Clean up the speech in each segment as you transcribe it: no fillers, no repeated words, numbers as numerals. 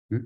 No,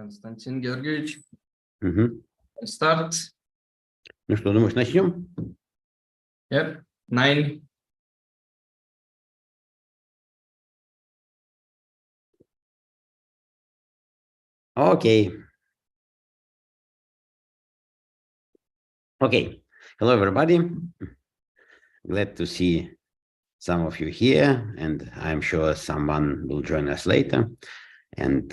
Константин Георгиевич, Мгм. старт. Ну что, думаешь, начнем? Yep. 9. Okay. Okay. Hello, everybody. Glad to see some of you here, and I'm sure someone will join us later. And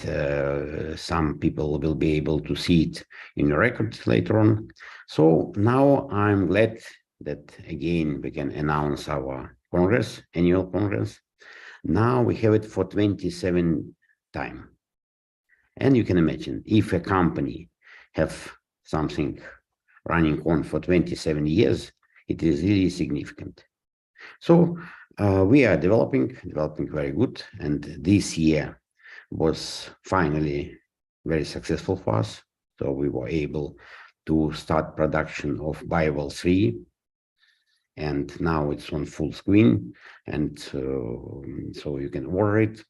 some people will be able to see it in the record later on. So now I'm glad that again we can announce our Congress, annual Congress. Now we have it for 27 time. And you can imagine if a company have something running on for 27 years, it is really significant. So we are developing very good. And this year was finally very successful for us. So we were able to start production of Bible 3. And now it's on full screen. And so you can order it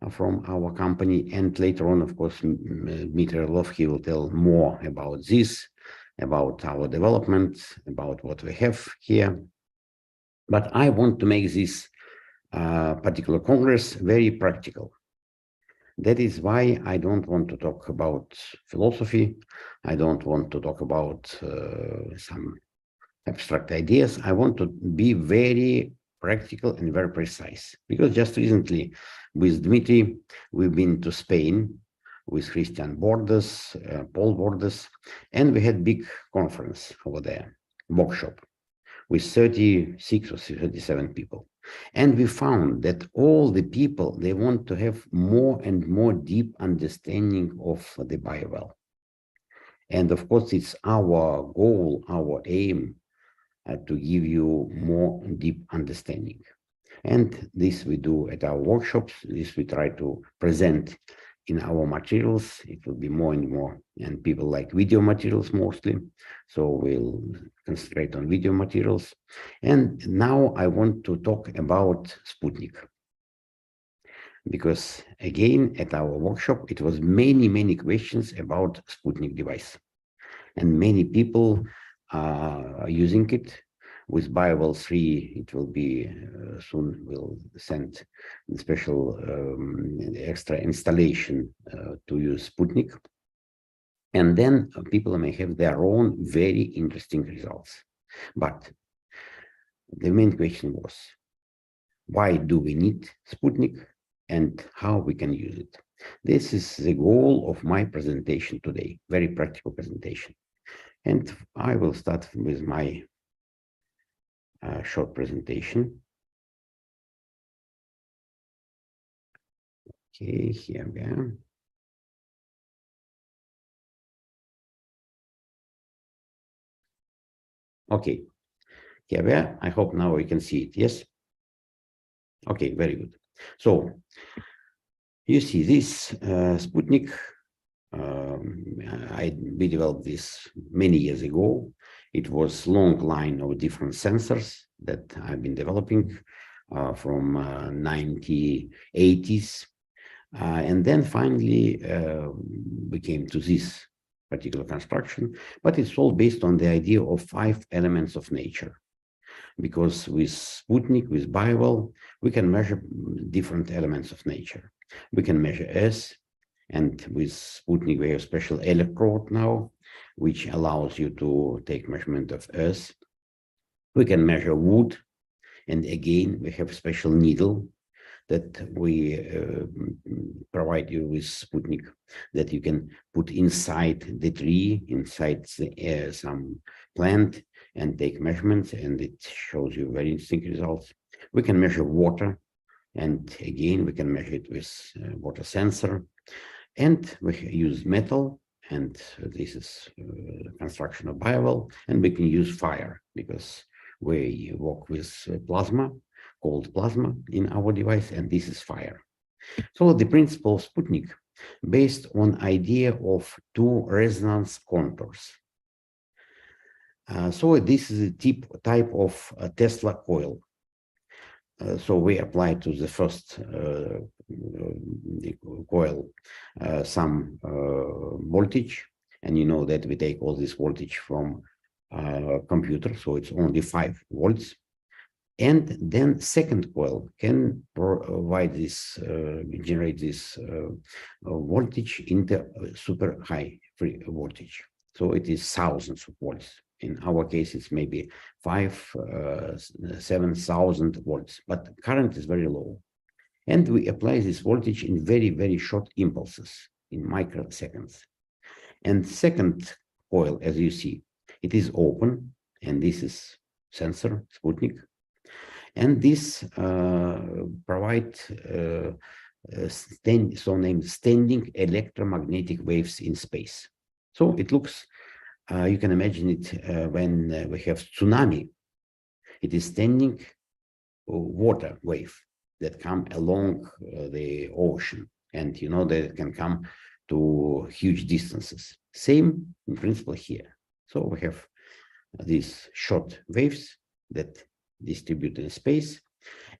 from our company. And later on, of course, Dmitry Orlov, he will tell more about this, about our development, about what we have here. But I want to make this particular Congress very practical. That is why I don't want to talk about philosophy. I don't want to talk about some abstract ideas. I want to be very practical and very precise. Because just recently with Dmitry, we've been to Spain with Christian Borders, Paul Borders, and we had big conference over there, workshop, with 36 or 37 people. And we found that all the people, they want to have more and more deep understanding of the Bible. And of course, it's our goal, our aim to give you more deep understanding. And this we do at our workshops. This we try to present in our materials. It will be more and more, and people like video materials mostly. So we'll concentrate on video materials. And now I want to talk about Sputnik. Because again, at our workshop, it was many questions about Sputnik device. And many people are using it. With Bible 3, it will be soon, we'll send a special extra installation to use Sputnik. And then people may have their own very interesting results. But the main question was, why do we need Sputnik? and how we can use it. This is the goal of my presentation today, very practical presentation. And I will start with my short presentation. Okay, here we are. Okay, here we are. I hope now we can see it. Yes? Okay, very good. So, you see this Sputnik, we developed this many years ago. It was a long line of different sensors that I've been developing from 1980s. And then finally, we came to this particular construction, but it's all based on the idea of 5 elements of nature. Because with Sputnik, with BioWell, we can measure different elements of nature. We can measure S, and with Sputnik, we have a special electrode now, which allows you to take measurement of S. We can measure wood, and again, we have a special needle that we provide you with Sputnik that you can put inside the tree, inside the, some plant, and take measurements, and it shows you very interesting results. We can measure water, and again, we can measure it with water sensor. And we use metal, and this is construction of BioWell, and we can use fire, because we work with plasma, cold plasma in our device, and this is fire. So the principle of Sputnik, based on idea of 2 resonance contours. So this is a type of Tesla coil. So we apply to the first coil some voltage, and you know that we take all this voltage from computer, so it's only 5 volts. And then second coil can provide this, generate this voltage into super high free voltage. So it is thousands of volts. In our case, it's maybe 7,000 volts, but current is very low. And we apply this voltage in very, very short impulses, in microseconds. And second coil, as you see, it is open, and this is sensor, Sputnik. And this provide so-named standing electromagnetic waves in space. So it looks, you can imagine it when we have tsunami. It is standing water wave that come along the ocean, and you know that it can come to huge distances. Same in principle here. So we have these short waves that distribute in space,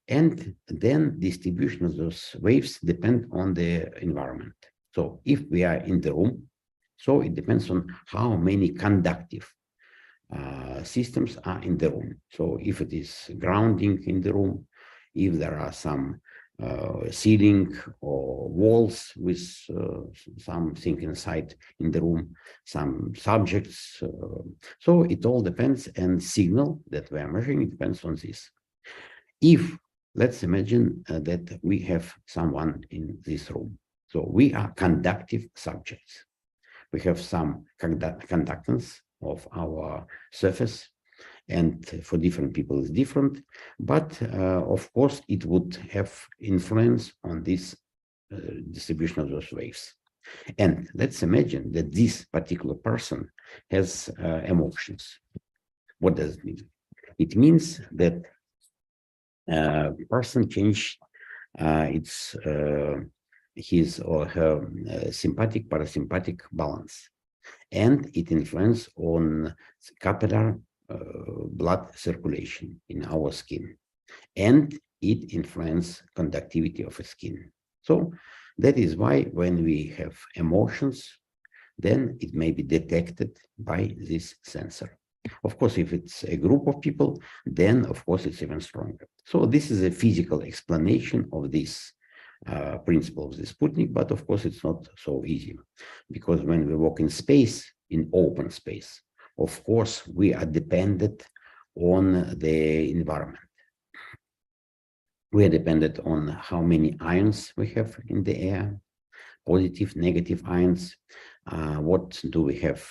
and then distribution of those waves depend on the environment. So if we are in the room, so it depends on how many conductive systems are in the room. So if it is grounding in the room, if there are some ceiling or walls with something inside in the room, some subjects. So it all depends, and signal that we are measuring, it depends on this. If, let's imagine that we have someone in this room. So we are conductive subjects. We have some conductance of our surface, and for different people it's different, but of course it would have influence on this distribution of those waves. And let's imagine that this particular person has emotions. What does it mean? It means that person changed his or her sympathetic parasympathetic balance, and it influences on capillary blood circulation in our skin, and it influences conductivity of the skin. So that is why when we have emotions, then it may be detected by this sensor. Of course, if it's a group of people, then of course it's even stronger. So this is a physical explanation of this principle of the Sputnik, but of course it's not so easy, because when we walk in space, in open space, of course we are dependent on the environment. We are dependent on how many ions we have in the air, positive, negative ions. What do we have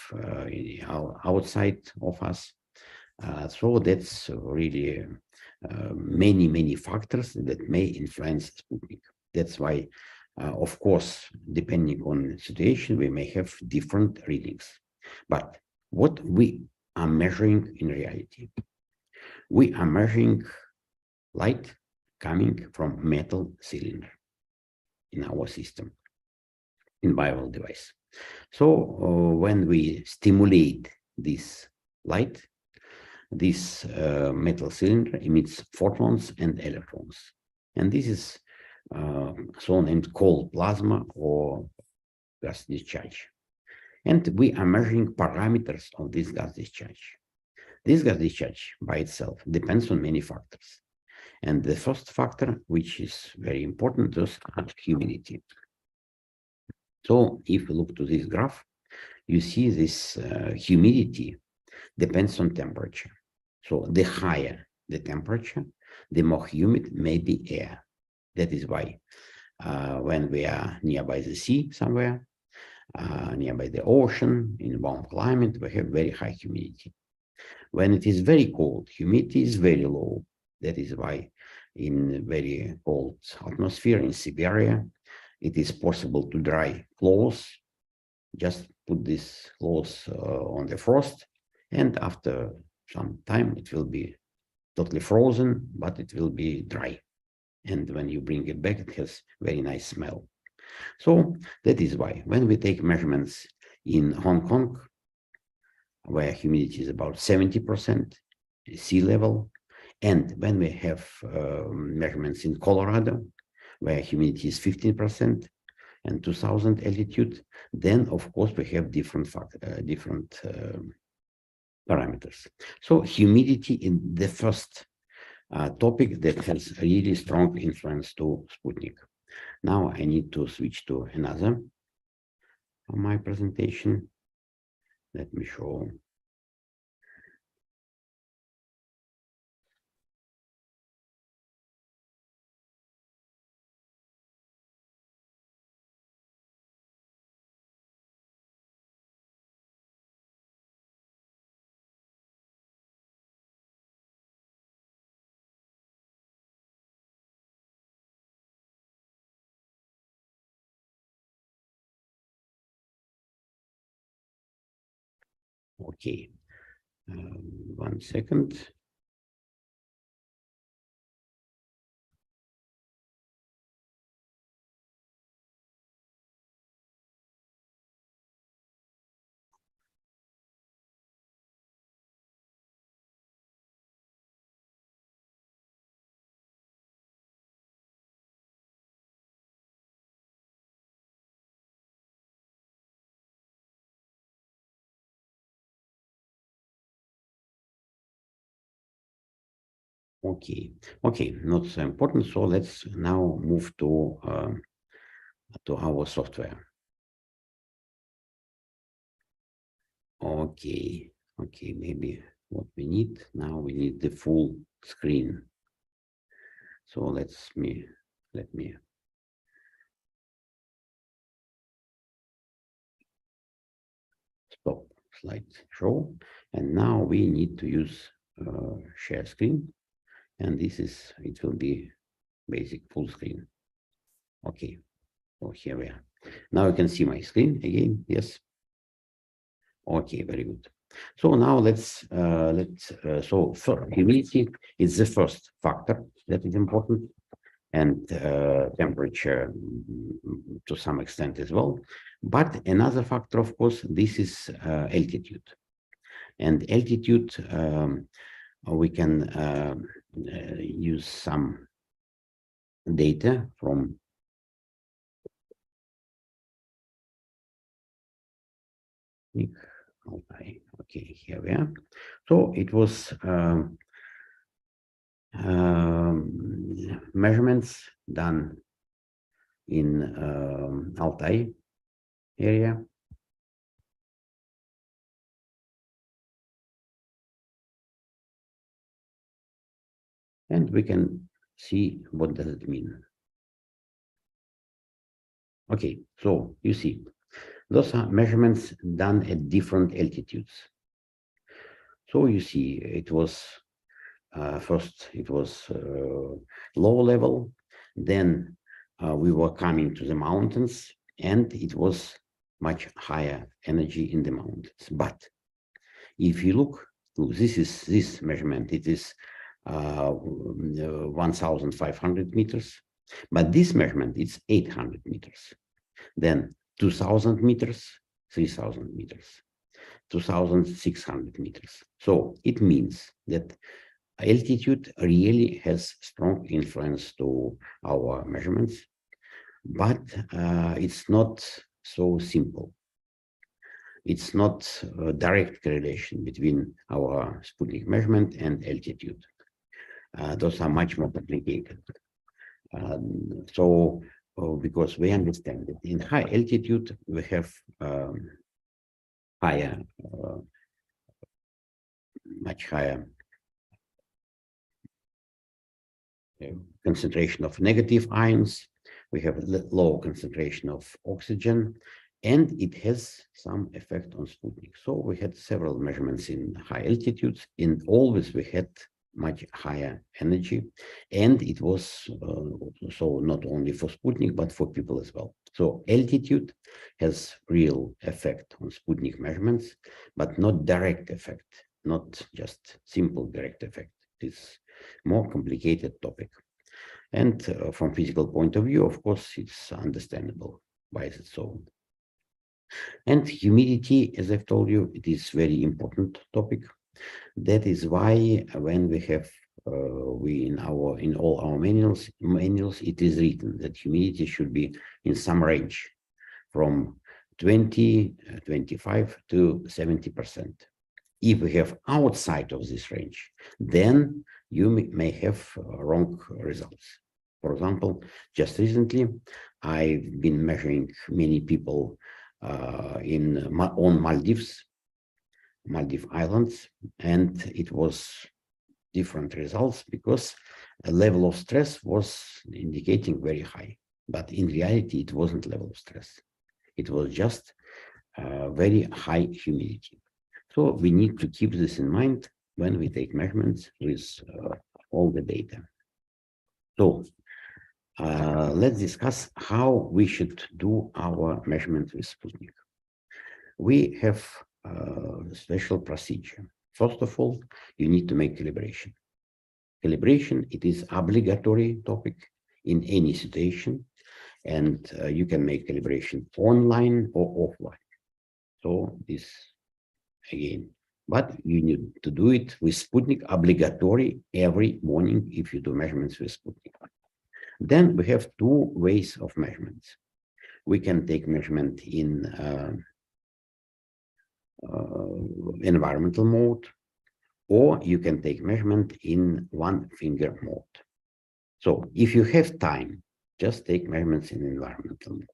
outside of us? So that's really many factors that may influence Sputnik. That's why, of course, depending on the situation, we may have different readings. But what we are measuring in reality, we are measuring light coming from metal cylinder in our system, in viable device. So when we stimulate this light, this metal cylinder emits photons and electrons. And this is so-named cold plasma or gas discharge. And we are measuring parameters of this gas discharge. This gas discharge by itself depends on many factors. And the first factor, which is very important, is humidity. So if you look to this graph, you see this humidity depends on temperature. So the higher the temperature, the more humid may be air. That is why when we are nearby the sea somewhere, nearby the ocean, in warm climate, we have very high humidity. When it is very cold, humidity is very low. That is why in very cold atmosphere in Siberia, it is possible to dry clothes. Just put this clothes on the frost, and after some time it will be totally frozen, but it will be dry. And when you bring it back, it has very nice smell. So that is why when we take measurements in Hong Kong, where humidity is about 70% sea level, and when we have measurements in Colorado, where humidity is 15% and 2000 altitude, then of course we have different parameters. So humidity in the first topic that has really strong influence to Sputnik. Now I need to switch to another of my presentation. Let me show. Okay, 1 second. Okay, not so important. So let's now move to our software. Okay, maybe what we need now, we need the full screen. So let me stop slideshow, and now we need to use share screen, and it will be basic full screen. Okay, so here we are. Now you can see my screen again. Yes. Okay, very good. So now so for humidity is the first factor that is important, and temperature to some extent as well. But another factor, of course, this is altitude. And altitude, we can use some data from okay, here we are. So it was measurements done in Altai area. And we can see what does it mean. Okay, so you see, those are measurements done at different altitudes. So you see, it was first it was low level, then we were coming to the mountains, and it was much higher energy in the mountains. But if you look, this measurement, it is 1,500 meters, but this measurement it's 800 meters, then 2,000 meters, 3,000 meters, 2,600 meters. So it means that altitude really has strong influence to our measurements, but it's not so simple. It's not a direct correlation between our Sputnik measurement and altitude. Those are much more complicated. Because we understand that in high altitude, we have much higher concentration of negative ions, we have low concentration of oxygen, and it has some effect on Sputnik. So we had several measurements in high altitudes, and always we had much higher energy, and it was so not only for Sputnik, but for people as well. So altitude has real effect on Sputnik measurements, but not direct effect, not just simple direct effect. It's more complicated topic. And from physical point of view, of course, it's understandable. Why is it so? And humidity, as I've told you, it is very important topic. That is why when we have in all our manuals, it is written that humidity should be in some range from 25 to 70%. If we have outside of this range, then you may have wrong results. For example, just recently, I've been measuring many people on Maldive Islands, and it was different results because a level of stress was indicating very high. But in reality, it wasn't level of stress. It was just very high humidity. So we need to keep this in mind when we take measurements with all the data. So let's discuss how we should do our measurements with Sputnik. We have a special procedure. First of all, you need to make calibration. Calibration, it is obligatory topic in any situation, and you can make calibration online or offline. So this again, but you need to do it with Sputnik obligatory every morning if you do measurements with Sputnik. Then we have two ways of measurements. We can take measurement in environmental mode, or you can take measurement in one finger mode. So if you have time, just take measurements in environmental mode.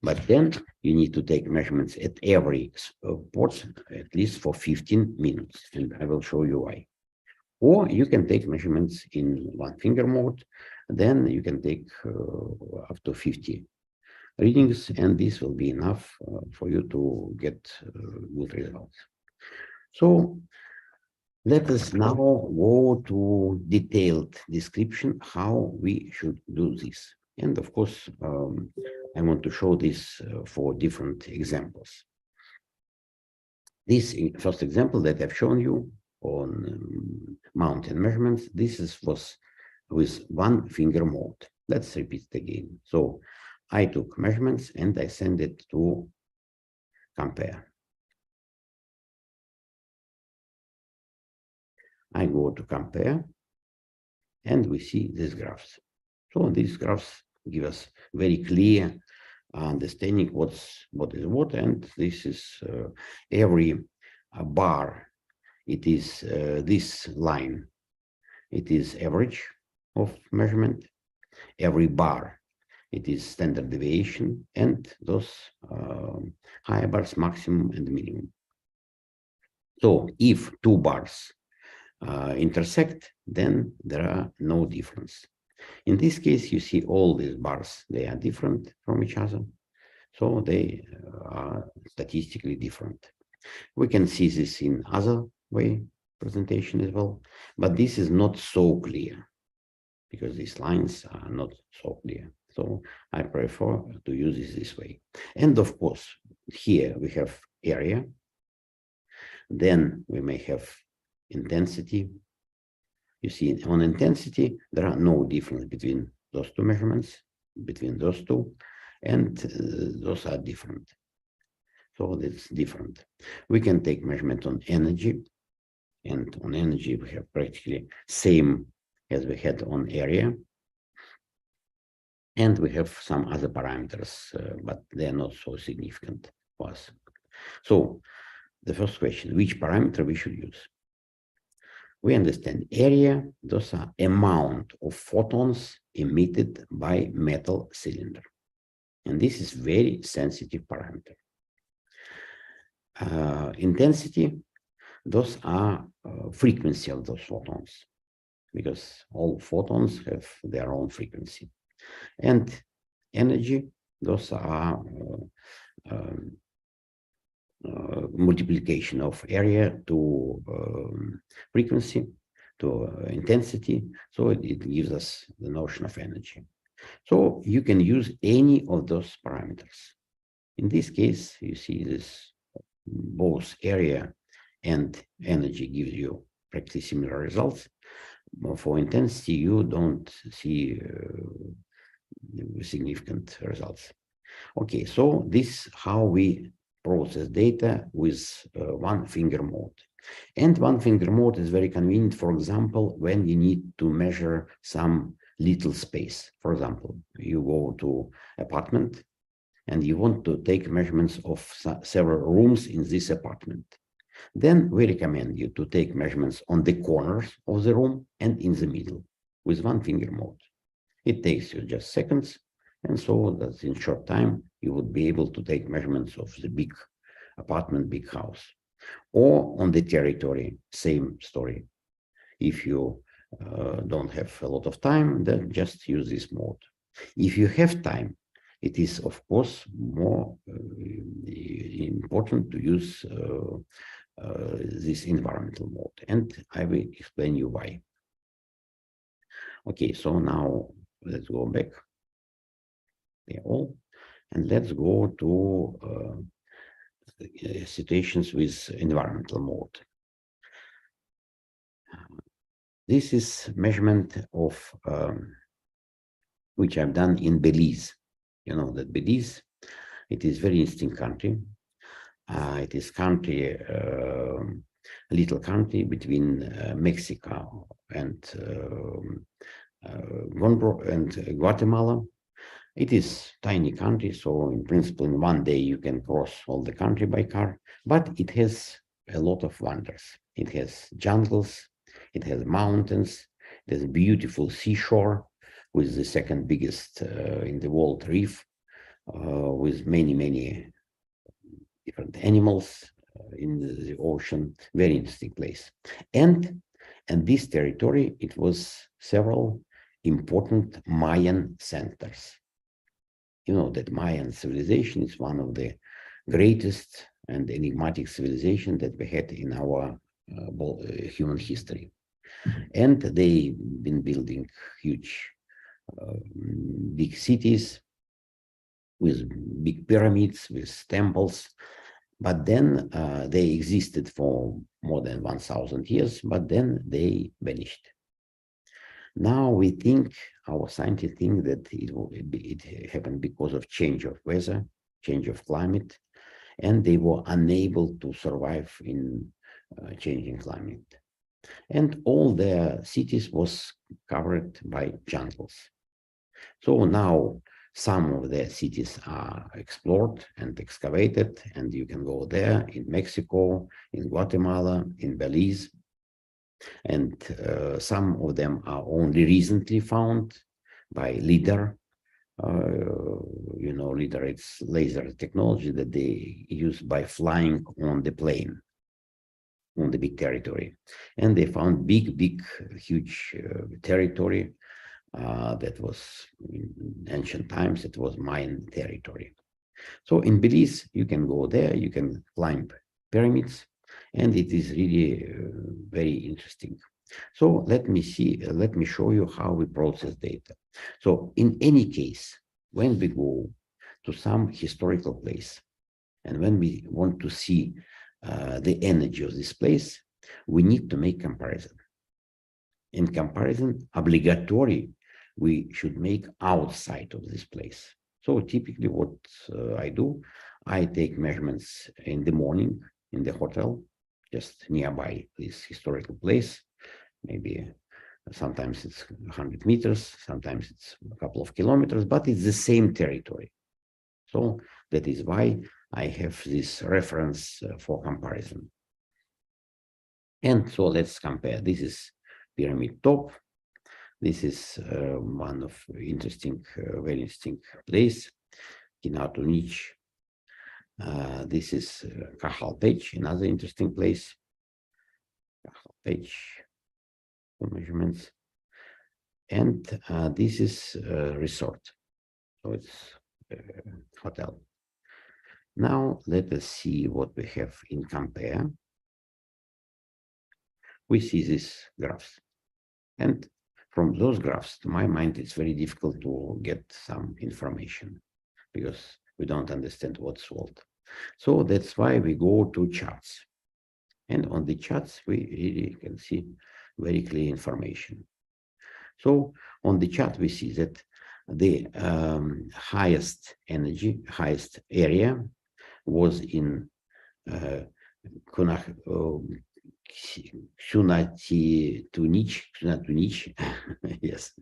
But then you need to take measurements at every port, at least for 15 minutes, and I will show you why. Or you can take measurements in one finger mode, then you can take up to 50 readings, and this will be enough for you to get good results. So let us now go to detailed description how we should do this. And of course, I want to show this for different examples. This first example that I've shown you on mountain measurements, was with one finger mode. Let's repeat it again. So I took measurements and I send it to compare. I go to compare, and we see these graphs. So these graphs give us very clear understanding what is what, and this is every bar. It is this line. It is average of measurement. Every bar, it is standard deviation, and those higher bars, maximum and minimum. So if two bars intersect, then there are no difference. In this case, you see all these bars, they are different from each other. So they are statistically different. We can see this in other way presentation as well, but this is not so clear because these lines are not so clear. So I prefer to use this way. And of course, here we have area. Then we may have intensity. You see, on intensity, there are no difference between those two measurements, between those two, and those are different. So that's different. We can take measurement on energy, and on energy we have practically same as we had on area. And we have some other parameters, but they are not so significant for us. So the first question, which parameter we should use? We understand area, those are amount of photons emitted by metal cylinder. And this is very sensitive parameter. Intensity, those are frequency of those photons, because all photons have their own frequency. And energy, those are multiplication of area to frequency, to intensity, so it gives us the notion of energy. So you can use any of those parameters. In this case, you see this, both area and energy gives you practically similar results. For intensity, you don't see significant results. Okay, so this is how we process data with one finger mode. And one finger mode is very convenient, for example, when you need to measure some little space. For example, you go to apartment and you want to take measurements of several rooms in this apartment. Then we recommend you to take measurements on the corners of the room and in the middle with one finger mode. It takes you just seconds, and so that in short time you would be able to take measurements of the big apartment, big house. Or on the territory, same story. If you don't have a lot of time, then just use this mode. If you have time, it is of course more important to use this environmental mode, and I will explain you why. Okay, so now let's go back. They're all, and let's go to situations with environmental mode. This is measurement of which I've done in Belize. You know that Belize, it is very interesting country. It is country, a little country between Mexico and Guatemala. It is tiny country, so in principle, in one day you can cross all the country by car, but it has a lot of wonders. It has jungles, it has mountains, it has a beautiful seashore with the second biggest in the world reef, with many different animals in the ocean. Very interesting place. And this territory, it was several important Mayan centers. You know that Mayan civilization is one of the greatest and enigmatic civilization that we had in our human history. And they've been building huge, big cities with big pyramids, with temples. But then they existed for more than 1,000 years, but then they vanished. Now we think, our scientists think that it happened because of change of weather, change of climate, and they were unable to survive in changing climate. And all their cities was covered by jungles. So now some of their cities are explored and excavated, and you can go there in Mexico, in Guatemala, in Belize. And some of them are only recently found by LIDAR. You know, LIDAR, it's laser technology that they use by flying on the plane. on the big territory. And they found big, huge territory that was in ancient times, it was Mayan territory. So in Belize, you can go there, you can climb pyramids, and it is really very interesting. So let me show you how we process data. So in any case, when we go to some historical place, and when we want to see the energy of this place, we need to make comparison. In comparison, obligatory, we should make outside of this place. So typically what I do, I take measurements in the morning in the hotel, just nearby this historical place. Maybe sometimes it's 100 meters, sometimes it's a couple of kilometers, but it's the same territory. So that is why I have this reference for comparison. And so let's compare. This is pyramid top. This is one of interesting, very interesting place, Kinatu niche. This is Kahal Page, another interesting place. Kahal Page for measurements. And this is resort. So it's hotel. Now let us see what we have in compare. We see these graphs. And from those graphs, to my mind, it's very difficult to get some information because we don't understand what's what. So that's why we go to charts. And on the charts, we really can see very clear information. So on the chart, we see that the highest energy, highest area was in Xunatunic, yes,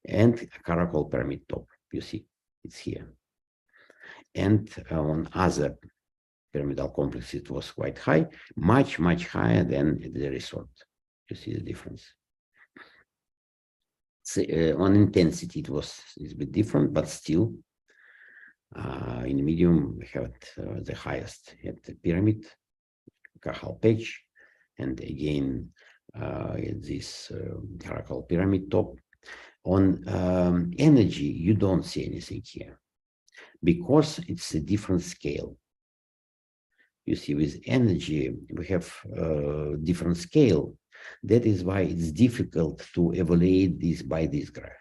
and Caracol Pyramid top. You see, it's here. And on other pyramidal complexes, it was quite high, much higher than the resort. You see the difference. So, on intensity, it was a bit different, but still, in medium, we have the highest at the pyramid, Kahal Page, and again, this Caracol Pyramid top. On energy, you don't see anything here because it's a different scale. You see, with energy, we have different scale. That is why it's difficult to evaluate this by this graph.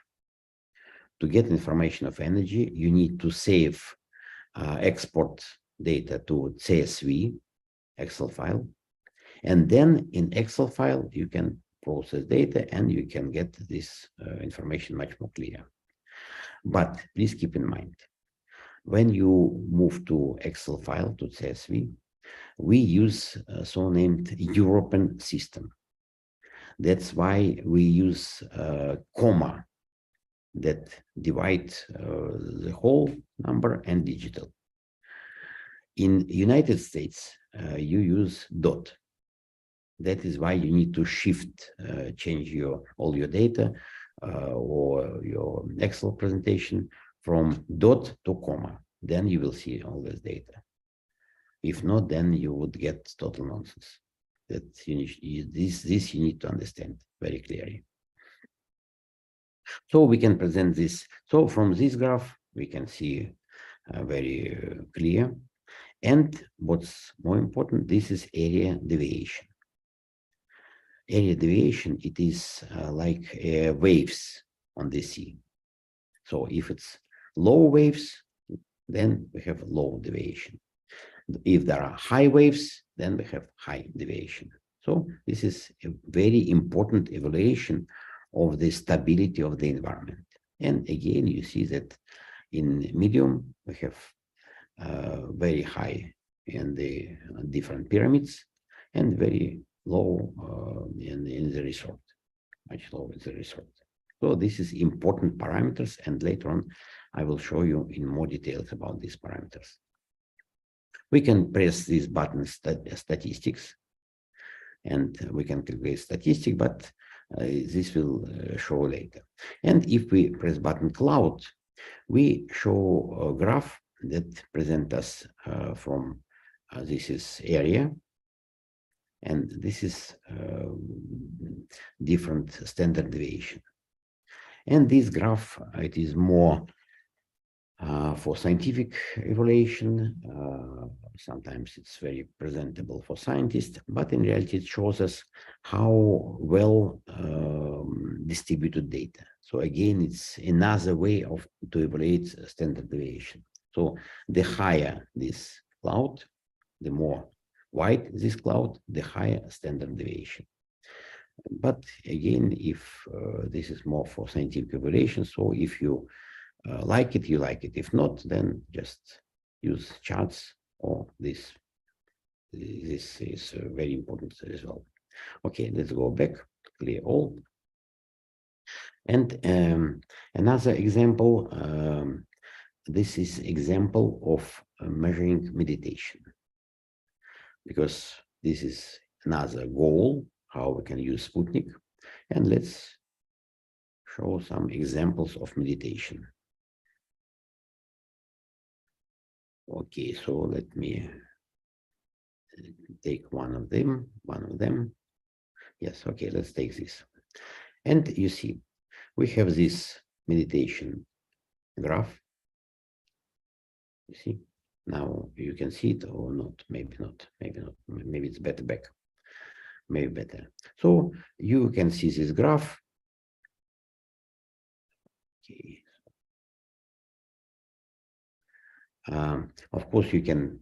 To get information of energy, you need to save export data to CSV, Excel file. And then in Excel file, you can process data and you can get this information much more clear. But please keep in mind, when you move to Excel file, to CSV, we use a so-named European system. That's why we use comma that divide the whole number and digital. In United States, you use dot. That is why you need to shift, change all your data or your Excel presentation from dot to comma. Then you will see all this data. If not, then you would get total nonsense. That this you need to understand very clearly. So we can present this. So from this graph, we can see very clear. And what's more important, this is area deviation. Area deviation, it is like waves on the sea. So if it's low waves, then we have low deviation. If there are high waves, then we have high deviation. So this is a very important evaluation of the stability of the environment. And again, you see that in medium, we have very high in the different pyramids and very low in the resort, much lower in the resort. So this is important parameters, and later on, I will show you in more details about these parameters. We can press this button statistics, and we can calculate statistics, but this will show later. And if we press button cloud, we show a graph that presents us from this is area, And this is different standard deviation. And this graph, it is more for scientific evaluation. Sometimes it's very presentable for scientists, but in reality it shows us how well distributed data. So again, it's another way to evaluate standard deviation. So the higher this cloud, the more wide this cloud, the higher standard deviation. But again, if this is more for scientific evaluation, so if you like it, you like it. If not, then just use charts or this. This is very important as well. Okay, let's go back, clear all. And another example, this is example of measuring meditation, because this is another goal, how we can use Sputnik. And let's show some examples of meditation. Okay, so let me take one of them. Yes, okay, let's take this. And you see, we have this meditation graph. You see, now you can see it or not, maybe not, maybe it's better back, maybe better. So you can see this graph. Okay. Of course, you can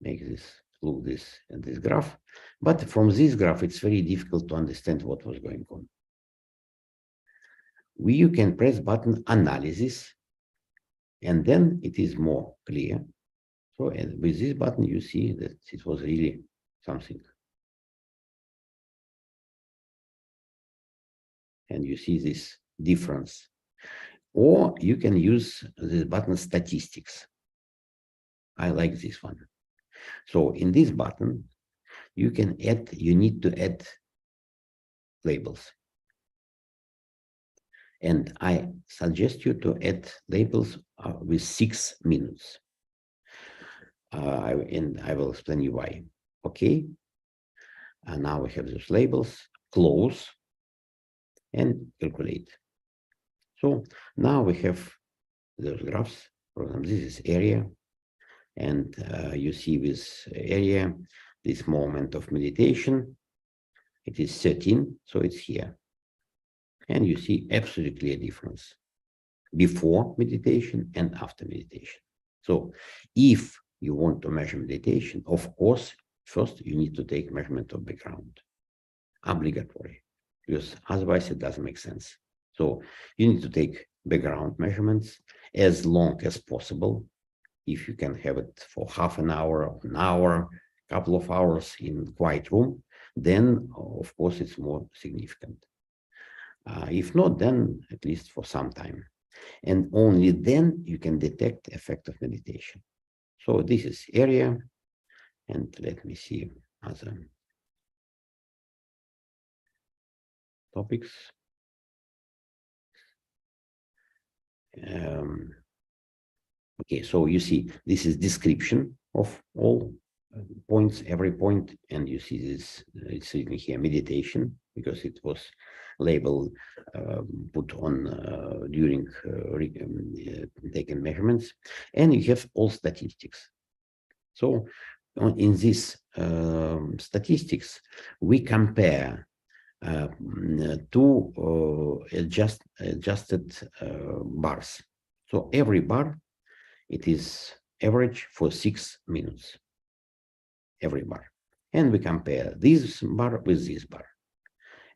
make this, look this and this graph, but from this graph, it's very difficult to understand what was going on. You can press button analysis, and then it is more clear. So, and with this button, you see that it was really something. And you see this difference. Or you can use this button statistics. I like this one. So in this button, you need to add labels. And I suggest you to add labels with 6 minutes. And I will explain you why. Okay. And now we have those labels, close, and calculate. So now we have those graphs. For example, this is area. And you see this area, this moment of meditation, it is 13, so it's here. And you see absolutely clear difference before meditation and after meditation. So if you want to measure meditation, of course, first you need to take measurement of background, obligatory, because otherwise it doesn't make sense. So you need to take background measurements as long as possible. If you can have it for half an hour, couple of hours in quiet room, then of course it's more significant. If not, then at least for some time. And only then you can detect effect of meditation. So this is area, and let me see other topics. Okay, so you see, this is description of all points, every point, and you see this, it's written here, meditation, because it was labeled, put on during taken measurements, and you have all statistics. So in this statistics, we compare two adjusted bars. So every bar, it is average for 6 minutes, every bar. And we compare this bar with this bar.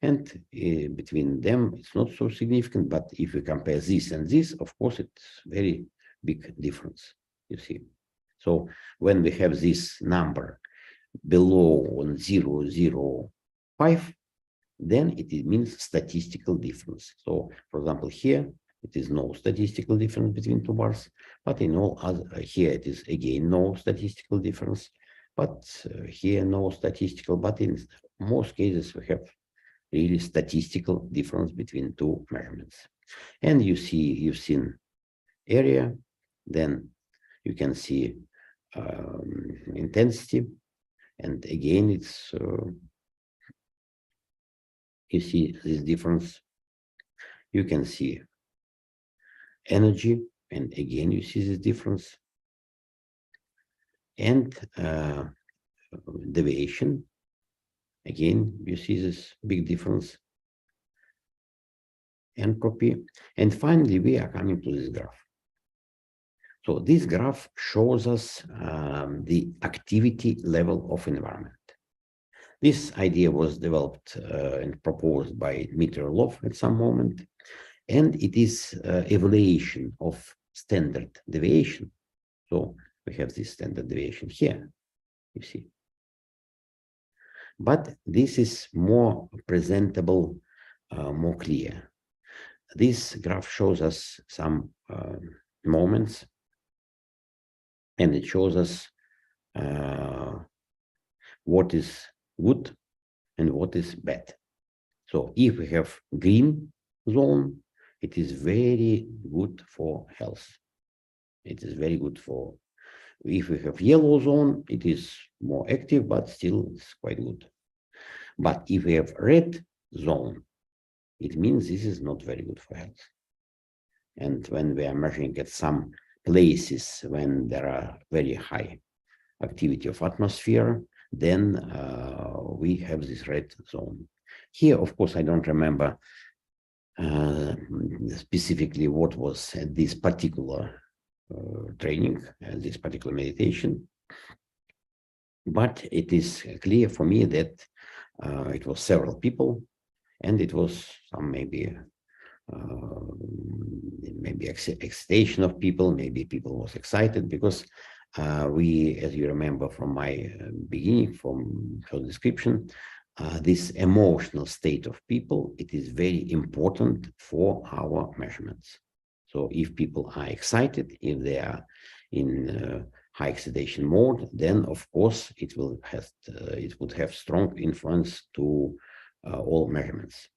And between them, it's not so significant, but if we compare this and this, of course, it's very big difference, you see. So when we have this number below 0.005, then it means statistical difference. So for example, here, it is no statistical difference between two bars, but in all other, here it is again no statistical difference, but here no statistical, but in most cases we have really statistical difference between two measurements. And you see, you've seen area, then you can see intensity, And again, it's you see this difference. You can see energy, and again you see this difference, and deviation. Again, you see this big difference. Entropy, and finally we are coming to this graph. So this graph shows us the activity level of environment. This idea was developed and proposed by Dmitry Orlov at some moment, and it is evaluation of standard deviation. So we have this standard deviation here, you see. But this is more presentable, more clear. This graph shows us some moments, and it shows us what is good and what is bad. So if we have green zone, it is very good for health. It is very good for, if we have yellow zone, it is more active, but still it's quite good. But if we have red zone, it means this is not very good for health. And when we are measuring at some places when there are very high activity of atmosphere, then we have this red zone. Here, of course, I don't remember specifically what was at this particular training, this particular meditation, but it is clear for me that it was several people, and it was some maybe excitation of people, maybe people was excited because we, as you remember from my beginning, from her description, this emotional state of people, it is very important for our measurements. So if people are excited, if they are in high excitation mode, then of course it would have strong influence to all measurements.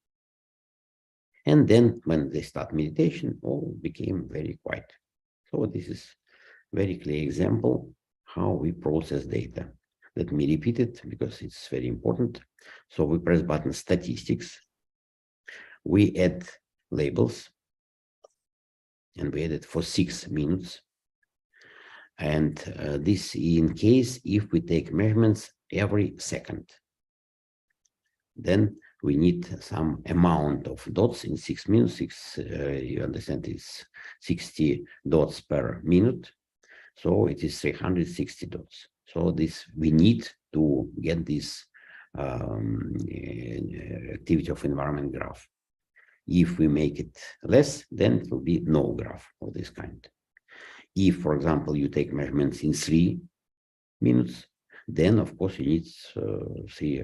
And then when they start meditation, all became very quiet. So this is very clear example how we process data. Let me repeat it because it's very important. So we press button statistics, we add labels, and we add it for 6 minutes. And this in case if we take measurements every second, then we need some amount of dots in 6 minutes. You understand, it's 60 dots per minute. So it is 360 dots. So this we need to get this activity of environment graph. If we make it less, then it will be no graph of this kind. If, for example, you take measurements in 3 minutes, then of course you need three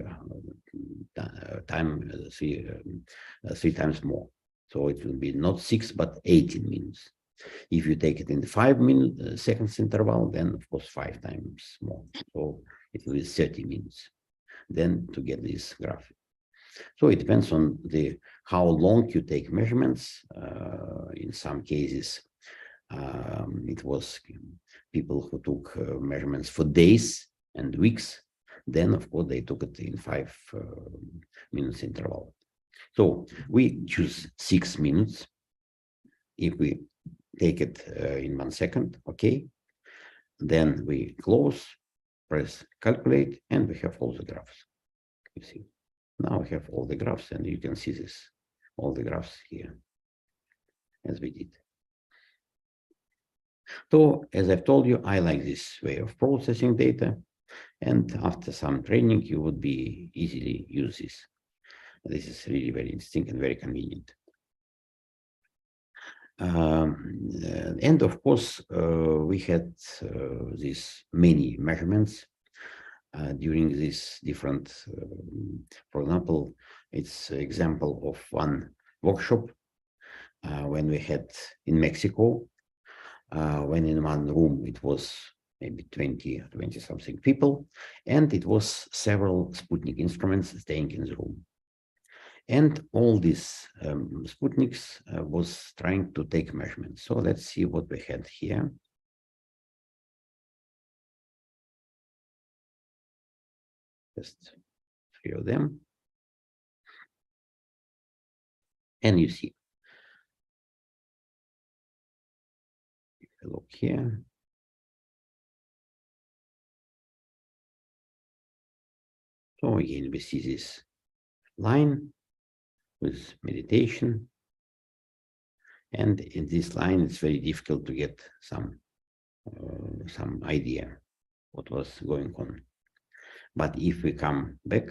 times more. So it will be not 6 but 18 minutes. If you take it in the 5 seconds interval, then of course 5 times more. So it will be 30 minutes then to get this graph. So it depends on how long you take measurements. In some cases, it was people who took measurements for days and weeks. Then of course they took it in 5 minutes interval. So we choose 6 minutes. If we take it in 1 second, okay, then we close, press calculate, and we have all the graphs. You see, now we have all the graphs, and you can see this, all the graphs here, as we did. So, as I've told you, I like this way of processing data, and after some training, you would be easily use this. This is really very interesting and very convenient. And of course, we had these many measurements during this different, for example, it's an example of one workshop when we had in Mexico, when in one room it was maybe 20 something people, and it was several Sputnik instruments staying in the room. And all these Sputniks was trying to take measurements. So let's see what we had here. just 3 of them. And you see, if you look here, so again, we see this line with meditation. And in this line, it's very difficult to get some idea what was going on. But if we come back,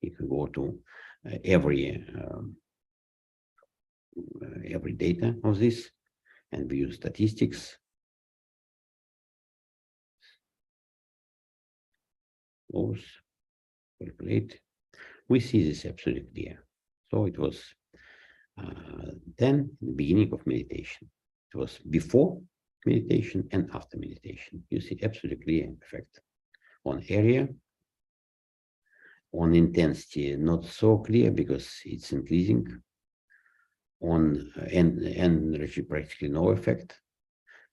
if we go to every data of this, and we use statistics, close, calculate, we see this absolutely clear. So it was then the beginning of meditation. It was before meditation and after meditation. You see absolutely clear effect on area. On intensity, not so clear because it's increasing. On energy, practically no effect.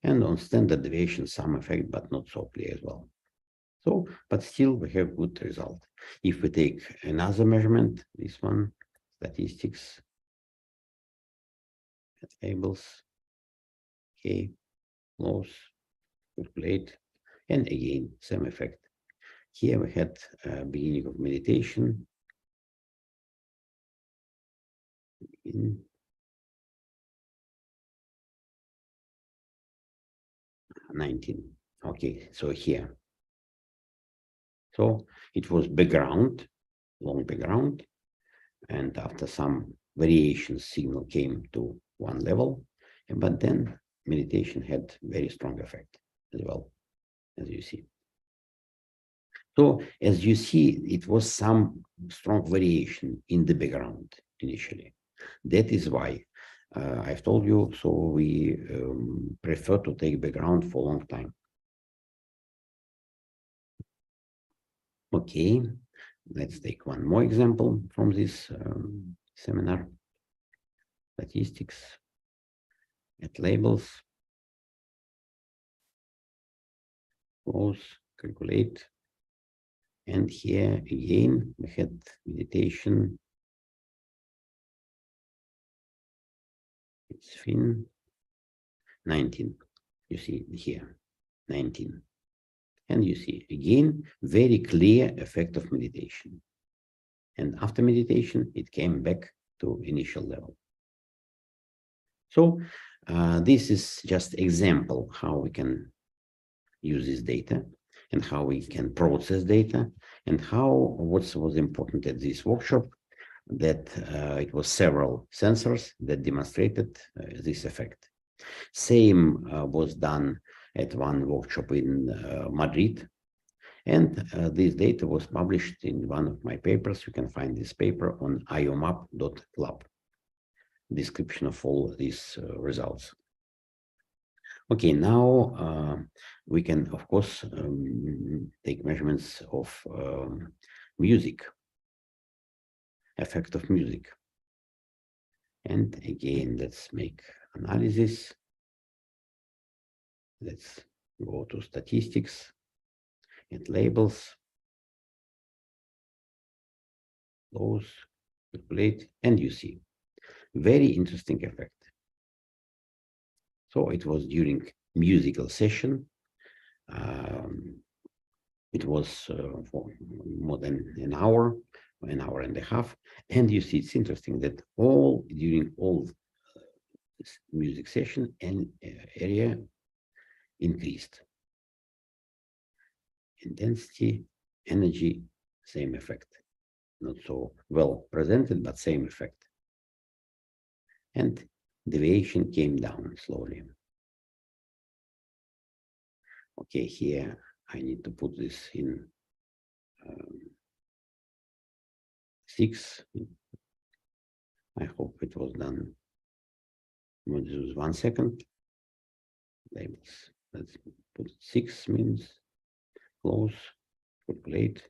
And on standard deviation, some effect, but not so clear as well. So, but still we have good result. If we take another measurement, this one, statistics, tables, okay, close, calculate, and again, same effect. Here we had beginning of meditation. In 19. Okay, so here. So it was background, long background, and after some variations, signal came to one level, but then meditation had very strong effect as well, as you see. So as you see, it was some strong variation in the background initially. That is why I've told you, so we prefer to take background for a long time. Okay, let's take one more example from this seminar. Statistics, add labels, close, calculate. And here again, we had meditation. It's fin 19. You see here, 19. And you see again, very clear effect of meditation. And after meditation, it came back to initial level. So this is just example how we can use this data and how we can process data and how what was important at this workshop that it was several sensors that demonstrated this effect. Same was done at one workshop in Madrid. And this data was published in one of my papers. You can find this paper on iomap.club. Description of all these results. Okay, now we can, of course, take measurements of music, effect of music. And again, let's make analysis. Let's go to statistics and labels, close, calculate, and you see very interesting effect. So it was during musical session. It was for more than an hour and a half. And you see, it's interesting that during all this music session and area increased. Intensity, energy, same effect. Not so well presented, but same effect. And deviation came down slowly. Okay, here I need to put this in 6. I hope it was done. This was 1 second. Labels. Let's put 6 means close, calculate.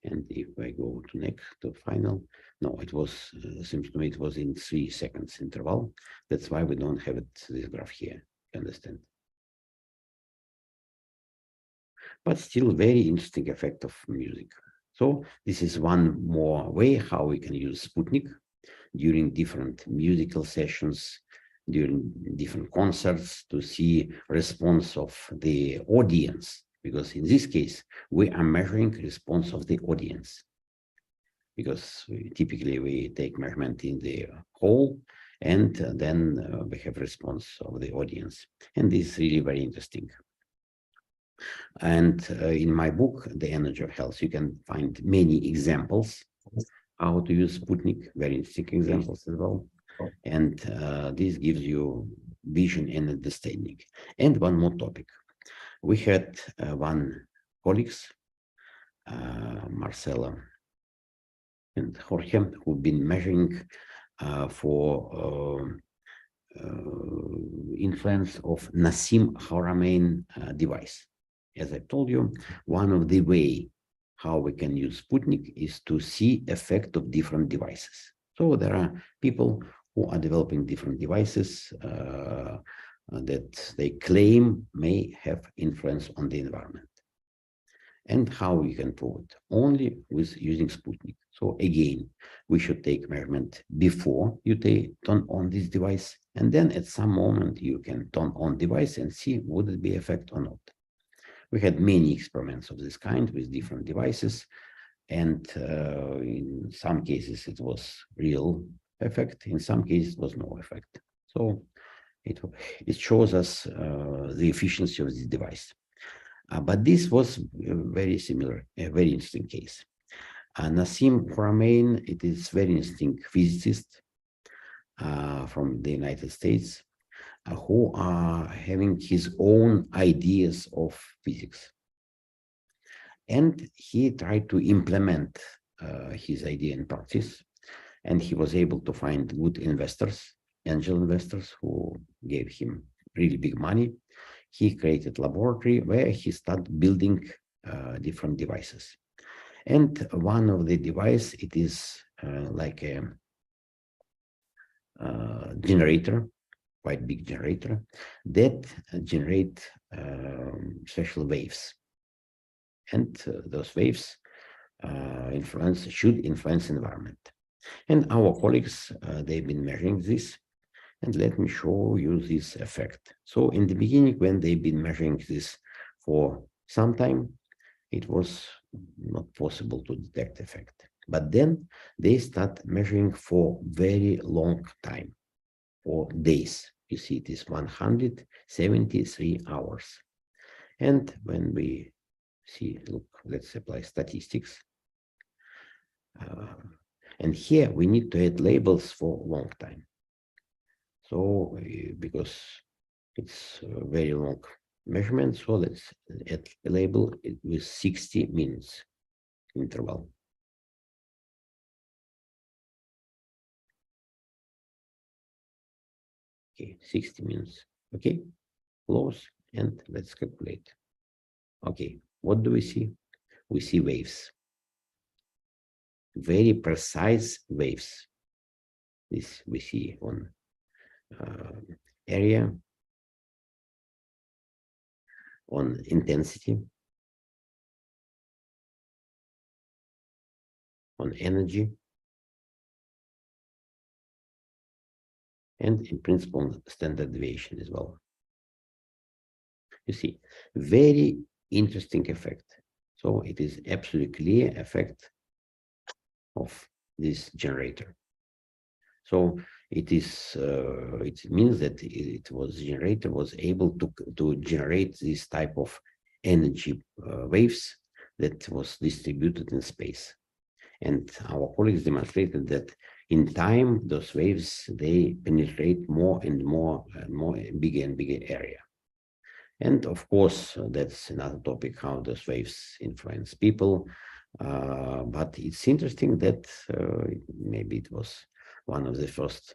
And if I go to next to final, no, it was seems to me it was in 3 seconds interval. That's why we don't have this graph here. You understand? but still very interesting effect of music. So this is one more way how we can use Sputnik during different musical sessions, during different concerts, to see response of the audience, because in this case, we are measuring response of the audience. Because typically we take measurement in the hall, and then we have response of the audience. And this is really very interesting. And in my book, The Energy of Health, you can find many examples how to use Sputnik, very interesting examples as well. And this gives you vision and understanding. And one more topic. We had one colleagues, Marcelo and Jorge, who've been measuring for influence of Nassim Haramein device. As I told you, one of the way how we can use Sputnik is to see effect of different devices. So there are people who are developing different devices that they claim may have influence on the environment. And how we can prove it? Only with using Sputnik. So again, we should take measurement before you turn on this device, and then at some moment you can turn on device and see would it be effect or not. We had many experiments of this kind with different devices, and in some cases it was real effect, in some cases it was no effect. So it shows us the efficiency of this device. But this was very similar, a very interesting case. Nassim Haramein, it is very interesting physicist from the United States who are having his own ideas of physics. And he tried to implement his idea in practice, and he was able to find good investors, angel investors, who gave him really big money. He created a laboratory where he started building different devices. And one of the device, it is like a generator, quite big generator, that generate special waves. And those waves should influence environment. And our colleagues, they've been measuring this. And let me show you this effect. So in the beginning, when they've been measuring this for some time, it was not possible to detect effect. But then they start measuring for very long time, for days. You see, it is 173 hours. And when we see, look, let's apply statistics. And here we need to add labels for long time. So because it's a very long measurement, so let's add a label with 60 minutes interval. Okay, 60 minutes. Okay, close, and let's calculate. Okay, what do we see? We see waves. Very precise waves. This we see on area, on intensity, on energy, and in principle standard deviation as well. You see, very interesting effect. So it is absolutely clear effect of this generator. So it is it means that generator was able to generate this type of energy waves that was distributed in space. And our colleagues demonstrated that in time, those waves, they penetrate more and more bigger and bigger area. And of course, that's another topic, how those waves influence people. But it's interesting that maybe it was one of the first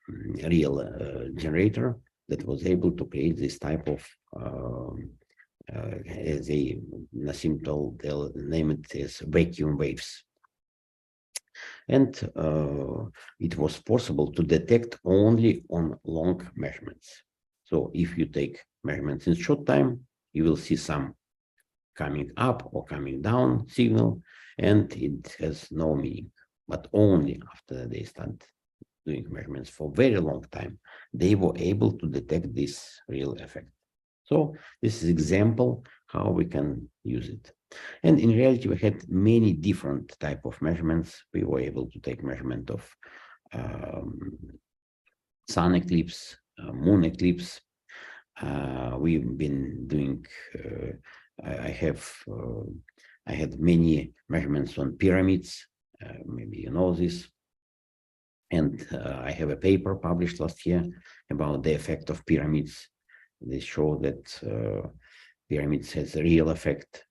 real generator that was able to create this type of, as Nassim told, they'll name it as vacuum waves. And it was possible to detect only on long measurements. So if you take measurements in short time, you will see some coming up or coming down signal, and it has no meaning. But only after they start doing measurements for a very long time, they were able to detect this real effect. So this is example how we can use it. And in reality, we had many different type of measurements. We were able to take measurement of sun eclipse, moon eclipse. We've been doing, I had many measurements on pyramids. Maybe you know this. And I have a paper published last year about the effect of pyramids. They show that pyramids has a real effect,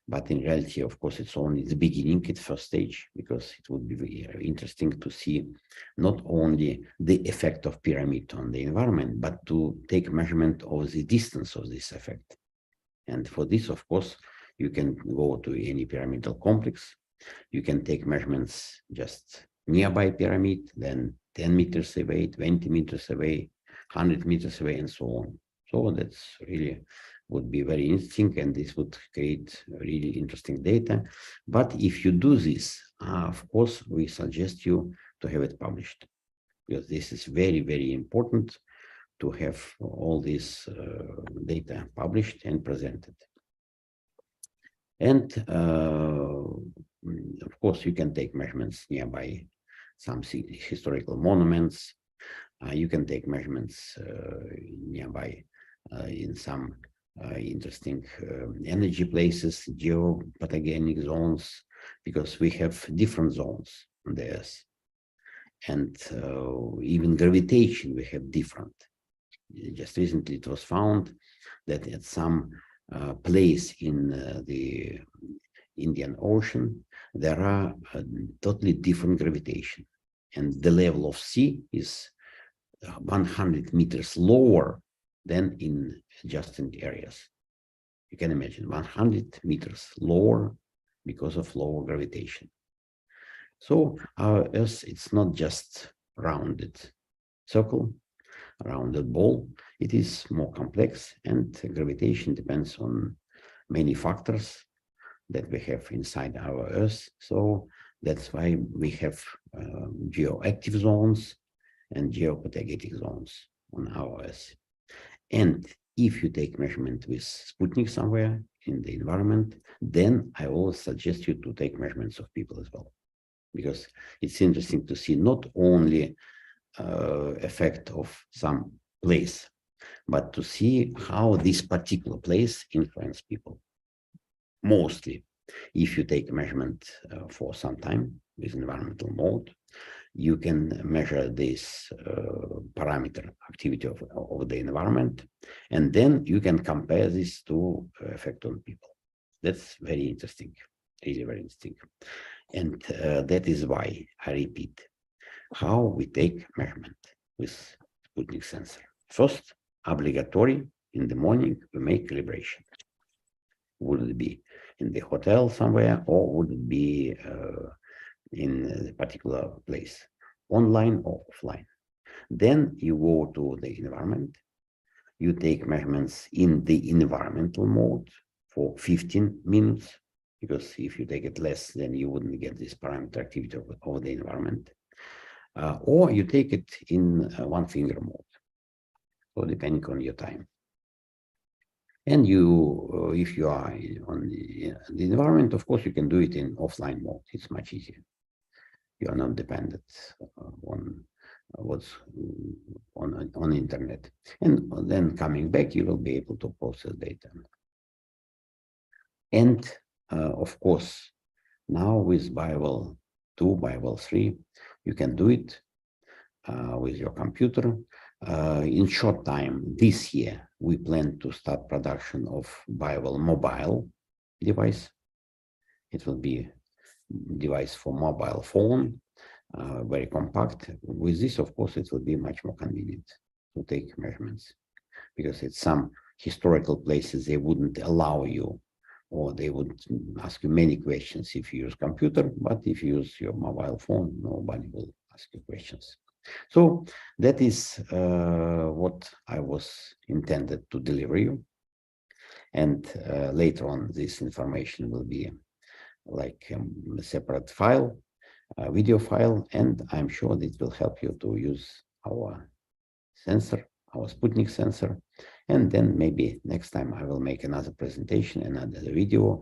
but in reality, of course, it's only the beginning, it's first stage, because it would be very interesting to see not only the effect of pyramid on the environment, but to take measurement of the distance of this effect. And for this, of course, you can go to any pyramidal complex. You can take measurements just nearby pyramid, then 10 meters away, 20 meters away, 100 meters away, and so on. So that's really would be very interesting, and this would create really interesting data. But if you do this, of course, we suggest you to have it published, because this is very, very important to have all this data published and presented. And of course, you can take measurements nearby some historical monuments. You can take measurements nearby in some interesting energy places, geopathogenic zones, because we have different zones on the Earth. And even gravitation, we have different. Just recently, it was found that at some place in the Indian Ocean, there are totally different gravitation. And the level of sea is 100 meters lower than in adjacent areas. You can imagine 100 meters lower because of lower gravitation. So our Earth, it's not just rounded circle, rounded ball. It is more complex, and gravitation depends on many factors that we have inside our Earth. So that's why we have geoactive zones and geopathogenic zones on our Earth. And if you take measurement with Sputnik somewhere in the environment, then I always suggest you to take measurements of people as well, because it's interesting to see not only effect of some place, but to see how this particular place influences people. Mostly, if you take measurement for some time with environmental mode, you can measure this parameter activity of the environment, and then you can compare this to effect on people. That's very interesting, really very interesting. And that is why I repeat how we take measurement with Sputnik sensor. First, obligatory in the morning, we make calibration. Would it be in the hotel somewhere, or would it be in a particular place, online or offline? Then you go to the environment, you take measurements in the environmental mode for 15 minutes, because if you take it less, then you wouldn't get this parameter activity of the environment. Or you take it in one finger mode, so depending on your time. And you, if you are on the environment, of course, you can do it in offline mode. It's much easier. You are not dependent on what's on internet. And then coming back, you will be able to process data. And of course, now with Bible 2, Bible 3, you can do it with your computer. In short time, this year, we plan to start production of Bible mobile device. It will be device for mobile phone, very compact. With this, of course, it will be much more convenient to take measurements, because it's some historical places they wouldn't allow you, or they would ask you many questions if you use computer, but if you use your mobile phone, nobody will ask you questions. So that is what I was intended to deliver you. And later on, this information will be like a separate file, a video file, and I'm sure this will help you to use our sensor, our Sputnik sensor. And then maybe next time I will make another presentation, another video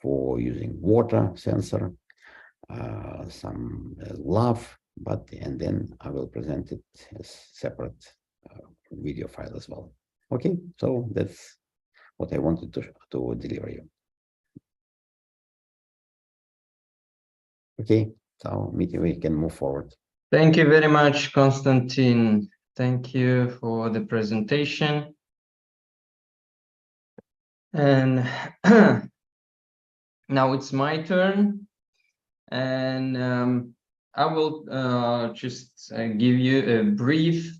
for using water sensor, some love, and then I will present it as separate video file as well. Okay, so that's what I wanted to deliver you. Okay, so we can move forward. Thank you very much, Konstantin. Thank you for the presentation. And now it's my turn. And I will just give you a brief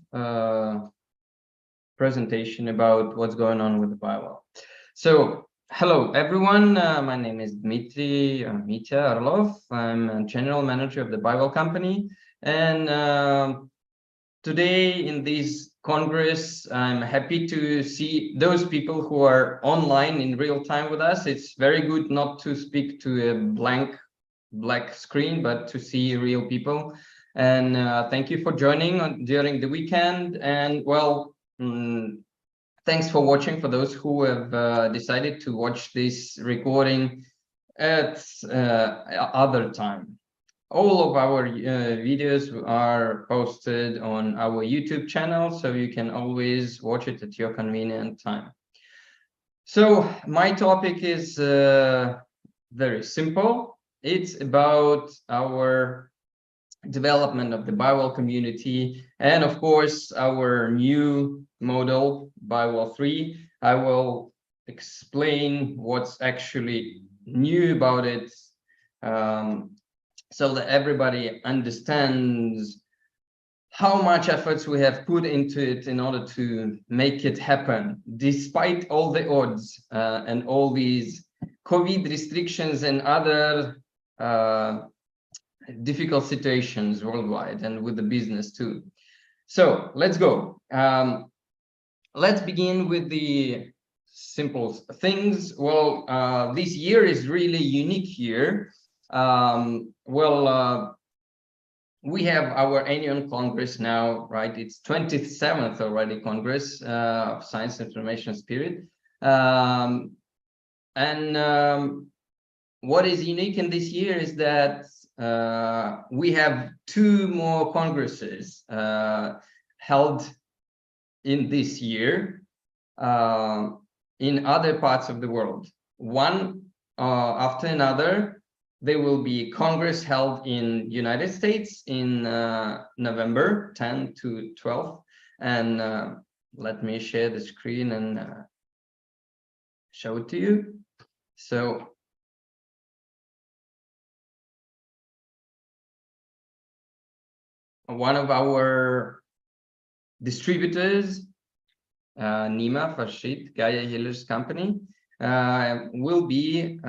presentation about what's going on with the Bible. So, hello everyone, my name is Dmitry Mitya Orlov. I'm a general manager of the Bible company, and today in this Congress, I'm happy to see those people who are online in real time with us. It's very good not to speak to a black screen, but to see real people. And thank you for joining during the weekend. And well, thanks for watching for those who have decided to watch this recording at other time. All of our videos are posted on our YouTube channel, so you can always watch it at your convenient time. So my topic is very simple. It's about our development of the Bible community, and of course our new model, Bible 3. I will explain what's actually new about it, so that everybody understands how much efforts we have put into it in order to make it happen, despite all the odds and all these COVID restrictions and other difficult situations worldwide, and with the business too. So let's go. Let's begin with the simple things. Well, this year is really unique year. We have our annual Congress now, right? It's 27th already Congress of Science, Information, Spirit. What is unique in this year is that we have 2 more Congresses held in this year in other parts of the world. One after another. There will be Congress held in United States in November 10 to 12. And let me share the screen and show it to you. So one of our distributors, Nima Farshid, Gaia Healers Company, will be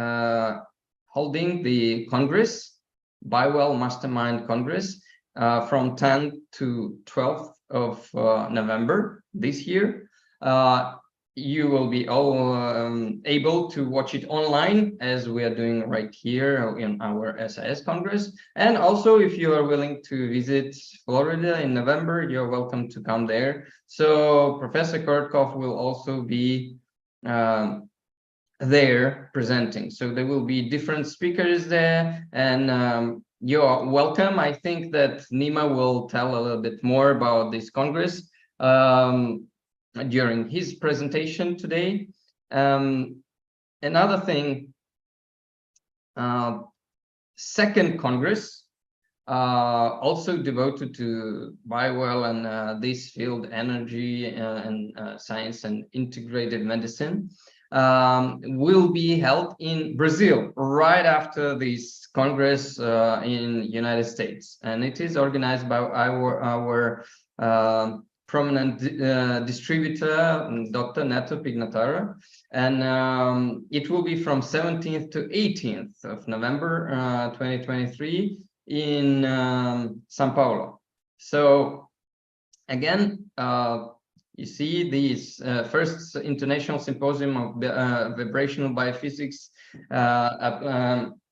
holding the Congress, Bywell Mastermind Congress, from 10th to 12th of November this year. You will be all able to watch it online, as we are doing right here in our SIS Congress. And also, if you are willing to visit Florida in November, you're welcome to come there. So Professor Kurtkov will also be there presenting. So there will be different speakers there, and you're welcome. I think that Nima will tell a little bit more about this Congress during his presentation today. Another thing, second Congress, also devoted to Bywell and this field, energy and science and integrated medicine, will be held in Brazil right after this Congress in United States, and it is organized by our prominent distributor, Dr. Neto Pignataro, and it will be from 17th to 18th of November 2023 in São Paulo. So again, You see these first International Symposium of Vibrational Biophysics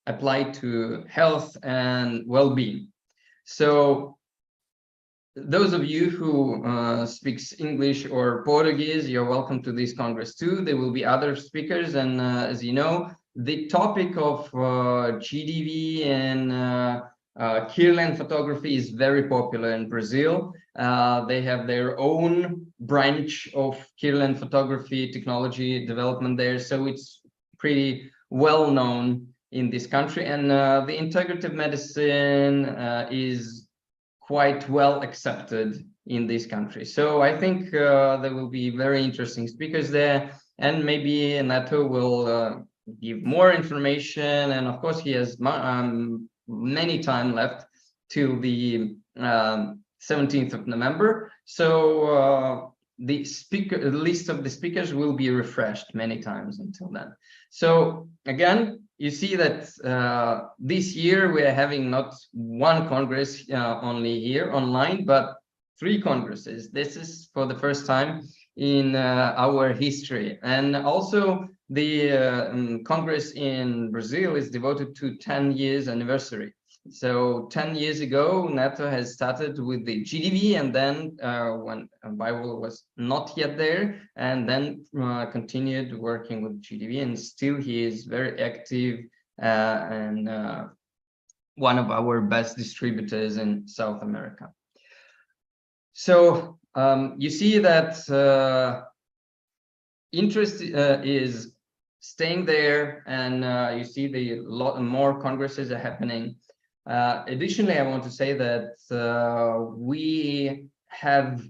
applied to health and well-being. So those of you who speaks English or Portuguese, you're welcome to this Congress too. There will be other speakers, and as you know, the topic of GDV and Kirlian photography is very popular in Brazil. They have their own branch of Kirlian photography technology development there, so it's pretty well known in this country. And the integrative medicine is quite well accepted in this country. So I think there will be very interesting speakers there, and maybe Neto will give more information. And of course, he has many time left till the 17th of November. So the list of the speakers will be refreshed many times until then. So again, you see that this year we are having not one Congress only here online, but 3 Congresses. This is for the first time in our history. And also the Congress in Brazil is devoted to 10 years anniversary. So 10 years ago, NATO has started with the GDV, and then when Bible was not yet there, and then continued working with GDV, and still he is very active and one of our best distributors in South America. So you see that interest is staying there, and you see the lot more congresses are happening. Additionally, I want to say that we have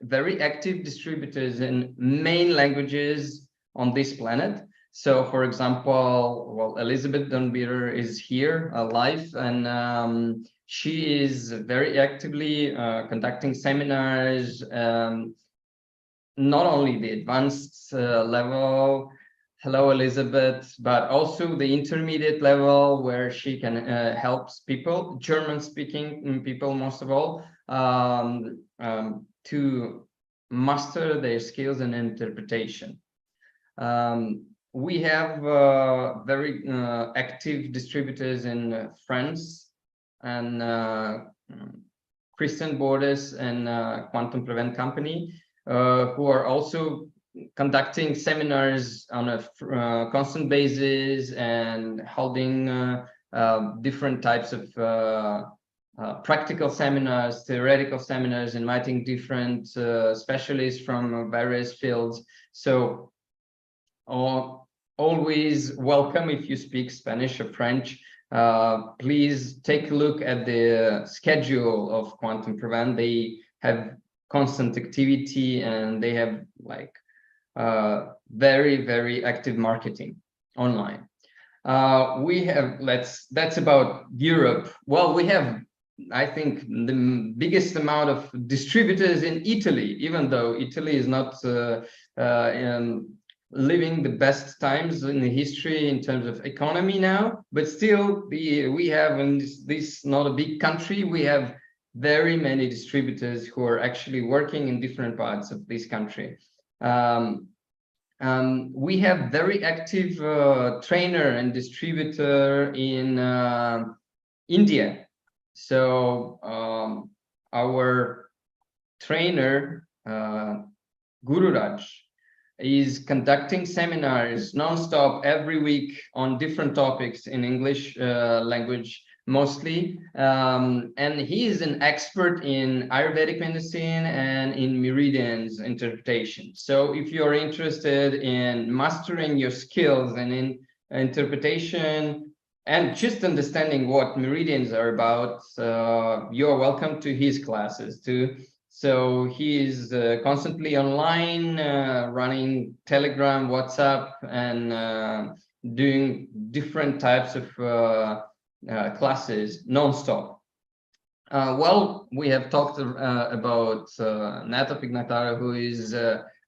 very active distributors in main languages on this planet. So, for example, well, Elizabeth Donbitter is here live, and she is very actively conducting seminars, not only the advanced level. Hello, Elizabeth, but also the intermediate level, where she can help people, German-speaking people most of all, to master their skills in interpretation. We have very active distributors in France, and Christian Borders and Quantum Prevent Company, who are also conducting seminars on a constant basis and holding different types of practical seminars, theoretical seminars, inviting different specialists from various fields. So always welcome if you speak Spanish or French. Please take a look at the schedule of Quantum Prevent. They have constant activity, and they have like very, very active marketing online. We have, that's about Europe. Well, we have, I think, the biggest amount of distributors in Italy, even though Italy is not living the best times in the history in terms of economy now, but still we have, in this not a big country, we have very many distributors who are actually working in different parts of this country. We have very active trainer and distributor in India. So our trainer, Guru Raj, is conducting seminars non-stop every week on different topics in English language mostly, and he is an expert in Ayurvedic medicine and in meridians interpretation. So if you're interested in mastering your skills and in interpretation and just understanding what meridians are about, you're welcome to his classes too. So he is constantly online, running Telegram, WhatsApp, and doing different types of classes non-stop. Well, we have talked about Neto Pignataro, who is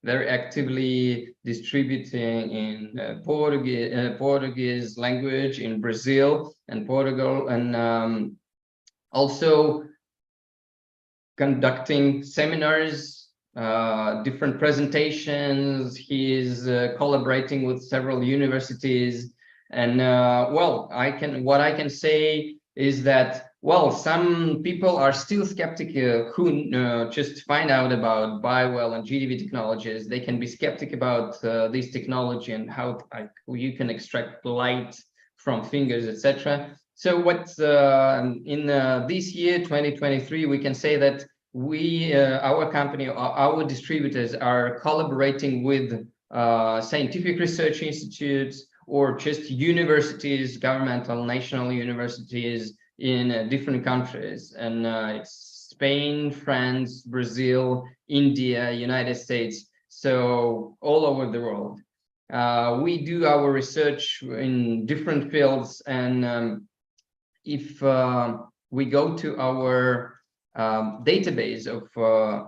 very actively distributing in Portuguese language in Brazil and Portugal, and also conducting seminars, different presentations. He is collaborating with several universities. And well, what I can say is that, well, some people are still skeptical who just find out about BioWell and GDV technologies. They can be skeptic about this technology and how you can extract light from fingers, etc. So what in this year, 2023, we can say that we, our company, our distributors are collaborating with scientific research institutes or just universities, governmental, national universities in different countries. And it's Spain, France, Brazil, India, United States, so all over the world. We do our research in different fields, and if we go to our database of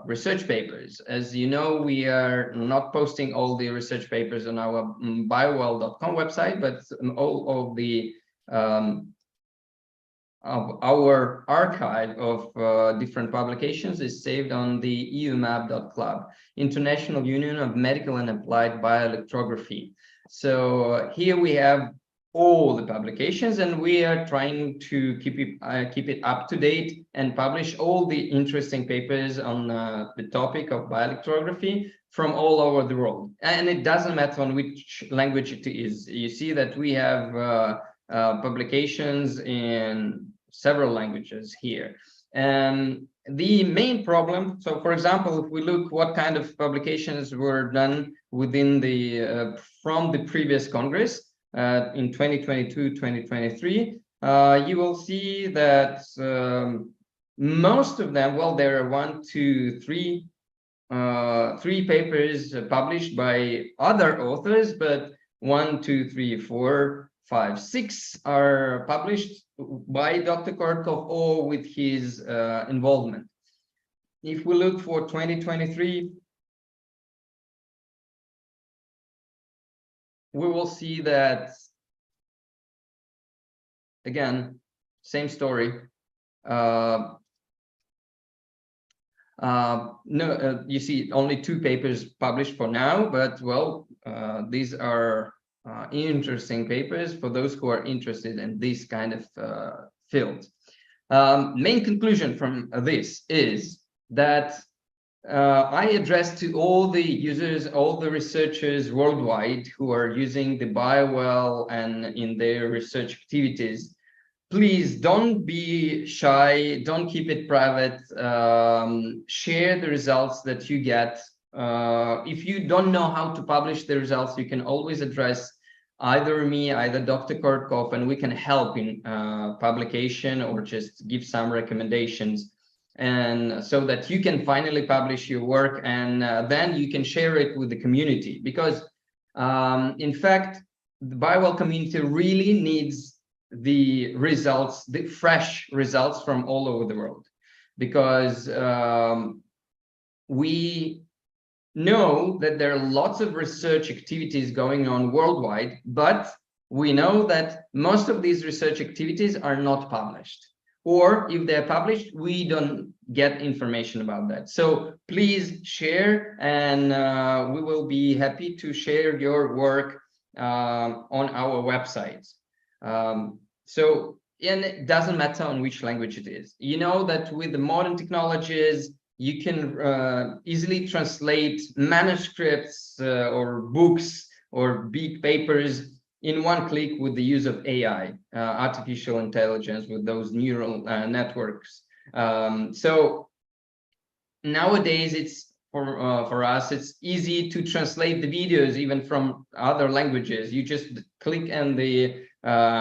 research papers, as you know, we are not posting all the research papers on our biowell.com website, but all of the of our archive of different publications is saved on the eumap.club, International Union of Medical and Applied Bioelectrography. So here we have all the publications, and we are trying to keep it up to date and publish all the interesting papers on the topic of bioelectrography from all over the world. And it doesn't matter on which language it is. You see that we have publications in several languages here. And the main problem, so for example, if we look what kind of publications were done within the from the previous Congress in 2022-2023, you will see that most of them, well, there are 3 papers published by other authors, but 1, 2, 3, 4, 5, 6 are published by Dr. Kortkov or with his involvement. If we look for 2023, we will see that, again, same story. You see only 2 papers published for now, but well, these are interesting papers for those who are interested in this kind of field. Main conclusion from this is that I address to all the users, all the researchers worldwide who are using the BioWell and in their research activities. Please don't be shy, don't keep it private, share the results that you get. If you don't know how to publish the results, you can always address either me, either Dr. Kortkov, and we can help in publication or just give some recommendations, and so that you can finally publish your work, and then you can share it with the community, because in fact, the BioWell community really needs the results, the fresh results from all over the world, because we know that there are lots of research activities going on worldwide, but we know that most of these research activities are not published, or if they're published, we don't get information about that. So please share, and we will be happy to share your work on our website. So, and it doesn't matter on which language it is. You know that with the modern technologies, you can easily translate manuscripts or books or big papers in one click with the use of AI, artificial intelligence, with those neural networks. So nowadays, it's for us, it's easy to translate the videos even from other languages. You just click and the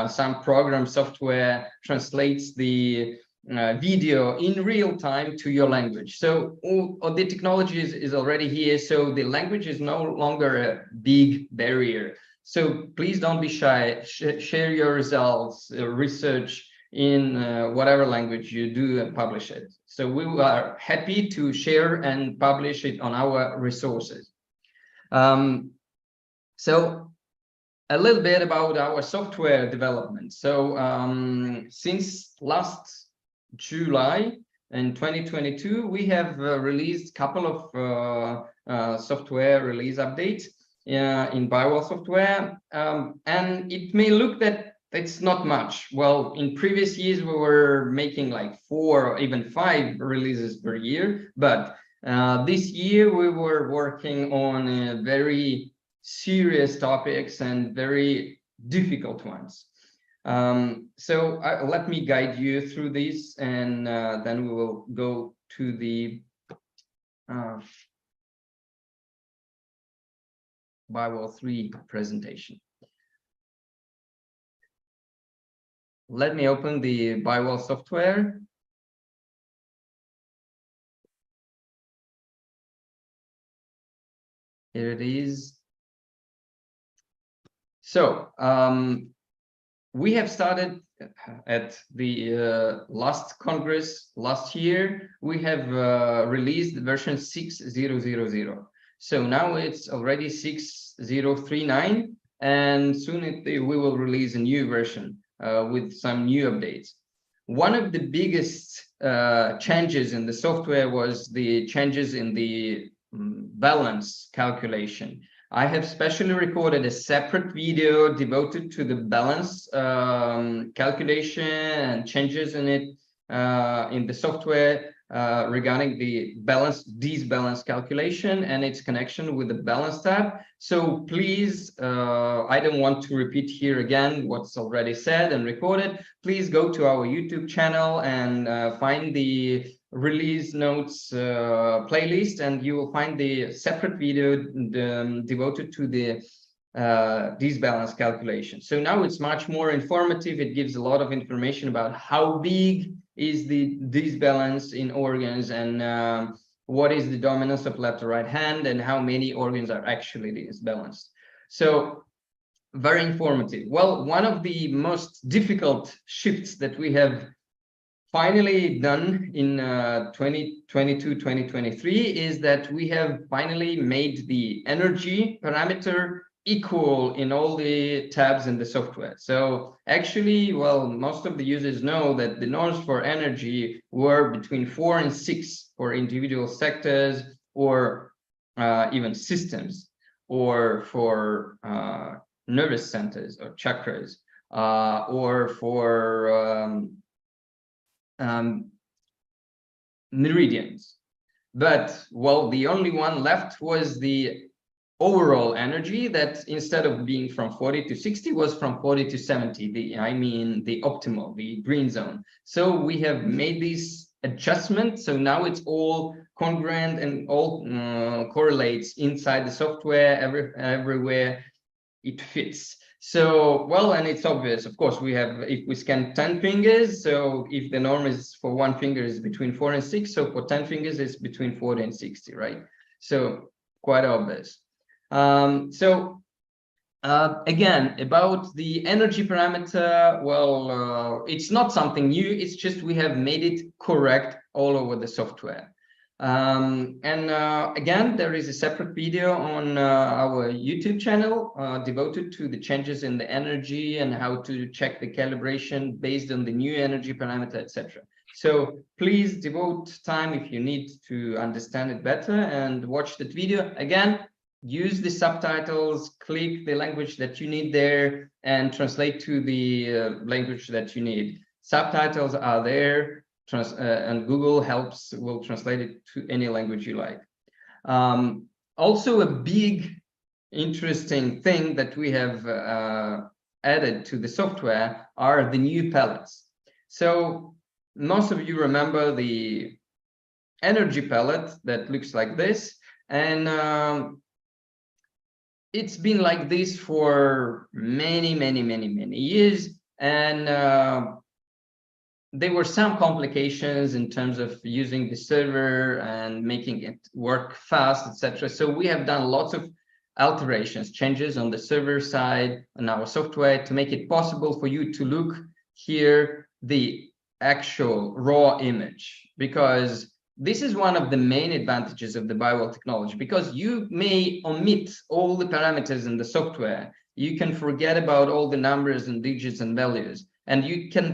some program software translates the video in real time to your language. So all the technology is already here, so the language is no longer a big barrier. So please don't be shy, share your results, research in whatever language you do, and publish it. So we are happy to share and publish it on our resources. So a little bit about our software development. So since last July, In 2022, we have released a couple of software release updates in Firewall software, and it may look that it's not much. Well, in previous years, we were making like 4 or even 5 releases per year, but this year we were working on very serious topics and very difficult ones. So let me guide you through this, and then we will go to the Firewall 3 presentation. Let me open the Firewall software. Here it is. So we have started at the last Congress last year. We have released version 6.0.0.0. So now it's already 6.0.3.9, and soon we will release a new version with some new updates. One of the biggest changes in the software was the changes in the balance calculation. I have specially recorded a separate video devoted to the balance calculation and changes in it in the software regarding the balance calculation and its connection with the balance tab. So please, I don't want to repeat here again what's already said and recorded. Please go to our YouTube channel and find the release notes playlist, and you will find the separate video devoted to the balance calculation. So now it's much more informative. It gives a lot of information about how big is the disbalance in organs, and what is the dominance of left or right hand, and how many organs are actually disbalanced. So very informative. Well, one of the most difficult shifts that we have finally done in 2022-2023 is that we have finally made the energy parameter equal in all the tabs in the software. So actually, well, most of the users know that the norms for energy were between 4 and 6 for individual sectors, or even systems, or for nervous centers or chakras, or for meridians. But well, the only one left was the overall energy, that instead of being from 40 to 60 was from 40 to 70, the optimal, the green zone. So we have made this adjustment, so now it's all congruent and all correlates inside the software, everywhere it fits. So, well, and it's obvious, of course, we have, if we scan 10 fingers, so if the norm is for 1 finger is between 4 and 6, so for 10 fingers, it's between 40 and 60, right? So quite obvious. Again, about the energy parameter, well, it's not something new, it's just we have made it correct all over the software. Again, there is a separate video on our YouTube channel devoted to the changes in the energy and how to check the calibration based on the new energy parameter, etc. So please devote time if you need to understand it better and watch that video. Again, use the subtitles, click the language that you need there, and translate to the language that you need. Subtitles are there. And Google will translate it to any language you like. Also, a big interesting thing that we have added to the software are the new palettes. So most of you remember the energy palette that looks like this, and it's been like this for many years, and there were some complications in terms of using the server and making it work fast, etc. So we have done lots of alterations, changes on the server side and our software to make it possible for you to look here the actual raw image, because this is one of the main advantages of the Firewall technology, because you may omit all the parameters in the software. You can forget about all the numbers and digits and values, and you can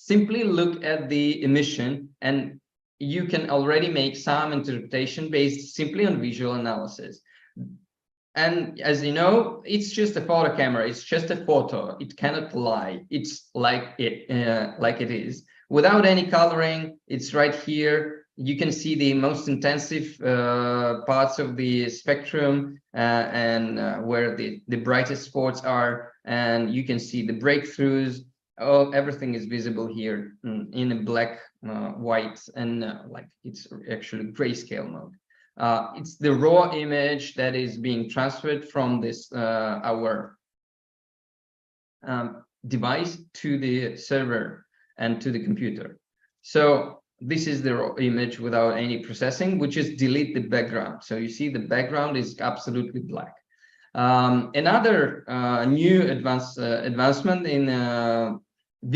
simply look at the emission, and you can already make some interpretation based simply on visual analysis. And as you know, it's just a photo camera. It's just a photo. It cannot lie. It's like it is, without any coloring. It's right here. You can see the most intensive parts of the spectrum and where the brightest spots are. And you can see the breakthroughs. Oh, everything is visible here in a black, white, and like it's actually grayscale mode. It's the raw image that is being transferred from this our device to the server and to the computer. So this is the raw image without any processing. We just delete the background. So you see the background is absolutely black. Another new advancement in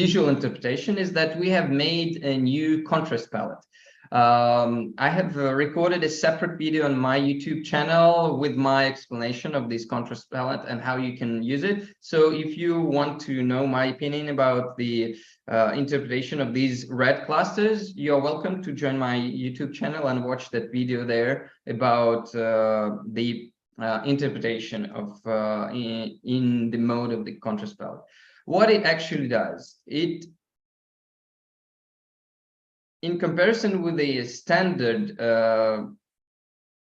visual interpretation is that we have made a new contrast palette. I have recorded a separate video on my YouTube channel with my explanation of this contrast palette and how you can use it. So if you want to know my opinion about the interpretation of these red clusters, you're welcome to join my YouTube channel and watch that video there about the interpretation of in the mode of the contrast palette. What it actually does, in comparison with the standard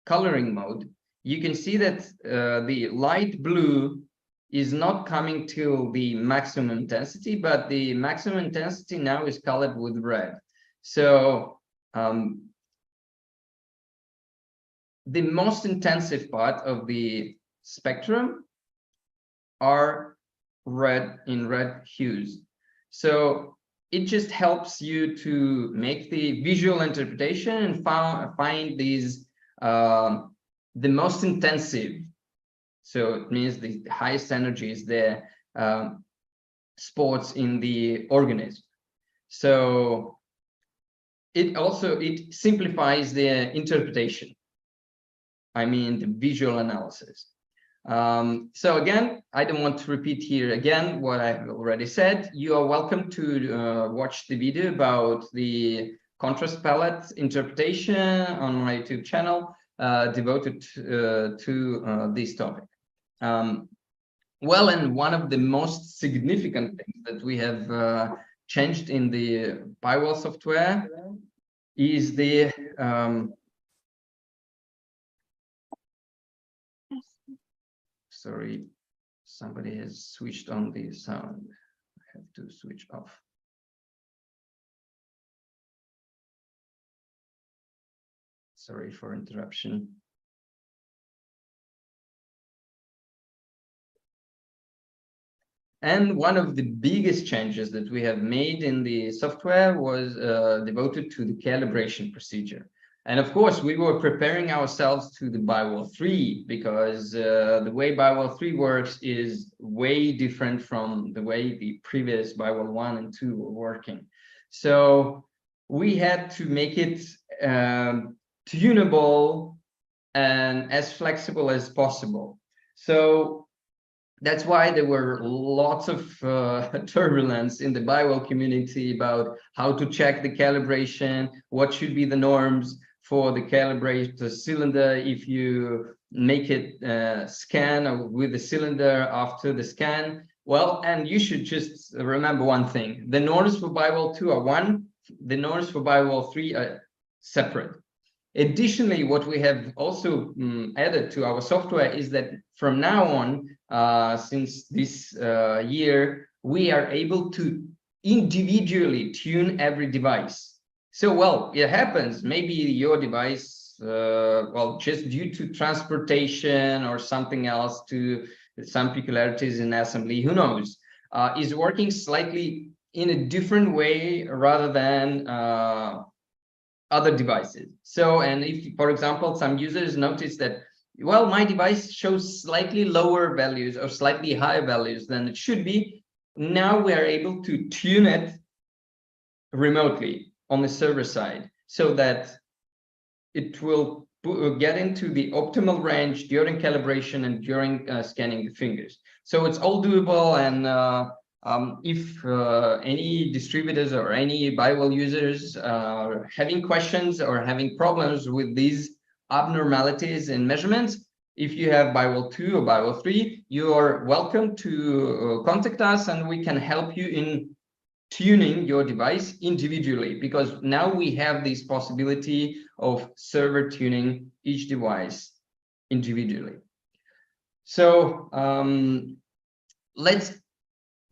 coloring mode, you can see that the light blue is not coming to the maximum intensity, but the maximum intensity now is colored with red. So the most intensive part of the spectrum are red, in red hues. So it just helps you to make the visual interpretation and find these the most intensive. So it means the highest energy is the spots in the organism. So it simplifies the interpretation. I mean the visual analysis. So again, I don't want to repeat here again what I've already said. You are welcome to watch the video about the contrast palette interpretation on my YouTube channel devoted to this topic. Well, and one of the most significant things that we have changed in the Firewall software is the sorry, somebody has switched on the sound. I have to switch off. Sorry for interruption. And one of the biggest changes that we have made in the software was devoted to the calibration procedure. And of course, we were preparing ourselves to the Firewall 3 because the way Firewall 3 works is way different from the way the previous Firewall 1 and 2 were working. So we had to make it tunable and as flexible as possible. So that's why there were lots of turbulence in the Firewall community about how to check the calibration, what should be the norms for the calibrate the cylinder if you make it scan with the cylinder after the scan. Well, and you should just remember one thing: the norms for Firewall 2 are one, the norms for Firewall 3 are separate. Additionally, what we have also added to our software is that from now on, since this year, we are able to individually tune every device. So, well, it happens, maybe your device, well, just due to transportation or something else, to some peculiarities in assembly, who knows, is working slightly in a different way rather than other devices. So, and if, for example, some users notice that, well, my device shows slightly lower values or slightly higher values than it should be, now we are able to tune it remotely on the server side so that it will get into the optimal range during calibration and during scanning the fingers. So it's all doable, and If any distributors or any Bible users are having questions or having problems with these abnormalities in measurements, if you have Bible 2 or Bible 3, you are welcome to contact us, and we can help you in tuning your device individually, because now we have this possibility of server tuning each device individually. So let's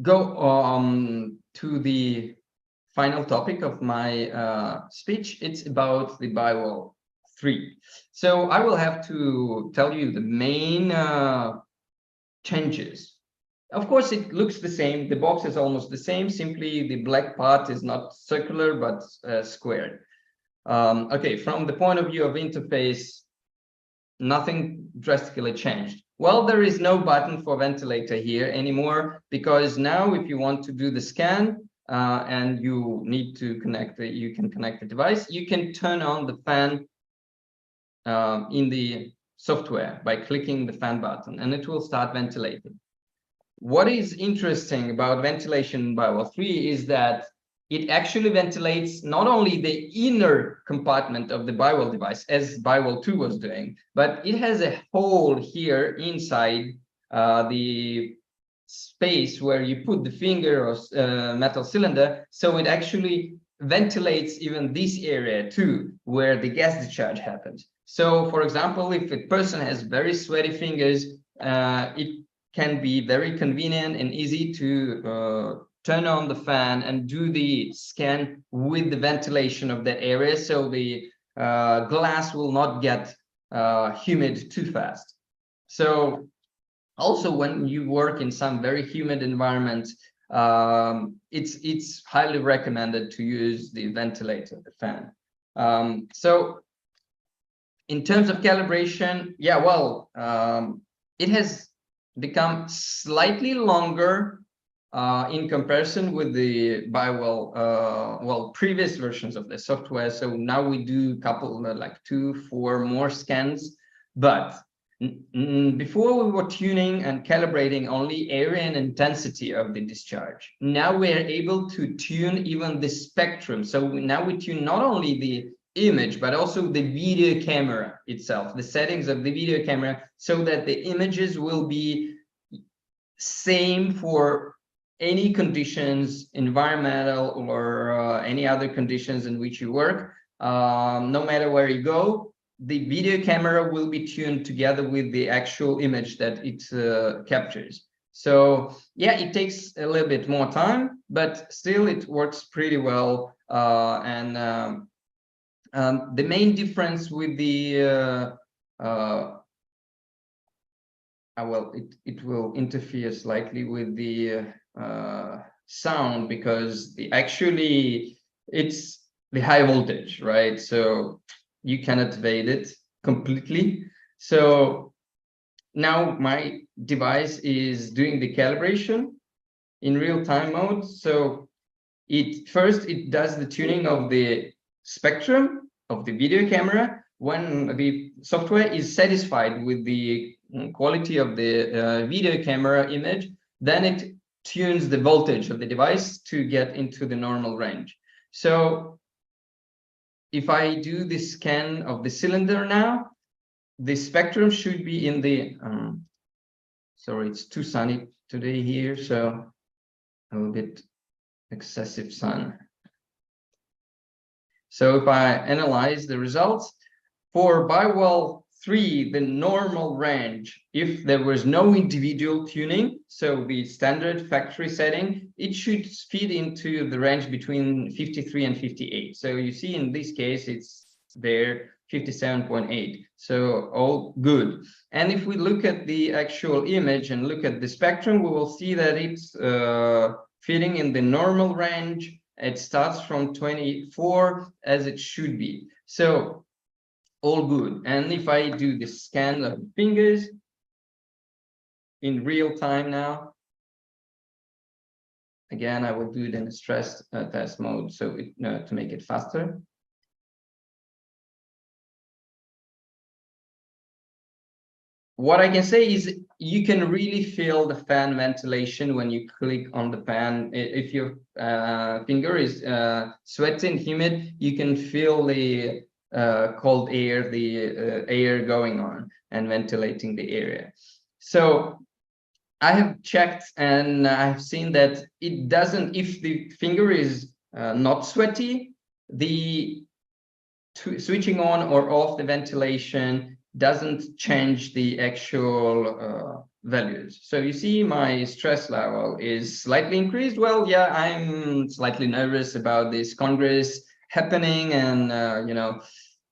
go to the final topic of my speech. It's about the Bible 3. So I will have to tell you the main changes. Of course, it looks the same. The box is almost the same. Simply, the black part is not circular, but squared. Okay, from the point of view of interface, nothing drastically changed. Well, there is no button for ventilator here anymore, because now if you want to do the scan and you need to connect you can connect the device, you can turn on the fan in the software by clicking the fan button, and it will start ventilating. What is interesting about ventilation in Bible 3 is that it actually ventilates not only the inner compartment of the Bible device, as Bible 2 was doing, but it has a hole here inside the space where you put the finger or metal cylinder. So it actually ventilates even this area too, where the gas discharge happens. So, for example, if a person has very sweaty fingers, it can be very convenient and easy to turn on the fan and do the scan with the ventilation of that area, so the glass will not get humid too fast. So also when you work in some very humid environments, it's highly recommended to use the ventilator, the fan. So in terms of calibration, yeah, well, it has become slightly longer in comparison with the Bible, previous versions of the software. So now we do a couple, like 2-4 more scans. But before we were tuning and calibrating only area and intensity of the discharge. Now we are able to tune even the spectrum. So now we tune not only the image, but also the video camera itself, the settings of the video camera, so that the images will be same for any conditions, environmental or any other conditions in which you work. No matter where you go, the video camera will be tuned together with the actual image that it captures. So yeah, it takes a little bit more time, but still it works pretty well. The main difference with the well, it will interfere slightly with the sound, because it's the high voltage, right? So you cannot evade it completely. So now my device is doing the calibration in real-time mode. So first it does the tuning of the spectrum of the video camera. When the software is satisfied with the quality of the video camera image, then it tunes the voltage of the device to get into the normal range. So if I do the scan of the cylinder now, the spectrum should be in the sorry, it's too sunny today here, so a little bit excessive sun. So if I analyze the results for Bible 3, the normal range, if there was no individual tuning, so the standard factory setting, it should fit into the range between 53 and 58. So you see in this case, it's there 57.8. So all good. And if we look at the actual image and look at the spectrum, we will see that it's fitting in the normal range. It starts from 24 as it should be. So all good. And if I do the scan of fingers in real time now, again, I will do it in a stress test mode, so to make it faster. what I can say is you can really feel the fan ventilation when you click on the fan. If your finger is sweaty and humid, you can feel the cold air, the air going on and ventilating the area. So I have checked and I've seen that it doesn't, if the finger is not sweaty, the switching on or off the ventilation doesn't change the actual values. So you see my stress level is slightly increased. Well, yeah, I'm slightly nervous about this Congress happening, and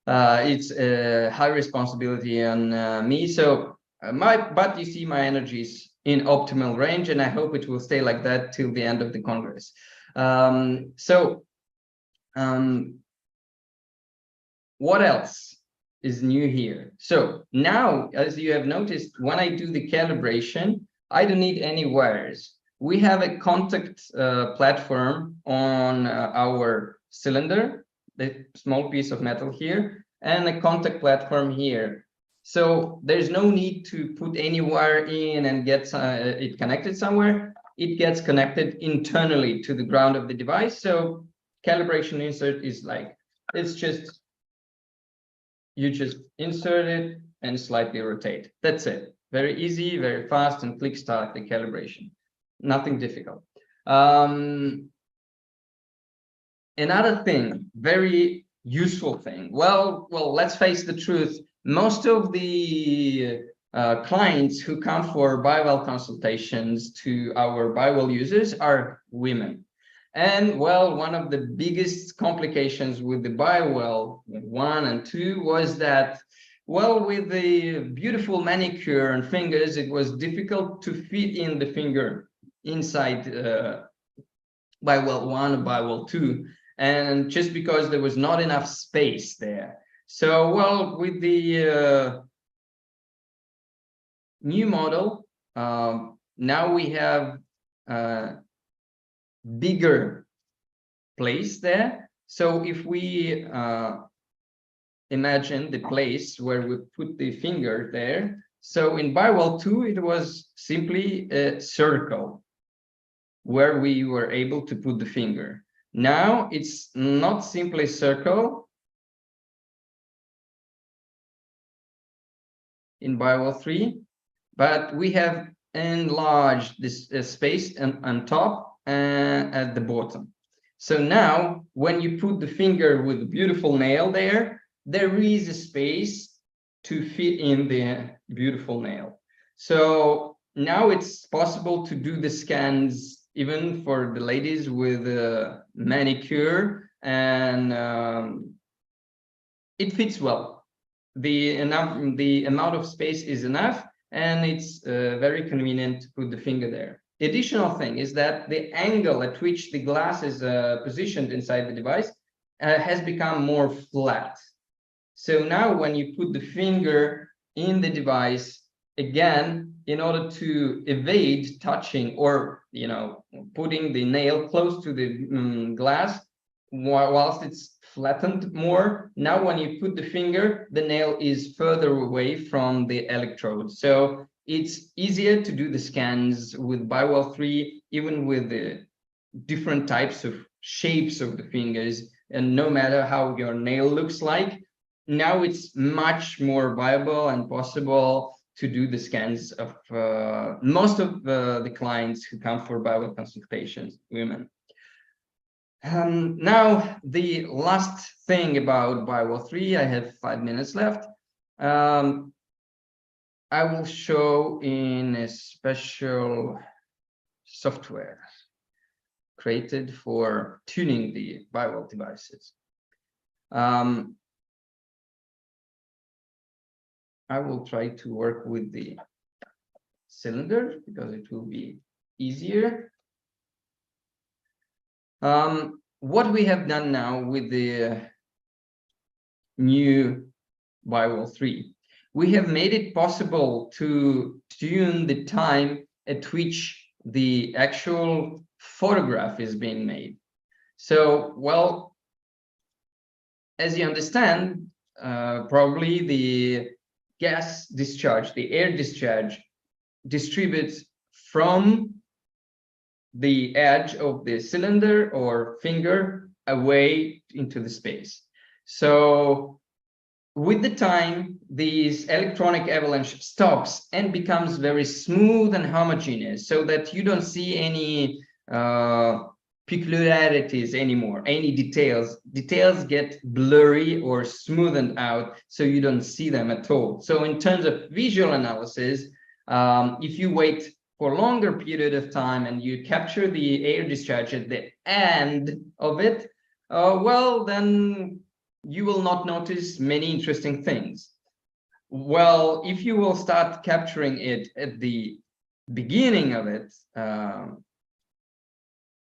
it's a high responsibility on me. So but you see my energy is in optimal range, and I hope it will stay like that till the end of the Congress. What else is new here? So now, as you have noticed, when I do the calibration, I don't need any wires. We have a contact platform on our cylinder, the small piece of metal here, and a contact platform here. So there's no need to put any wire in and get it connected somewhere. It gets connected internally to the ground of the device. So calibration insert is like, it's just, you just insert it and slightly rotate. That's it. Very easy, very fast, and click start the calibration. Nothing difficult. Another thing, very useful thing. Well, let's face the truth. Most of the clients who come for biwell consultations to our biwell users are women. And well, one of the biggest complications with the biwell 1 and 2 was that, well, with the beautiful manicure and fingers, it was difficult to fit in the finger inside biwell 1 or biwell 2, and just because there was not enough space there. So, well, with the new model, now we have bigger place there. So if we imagine the place where we put the finger there, so in biwell 2 it was simply a circle where we were able to put the finger. Now it's not simply a circle in biwell 3, but we have enlarged this space on top and at the bottom. So now when you put the finger with a beautiful nail there, there is a space to fit in the beautiful nail. So now it's possible to do the scans even for the ladies with a manicure, and it fits well. The amount of space is enough, and it's very convenient to put the finger there. The additional thing is that the angle at which the glass is positioned inside the device has become more flat. So now when you put the finger in the device, again, in order to evade touching or, putting the nail close to the glass, whilst it's flattened more, now when you put the finger, the nail is further away from the electrode. So it's easier to do the scans with biwell 3, even with the different types of shapes of the fingers, and no matter how your nail looks like, now it's much more viable and possible to do the scans of most of the clients who come for biwell consultations, women. Now, the last thing about biwell 3, I have 5 minutes left. I will show in a special software created for tuning the biwell devices. I will try to work with the cylinder because it will be easier. What we have done now with the new biwell 3, we have made it possible to tune the time at which the actual photograph is being made. So, well, as you understand, probably the gas discharge, the air discharge, distributes from the edge of the cylinder or finger away into the space. So with the time, this electronic avalanche stops and becomes very smooth and homogeneous, so that you don't see any peculiarities anymore, any details. Details get blurry or smoothened out, so you don't see them at all. So in terms of visual analysis, if you wait for a longer period of time and you capture the air discharge at the end of it, well, then you will not notice many interesting things. Well, if you will start capturing it at the beginning of it,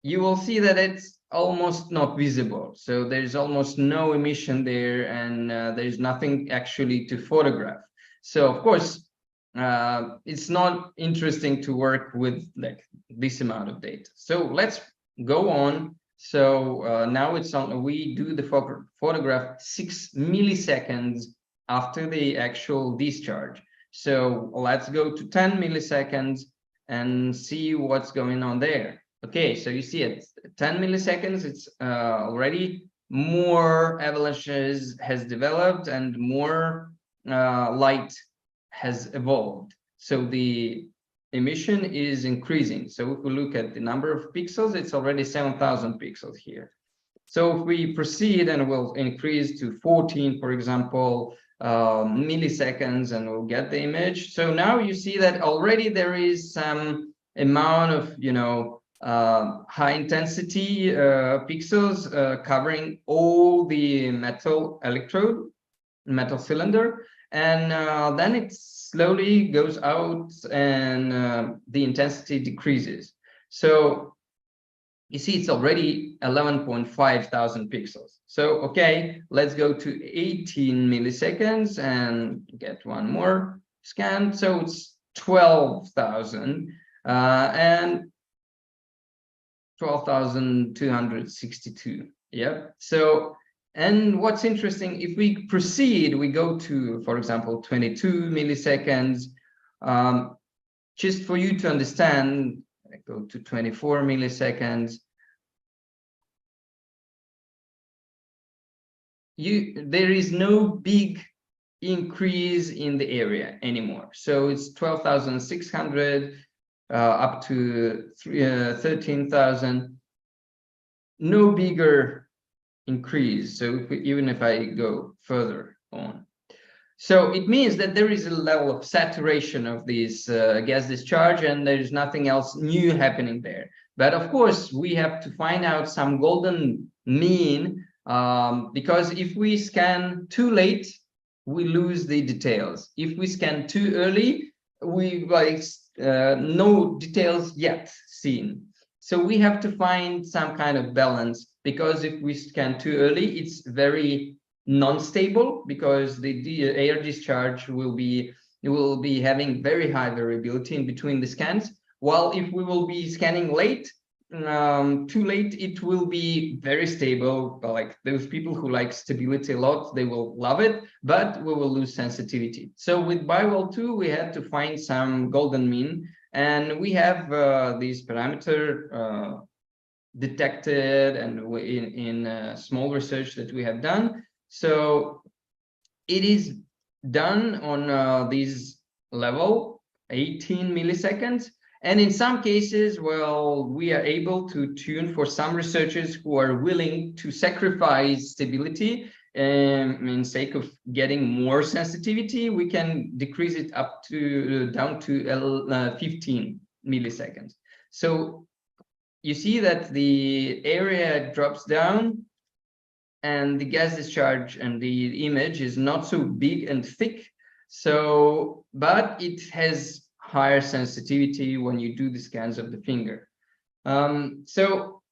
you will see that it's almost not visible. So there's almost no emission there, and there's nothing actually to photograph. So of course, it's not interesting to work with like this amount of data. So let's go on. So now it's on, we do the photograph 6 milliseconds after the actual discharge. So let's go to 10 milliseconds and see what's going on there. Okay, so you see it 10 milliseconds, it's already more avalanches has developed and more light has evolved. So the emission is increasing. So if we look at the number of pixels, it's already 7,000 pixels here. So if we proceed and we'll increase to 14, for example, milliseconds, and we'll get the image. So now you see that already there is some amount of, you know, high intensity pixels covering all the metal electrode, metal cylinder, and then it slowly goes out and the intensity decreases. So you see it's already 11.5 thousand pixels. So okay, let's go to 18 milliseconds and get one more scan. So it's 12,000 and 12,262. Yeah. So, and what's interesting, if we proceed, we go to, for example, 22 milliseconds. Just for you to understand, I go to 24 milliseconds. There is no big increase in the area anymore. So it's 12,600 up to 13,000. No bigger increase. So even if I go further on, so it means that there is a level of saturation of this gas discharge, and there's nothing else new happening there. But of course, we have to find out some golden mean, because if we scan too late, we lose the details. If we scan too early, we like no details yet seen. So we have to find some kind of balance, because if we scan too early, it's very non-stable, because the air discharge will be having very high variability in between the scans. While if we will be scanning late, too late, it will be very stable. Like those people who like stability a lot, they will love it, but we will lose sensitivity. So with BIWELL 2, we had to find some golden mean, and we have these parameter detected and in small research that we have done. So it is done on this level, 18 milliseconds. And in some cases, well, we are able to tune for some researchers who are willing to sacrifice stability in sake of getting more sensitivity. We can decrease it up to down to 15 milliseconds. So you see that the area drops down, and the gas discharge and the image is not so big and thick. So, but it has higher sensitivity when you do the scans of the finger. So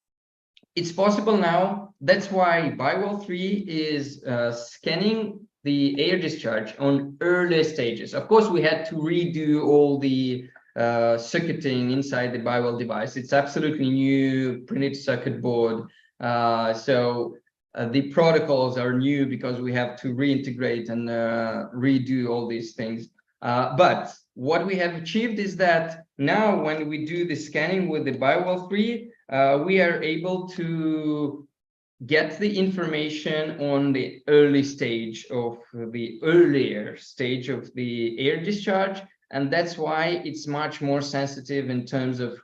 it's possible now. That's why BIWELL 3 is scanning the air discharge on earlier stages. Of course, we had to redo all the circuiting inside the BIWELL device. It's absolutely new printed circuit board. So the protocols are new because we have to reintegrate and redo all these things. But what we have achieved is that now when we do the scanning with the Biowell 3, we are able to get the information on the earlier stage of the air discharge, and that's why it's much more sensitive in terms of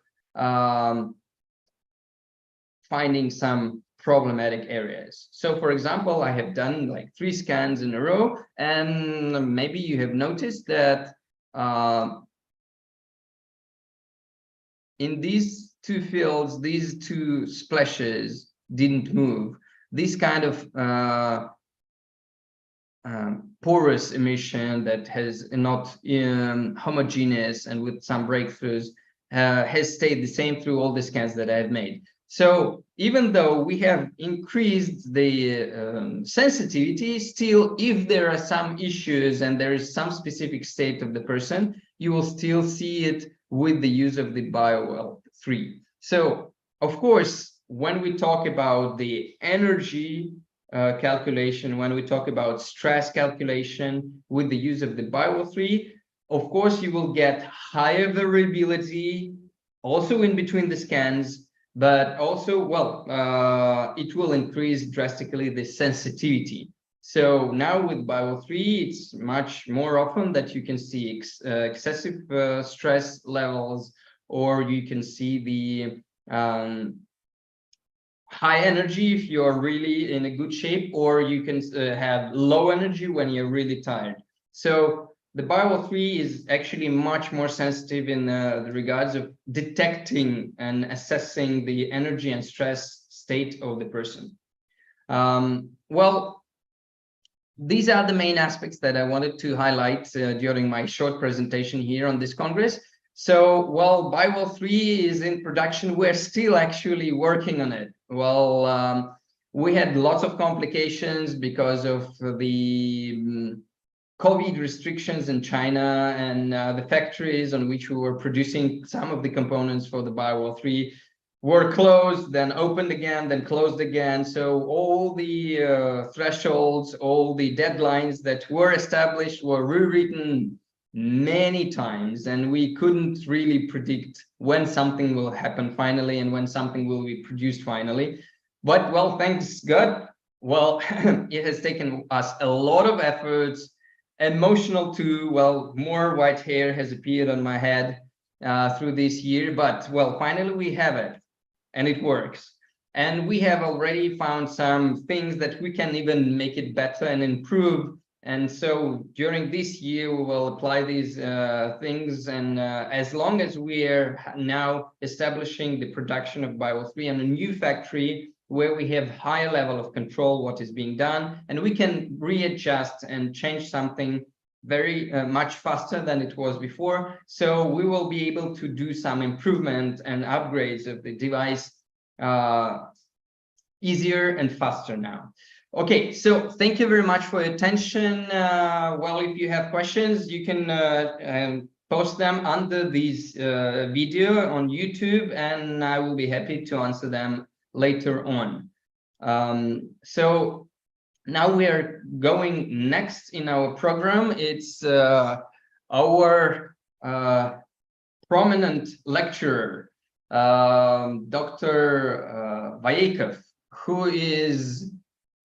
finding some problematic areas. So for example, I have done like 3 scans in a row, and maybe you have noticed that in these 2 fields, these 2 splashes didn't move. This kind of porous emission that has not homogeneous and with some breakthroughs has stayed the same through all the scans that I've made. So even though we have increased the sensitivity, still, if there are some issues and there is some specific state of the person, you will still see it with the use of the Biowell 3. So, of course, when we talk about the energy calculation, when we talk about stress calculation with the use of the Biowell 3, of course, you will get higher variability also in between the scans, but also, well, it will increase drastically the sensitivity. So now with Biowell 3, it's much more often that you can see excessive stress levels, or you can see the high energy if you're really in a good shape, or you can have low energy when you're really tired. So the Biowell 3 is actually much more sensitive in the regards of detecting and assessing the energy and stress state of the person. Well, these are the main aspects that I wanted to highlight during my short presentation here on this Congress. So, well, Biowell 3 is in production. We're still actually working on it. Well, we had lots of complications because of the COVID restrictions in China, and the factories on which we were producing some of the components for the Biowell 3 were closed, then opened again, then closed again. So all the thresholds, all the deadlines that were established were rewritten many times, and we couldn't really predict when something will happen finally and when something will be produced finally. But, well, thanks God, well, it has taken us a lot of efforts, emotional too. Well, more white hair has appeared on my head through this year, but, well, finally we have it, and it works. And we have already found some things that we can even make it better and improve. And so during this year, we will apply these things. And as long as we are now establishing the production of Biowell 3 in a new factory where we have higher level of control what is being done, and we can readjust and change something very much faster than it was before. So we will be able to do some improvement and upgrades of the device easier and faster now. Okay, so thank you very much for your attention. Well, if you have questions, you can post them under this video on YouTube, and I will be happy to answer them later on. So now we are going next in our program. It's our prominent lecturer, Dr. Vayekov, who is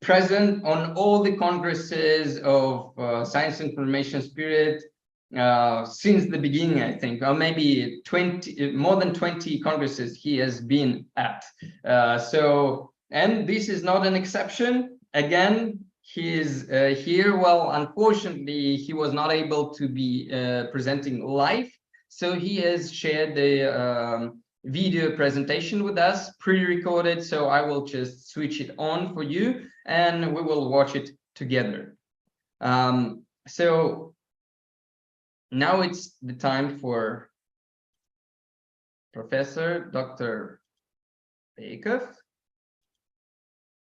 present on all the congresses of Science.Information.Spirit since the beginning, I think, or maybe more than 20 congresses he has been at. And this is not an exception. Again, he is here. Well, unfortunately, he was not able to be presenting live, so he has shared the video presentation with us, pre-recorded. So I will just switch it on for you, and we will watch it together. So now it's the time for Professor Dr. Vayekov,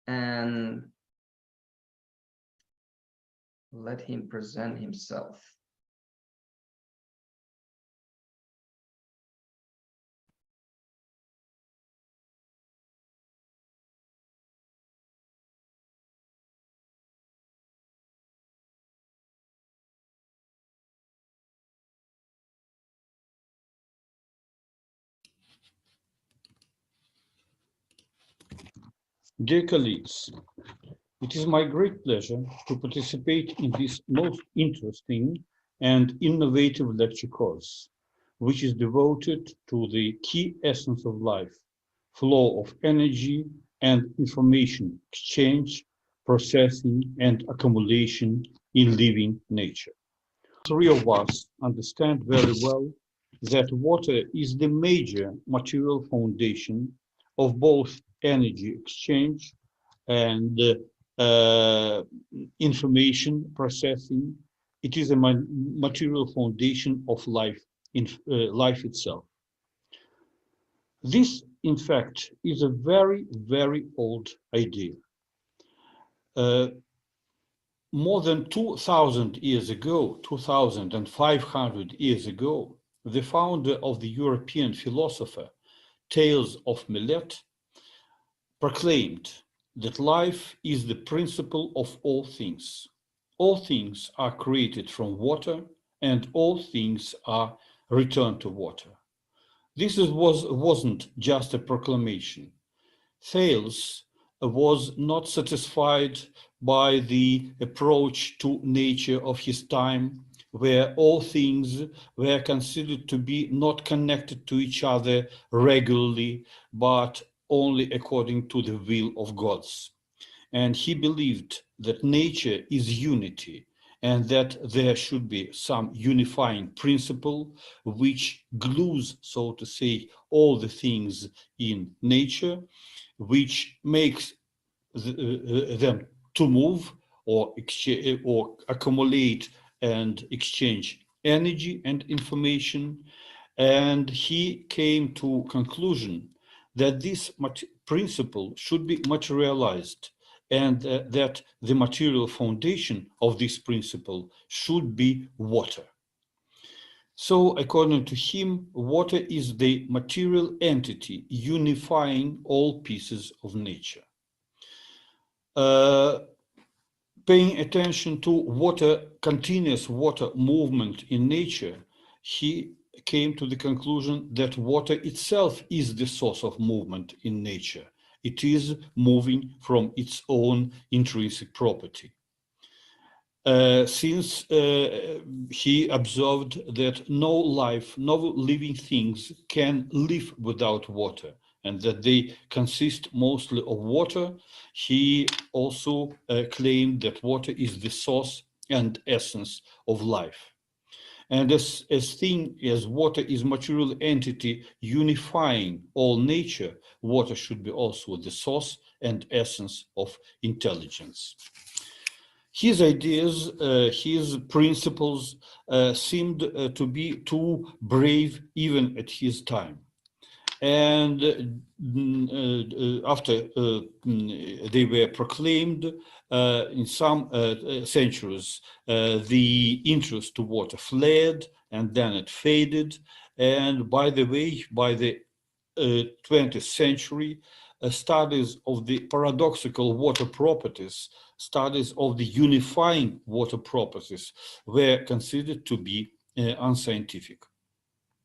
and let him present himself. Dear colleagues, it is my great pleasure to participate in this most interesting and innovative lecture course, which is devoted to the key essence of life, flow of energy and information exchange, processing and accumulation in living nature. Three of us understand very well that water is the major material foundation of both energy exchange and uh, information processing. It is a material foundation of life, in life itself. This, in fact, is a very, very old idea. Uh, More than 2,000 years ago, 2,500 years ago, the founder of the European philosopher Thales of Milet proclaimed that life is the principle of all things. All things are created from water, and all things are returned to water. This wasn't just a proclamation. Thales was not satisfied by the approach to nature of his time, where all things were considered to be not connected to each other regularly, but only according to the will of gods. And he believed that nature is unity and that there should be some unifying principle which glues, so to say, all the things in nature, which makes them to move or exchange or accumulate and exchange energy and information. And he came to conclusion that this principle should be materialized, and that the material foundation of this principle should be water. So, according to him, water is the material entity unifying all pieces of nature. Paying attention to continuous water movement in nature, he came to the conclusion that water itself is the source of movement in nature. It is moving from its own intrinsic property. Since he observed that no living things can live without water, and that they consist mostly of water, he also claimed that water is the source and essence of life. And as thing as water is material entity unifying all nature, water should be also the source and essence of intelligence. His ideas, his principles seemed to be too brave even at his time. And after they were proclaimed in some centuries, the interest to water fled, and then it faded. And by the way, by the 20th century, studies of the paradoxical water properties, studies of the unifying water properties were considered to be unscientific.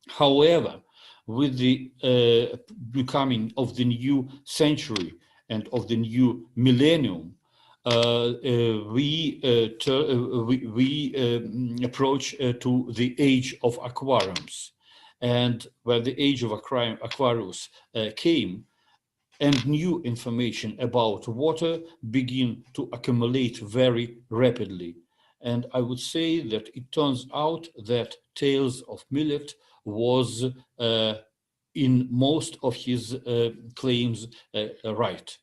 However, with the becoming of the new century and of the new millennium, we approach to the age of aquariums. And when the age of Aquarius came, and new information about water begin to accumulate very rapidly. And I would say that it turns out that Thales of Milet was in most of his claims right.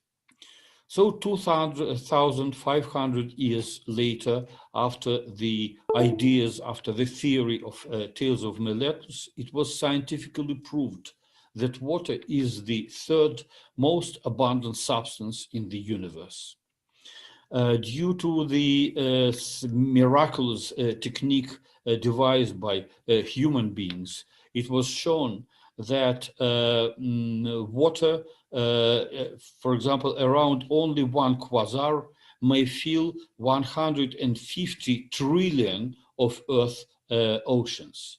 So 2,500 years later, after the ideas, after the theory of Thales of Miletus, it was scientifically proved that water is the third most abundant substance in the universe. Due to the miraculous technique devised by human beings, it was shown that water, for example, around only one quasar may fill 150 trillion of Earth oceans.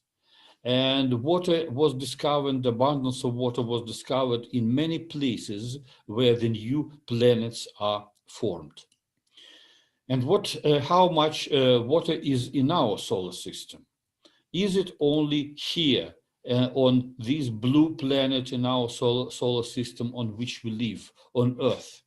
And water was discovered, abundance of water was discovered in many places where the new planets are formed. And how much water is in our solar system? Is it only here on this blue planet in our solar system on which we live, on Earth?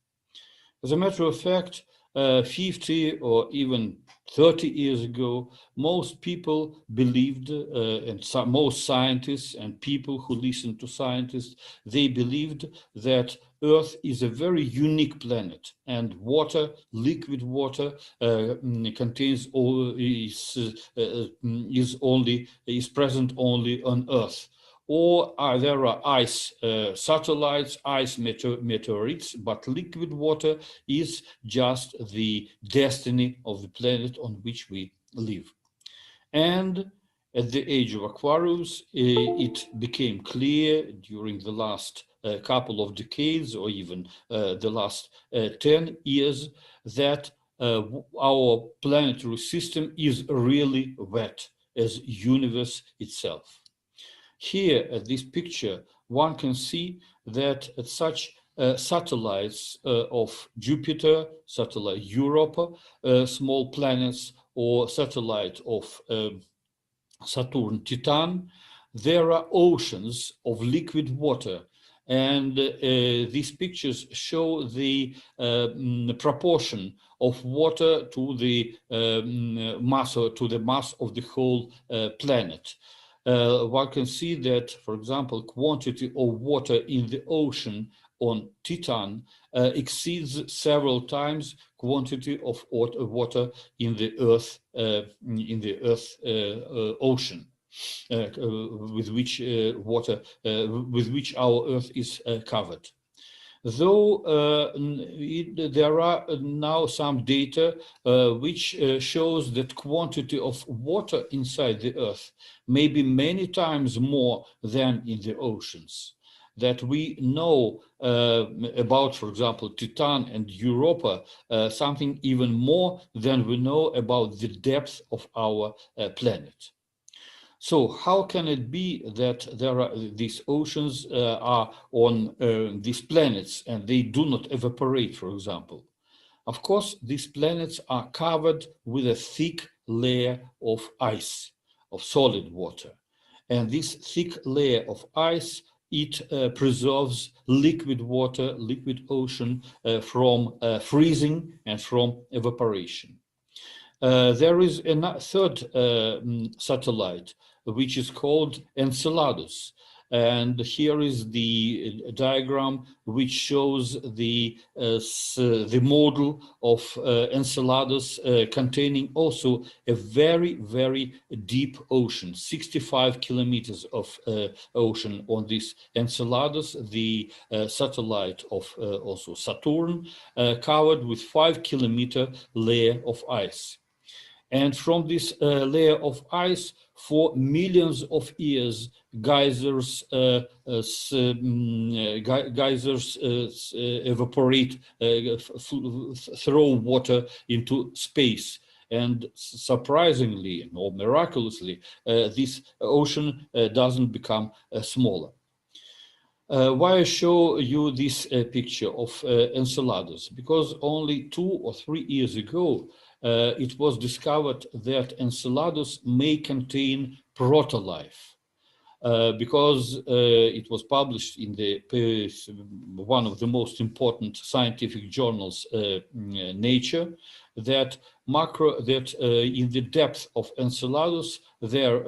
As a matter of fact, 50 or even 30 years ago, most people believed, and most scientists and people who listen to scientists, they believed that Earth is a very unique planet, and water, liquid water, contains is present only on Earth. Or there are ice satellites, ice meteorites, but liquid water is just the destiny of the planet on which we live. And at the age of Aquarius, it became clear during the last couple of decades, or even the last 10 years, that our planetary system is really wet as universe itself. Here at this picture, one can see that such satellites of Jupiter, satellite Europa, small planets, or satellite of Saturn, Titan, there are oceans of liquid water. And these pictures show the proportion of water to the mass of the whole planet. One can see that, for example, quantity of water in the ocean on Titan exceeds several times quantity of water in the Earth ocean, with which our Earth is covered. Though there are now some data which shows that quantity of water inside the Earth may be many times more than in the oceans. That we know about, for example, Titan and Europa, something even more than we know about the depth of our planet. So how can it be that these oceans are on these planets and they do not evaporate, for example? Of course, these planets are covered with a thick layer of ice, of solid water. And this thick layer of ice, it preserves liquid water, liquid ocean from freezing and from evaporation. There is a third satellite, which is called Enceladus. And here is the diagram which shows the model of Enceladus containing also a very, very deep ocean, 65 kilometers of ocean on this Enceladus, the satellite of also Saturn, covered with 5-kilometer layer of ice. And from this layer of ice, for millions of years, geysers evaporate, throw water into space. And surprisingly, or miraculously, this ocean doesn't become smaller. Why I show you this picture of Enceladus? Because only 2 or 3 years ago, it was discovered that Enceladus may contain protolife. Because it was published in one of the most important scientific journals, Nature, that in the depth of Enceladus there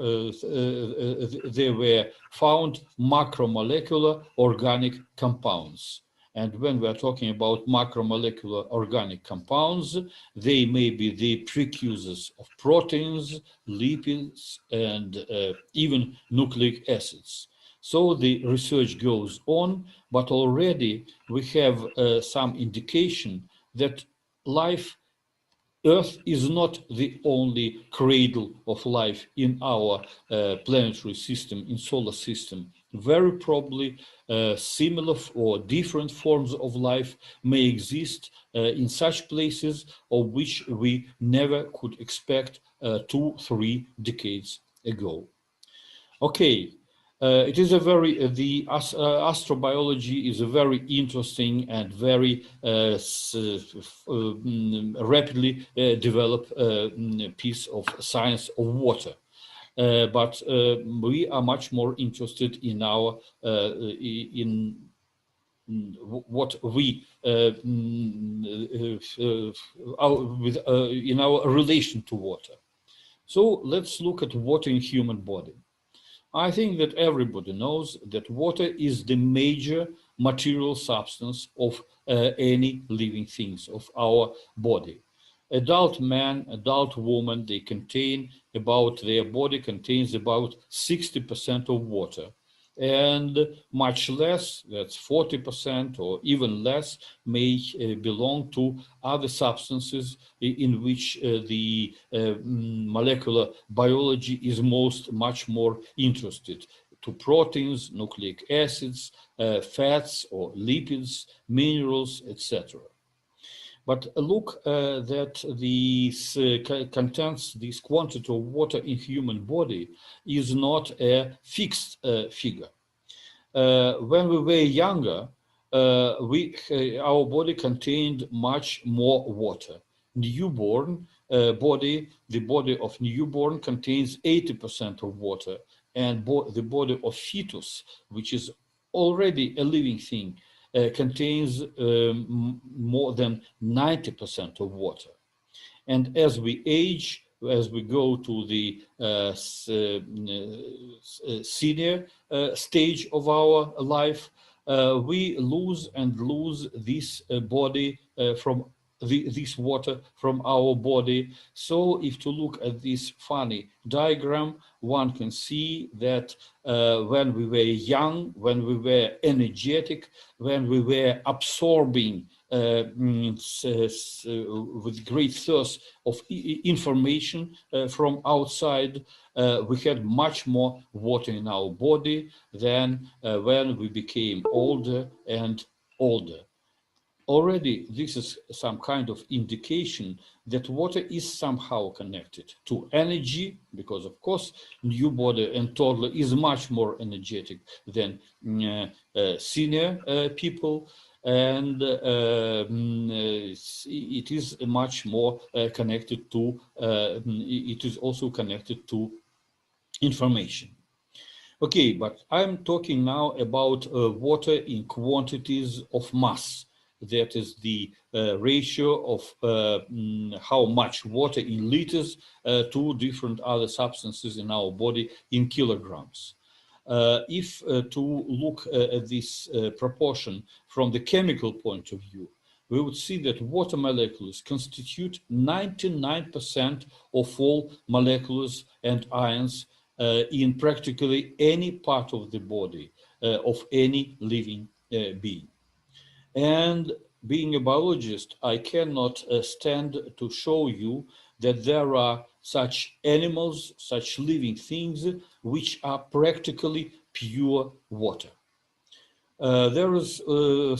were found macromolecular organic compounds. And when we are talking about macromolecular organic compounds, they may be the precursors of proteins, lipids, and even nucleic acids. So the research goes on, but already we have some indication that Earth is not the only cradle of life in our planetary system, in solar system. Very probably similar or different forms of life may exist in such places of which we never could expect 2-3 decades ago. Okay, it is a very, astrobiology is a very interesting and very rapidly developed piece of science of water. But we are much more interested in our in what we in our relation to water. So let's look at water in human body. I think that everybody knows that water is the major material substance of any living things of our body. Adult man, adult woman, they contain about, their body contains about 60% of water. And much less, that's 40% or even less, may belong to other substances in which the molecular biology is much more interested, to proteins, nucleic acids, fats or lipids, minerals, etc. But look that these contents, this quantity of water in human body is not a fixed figure. When we were younger, our body contained much more water. Newborn body, the body of newborn contains 80% of water, and the body of fetus, which is already a living thing, contains more than 90% of water. And as we age, as we go to the senior stage of our life, we lose this body from this water from our body. So if to look at this funny diagram, one can see that when we were young, when we were energetic, when we were absorbing with great thirst of information from outside, we had much more water in our body than when we became older and older. Already, this is some kind of indication that water is somehow connected to energy, because of course, newborn and toddler is much more energetic than senior people, and it is much more connected to, it is also connected to information. Okay, but I'm talking now about water in quantities of mass. That is the ratio of how much water in liters to different other substances in our body in kilograms. If to look at this proportion from the chemical point of view, we would see that water molecules constitute 99% of all molecules and ions in practically any part of the body of any living being. And being a biologist, I cannot stand to show you that there are such animals, such living things, which are practically pure water. There is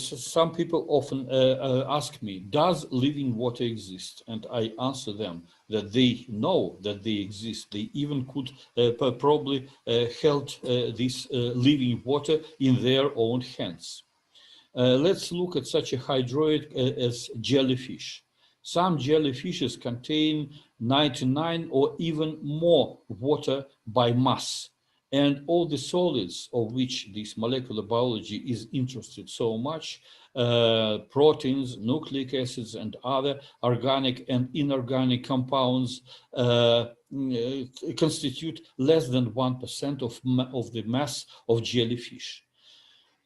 some people often ask me, does living water exist? And I answer them that they know that they exist. They even could probably held this living water in their own hands. Let's look at such a hydroid as jellyfish. Some jellyfishes contain 99 or even more water by mass. And all the solids of which this molecular biology is interested so much, proteins, nucleic acids, and other organic and inorganic compounds constitute less than 1% of the mass of jellyfish.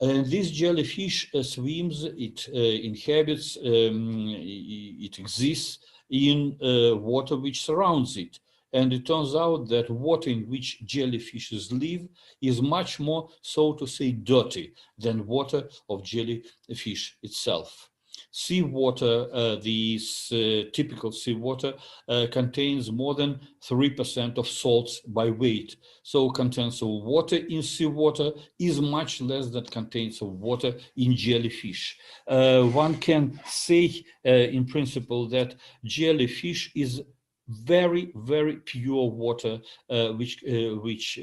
And this jellyfish swims, it inhabits, it exists in water which surrounds it. And it turns out that water in which jellyfishes live is much more, so to say, dirty than water of jellyfish itself. Seawater, this typical seawater, contains more than 3% of salts by weight. So contents of water in seawater is much less than contains of water in jellyfish. One can say in principle that jellyfish is very, very pure water, which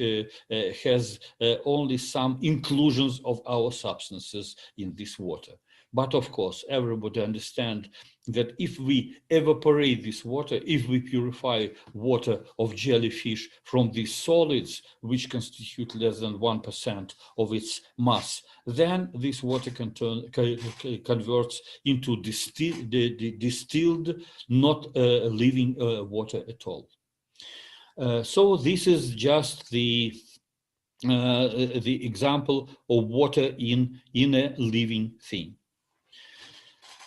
has only some inclusions of our substances in this water. But of course, everybody understands that if we evaporate this water, if we purify water of jellyfish from these solids, which constitute less than 1% of its mass, then this water converts into distilled, not living water at all. So this is just the example of water in a living thing.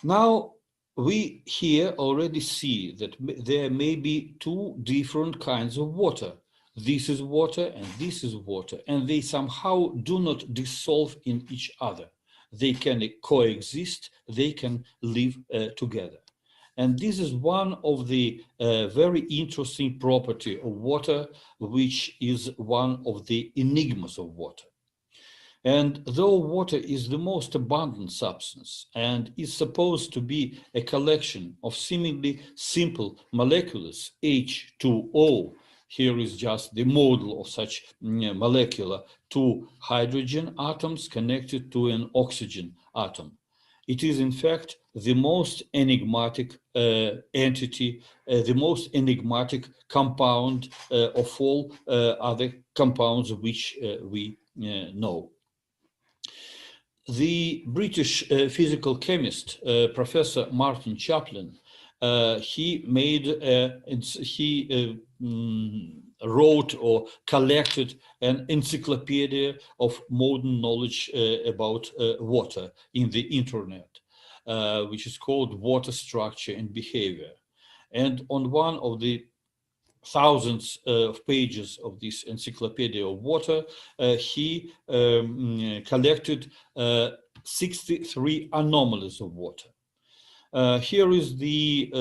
Now, we here already see that there may be two different kinds of water. This is water and this is water, and they somehow do not dissolve in each other. They can coexist, they can live together. And this is one of the very interesting property of water, which is one of the enigmas of water. And though water is the most abundant substance and is supposed to be a collection of seemingly simple molecules, H2O, here is just the model of such molecular, two hydrogen atoms connected to an oxygen atom. It is in fact the most enigmatic entity, the most enigmatic compound of all other compounds which we know. The British physical chemist, Professor Martin Chaplin, he wrote or collected an encyclopedia of modern knowledge about water in the internet, which is called Water Structure and Behavior. And on one of the thousands of pages of this encyclopedia of water, he collected 63 anomalies of water. Here is the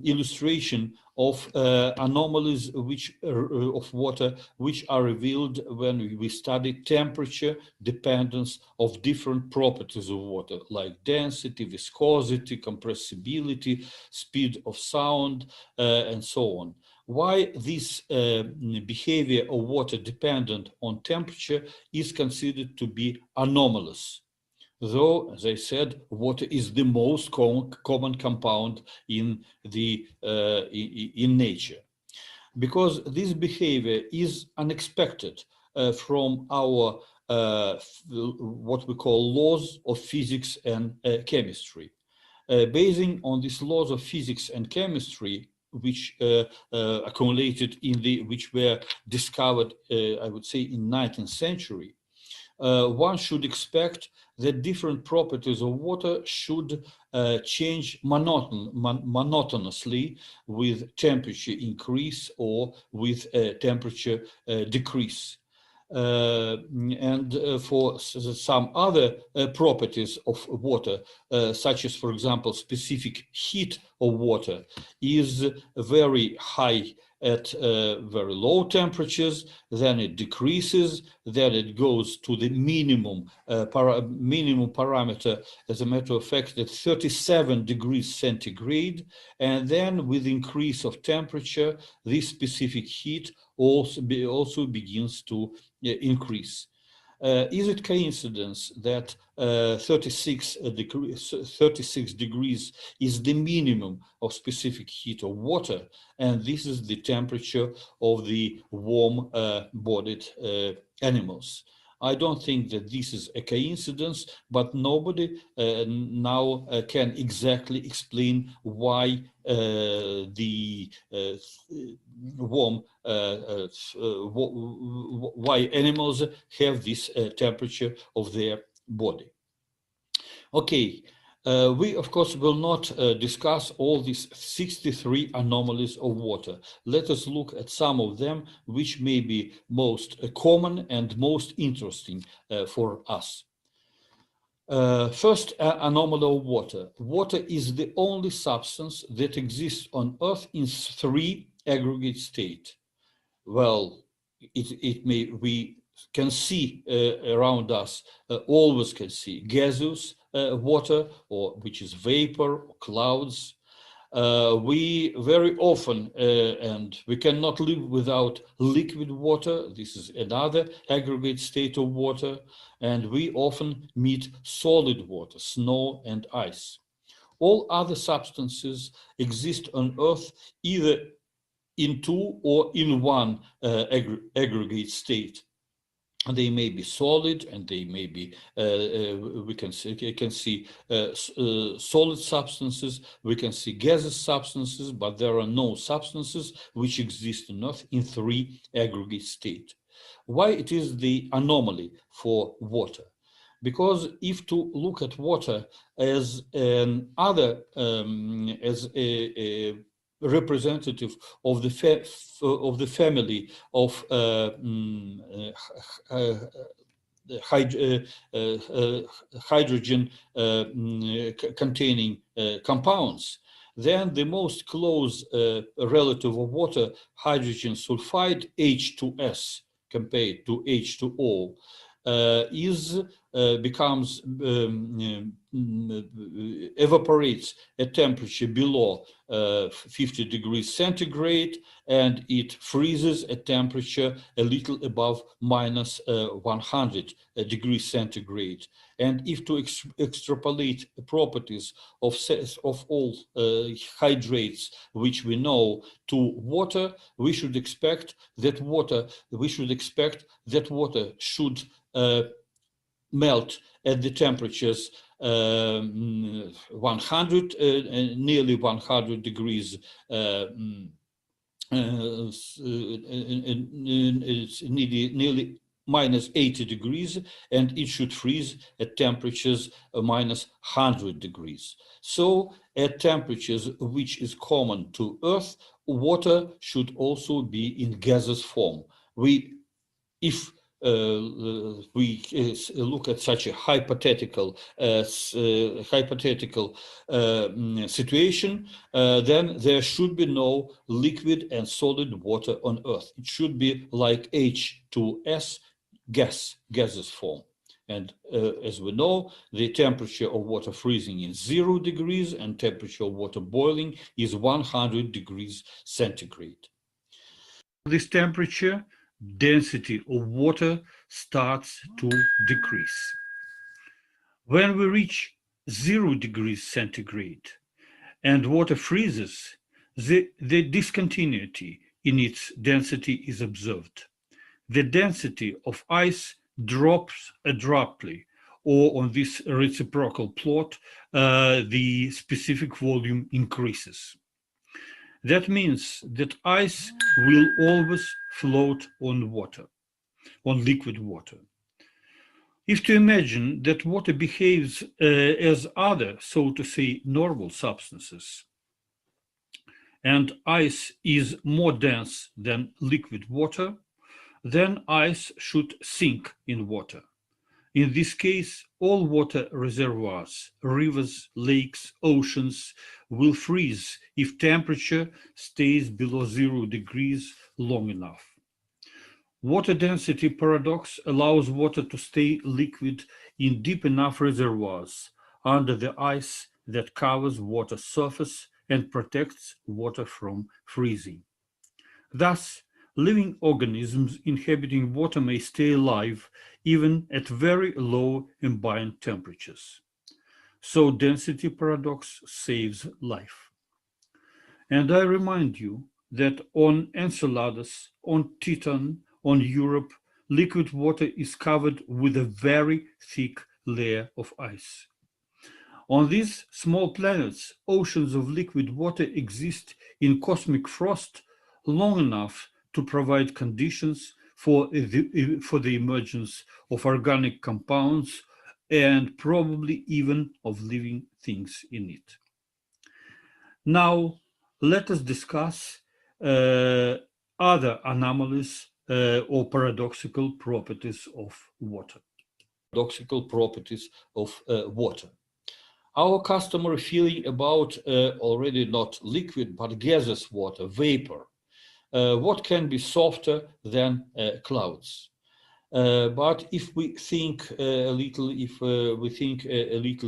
illustration of anomalies of water which are revealed when we study temperature dependence of different properties of water, like density, viscosity, compressibility, speed of sound, and so on. Why this behavior of water dependent on temperature is considered to be anomalous. Though, as I said, water is the most common compound in nature, because this behavior is unexpected from our what we call laws of physics and chemistry. Basing on these laws of physics and chemistry, which accumulated which were discovered, I would say, in 19th century, one should expect that different properties of water should change monotonously with temperature increase or with temperature decrease. And for some other properties of water, such as, for example, specific heat of water is very high at very low temperatures, then it decreases, then it goes to the minimum parameter, as a matter of fact, at 37 degrees centigrade, and then with increase of temperature, this specific heat also begins to increase. Is it coincidence that 36 degrees is the minimum of specific heat of water, and this is the temperature of the warm-bodied animals? I don't think that this is a coincidence, but nobody now can exactly explain why why animals have this temperature of their body. Okay, we of course will not discuss all these 63 anomalies of water. Let us look at some of them which may be most common and most interesting for us. First anomaly of water. Water is the only substance that exists on Earth in 3 aggregate states. Well, we can see around us, always can see gaseous water, or which is vapor or clouds, We very often, and we cannot live without liquid water. This is another aggregate state of water. And we often meet solid water, snow and ice. All other substances exist on Earth either in two or in one aggregate state. They may be solid, and they may be, we can see solid substances, we can see gaseous substances, but there are no substances which exist on Earth in three aggregate states. Why it is the anomaly for water? Because if to look at water as an other, as a representative of the family of hydrogen containing compounds, then the most close relative of water, hydrogen sulfide, H2S, compared to H2O, becomes evaporates at temperature below 50 degrees centigrade, and it freezes at temperature a little above minus 100 degrees centigrade. And if to extrapolate the properties of all hydrates which we know to water, we should expect that water should melt at the temperatures 100, nearly 100 degrees. It's nearly minus 80 degrees, and it should freeze at temperatures minus 100 degrees. So at temperatures which is common to Earth, water should also be in gaseous form. If we look at such a hypothetical situation, then there should be no liquid and solid water on Earth. It should be like H2S, gaseous form. And as we know, the temperature of water freezing is 0 degrees, and temperature of water boiling is 100 degrees centigrade. This temperature, density of water starts to decrease. When we reach 0 degrees centigrade and water freezes, the discontinuity in its density is observed. The density of ice drops abruptly, or on this reciprocal plot, the specific volume increases. That means that ice will always float on water, on liquid water. If to imagine that water behaves as other, so to say, normal substances, and ice is more dense than liquid water, then ice should sink in water. In this case, all water reservoirs, rivers, lakes, oceans will freeze if temperature stays below 0 degrees long enough. Water density paradox allows water to stay liquid in deep enough reservoirs under the ice that covers water's surface and protects water from freezing. Thus, living organisms inhabiting water may stay alive even at very low ambient temperatures. So density paradox saves life. And I remind you that on Enceladus, on Titan, on Europe, liquid water is covered with a very thick layer of ice. On these small planets, oceans of liquid water exist in cosmic frost long enough to provide conditions for the emergence of organic compounds and probably even of living things in it. Now, let us discuss other anomalies or paradoxical properties of water. Paradoxical properties of water. Our customary feeling about already not liquid but gaseous water, vapor. What can be softer than clouds? But if we think a little,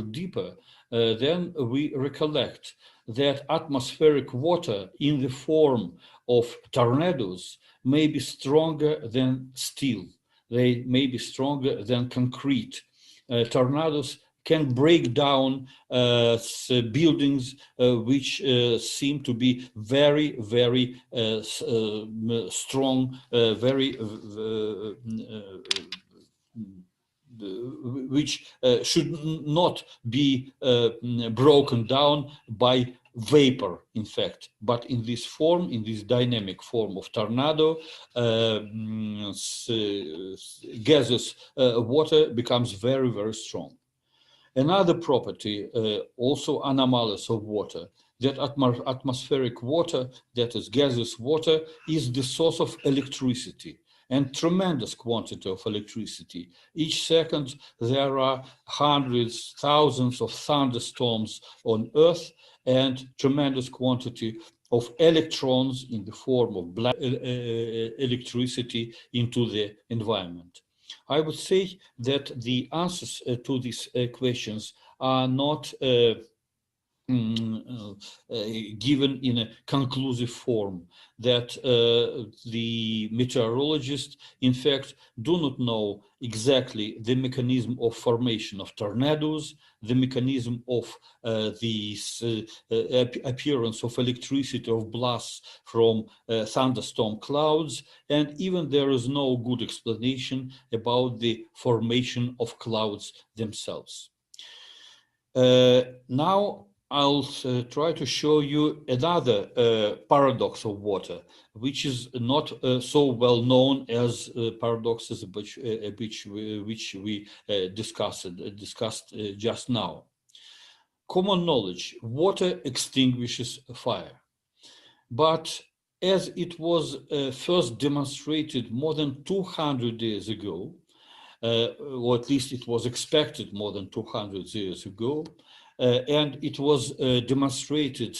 deeper, then we recollect that atmospheric water in the form of tornadoes may be stronger than steel. They may be stronger than concrete. Tornadoes can break down buildings which seem to be very, very strong, which should not be broken down by vapor, in fact, but in this form, in this dynamic form of tornado, gaseous water becomes very, very strong. Another property, also anomalous of water, that atmospheric water, that is gaseous water, is the source of electricity, and tremendous quantity of electricity. Each second there are hundreds, thousands of thunderstorms on Earth, and tremendous quantity of electrons in the form of black electricity into the environment. I would say that the answers to these questions are not given in a conclusive form, that the meteorologists, in fact, do not know exactly the mechanism of formation of tornadoes, the mechanism of the appearance of electricity, of blasts from thunderstorm clouds, and even there is no good explanation about the formation of clouds themselves. Now, I'll try to show you another paradox of water, which is not so well known as paradoxes which we discussed just now. Common knowledge: water extinguishes fire. But as it was first demonstrated more than 200 years ago, or at least it was expected more than 200 years ago, and it was demonstrated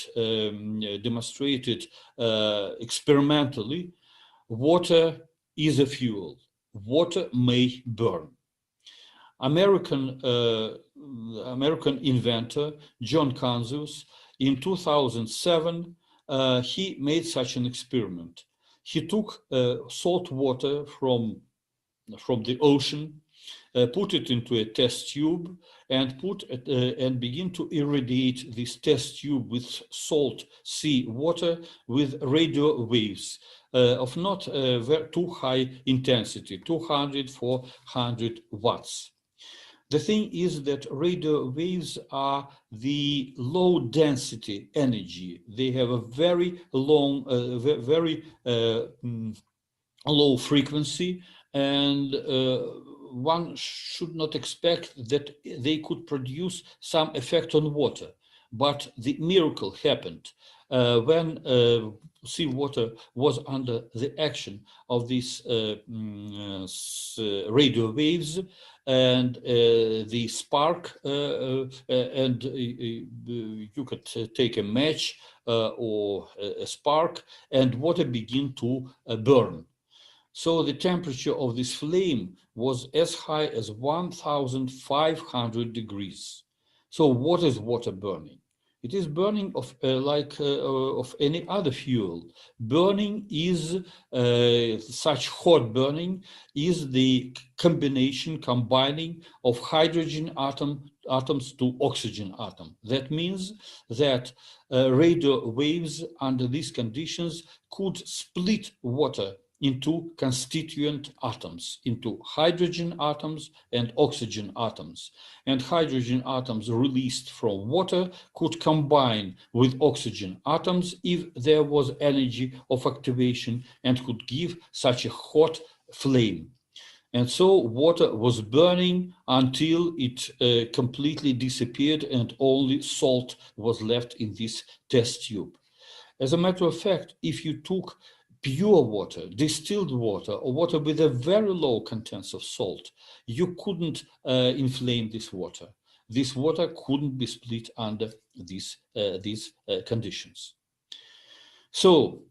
experimentally, water is a fuel. Water may burn. American inventor John Canzius, in 2007, he made such an experiment. He took salt water from the ocean, put it into a test tube, and begin to irradiate this test tube with salt sea water with radio waves of not too high intensity, 200, 400 watts. The thing is that radio waves are the low density energy. They have a very long, very low frequency, and one should not expect that they could produce some effect on water. But the miracle happened when seawater was under the action of these radio waves, and the spark, and you could take a match or a spark, and water begin to burn. So the temperature of this flame was as high as 1,500 degrees. So what is water burning? It is burning of of any other fuel. Burning is such hot burning is the combining of hydrogen atoms to oxygen atom. That means that radio waves under these conditions could split water into constituent atoms, into hydrogen atoms and oxygen atoms. And hydrogen atoms released from water could combine with oxygen atoms if there was energy of activation, and could give such a hot flame. And so water was burning until it completely disappeared, and only salt was left in this test tube. As a matter of fact, if you took pure water, distilled water, or water with a very low contents of salt, you couldn't inflame this water. This water couldn't be split under these conditions. So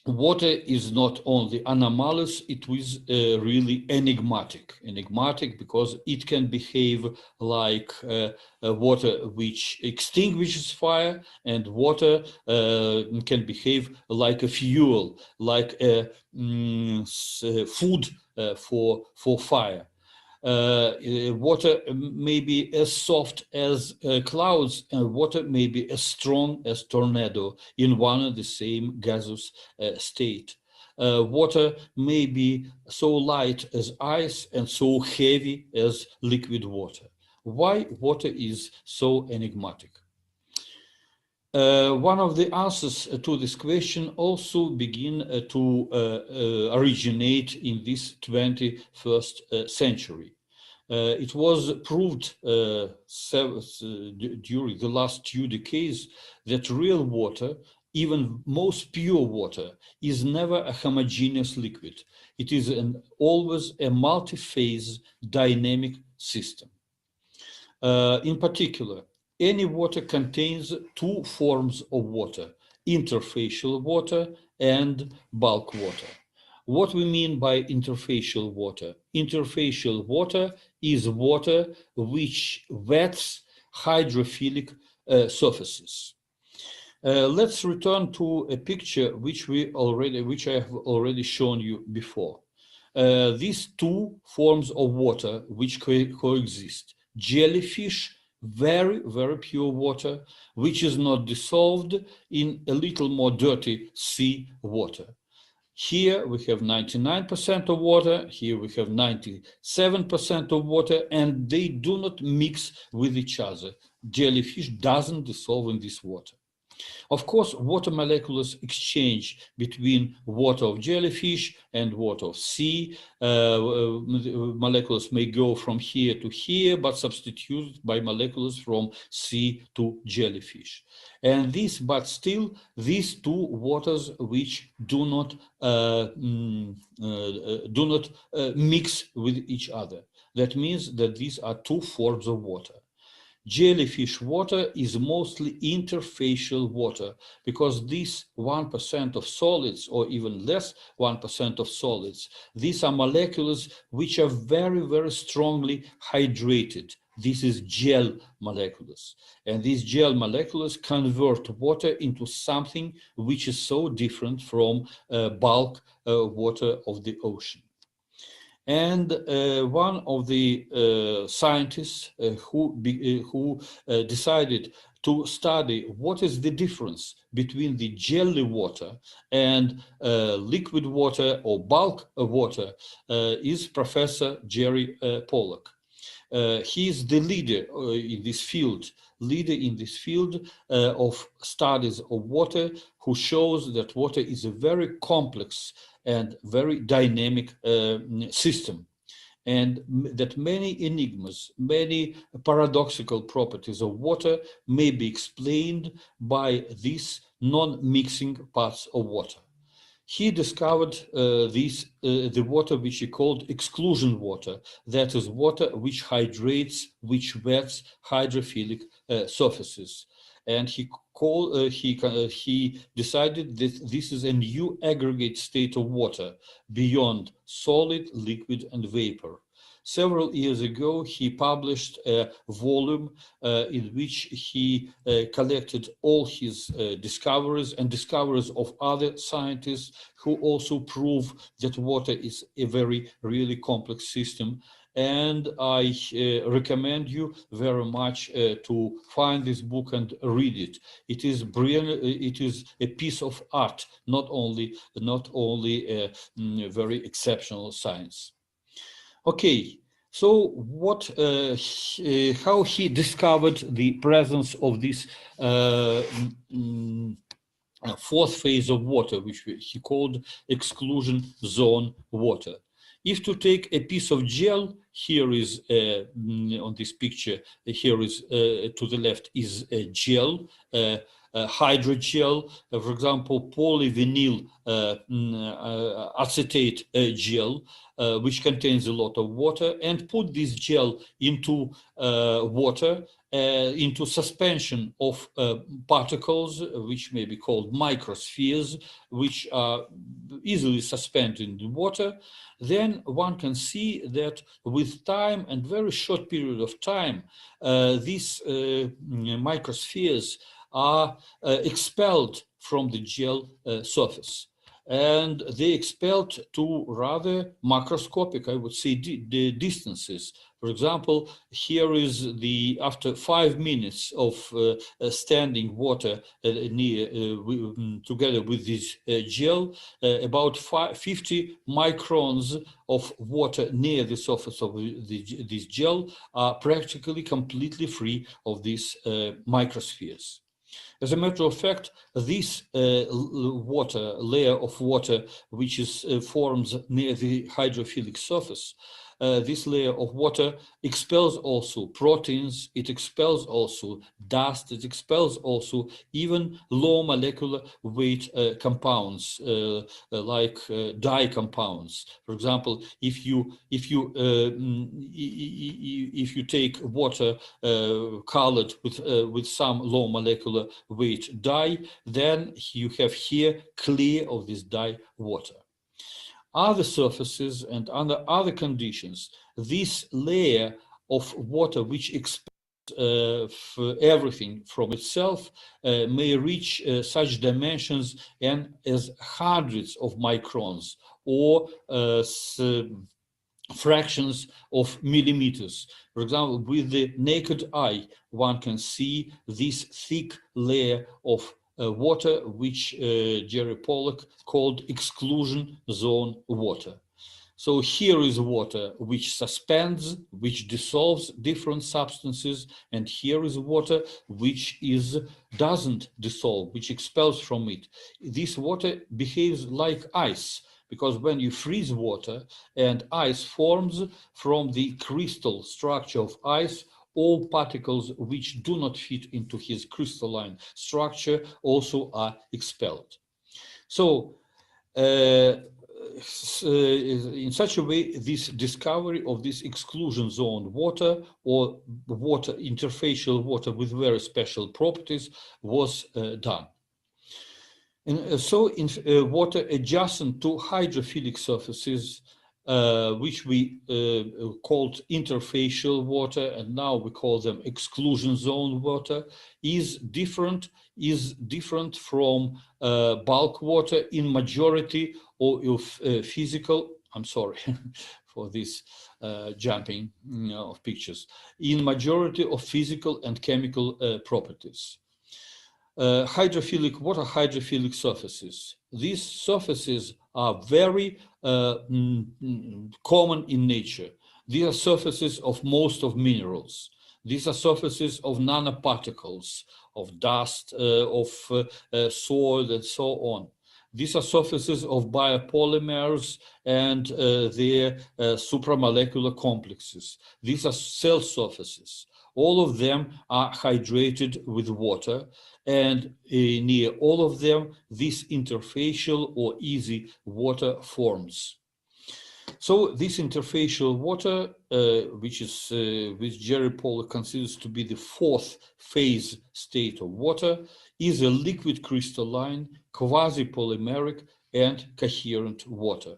water is not only anomalous, it is really enigmatic. Enigmatic because it can behave like water which extinguishes fire, and water can behave like a fuel, like a food for fire. Water may be as soft as clouds, and water may be as strong as tornado in one and the same gaseous state. Water may be so light as ice and so heavy as liquid water. Why water is so enigmatic? One of the answers to this question also begin to originate in this 21st century. It was proved during the last 2 decades that real water, even most pure water, is never a homogeneous liquid. It is always a multi-phase dynamic system. In particular, any water contains 2 forms of water: interfacial water and bulk water. What we mean by interfacial water? Interfacial water is water which wets hydrophilic surfaces. Let's return to a picture which I have already shown you before. These 2 forms of water which coexist: jellyfish, very, very pure water, which is not dissolved in a little more dirty sea water. Here we have 99% of water, here we have 97% of water, and they do not mix with each other. Jellyfish doesn't dissolve in this water. Of course, water molecules exchange between water of jellyfish and water of sea. Molecules may go from here to here, but substituted by molecules from sea to jellyfish. And but still, these 2 waters which do not mix with each other. That means that these are 2 forms of water. Jellyfish water is mostly interfacial water because this 1% of solids, or even less 1% of solids, these are molecules which are very, very strongly hydrated. This is gel molecules. And these gel molecules convert water into something which is so different from bulk water of the ocean. And one of the scientists who decided to study what is the difference between the jelly water and liquid water or bulk water is Professor Jerry Pollack. He is the leader in this field of studies of water, who shows that water is a very complex and very dynamic system, and that many enigmas, many paradoxical properties of water may be explained by these non-mixing parts of water. He discovered the water which he called exclusion water. That is water which hydrates, which wets hydrophilic surfaces. And he decided that this is a new aggregate state of water beyond solid, liquid, and vapor. Several years ago, he published a volume in which he collected all his discoveries and discoveries of other scientists who also prove that water is a very, really complex system. And I recommend you very much to find this book and read it. It is brilliant. It is a piece of art, not only a very exceptional science. Okay, so how he discovered the presence of this 4th phase of water, which he called exclusion zone water. If to take a piece of gel, here is on this picture, here is to the left is a gel, hydrogel, for example, polyvinyl acetate gel, which contains a lot of water, and put this gel into water, into suspension of particles, which may be called microspheres, which are easily suspended in the water, then one can see that with time and very short period of time, these microspheres are expelled from the gel surface. And they expelled to rather macroscopic, I would say, the distances. For example, here is the, after 5 minutes of standing water together with this gel, about 50 microns of water near the surface of this gel are practically completely free of these microspheres. As a matter of fact, this layer of water, which is forms near the hydrophilic surface, this layer of water expels also proteins, it expels also dust, it expels also even low molecular weight compounds like dye compounds. For example, if you take water colored with some low molecular weight dye, then you have here clear of this dye water. Other surfaces and under other conditions, this layer of water which expels everything from itself may reach such dimensions and as hundreds of microns or fractions of millimeters. For example, with the naked eye, one can see this thick layer of water, which Jerry Pollack called exclusion zone water. So here is water which suspends, which dissolves different substances, and here is water which doesn't dissolve, which expels from it. This water behaves like ice, because when you freeze water and ice forms from the crystal structure of ice, all particles which do not fit into his crystalline structure also are expelled. So in such a way, this discovery of this exclusion zone water or water interfacial water with very special properties was done. And so in water adjacent to hydrophilic surfaces, which we called interfacial water, and now we call them exclusion zone water, is different from bulk water in majority of physical, I'm sorry for this jumping of pictures, in majority of physical and chemical properties. Hydrophilic surfaces. These surfaces are very common in nature. These are surfaces of most of minerals. These are surfaces of nanoparticles, of dust, of soil, and so on. These are surfaces of biopolymers and their supramolecular complexes. These are cell surfaces. All of them are hydrated with water, and near all of them, this interfacial or easy water forms. So this interfacial water, which Jerry Pollack considers to be the fourth phase state of water, is a liquid crystalline, quasi-polymeric, and coherent water.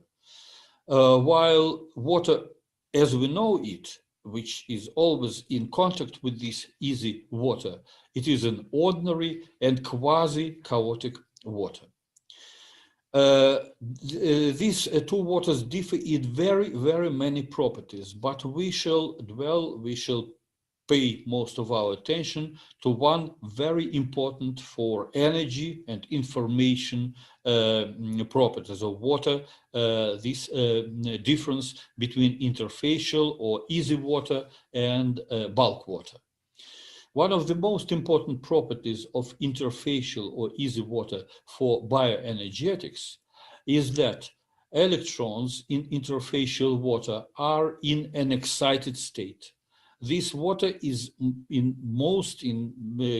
While water, as we know it, which is always in contact with this easy water, it is an ordinary and quasi-chaotic water. These two waters differ in very, very many properties, but we shall pay most of our attention to one very important for energy and information properties of water, this difference between interfacial or easy water and bulk water. One of the most important properties of interfacial or easy water for bioenergetics is that electrons in interfacial water are in an excited state. this water is in most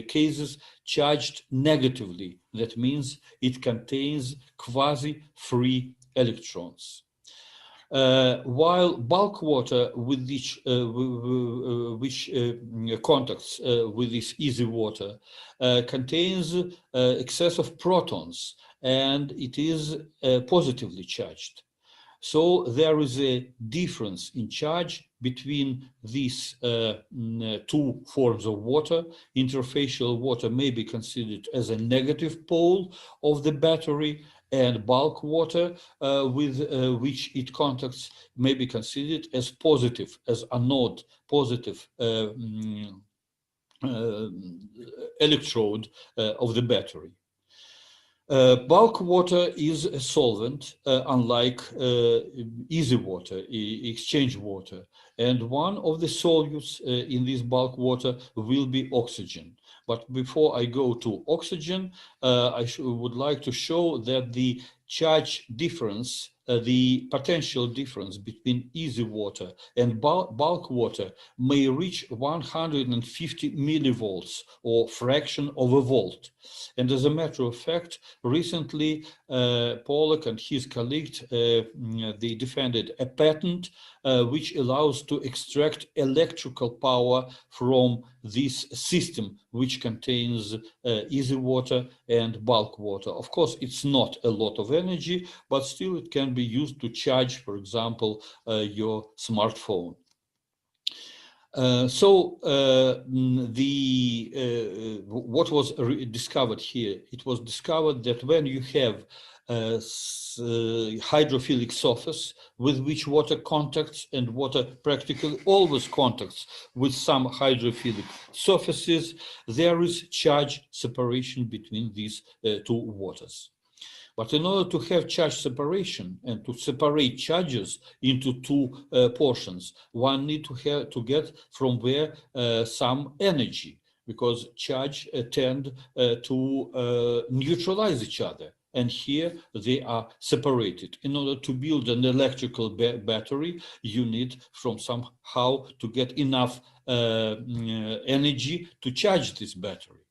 cases charged negatively. That means it contains quasi-free electrons. While bulk water with which contacts with this easy water contains excess of protons, and it is positively charged. So there is a difference in charge between these two forms of water. Interfacial water may be considered as a negative pole of the battery, and bulk water with which it contacts may be considered as positive, as anode, positive electrode of the battery. Bulk water is a solvent, unlike easy water, exchange water. And one of the solutes in this bulk water will be oxygen. But before I go to oxygen, I would like to show that the charge difference, the potential difference between easy water and bulk water may reach 150 millivolts, or fraction of a volt. And as a matter of fact, recently Pollack and his colleagues they defended a patent which allows to extract electrical power from this system, which contains easy water and bulk water. Of course, it's not a lot of energy, but still it can be used to charge, for example, your smartphone. What was discovered here? It was discovered that when you have hydrophilic surface with which water contacts, and water practically always contacts with some hydrophilic surfaces, there is charge separation between these two waters. But in order to have charge separation and to separate charges into two portions, one needs to get from there some energy, because charge tend to neutralize each other. And here they are separated. In order to build an electrical battery, you need from somehow to get enough energy to charge this battery.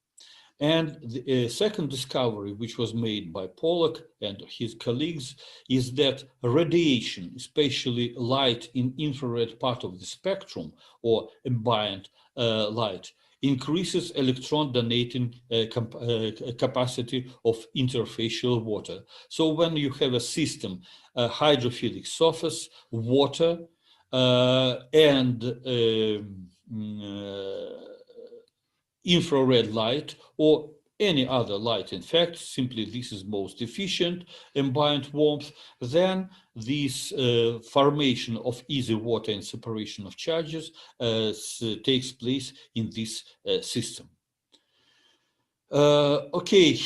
And the second discovery, which was made by Pollack and his colleagues, is that radiation, especially light in infrared part of the spectrum, or ambient light, increases electron donating capacity of interfacial water. So when you have a system, a hydrophilic surface, water, and infrared light, or any other light, in fact, simply this is most efficient ambient warmth, then this formation of easy water and separation of charges takes place in this system. Okay,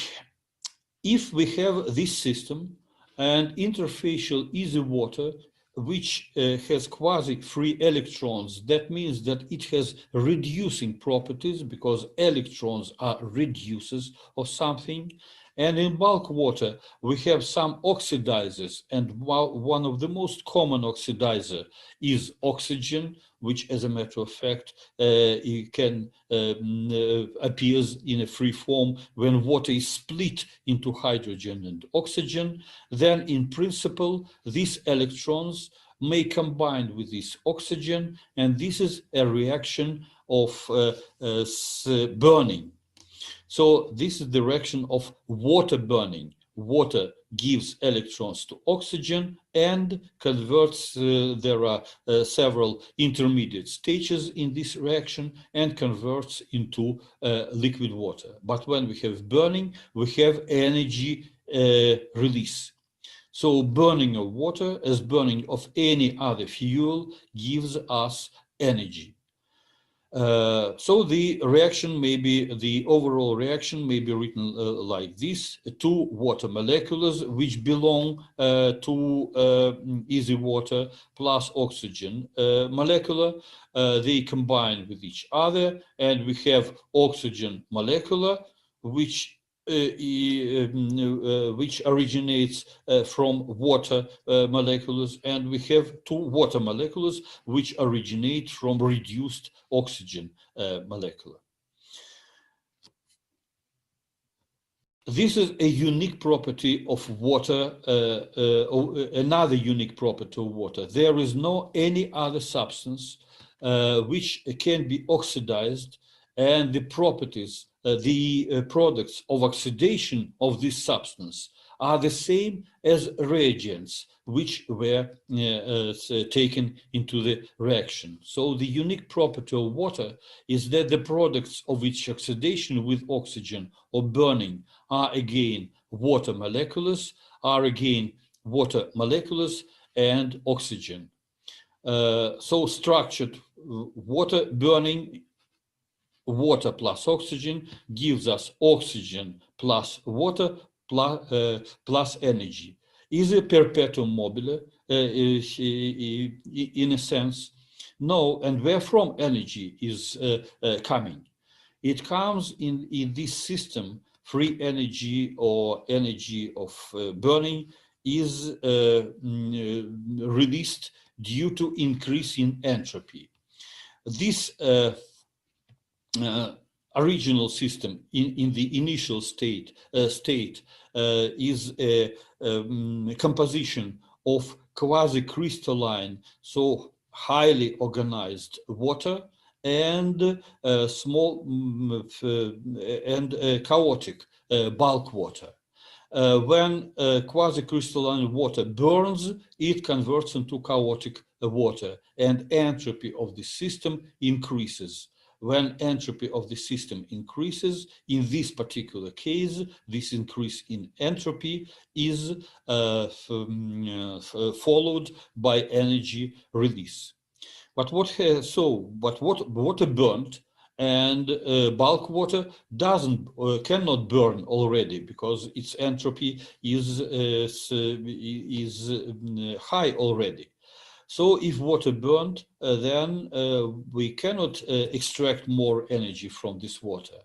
if we have this system and interfacial easy water, which has quasi-free electrons, that means that it has reducing properties, because electrons are reducers of something. And in bulk water, we have some oxidizers, and one of the most common oxidizer is oxygen, which, as a matter of fact, it can appears in a free form when water is split into hydrogen and oxygen. Then, in principle, these electrons may combine with this oxygen, and this is a reaction of burning. So this is the reaction of water burning. Water gives electrons to oxygen and converts, there are several intermediate stages in this reaction, and converts into liquid water. But when we have burning, we have energy release. So burning of water, as burning of any other fuel, gives us energy. So the reaction may be, the overall reaction may be written like this: two water molecules which belong to easy water plus oxygen molecular, they combine with each other, and we have oxygen molecular which which originates from water molecules, and we have two water molecules which originate from reduced oxygen molecule. This is a unique property of water, another unique property of water. There is no any other substance which can be oxidized, and the properties, the products of oxidation of this substance are the same as reagents which were taken into the reaction. So the unique property of water is that the products of its oxidation with oxygen or burning are again water molecules, and oxygen. So structured water burning, water plus oxygen gives us oxygen plus water plus energy. Is a perpetuum mobile in a sense? No, and where from energy is coming? It comes in this system. Free energy or energy of burning is released due to increase in entropy. This original system in the initial state is a composition of quasi-crystalline, so highly organized water, and small and chaotic bulk water. When quasi-crystalline water burns, it converts into chaotic water, and entropy of the system increases. When entropy of the system increases, in this particular case, this increase in entropy is followed by energy release. But water burnt and bulk water cannot burn already because its entropy is high already. So if water burnt, then we cannot extract more energy from this water.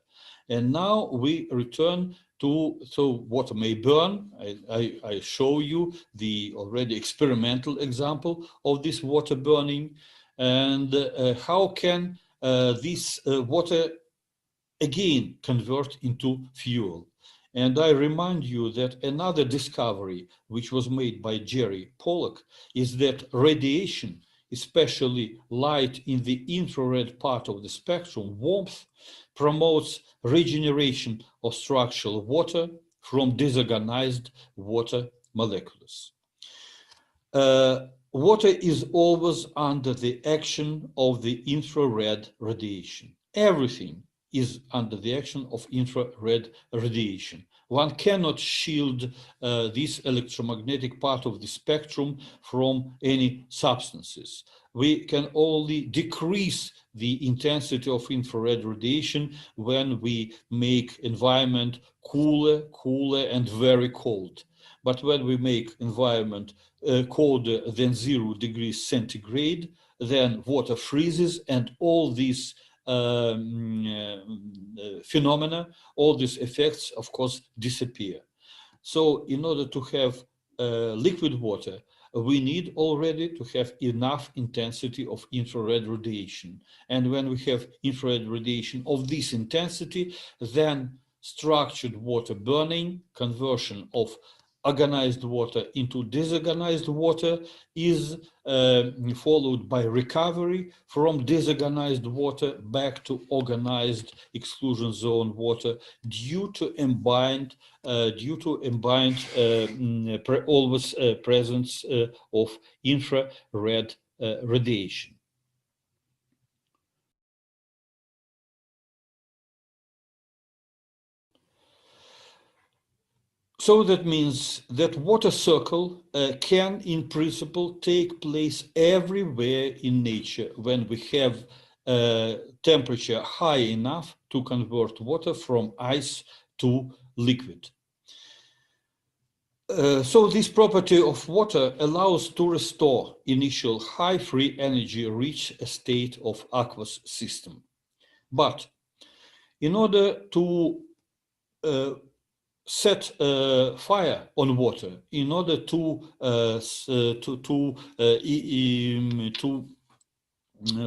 And now we return to, so water may burn. I show you the already experimental example of this water burning. And how can this water again convert into fuel? And I remind you that another discovery which was made by Jerry Pollack is that radiation, especially light in the infrared part of the spectrum, warmth, promotes regeneration of structural water from disorganized water molecules. Water is always under the action of the infrared radiation. Everything is under the action of infrared radiation. One cannot shield this electromagnetic part of the spectrum from any substances. We can only decrease the intensity of infrared radiation when we make environment cooler, and very cold. But when we make environment colder than 0 degrees centigrade, then water freezes, and all these phenomena, all these effects, of course, disappear. So in order to have liquid water, we need already to have enough intensity of infrared radiation. And when we have infrared radiation of this intensity, then structured water burning, conversion of organized water into disorganized water, is followed by recovery from disorganized water back to organized exclusion zone water due to imbibed always presence of infrared radiation. So that means that water cycle can, in principle, take place everywhere in nature when we have temperature high enough to convert water from ice to liquid. So this property of water allows to restore initial high free energy reach a state of aqueous system. But in order to set fire on water in order to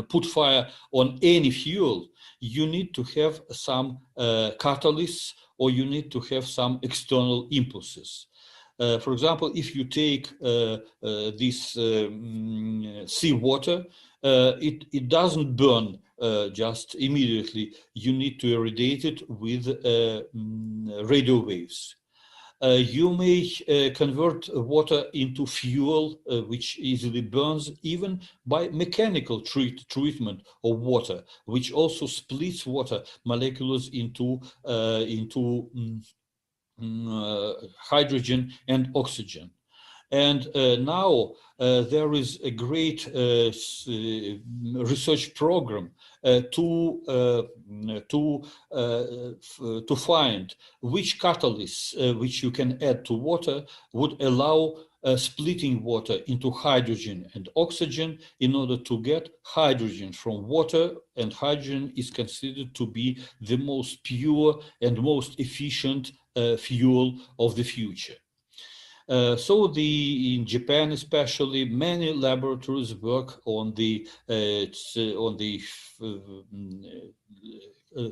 put fire on any fuel, you need to have some catalysts, or you need to have some external impulses. For example, if you take this seawater, it doesn't burn just immediately. You need to irradiate it with radio waves. You may convert water into fuel, which easily burns, even by mechanical treatment of water, which also splits water molecules into hydrogen and oxygen. And now there is a great research program to find which catalysts which you can add to water would allow splitting water into hydrogen and oxygen in order to get hydrogen from water, and hydrogen is considered to be the most pure and most efficient fuel of the future. So in Japan especially, many laboratories work on the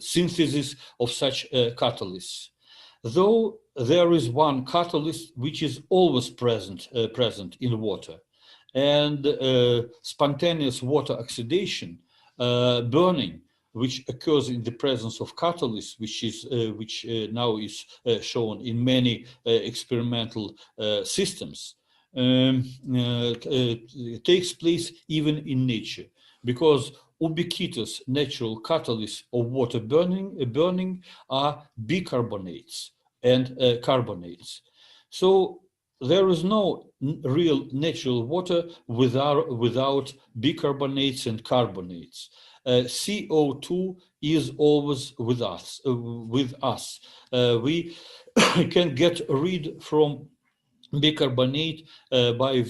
synthesis of such catalysts. Though there is one catalyst which is always present in water, and spontaneous water oxidation, burning, which occurs in the presence of catalysts, which now is shown in many experimental systems, takes place even in nature, because ubiquitous natural catalysts of water burning are bicarbonates and carbonates. So there is no real natural water without bicarbonates and carbonates. CO2 is always with us. We can get rid from bicarbonate by using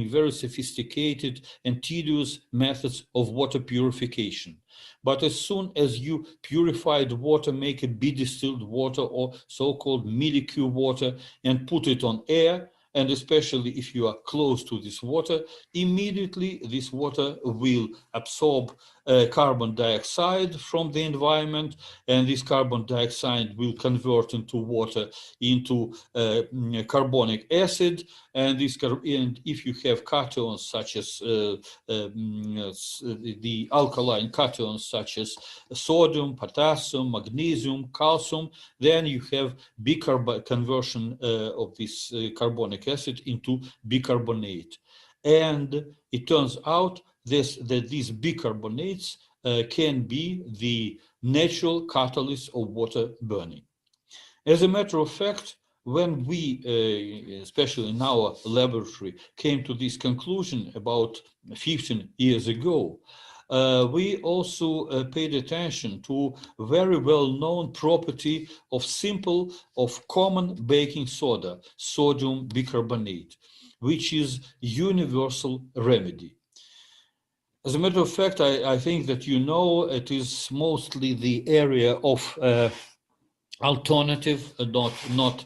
very sophisticated and tedious methods of water purification. But as soon as you purified water, make a distilled water or so-called milky water and put it on air, and especially if you are close to this water, immediately this water will absorb carbon dioxide from the environment, and this carbon dioxide will convert into water into carbonic acid, and if you have cations such as the alkaline cations such as sodium, potassium, magnesium, calcium, then you have conversion of this carbonic acid into bicarbonate. And it turns out that these bicarbonates can be the natural catalyst of water burning. As a matter of fact, when we, especially in our laboratory, came to this conclusion about 15 years ago, we also paid attention to very well-known property of common baking soda, sodium bicarbonate, which is universal remedy. As a matter of fact, I think that it is mostly the area of alternative, not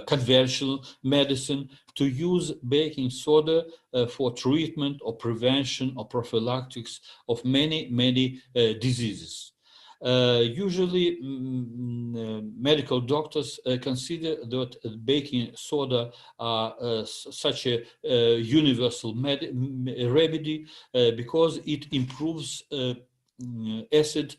conventional medicine, to use baking soda for treatment or prevention or prophylactics of many diseases. Usually, medical doctors consider that baking soda are such a universal remedy because it improves acid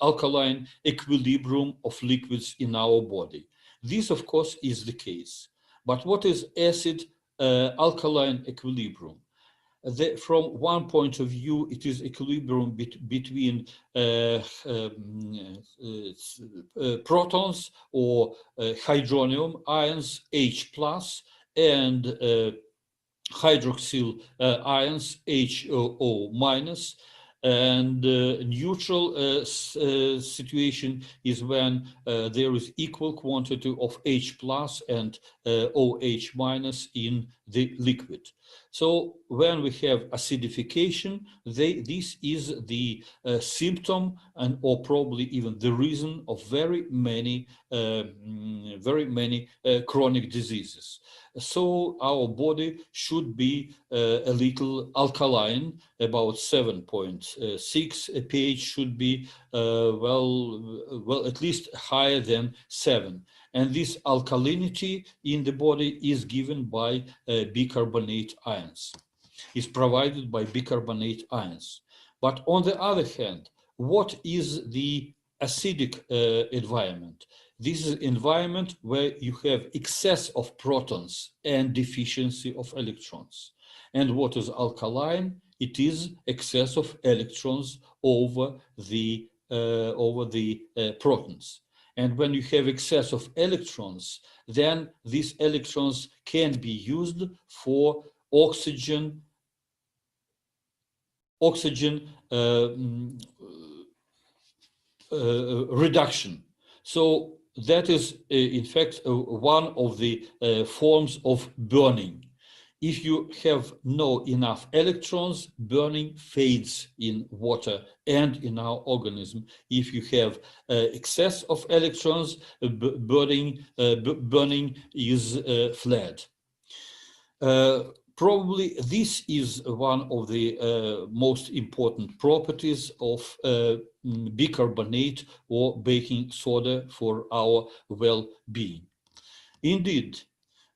alkaline equilibrium of liquids in our body. This, of course, is the case. But what is acid alkaline equilibrium? From one point of view, it is equilibrium between protons or hydronium ions, H+, and hydroxyl ions, HO-. And neutral situation is when there is equal quantity of H plus and OH minus in the liquid. So when we have acidification, this is the symptom and or probably even the reason of very many chronic diseases. So our body should be a little alkaline, about 7.6. pH should be well at least higher than 7. And this alkalinity in the body is given by bicarbonate ions, is provided by bicarbonate ions. But on the other hand, what is the acidic environment? This is an environment where you have excess of protons and deficiency of electrons. And what is alkaline? It is excess of electrons over the protons. And when you have excess of electrons, then these electrons can be used for oxygen reduction. So that is, in fact, one of the forms of burning. If you have no enough electrons, burning fades in water and in our organism. If you have excess of electrons, burning is fled. Probably this is one of the most important properties of bicarbonate or baking soda for our well-being. Indeed,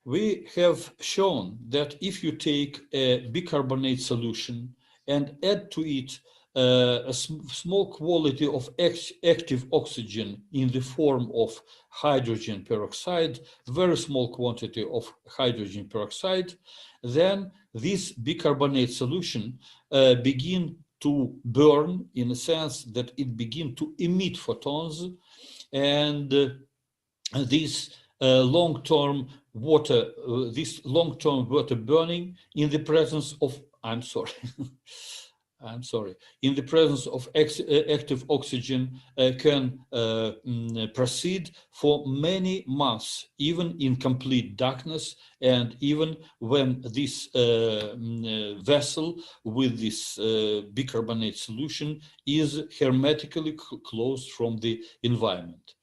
we have shown that if you take a bicarbonate solution and add to it a small quantity of active oxygen in the form of hydrogen peroxide, very small quantity of hydrogen peroxide, then this bicarbonate solution begin to burn, in a sense that it begin to emit photons, and this long-term water burning in the presence of, in the presence of active oxygen can proceed for many months, even in complete darkness, and even when this vessel with this bicarbonate solution is hermetically closed from the environment.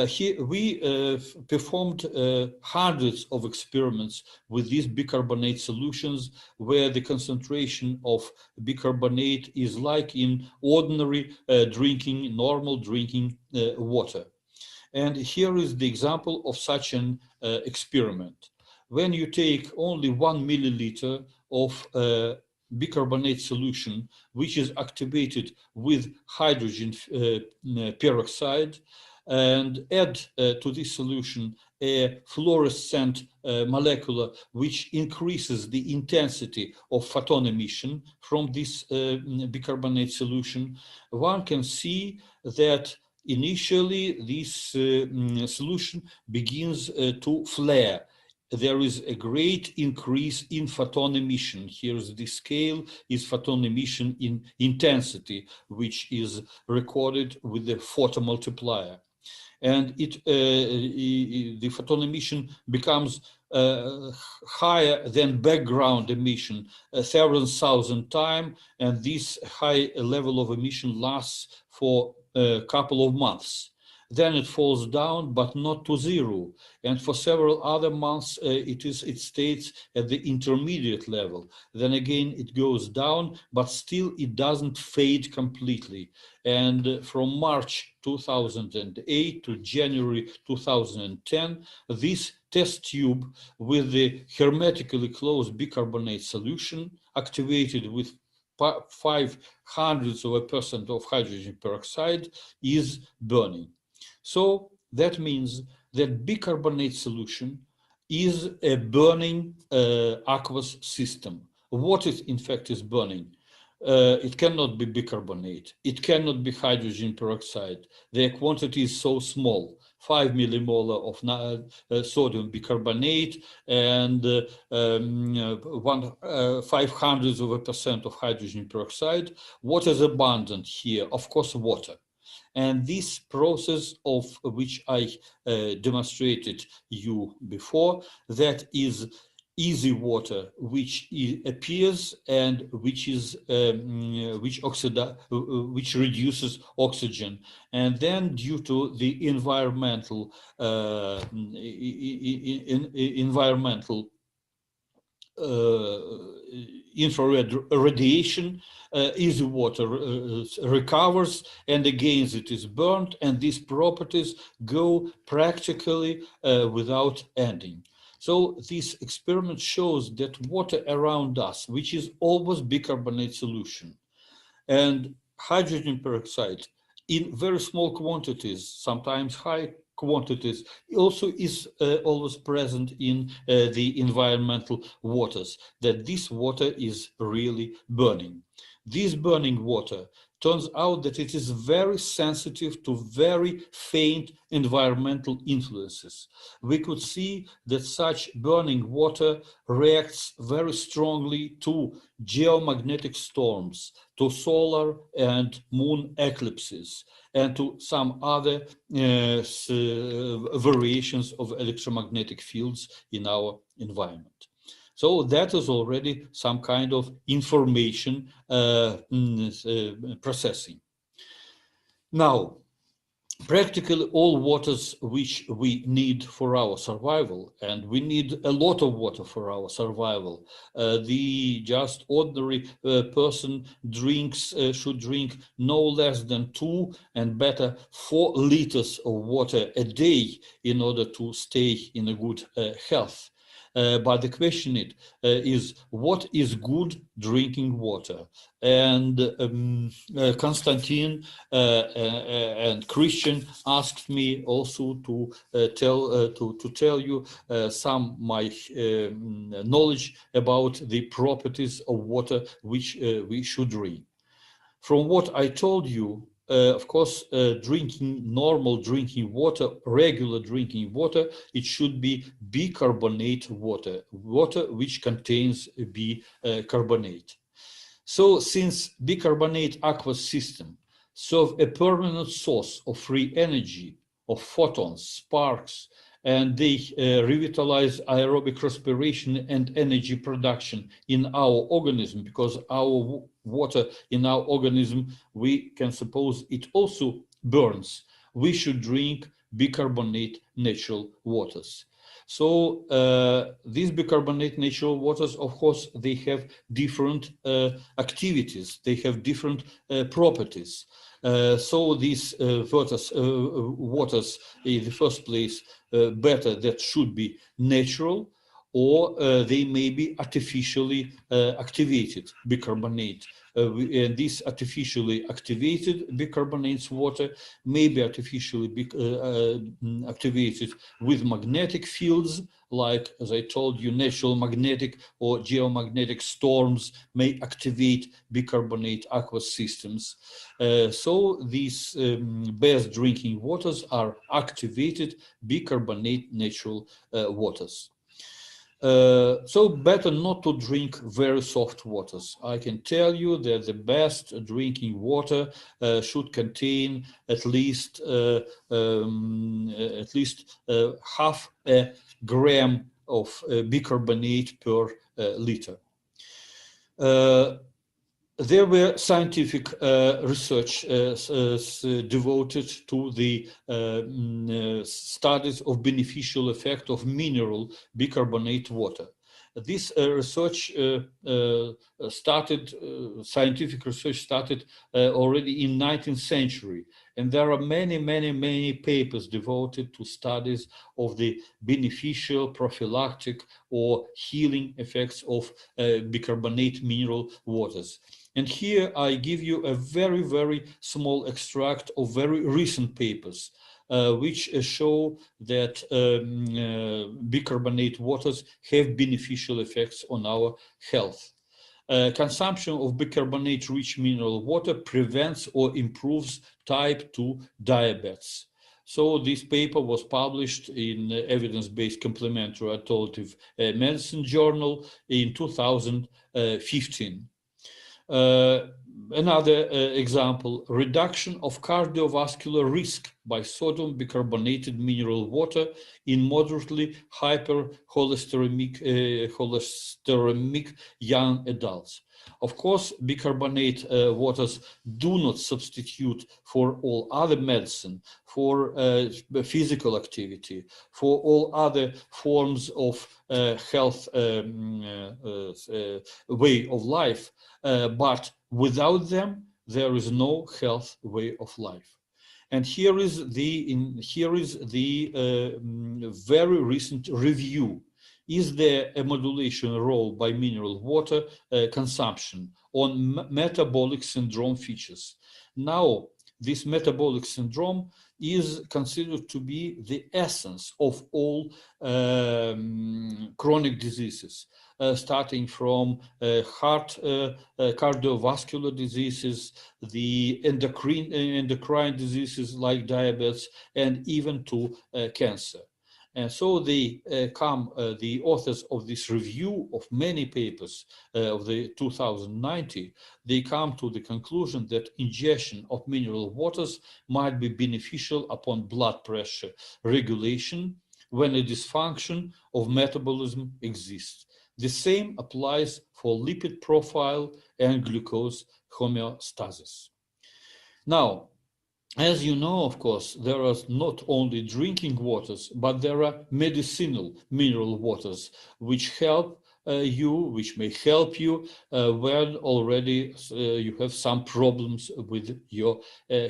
Here we performed hundreds of experiments with these bicarbonate solutions, where the concentration of bicarbonate is like in ordinary normal drinking water. And here is the example of such an experiment. When you take only 1 milliliter of bicarbonate solution, which is activated with hydrogen peroxide, and add to this solution a fluorescent molecule which increases the intensity of photon emission from this bicarbonate solution, one can see that initially this solution begins to flare. There is a great increase in photon emission. Here's the scale, is photon emission in intensity, which is recorded with the photomultiplier. And the photon emission becomes higher than background emission several thousand times, and this high level of emission lasts for a couple of months. Then it falls down, but not to zero. And for several other months, it stays at the intermediate level. Then again, it goes down, but still it doesn't fade completely. And from March 2008 to January 2010, this test tube with the hermetically closed bicarbonate solution activated with 0.05% of hydrogen peroxide is burning. So that means that bicarbonate solution is a burning aqueous system. What is in fact is burning? It cannot be bicarbonate. It cannot be hydrogen peroxide. Their quantity is so small, 5 millimolar of sodium bicarbonate and 0.05% of hydrogen peroxide. What is abundant here? Of course, water. And this process of which I demonstrated you before, that is easy water, which appears and which reduces oxygen, and then due to the environmental infrared radiation, easy water recovers, and again it is burned, and these properties go practically without ending. So this experiment shows that water around us, which is always bicarbonate solution, and hydrogen peroxide in very small quantities, sometimes high quantities, also is always present in the environmental waters, that this water is really burning. This burning water turns out that it is very sensitive to very faint environmental influences. We could see that such burning water reacts very strongly to geomagnetic storms, to solar and moon eclipses, and to some other variations of electromagnetic fields in our environment. So that is already some kind of information processing. Now, practically all waters which we need for our survival, and we need a lot of water for our survival. The just ordinary person should drink no less than 2 and better 4 liters of water a day in order to stay in a good health. But the question is what is good drinking water? And Konstantin and Christian asked me also to tell you some my knowledge about the properties of water which we should drink. From what I told you, of course, normal drinking water, regular drinking water, it should be bicarbonate water, water which contains bicarbonate. So since bicarbonate aqueous system serve a permanent source of free energy, of photons, sparks, and they revitalize aerobic respiration and energy production in our organism, because our water in our organism, we can suppose it also burns. We should drink bicarbonate natural waters. So these bicarbonate natural waters, of course, they have different activities, they have different properties. So these waters, in the first place, better that should be natural, or they may be artificially activated bicarbonate. And this artificially activated bicarbonate water may be artificially activated with magnetic fields, like, as I told you, natural magnetic or geomagnetic storms may activate bicarbonate aqueous systems. So these best drinking waters are activated bicarbonate natural waters. So better not to drink very soft waters. I can tell you that the best drinking water should contain at least half a gram of bicarbonate per liter. There were scientific research devoted to the studies of beneficial effect of mineral bicarbonate water. This research scientific research started already in 19th century. And there are many papers devoted to studies of the beneficial, prophylactic, or healing effects of bicarbonate mineral waters. And here I give you a very small extract of very recent papers, which show that bicarbonate waters have beneficial effects on our health. Consumption of bicarbonate-rich mineral water prevents or improves type 2 diabetes. So this paper was published in Evidence-Based Complementary Alternative Medicine Journal in 2015. Another example, reduction of cardiovascular risk by sodium bicarbonated mineral water in moderately hypercholesteremic young adults. Of course, bicarbonate waters do not substitute for all other medicine, for physical activity, for all other forms of health way of life, but without them, there is no health way of life. And here is the very recent review. Is there a modulation role by mineral water consumption on metabolic syndrome features? Now, this metabolic syndrome is considered to be the essence of all chronic diseases, starting from heart, cardiovascular diseases, the endocrine diseases like diabetes, and even to cancer. And so the authors of this review of many papers of the 2019, they come to the conclusion that ingestion of mineral waters might be beneficial upon blood pressure regulation when a dysfunction of metabolism exists. The same applies for lipid profile and glucose homeostasis. Now, as you know, of course, there are not only drinking waters, but there are medicinal mineral waters which help which may help you when already you have some problems with your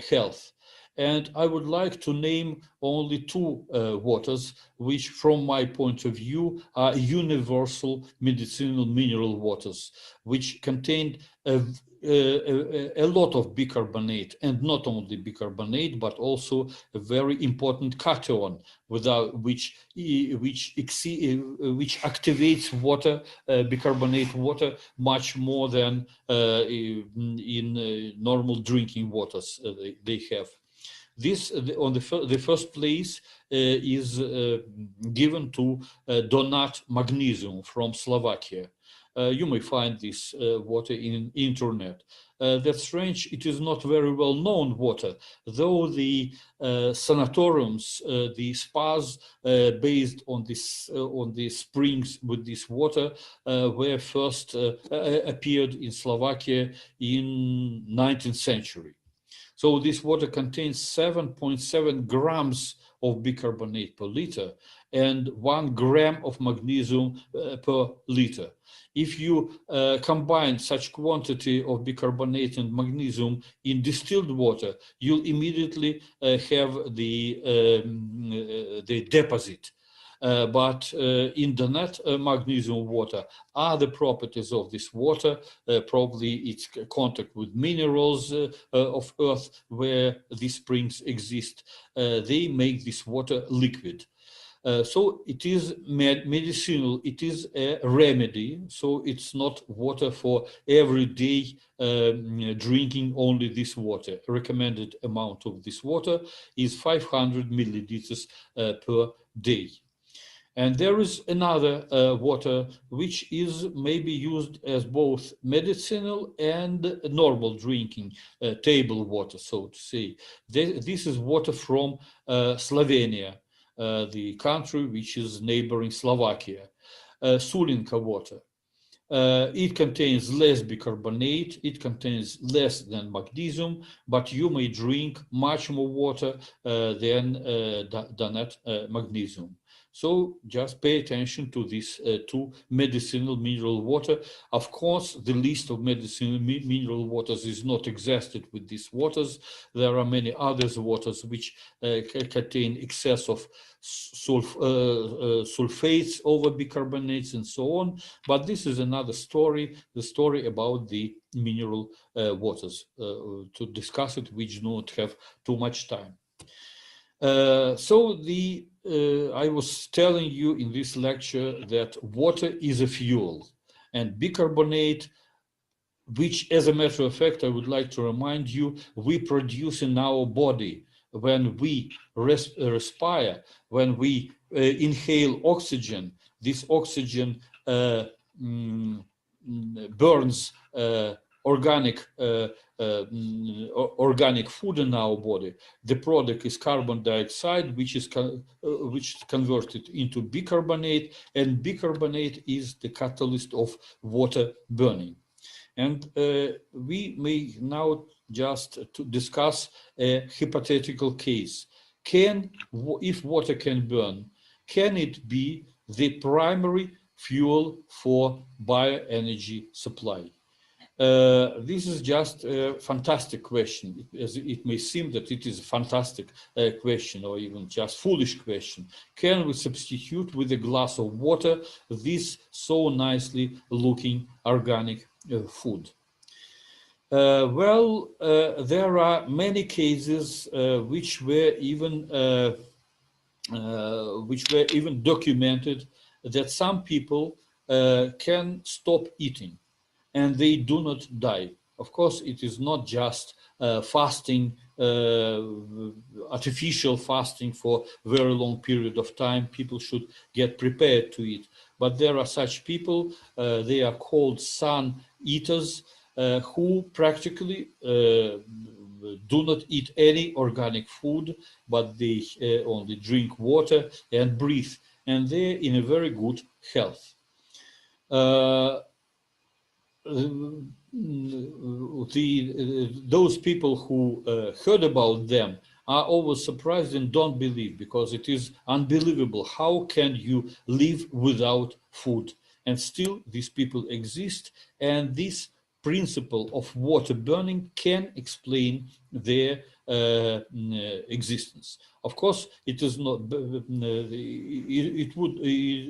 health. And I would like to name only two waters, which from my point of view are universal medicinal mineral waters, which contain a lot of bicarbonate, and not only bicarbonate, but also a very important cation, without which activates water, bicarbonate water, much more than in normal drinking waters they have. This, on the first place, is given to Donat Magnesium from Slovakia. You may find this water in internet. That's strange. It is not very well known water, though the sanatoriums, the spas based on the springs with this water were first appeared in Slovakia in 19th century. So this water contains 7.7 grams of bicarbonate per liter and 1 gram of magnesium per liter. If you combine such quantity of bicarbonate and magnesium in distilled water, you'll immediately have the deposit. But in the net magnesium water are the properties of this water, probably its contact with minerals of earth where these springs exist. They make this water liquid. So it is medicinal, it is a remedy, so it's not water for everyday drinking only this water. Recommended amount of this water is 500 milliliters per day. And there is another water which is maybe used as both medicinal and normal drinking, table water, so to say. This is water from Slovenia, the country which is neighboring Slovakia, Sulinka water. It contains less bicarbonate, it contains less than magnesium, but you may drink much more water than that magnesium. So just pay attention to these two medicinal mineral water. Of course, the list of medicinal mineral waters is not exhausted with these waters. There are many other waters which contain excess of sulfates over bicarbonates and so on. But this is another story, the story about the mineral waters. To discuss it, we do not have too much time. I was telling you in this lecture that water is a fuel, and bicarbonate, which as a matter of fact, I would like to remind you, we produce in our body when we respire, when we inhale oxygen, this oxygen burns organic food in our body. The product is carbon dioxide, which is converted into bicarbonate, and bicarbonate is the catalyst of water burning. And we may now just to discuss a hypothetical case. If water can burn, can it be the primary fuel for bioenergy supply? This is just a fantastic question. It may seem that it is a fantastic question, or even just foolish question. Can we substitute with a glass of water this so nicely looking organic food? Well, there are many cases which were even documented that some people can stop eating and they do not die. Of course, it is not just fasting, artificial fasting for a very long period of time. People should get prepared to eat. But there are such people, they are called sun eaters, who practically do not eat any organic food, but they only drink water and breathe, and they're in a very good health. Those people who heard about them are always surprised and don't believe, because it is unbelievable. How can you live without food? And still these people exist, and this principle of water burning can explain their existence. Of course, it is not.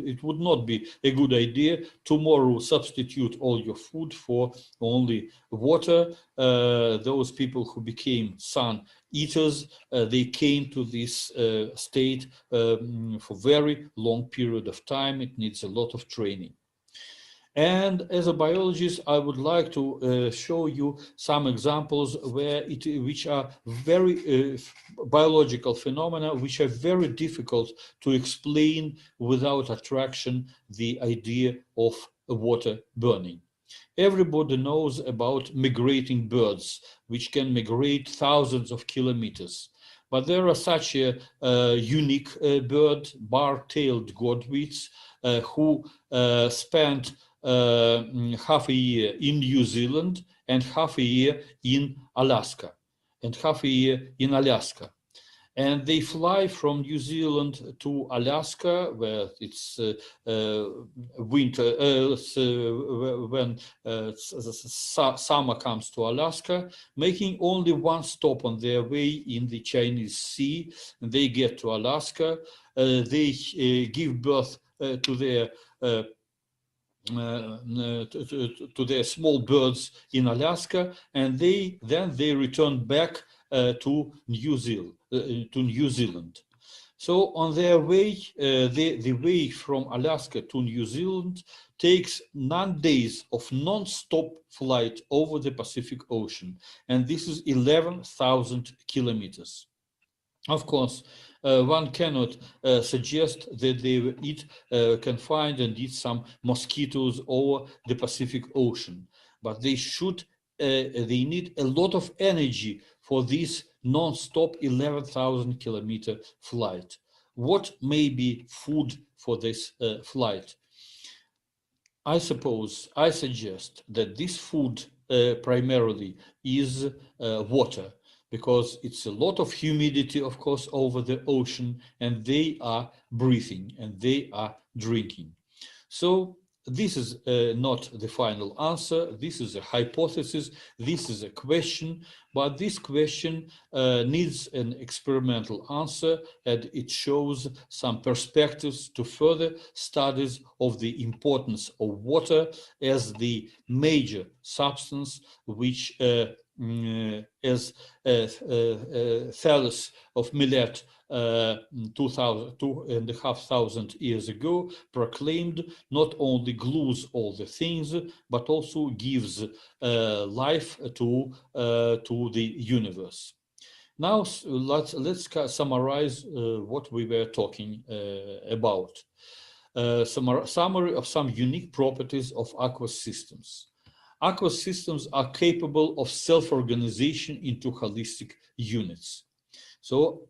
It would not be a good idea tomorrow substitute all your food for only water. Those people who became sun eaters, they came to this state for very long period of time. It needs a lot of training. And as a biologist, I would like to show you some examples which are very biological phenomena, which are very difficult to explain without attraction the idea of water burning. Everybody knows about migrating birds, which can migrate thousands of kilometers. But there are such a unique bird, bar-tailed godwits, who spent half a year in New Zealand and half a year in Alaska, and half a year in Alaska. And they fly from New Zealand to Alaska, where it's winter, when summer comes to Alaska, making only one stop on their way in the Chinese Sea. And they get to Alaska, they give birth to their small birds in Alaska, and then they return back to New Zealand. So on their way, the way from Alaska to New Zealand takes 9 days of non-stop flight over the Pacific Ocean, and this is 11,000 kilometers. Of course, one cannot suggest that they can find and eat some mosquitoes over the Pacific Ocean, but they need a lot of energy for this non-stop 11,000 kilometer flight. What may be food for this flight? I suggest that this food primarily is water, because it's a lot of humidity, of course, over the ocean, and they are breathing and they are drinking. So this is not the final answer. This is a hypothesis. This is a question, but this question needs an experimental answer, and it shows some perspectives to further studies of the importance of water as the major substance which as Thales of Milet 2,500 years ago proclaimed, not only glues all the things, but also gives life to the universe. Now let's summarize what we were talking about. Summary of some unique properties of aqueous systems. Aqueous systems are capable of self-organization into holistic units. So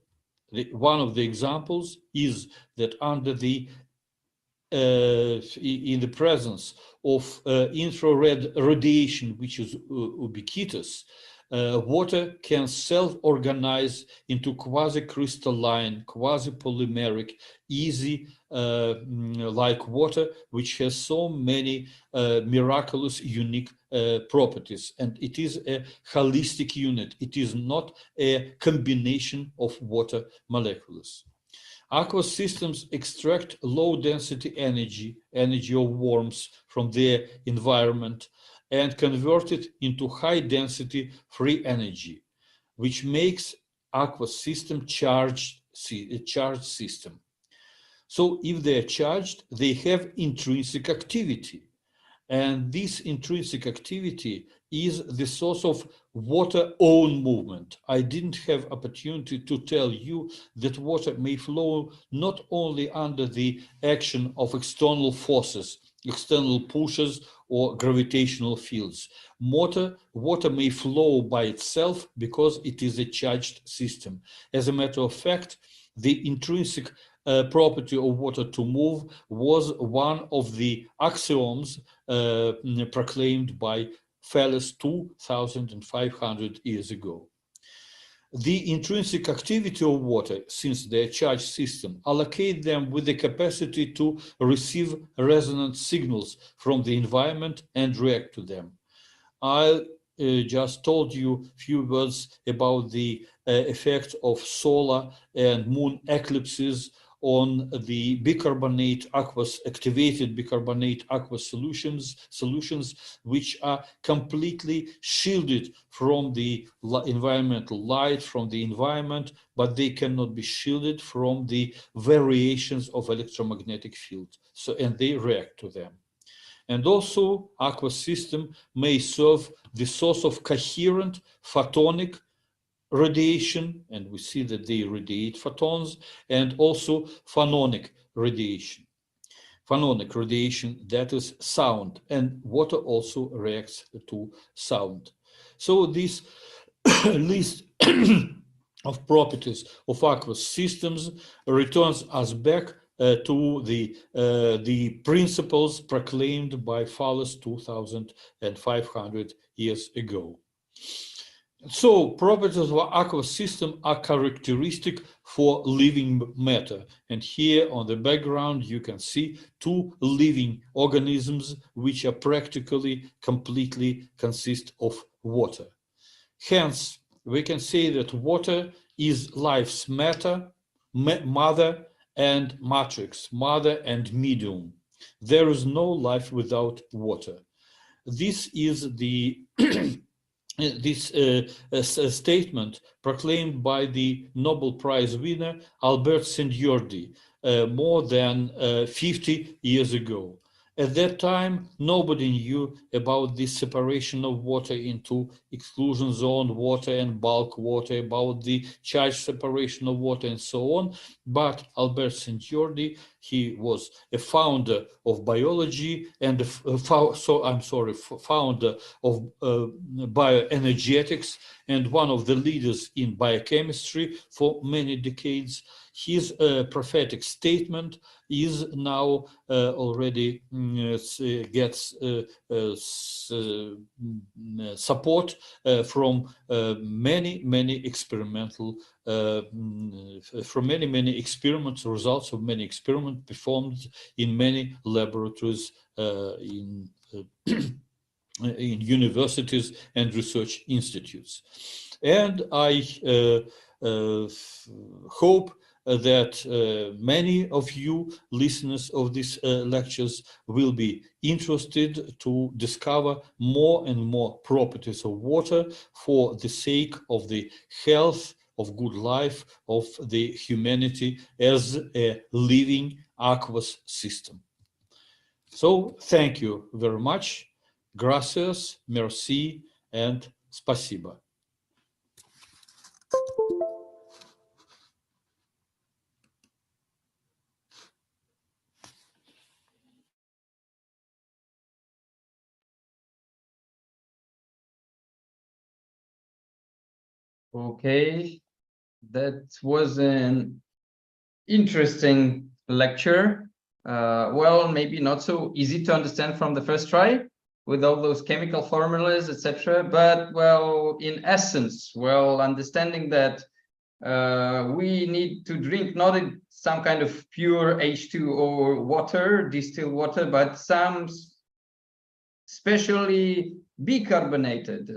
one of the examples is that under the in the presence of infrared radiation, which is ubiquitous, water can self-organize into quasi-crystalline, quasi-polymeric, easy, like water, which has so many miraculous, unique properties. And it is a holistic unit. It is not a combination of water molecules. Aqueous systems extract low-density energy of warmth from their environment, and convert it into high-density free energy, which makes aqueous system a charged system. So if they are charged, they have intrinsic activity. And this intrinsic activity is the source of water own movement. I didn't have opportunity to tell you that water may flow not only under the action of external forces, external pushes or gravitational fields. Water may flow by itself because it is a charged system. As a matter of fact, the intrinsic property of water to move was one of the axioms proclaimed by Thales 2,500 years ago. The intrinsic activity of water, since they're charged system, allocate them with the capacity to receive resonant signals from the environment and react to them. I just told you a few words about the effect of solar and moon eclipses on the bicarbonate aqueous, activated bicarbonate aqueous solutions, which are completely shielded from the environmental light, from the environment, but they cannot be shielded from the variations of electromagnetic field. So, and they react to them. And also, aqueous system may serve the source of coherent photonic radiation, and we see that they radiate photons, and also phononic radiation. Phononic radiation, that is sound, and water also reacts to sound. So this list of properties of aqueous systems returns us back to the principles proclaimed by Thales 2,500 years ago. So properties of aqueous system are characteristic for living matter. And here on the background, you can see two living organisms which are practically completely consist of water. Hence, we can say that water is life's matter, mother and matrix, mother and medium. There is no life without water. This is the this statement proclaimed by the Nobel Prize winner Albert Szent-Györgyi more than 50 years ago. At that time, nobody knew about this separation of water into exclusion zone water and bulk water, about the charge separation of water and so on. But Albert Szent-Györgyi, he was a founder of biology and founder of bioenergetics and one of the leaders in biochemistry for many decades. His prophetic statement is now already gets support from many experimental experiments, results of many experiments performed in many laboratories in universities and research institutes. And I hope that many of you listeners of these lectures will be interested to discover more and more properties of water for the sake of the health, of good life, of the humanity as a living aqueous system. So thank you very much. Gracias, merci, and спасибо. Okay, that was an interesting lecture. Well, maybe not so easy to understand from the first try with all those chemical formulas, etc. But well, in essence, well, understanding that we need to drink not some kind of pure H2O water, distilled water, but some specially bicarbonated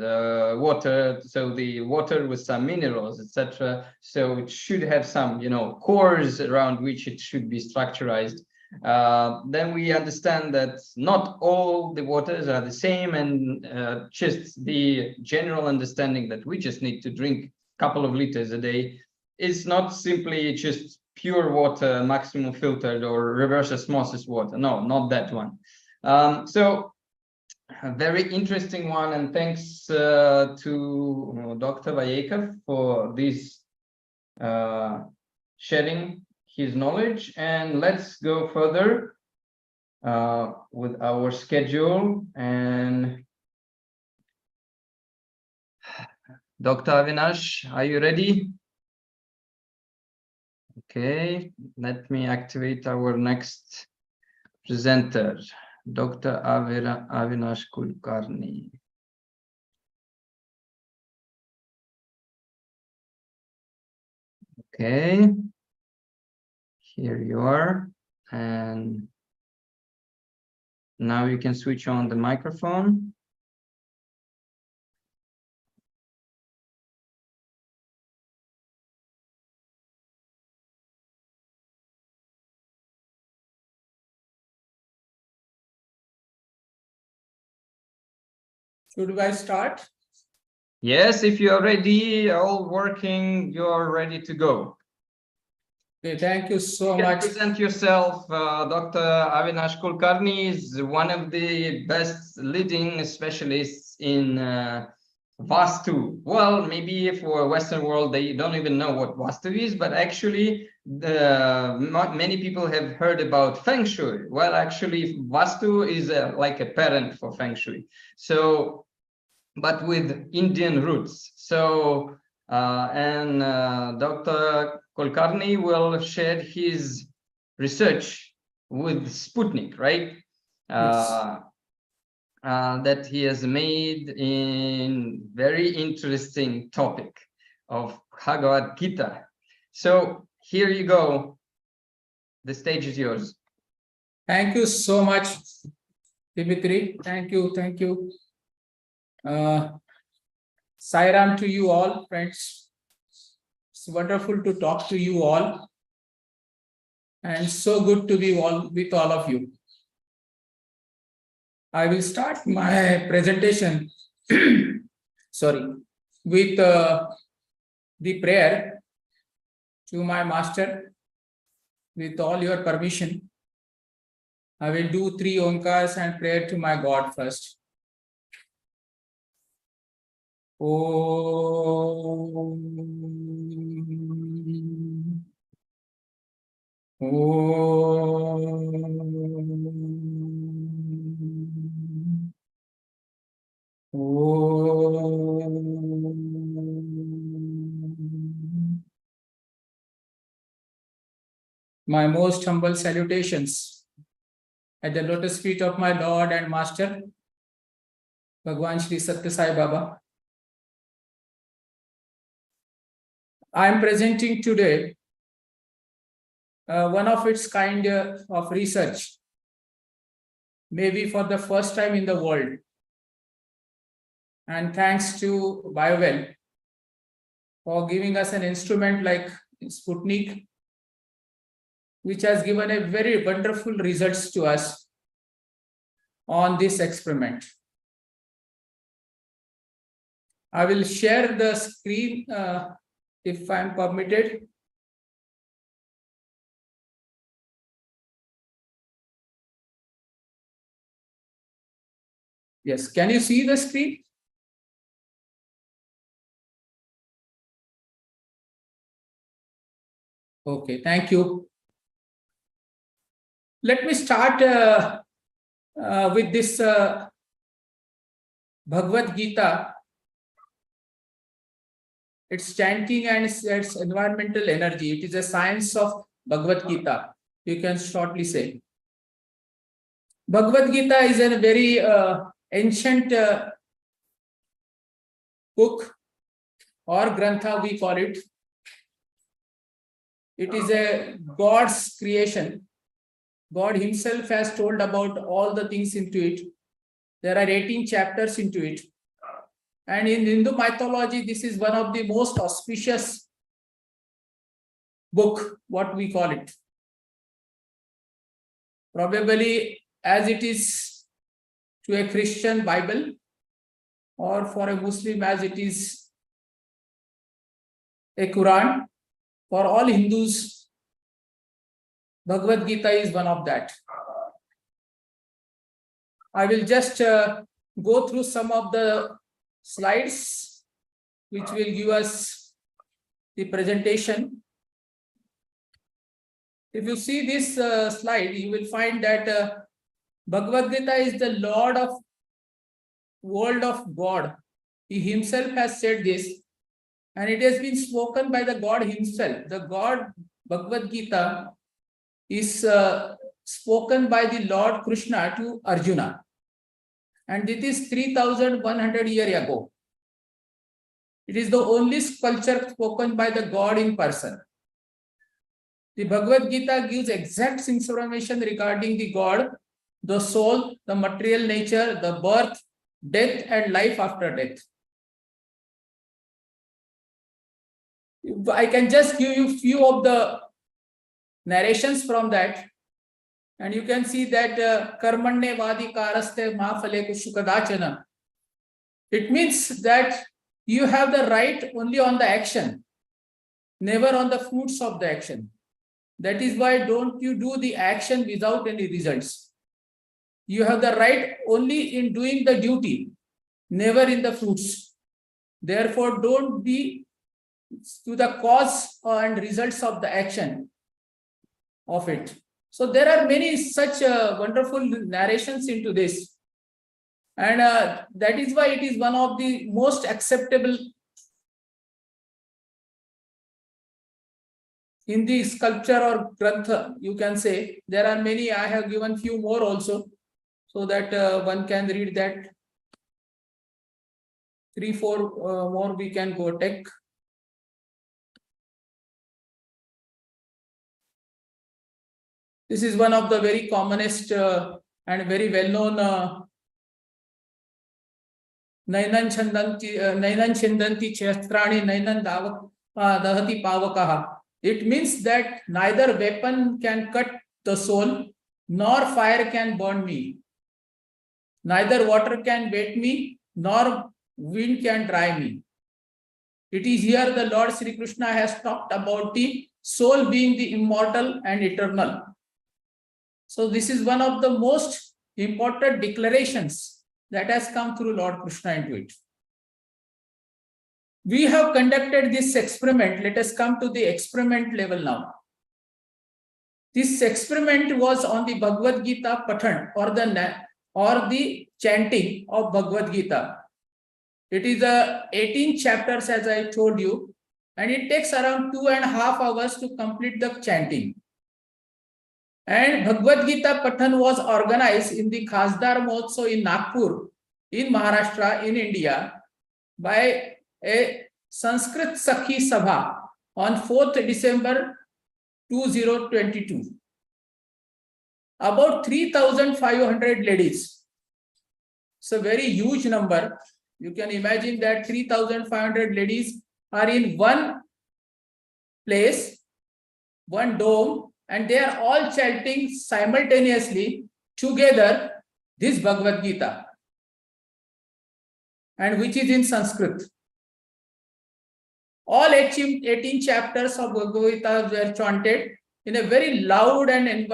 water, so the water with some minerals, etc. So it should have some, cores around which it should be structurized. Then we understand that not all the waters are the same, and just the general understanding that we just need to drink a couple of liters a day is not simply just pure water, maximum filtered or reverse osmosis water. No, not that one. So a very interesting one, and thanks to Dr. Vayekov for this sharing his knowledge. And let's go further with our schedule. And Dr. Avinash, are you ready? Okay, let me activate our next presenter, Dr. Avinash Kulkarni. Okay, here you are, and now you can switch on the microphone. Should I start? Yes, if you are ready, all working, you're ready to go. Okay, thank you so You can much. present yourself. Dr. Avinash Kulkarni is one of the best leading specialists in Vastu. Well, maybe for Western world, they don't even know what Vastu is, but actually many people have heard about Feng Shui. Well, actually, Vastu is like a parent for Feng Shui. So, but with Indian roots. So, Dr. Kulkarni will share his research with Sputnik, right? Yes. That he has made in very interesting topic of Bhagavad Gita. So here you go. The stage is yours. Thank you so much, Dimitri. Thank you. Thank you. Sairam to you all, friends. It's wonderful to talk to you all. And so good to be with all of you. I will start my presentation sorry, with the prayer to my master. With all your permission, I will do 3 Omkars and prayer to my God first. Om. Om. Om. My most humble salutations at the lotus feet of my Lord and Master, Bhagwan Shri Satya Sai Baba. I am presenting today one of its kind of research, maybe for the first time in the world. And thanks to BioWell for giving us an instrument like Sputnik, which has given a very wonderful results to us on this experiment. I will share the screen if I am permitted. Yes, can you see the screen? Okay, thank you. Let me start with this Bhagavad Gita its chanting and its environmental energy. It is a science of Bhagavad Gita, you can shortly say. Bhagavad Gita is a very ancient book or grantha, we call it. It is a God's creation. God himself has told about all the things into it. There are 18 chapters into it. And in Hindu mythology, this is one of the most auspicious book, what we call it. Probably as it is to a Christian Bible, or for a Muslim as it is a Quran. For all Hindus, Bhagavad Gita is one of that. I will just go through some of the slides which will give us the presentation. If you see this slide, you will find that Bhagavad Gita is the Lord of world of God. He himself has said this, and it has been spoken by the God himself. The God Bhagavad Gita is spoken by the Lord Krishna to Arjuna. And it is 3,100 years ago. It is the only sculpture spoken by the God in person. The Bhagavad Gita gives exact information regarding the God, the soul, the material nature, the birth, death, and life after death. I can just give you few of the narrations from that. And you can see that karmanye vadikaraste ma phale kushukadachana. It means that you have the right only on the action, never on the fruits of the action. That is why don't you do the action without any results. You have the right only in doing the duty, never in the fruits. Therefore, don't be to the cause and results of the action of it. So there are many such wonderful narrations into this. And that is why it is one of the most acceptable in the sculpture or grantha, you can say. There are many, I have given few more also, so that one can read that. 3-4 more we can go take. This is one of the very commonest and very well-known Nainan Chindanti Chestrani Nainan Dahati Pavakaha. It means that neither weapon can cut the soul, nor fire can burn me. Neither water can wet me, nor wind can dry me. It is here the Lord Sri Krishna has talked about the soul being the immortal and eternal. So this is one of the most important declarations that has come through Lord Krishna into it. We have conducted this experiment. Let us come to the experiment level now. This experiment was on the Bhagavad Gita Pathan, or the chanting of Bhagavad Gita. It is 18 chapters, as I told you, and it takes around 2.5 hours to complete the chanting. And Bhagavad Gita Pathan was organized in the Khasdar Mahotsav in Nagpur, in Maharashtra, in India, by a Sanskrit Sakhi Sabha on 4th December 2022. About 3,500 ladies. It's a very huge number. You can imagine that 3,500 ladies are in one place, one dome, and they are all chanting simultaneously together this Bhagavad Gita, and which is in Sanskrit. All 18 chapters of Bhagavad Gita were chanted in a very loud and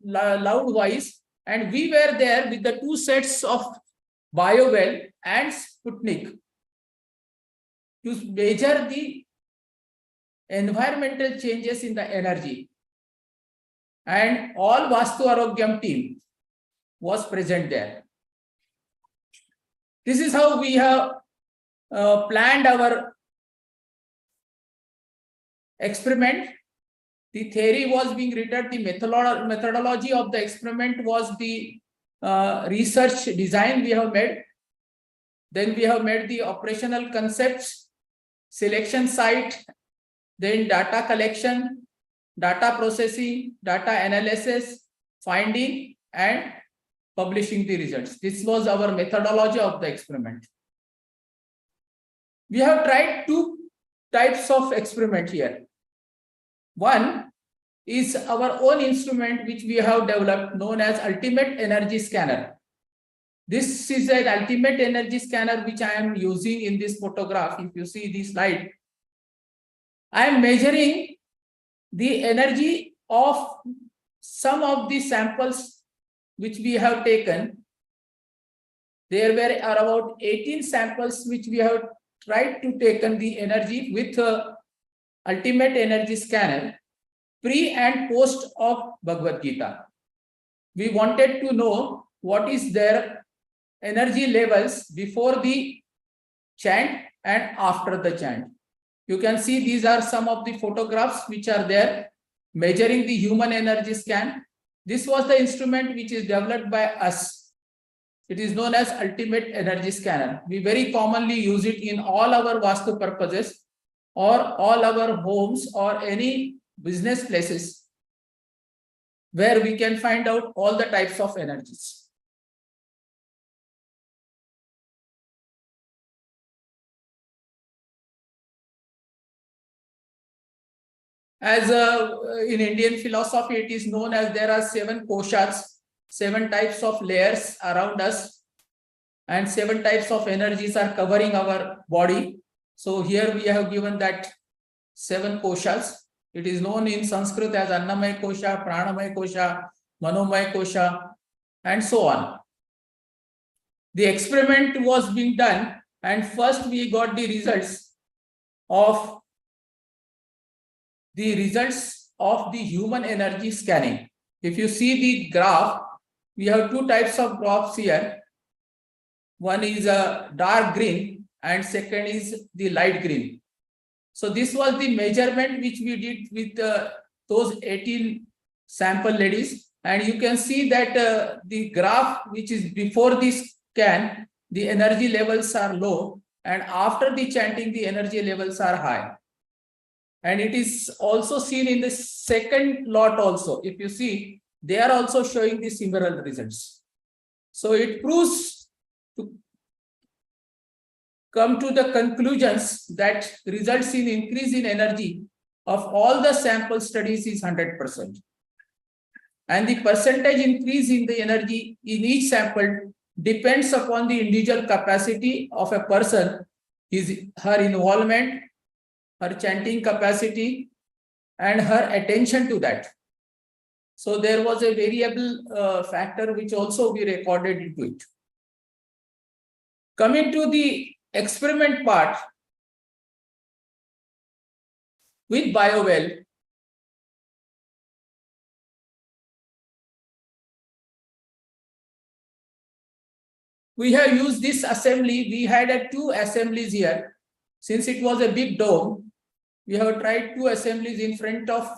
loud voice, and we were there with the 2 sets of BioWell and Sputnik to measure the environmental changes in the energy. And all Vastu Arogyam team was present there. This is how we have planned our experiment. The theory was being written, the methodology of the experiment was the research design we have made. Then we have made the operational concepts, selection site, then data collection, data processing, data analysis, finding, and publishing the results. This was our methodology of the experiment. We have tried two types of experiment here. One is our own instrument which we have developed known as ultimate energy scanner. This is an ultimate energy scanner which I am using in this photograph. If you see this slide, I am measuring the energy of some of the samples which we have taken. There were about 18 samples which we have tried to take the energy with ultimate energy scanner pre and post of Bhagavad Gita. We wanted to know what is their energy levels before the chant and after the chant. You can see these are some of the photographs which are there measuring the human energy scan. This was the instrument which is developed by us. It is known as ultimate energy scanner. We very commonly use it in all our Vastu purposes or all our homes or any business places where we can find out all the types of energies. As in Indian philosophy, it is known as there are 7 koshas, 7 types of layers around us, and 7 types of energies are covering our body. So here we have given that 7 koshas. It is known in Sanskrit as Annamaya Kosha, Pranamaya Kosha, Manomaya Kosha, and so on. The experiment was being done, and first we got the results of the human energy scanning. If you see the graph, we have 2 types of graphs here. One is a dark green and second is the light green. So this was the measurement which we did with those 18 sample ladies. And you can see that the graph which is before this scan, the energy levels are low, and after the chanting, the energy levels are high. And it is also seen in the second lot also. If you see, they are also showing the similar results. So it proves to come to the conclusions that results in increase in energy of all the sample studies is 100%. And the percentage increase in the energy in each sample depends upon the individual capacity of a person, her involvement, her chanting capacity, and her attention to that. So there was a variable factor which also we recorded into it. Coming to the experiment part, with BioWell, we have used this assembly. We had 2 assemblies here. Since it was a big dome, we have tried 2 assemblies in front of,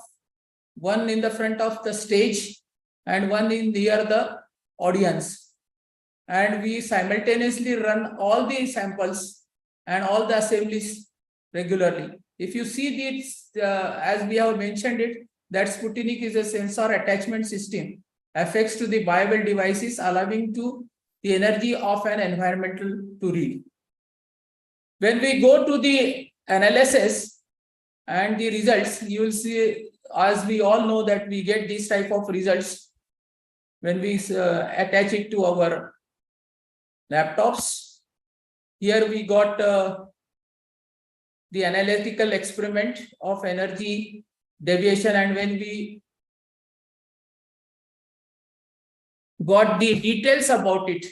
one in the front of the stage and one in near the audience. And we simultaneously run all the samples and all the assemblies regularly. If you see this, as we have mentioned it, that Sputnik is a sensor attachment system affixed to the BioWell devices, allowing to the energy of an environmental to read. When we go to the analysis and the results, you will see, as we all know, that we get this type of results when we attach it to our laptops. Here we got the analytical experiment of energy deviation, and when we got the details about it,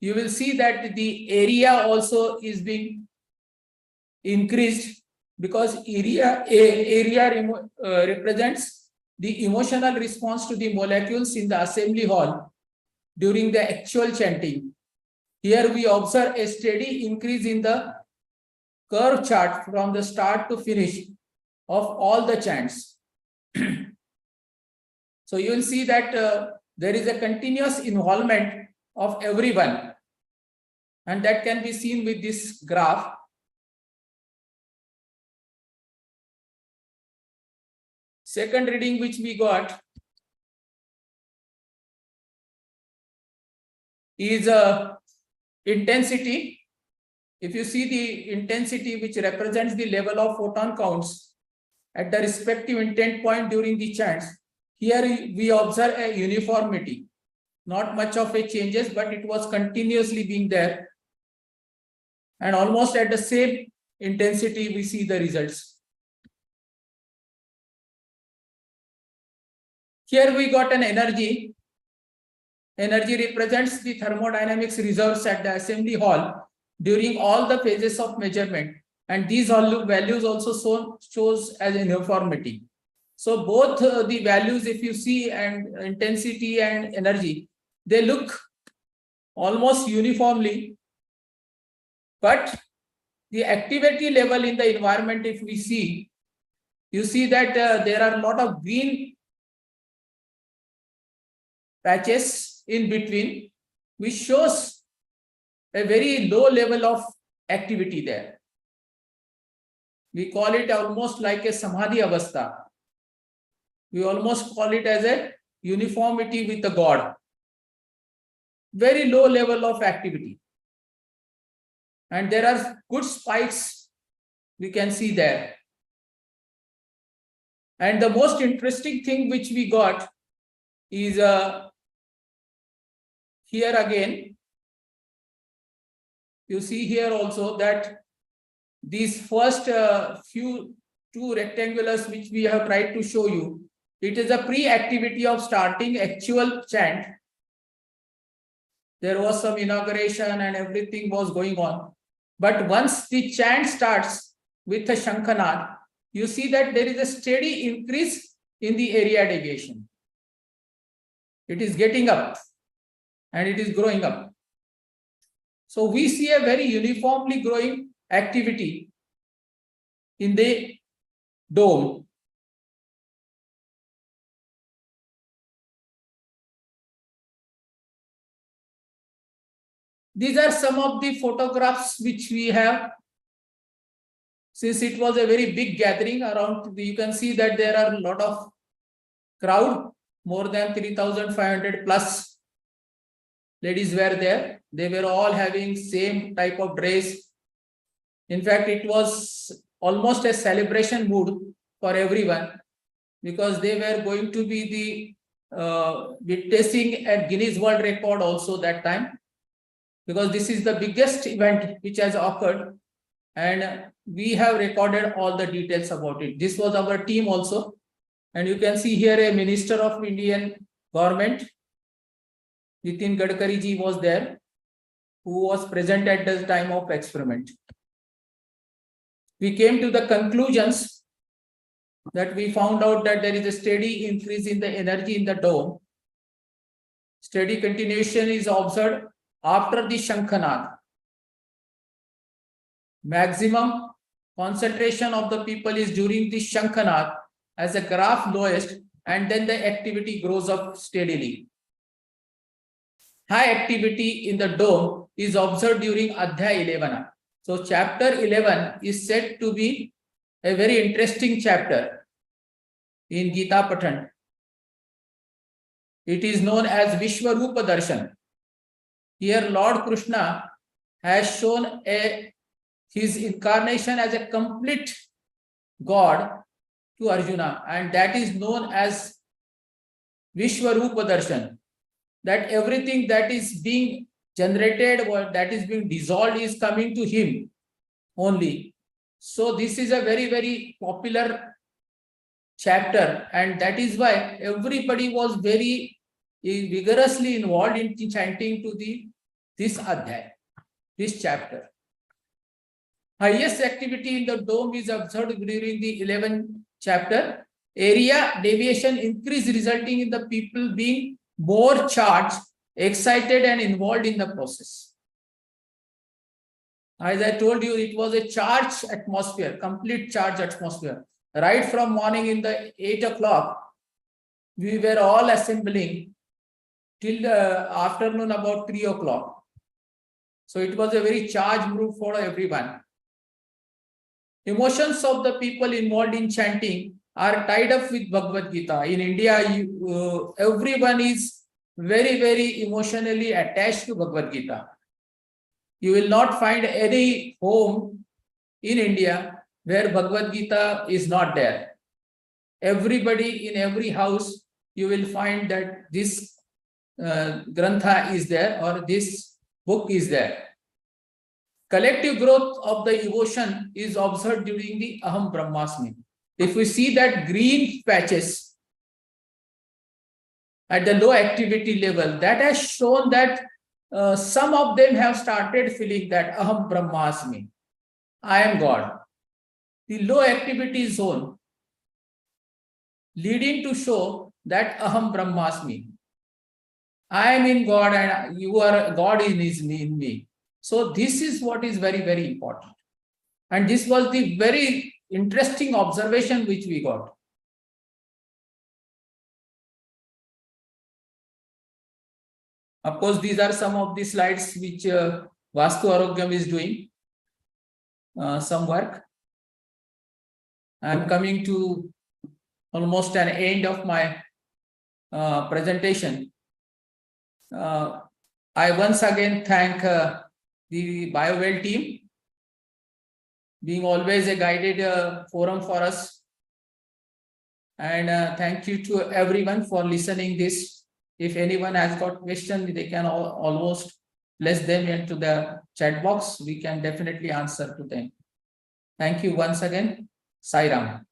you will see that the area also is being increased, because area represents the emotional response to the molecules in the assembly hall during the actual chanting. Here we observe a steady increase in the curve chart from the start to finish of all the chants. So you will see that there is a continuous involvement of everyone, and that can be seen with this graph. Second reading which we got is intensity. If you see the intensity which represents the level of photon counts at the respective intent point during the chants, here we observe a uniformity, not much of a changes, but it was continuously being there. And almost at the same intensity, we see the results. Here we got an energy. Energy represents the thermodynamics reserves at the assembly hall during all the phases of measurement. And these values also shows as uniformity. So both the values, if you see, and intensity and energy, they look almost uniformly. But the activity level in the environment, if we see, you see that there are a lot of green patches in between, which shows a very low level of activity there. We call it almost like a samadhi avastha. We almost call it as a uniformity with the God. Very low level of activity. And there are good spikes we can see there. And the most interesting thing which we got is here again. You see here also that these first two rectangulars which we have tried to show you, it is a pre-activity of starting actual chant. There was some inauguration and everything was going on. But once the chant starts with a Shankhanad, you see that there is a steady increase in the area deviation. It is getting up and it is growing up. So we see a very uniformly growing activity in the dome. These are some of the photographs which we have. Since it was a very big gathering around, you can see that there are a lot of crowd, more than 3,500 plus ladies were there. They were all having same type of dress. In fact, it was almost a celebration mood for everyone, because they were going to be the witnessing a Guinness World Record also that time, because this is the biggest event which has occurred, and we have recorded all the details about it. This was our team also, and you can see here a Minister of Indian Government, Nitin Gadkari ji was there, who was present at the time of experiment. We came to the conclusions that we found out that there is a steady increase in the energy in the dome. Steady continuation is observed after the Shankhanad. Maximum concentration of the people is during the Shankhanad as a graph lowest, and then the activity grows up steadily. High activity in the dome is observed during Adhyaya 11. So chapter 11 is said to be a very interesting chapter in Gita Pathan. It is known as Vishwarupa Darshan. Here Lord Krishna has shown his incarnation as a complete God to Arjuna, and that is known as Vishwarupa Darshan. That everything that is being generated or that is being dissolved is coming to him only. So this is a very, very popular chapter, and that is why everybody was very vigorously involved in chanting to this adhyaya, this chapter. Highest activity in the dome is observed during the 11th chapter. Area deviation increase, resulting in the people being more charged, excited and involved in the process. As I told you, it was a charged atmosphere, complete charged atmosphere. right from morning in the 8 o'clock, we were all assembling till the afternoon about 3 o'clock. So it was a very charged group for everyone. Emotions of the people involved in chanting are tied up with Bhagavad Gita. In India, everyone is very, very emotionally attached to Bhagavad Gita. You will not find any home in India where Bhagavad Gita is not there. Everybody in every house, you will find that this Grantha is there or this book is there. Collective growth of the devotion is observed during the Aham Brahmasmi. If we see that green patches at the low activity level, that has shown that some of them have started feeling that Aham Brahmasmi, I am God. The low activity zone leading to show that Aham Brahmasmi, I am in God and you are God in me. So this is what is very, very important. And this was the very interesting observation which we got. Of course, these are some of the slides which Vastu Arogyam is doing some work. I am coming to almost an end of my presentation. I once again thank the BioWell team, being always a guided forum for us. And thank you to everyone for listening this. If anyone has got questions, they can almost place them into the chat box. We can definitely answer to them. Thank you once again. Sai Ram.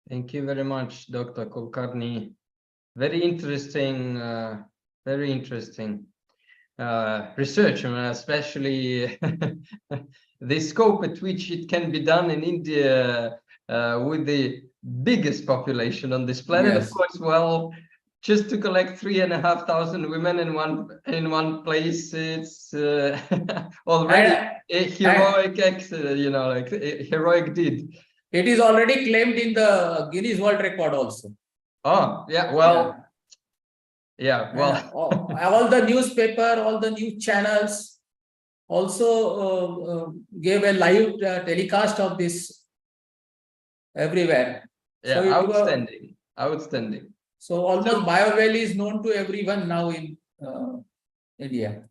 Thank you very much, Dr. Kulkarni. Very interesting, research, especially the scope at which it can be done in India with the biggest population on this planet. Yes. Of course, well, just to collect 3,500 women in one place, it's already a heroic heroic deed. It is already claimed in the Guinness World Record also. Oh, yeah, well, yeah, well. All the newspaper, all the news channels also gave a live telecast of this everywhere. Yeah, so outstanding, outstanding. So almost BioWell is known to everyone now in India.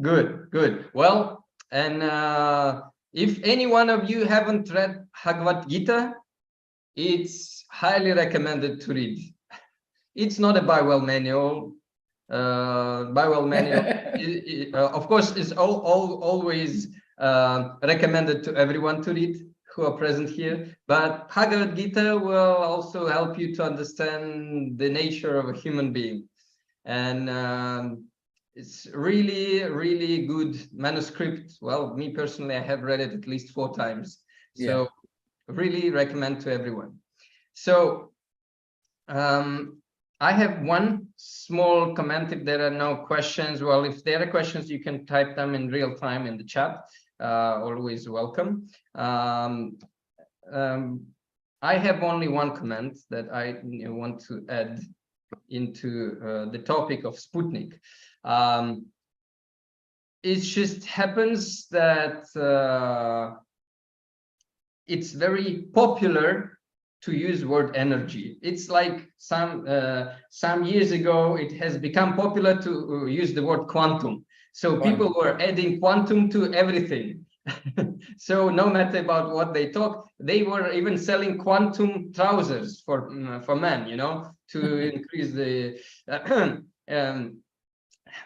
Good, good. Well, and if any one of you haven't read Bhagavad Gita, it's highly recommended to read. It's not a BioWell manual. BioWell manual, of course, is always recommended to everyone to read who are present here. But Bhagavad Gita will also help you to understand the nature of a human being. And it's really, really good manuscript. Well, me personally, I have read it at least 4 times. So really recommend to everyone. So I have one small comment. If there are no questions, well, if there are questions, you can type them in real time in the chat. Always welcome. I have only one comment that I want to add into the topic of Sputnik. It just happens that it's very popular to use word energy. It's like some years ago, it has become popular to use the word quantum. So people were adding quantum to everything. So no matter about what they talk, they were even selling quantum trousers for men, you know, to increase the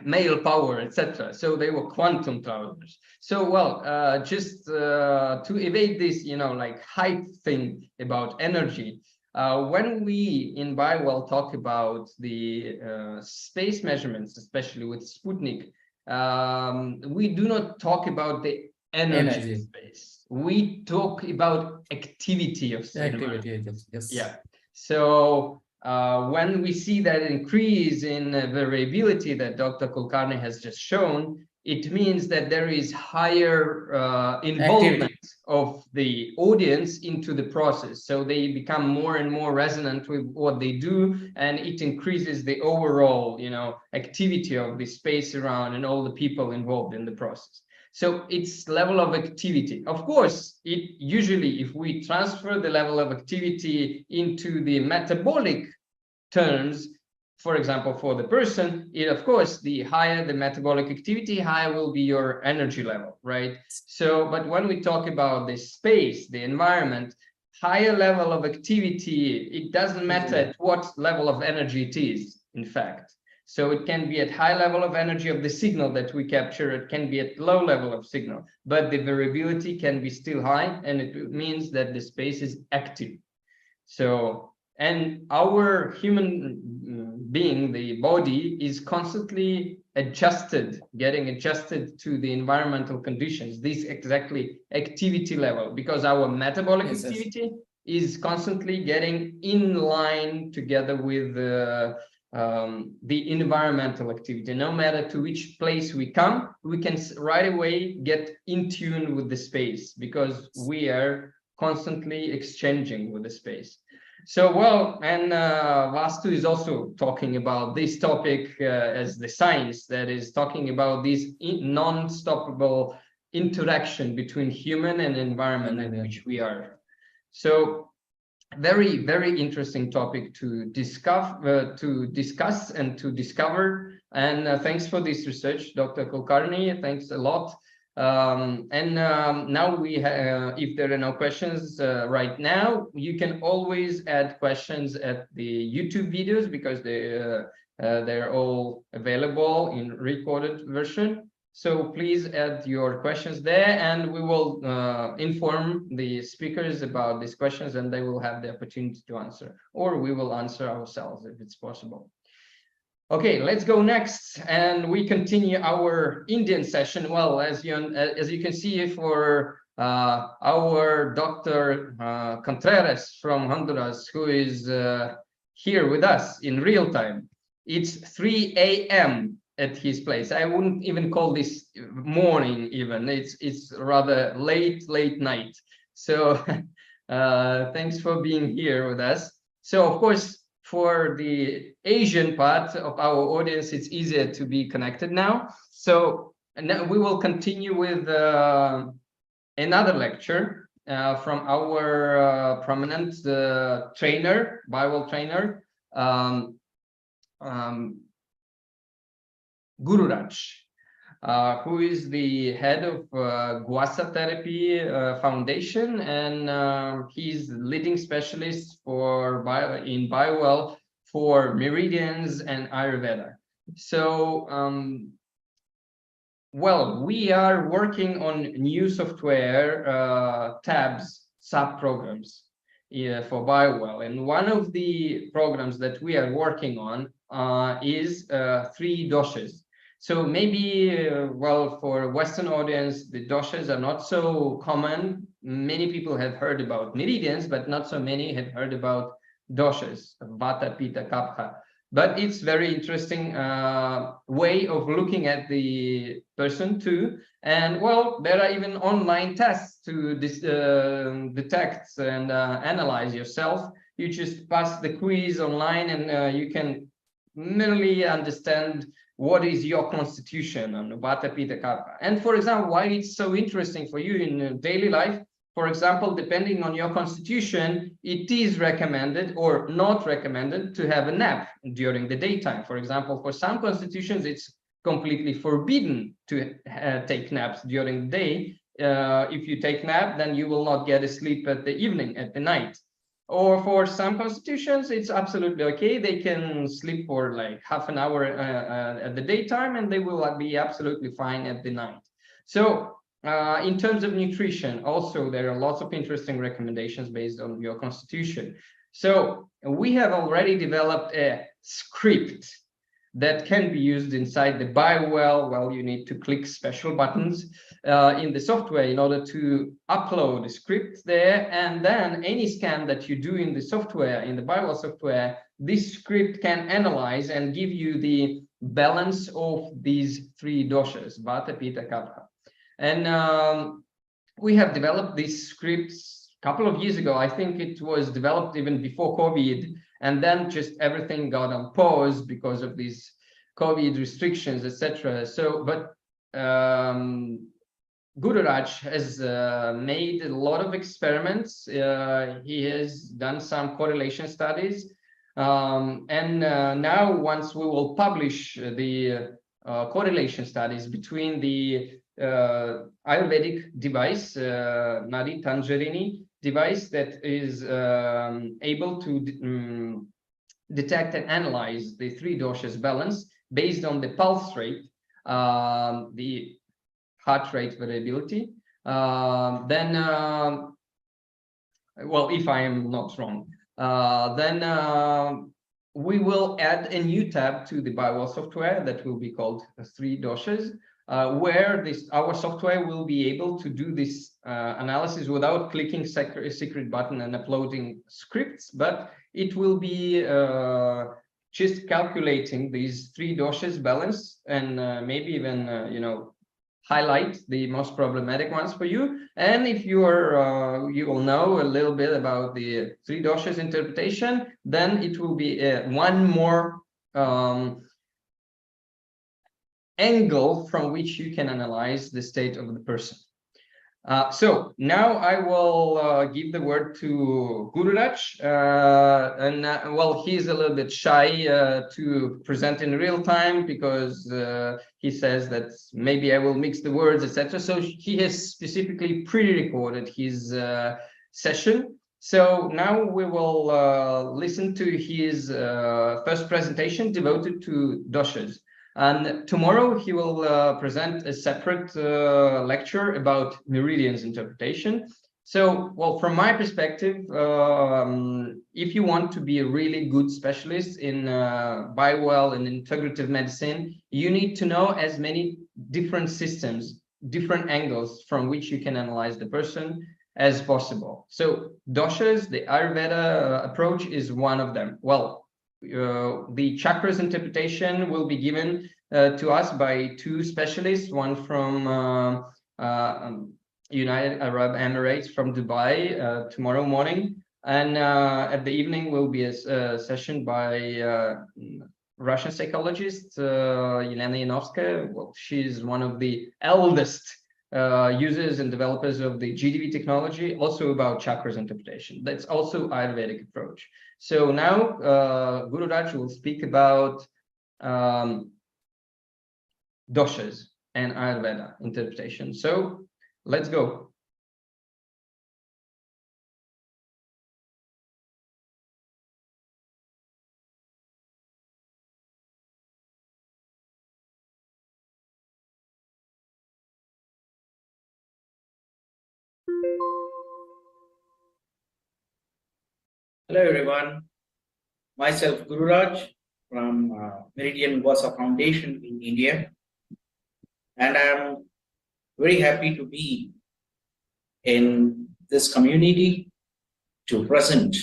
male power, etc. So they were quantum trousers. So well, just to evade this, you know, like hype thing about energy, when we in BioWell talk about the space measurements, especially with Sputnik, we do not talk about the energy of space. We talk about activity of space. Activity, yes. Yeah. So when we see that increase in variability that Dr. Kulkarni has just shown, it means that there is higher involvement of the audience into the process. So they become more and more resonant with what they do, and it increases the overall, activity of the space around and all the people involved in the process. So it's level of activity. Of course, it usually, if we transfer the level of activity into the metabolic terms, for example, for the person, of course, the higher the metabolic activity, higher will be your energy level, right? So, but when we talk about the space, the environment, higher level of activity, it doesn't matter at what level of energy it is, in fact. So it can be at high level of energy of the signal that we capture, it can be at low level of signal, but the variability can be still high, and it means that the space is active. So, and our human being, the body, is constantly getting adjusted to the environmental conditions, this exactly activity level, because our metabolic activity is constantly getting in line together with the environmental activity. No matter to which place we come, we can right away get in tune with the space, because we are constantly exchanging with the space. So, well, and Vastu is also talking about this topic as the science that is talking about this non-stoppable interaction between human and environment in which we are. So, very, very interesting topic to discuss and to discover. And thanks for this research, Dr. Kulkarni. Thanks a lot. Now we if there are no questions right now, you can always add questions at the YouTube videos, because they're all available in recorded version. So please add your questions there, and we will inform the speakers about these questions, and they will have the opportunity to answer, or we will answer ourselves if it's possible. Okay, let's go next, and we continue our Indian session. Well, as you can see, for our Dr. Contreras from Honduras, who is here with us in real time. It's 3 a.m. at his place. I wouldn't even call this morning even. It's rather late night. So thanks for being here with us. So of course, for the Asian part of our audience, it's easier to be connected now. So now we will continue with another lecture from our prominent trainer, Bible trainer, Guru Raj, who is the head of Guasa Therapy Foundation, and he's leading specialist in BioWell for meridians and Ayurveda. So, well, we are working on new software tabs, sub-programs for BioWell, and one of the programs that we are working on is 3 doshas. So maybe, well, for Western audience, the doshas are not so common. Many people have heard about meridians, but not so many have heard about doshas, Vata, Pitta, Kapha. But it's very interesting way of looking at the person too. And well, there are even online tests to detect and analyze yourself. You just pass the quiz online, and you can merely understand what is your constitution on Vata, Pitta, Kapha. And for example, why it's so interesting for you in daily life, for example, depending on your constitution, it is recommended or not recommended to have a nap during the daytime. For example, for some constitutions, it's completely forbidden to take naps during the day. If you take nap, then you will not get a sleep at the evening, at the night. Or for some constitutions, it's absolutely okay. They can sleep for like half an hour at the daytime, and they will be absolutely fine at the night. So in terms of nutrition, also, there are lots of interesting recommendations based on your constitution. So we have already developed a script that can be used inside the BioWell. Well, you need to click special buttons in the software in order to upload a script there, and then any scan that you do in the software, in the BioWell software, this script can analyze and give you the balance of these three doshas, Vata, Pitta, Kapha. And we have developed these scripts a couple of years ago. I think it was developed even before COVID, and then just everything got on pause because of these COVID restrictions, etc. So, but Gururaj has made a lot of experiments. He has done some correlation studies. Now, once we will publish the correlation studies between the Ayurvedic device, Nadi Tanjarini device, that is able to detect and analyze the three doshas balance based on the pulse rate, the heart rate variability, then, well, if I am not wrong, then we will add a new tab to the BioWell software that will be called Three Doshas, where our software will be able to do this analysis without clicking a secret button and uploading scripts, but it will be just calculating these three doshas balance, and maybe even you know, highlight the most problematic ones for you. And if you are you will know a little bit about the three doshas interpretation, then it will be one more angle from which you can analyze the state of the person. So now I will give the word to Gururaj, and well, he's a little bit shy to present in real time because he says that maybe I will mix the words, etc. So he has specifically pre-recorded his session. So now we will listen to his first presentation devoted to doshas. And tomorrow he will present a separate lecture about meridians interpretation. So, well, from my perspective, if you want to be a really good specialist in BioWell and integrative medicine, you need to know as many different systems, different angles from which you can analyze the person as possible. So doshas, the Ayurveda approach, is one of them. Well, the chakras interpretation will be given to us by two specialists, one from United Arab Emirates, from Dubai, tomorrow morning, and at the evening will be a session by Russian psychologist Elena Yanovskaya. Well, she's one of the eldest users and developers of the GDV technology, also about chakras interpretation. That's also Ayurvedic approach. So now Gururaj will speak about doshas and Ayurveda interpretation. So let's go. Hello everyone, myself Gururaj from Meridian Vasa Foundation in India, and I'm very happy to be in this community to present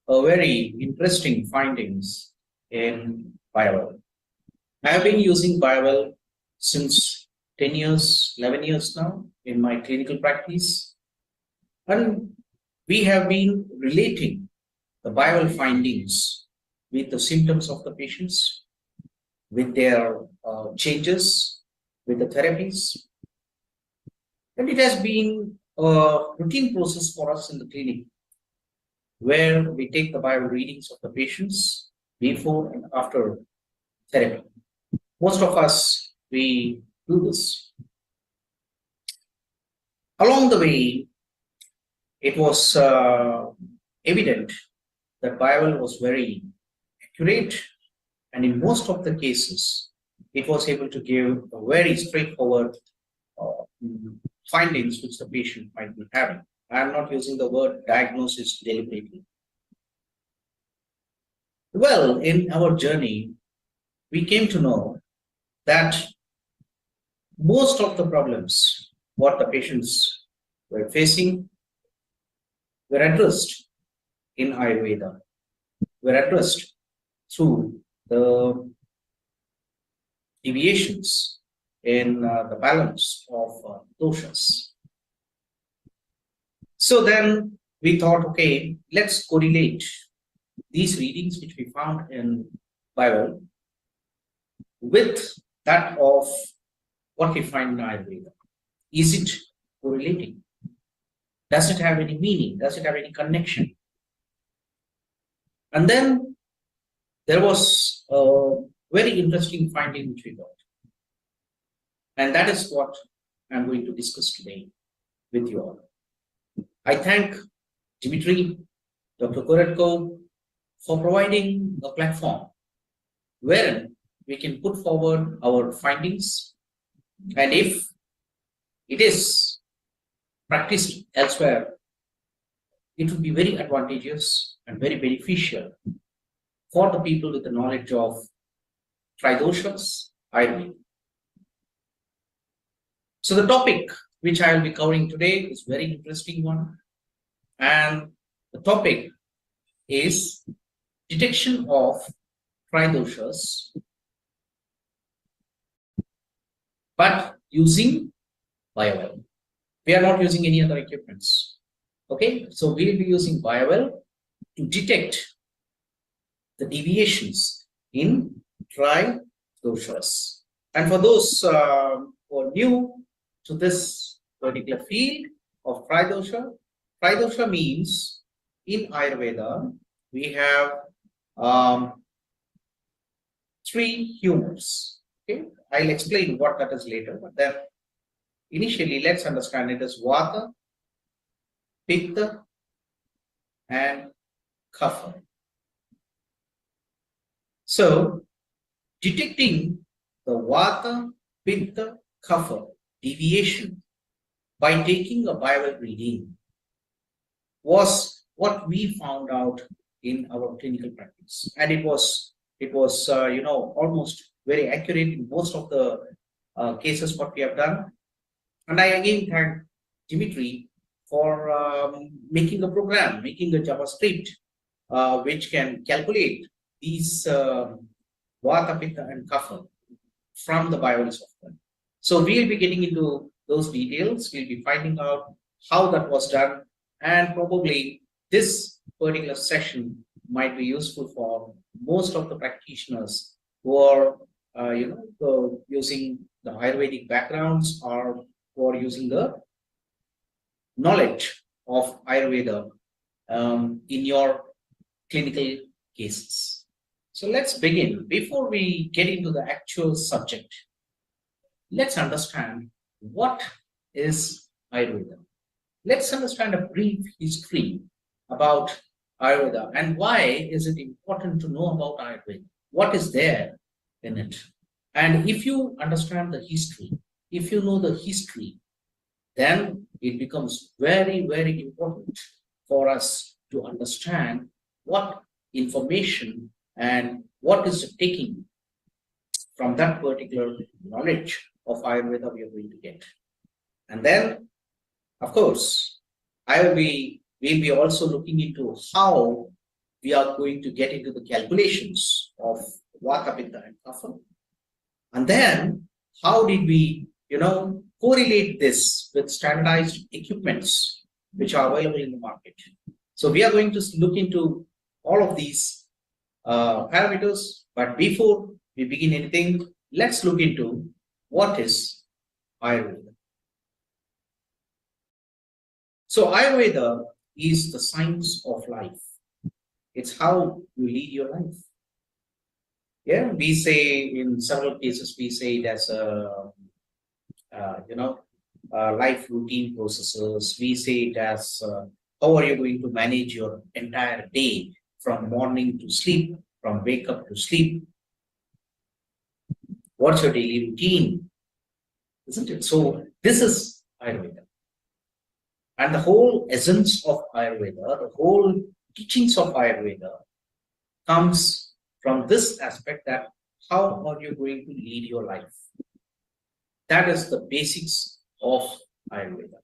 a very interesting findings in BioWell. I have been using BioWell since 10 years, 11 years now in my clinical practice, and we have been relating the BioWell findings with the symptoms of the patients, with their changes, with the therapies. And it has been a routine process for us in the clinic, where we take the BioWell readings of the patients before and after therapy. Most of us, we do this. Along the way, it was evident that BioWell was very accurate, and in most of the cases, it was able to give a very straightforward findings which the patient might be having. I am not using the word diagnosis deliberately. Well, in our journey, we came to know that most of the problems what the patients were facing were addressed in Ayurveda, were addressed through the deviations in the balance of doshas. So then we thought, okay, let's correlate these readings which we found in Bible with that of what we find in Ayurveda. Is it correlating? Does it have any meaning? Does it have any connection? And then there was a very interesting finding which we got. And that is what I'm going to discuss today with you all. I thank Dimitri, Dr. Koretko, for providing a platform wherein we can put forward our findings, and if it is practiced elsewhere, it would be very advantageous and very beneficial for the people with the knowledge of Tridoshas, Ayurveda. So the topic which I will be covering today is a very interesting one, and the topic is detection of Tridoshas, but using BioWell. We are not using any other equipments. Okay, so we will be using BioWell to detect the deviations in Tridoshas. And for those who are new to this particular field of Tridosha, Tridosha means in Ayurveda we have 3 humors. Okay, I'll explain what that is later, but then initially let's understand it as Vata, Pitta, and Kapha. So detecting the Vata, Pitta, Kapha deviation by taking a BioWell reading was what we found out in our clinical practice, and it was almost very accurate in most of the cases what we have done. And I again thank Dimitri for making a program, making a JavaScript which can calculate these Vata, Pitta, and Kapha from the BioWell software. So we'll be getting into those details. We'll be finding out how that was done, and probably this particular session might be useful for most of the practitioners who are using the Ayurvedic backgrounds, or who are using the knowledge of Ayurveda in your clinical cases. So let's begin. Before we get into the actual subject, let's understand what is Ayurveda. Let's understand a brief history about Ayurveda and why is it important to know about Ayurveda. What is there in it? And if you understand the history, if you know the history, then it becomes very, very important for us to understand what information and what is taking from that particular knowledge of Ayurveda we are going to get. And then, of course, we'll be also looking into how we are going to get into the calculations of Vata, Pitta, and Kapha. And then, how did we, correlate this with standardized equipments which are available in the market? So we are going to look into all of these parameters. But before we begin anything, let's look into what is Ayurveda. So Ayurveda is the science of life. It's how you lead your life. Yeah, we say in several cases, we say it as life routine processes. We say it as how are you going to manage your entire day from morning to sleep, from wake up to sleep. What's your daily routine? Isn't it? So this is Ayurveda. And the whole essence of Ayurveda, the whole teachings of Ayurveda comes from this aspect that how are you going to lead your life? That is the basics of Ayurveda.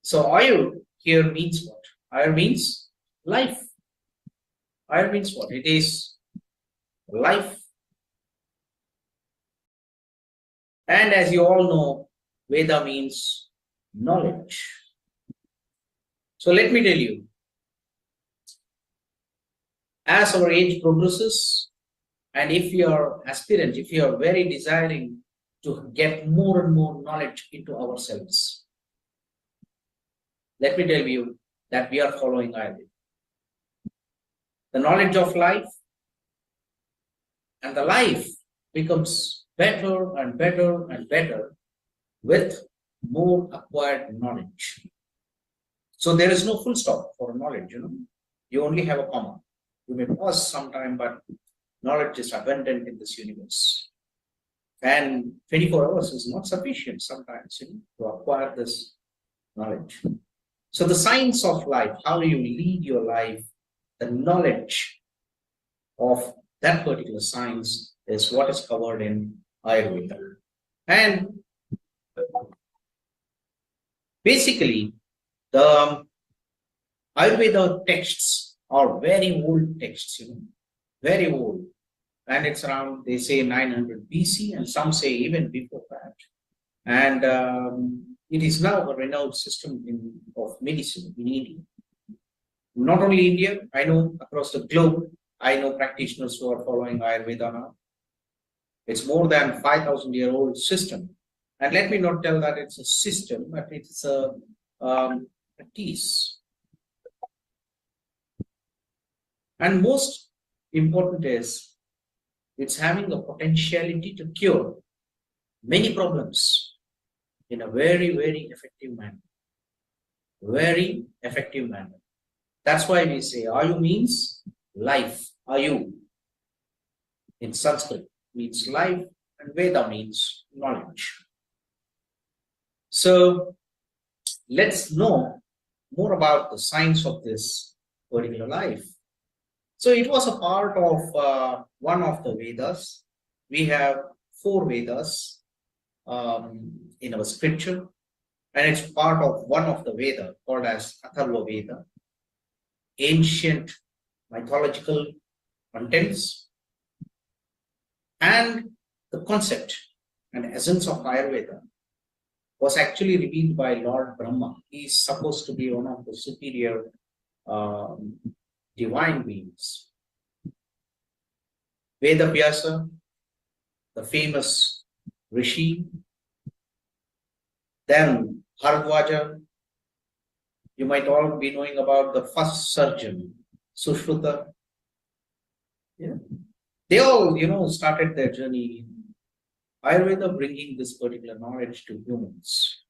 So Ayur here means what? Ayur means life. Ayur means what? It is life. And as you all know, Veda means knowledge. So let me tell you, as our age progresses, and if you are aspirant, if you are very desiring to get more and more knowledge into ourselves, let me tell you that we are following Ayurveda. The knowledge of life, and the life becomes better and better and better with more acquired knowledge. So there is no full stop for knowledge, You only have a comma. You may pause sometime, but knowledge is abundant in this universe. And 24 hours is not sufficient sometimes, to acquire this knowledge. So the science of life, how you lead your life, the knowledge of that particular science is what is covered in Ayurveda. And basically, the Ayurveda texts are very old texts, very old. And it's around, they say 900 BC, and some say even before that. And it is now a renowned system of medicine in India. Not only India, I know across the globe, I know practitioners who are following Ayurveda now. It's more than 5,000-year-old system. And let me not tell that it's a system, but it's a practice. And most important is, it's having the potentiality to cure many problems in a very, very effective manner. Very effective manner. That's why we say Ayu means life. Ayu in Sanskrit means life, and Veda means knowledge. So let's know more about the science of this particular life. So it was a part of one of the Vedas. We have 4 Vedas in our scripture, and it's part of one of the Veda called as Atharva Veda. Ancient mythological contents, and the concept and essence of Ayurveda was actually revealed by Lord Brahma. He is supposed to be one of the superior divine beings. Veda Vyasa, the famous Rishi, then Bharadwaja. You might all be knowing about the first surgeon, Sushruta. Yeah. They all, started their journey in Ayurveda, bringing this particular knowledge to humans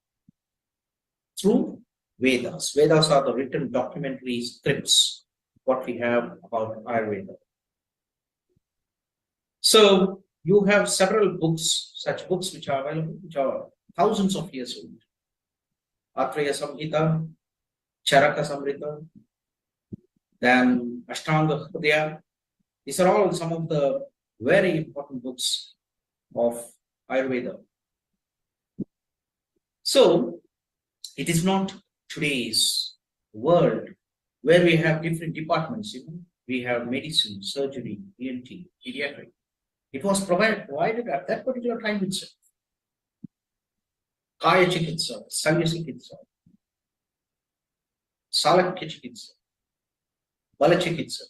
through Vedas. Vedas are the written documentary scripts, what we have about Ayurveda. So you have several books, such books which are available, which are thousands of years old. Atraya Samhita, Charaka Samrita, then Ashtanga Hridaya. These are all some of the very important books of Ayurveda. So it is not today's world where we have different departments. We have medicine, surgery, ENT, pediatric. It was provided at that particular time itself. Kaya Chikitsa, Salya Chikitsa, Salakya Chikitsa, Bala Chikitsa,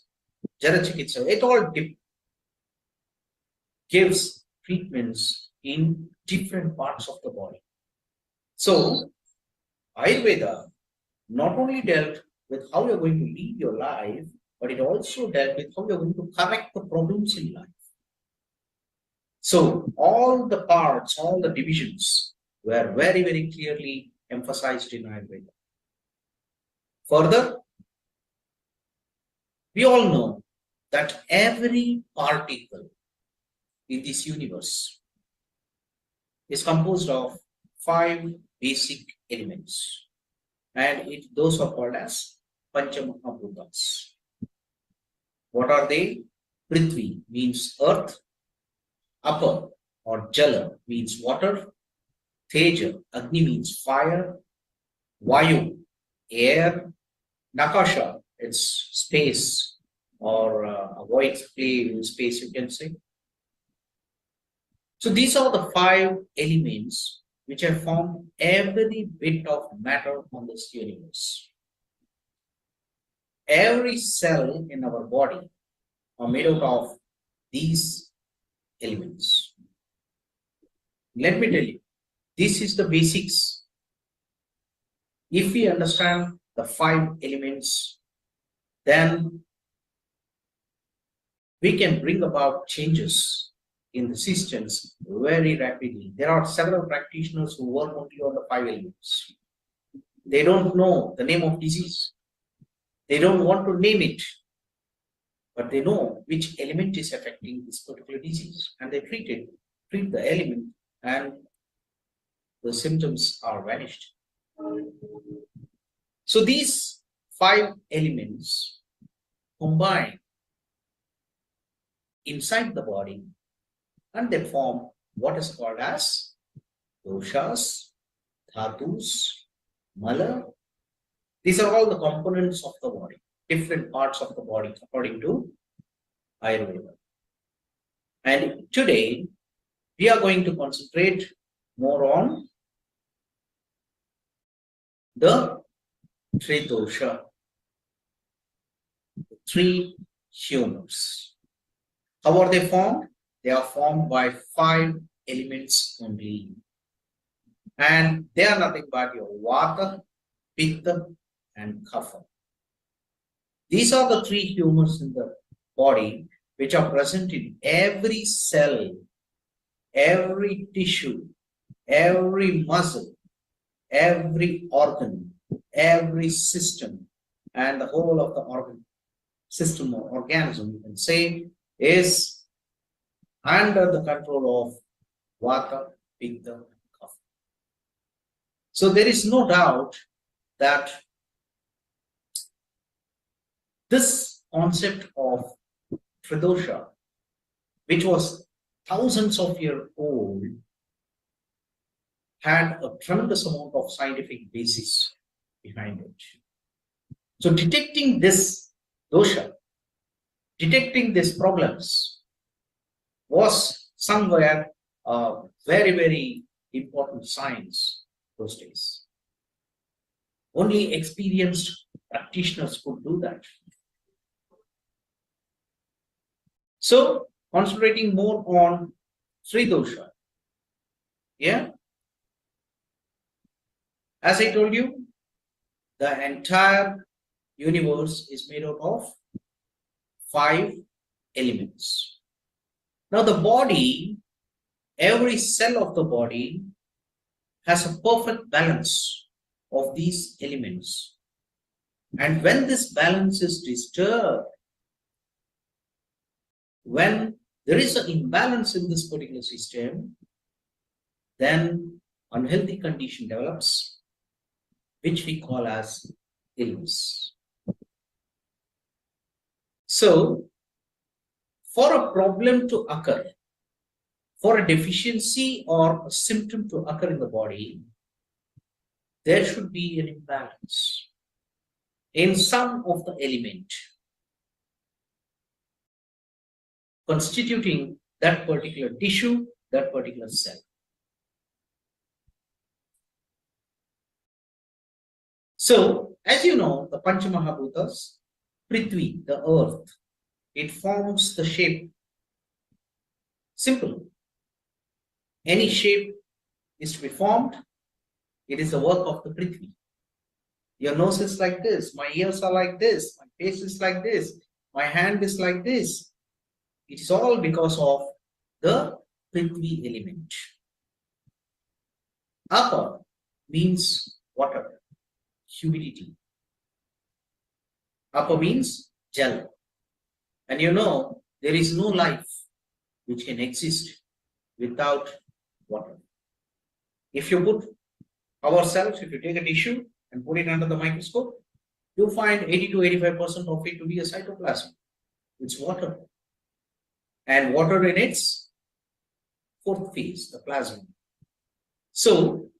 Jara Chikitsa, it all gives treatments in different parts of the body. So, Ayurveda not only dealt with how you're going to lead your life, but it also dealt with how you're going to correct the problems in life. So, all the parts, all the divisions were very, very clearly emphasized in Ayurveda. Further, we all know that every particle in this universe is composed of 5 basic elements, and those are called as Panchamahabhutas. What are they? Prithvi means earth, Upper or Jala means water. Teja, Agni means fire. Vayu, air. Nakasha, it's space or a void space, you can say. So these are the 5 elements which have formed every bit of matter on this universe. Every cell in our body are made out of these elements. Let me tell you, this is the basics. If we understand the 5 elements, then we can bring about changes in the systems very rapidly. There are several practitioners who work only on the 5 elements. They don't know the name of disease. They don't want to name it, but they know which element is affecting this particular disease, and they treat the element, and the symptoms are vanished. So these 5 elements combine inside the body, and they form what is called as doshas, dhatus, mala. These are all the components of the body, different parts of the body according to Ayurveda. And today, we are going to concentrate more on the three dosha, the 3 humors. How are they formed? They are formed by 5 elements only. And they are nothing but your vata, pitta, and kapha. These are the 3 humors in the body which are present in every cell, every tissue, every muscle, every organ, every system, and the whole of the organ system or organism, you can say, is under the control of vata, pitta, and kapha. So there is no doubt that this concept of Tridosha, which was thousands of years old, had a tremendous amount of scientific basis behind it. So detecting this dosha, detecting these problems was somewhere a very, very important science those days. Only experienced practitioners could do that. So concentrating more on Sri dosha. Yeah. As I told you, the entire universe is made out of 5 elements. Now the body, every cell of the body has a perfect balance of these elements. And when this balance is disturbed, when there is an imbalance in this particular system, then unhealthy condition develops, which we call as illness. So, for a problem to occur, for a deficiency or a symptom to occur in the body, there should be an imbalance in some of the element constituting that particular tissue, that particular cell. So, as you know, the Panchamahabhutas, Prithvi, the earth, it forms the shape. Simple. Any shape is to be formed, it is the work of the Prithvi. Your nose is like this, my ears are like this, my face is like this, my hand is like this. It is all because of the Prithvi element. Apa means water, humidity. Apa means jal. And you know, there is no life which can exist without water. If you put ourselves, if you take a tissue and put it under the microscope, you find 80 to 85% of it to be a cytoplasm. It's water. And water in its fourth phase, the plasma. So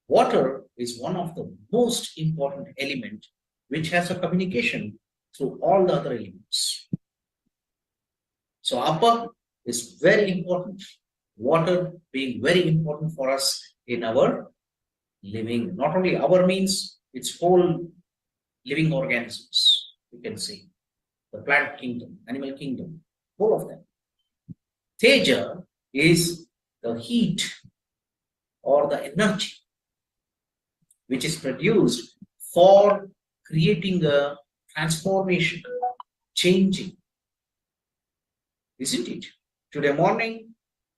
water is one of the most important element which has a communication through all the other elements. So upper is very important. Water being very important for us in our living. Not only our means, its whole living organisms, we can say. The plant kingdom, animal kingdom, all of them. Teja is the heat or the energy which is produced for creating a transformation, changing. Isn't it? Today morning,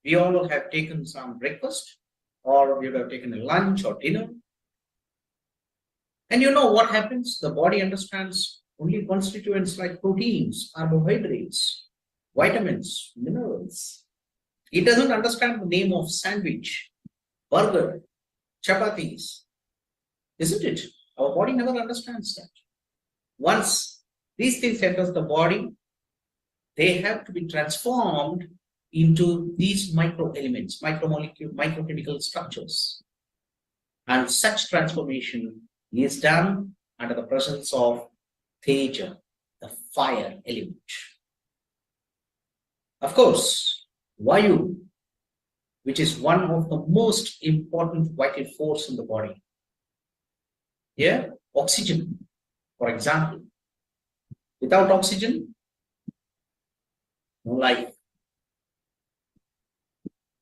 we all have taken some breakfast, or we would have taken a lunch or dinner. And you know what happens? The body understands only constituents like proteins, carbohydrates, vitamins, minerals. It doesn't understand the name of sandwich, burger, chapatis. Isn't it? Our body never understands that. Once these things enter the body, they have to be transformed into these micro elements, micromolecule, microchemical structures. And such transformation is done under the presence of Teja, the fire element. Of course, Vayu, which is one of the most important vital force in the body. Yeah, oxygen, for example. Without oxygen, no life.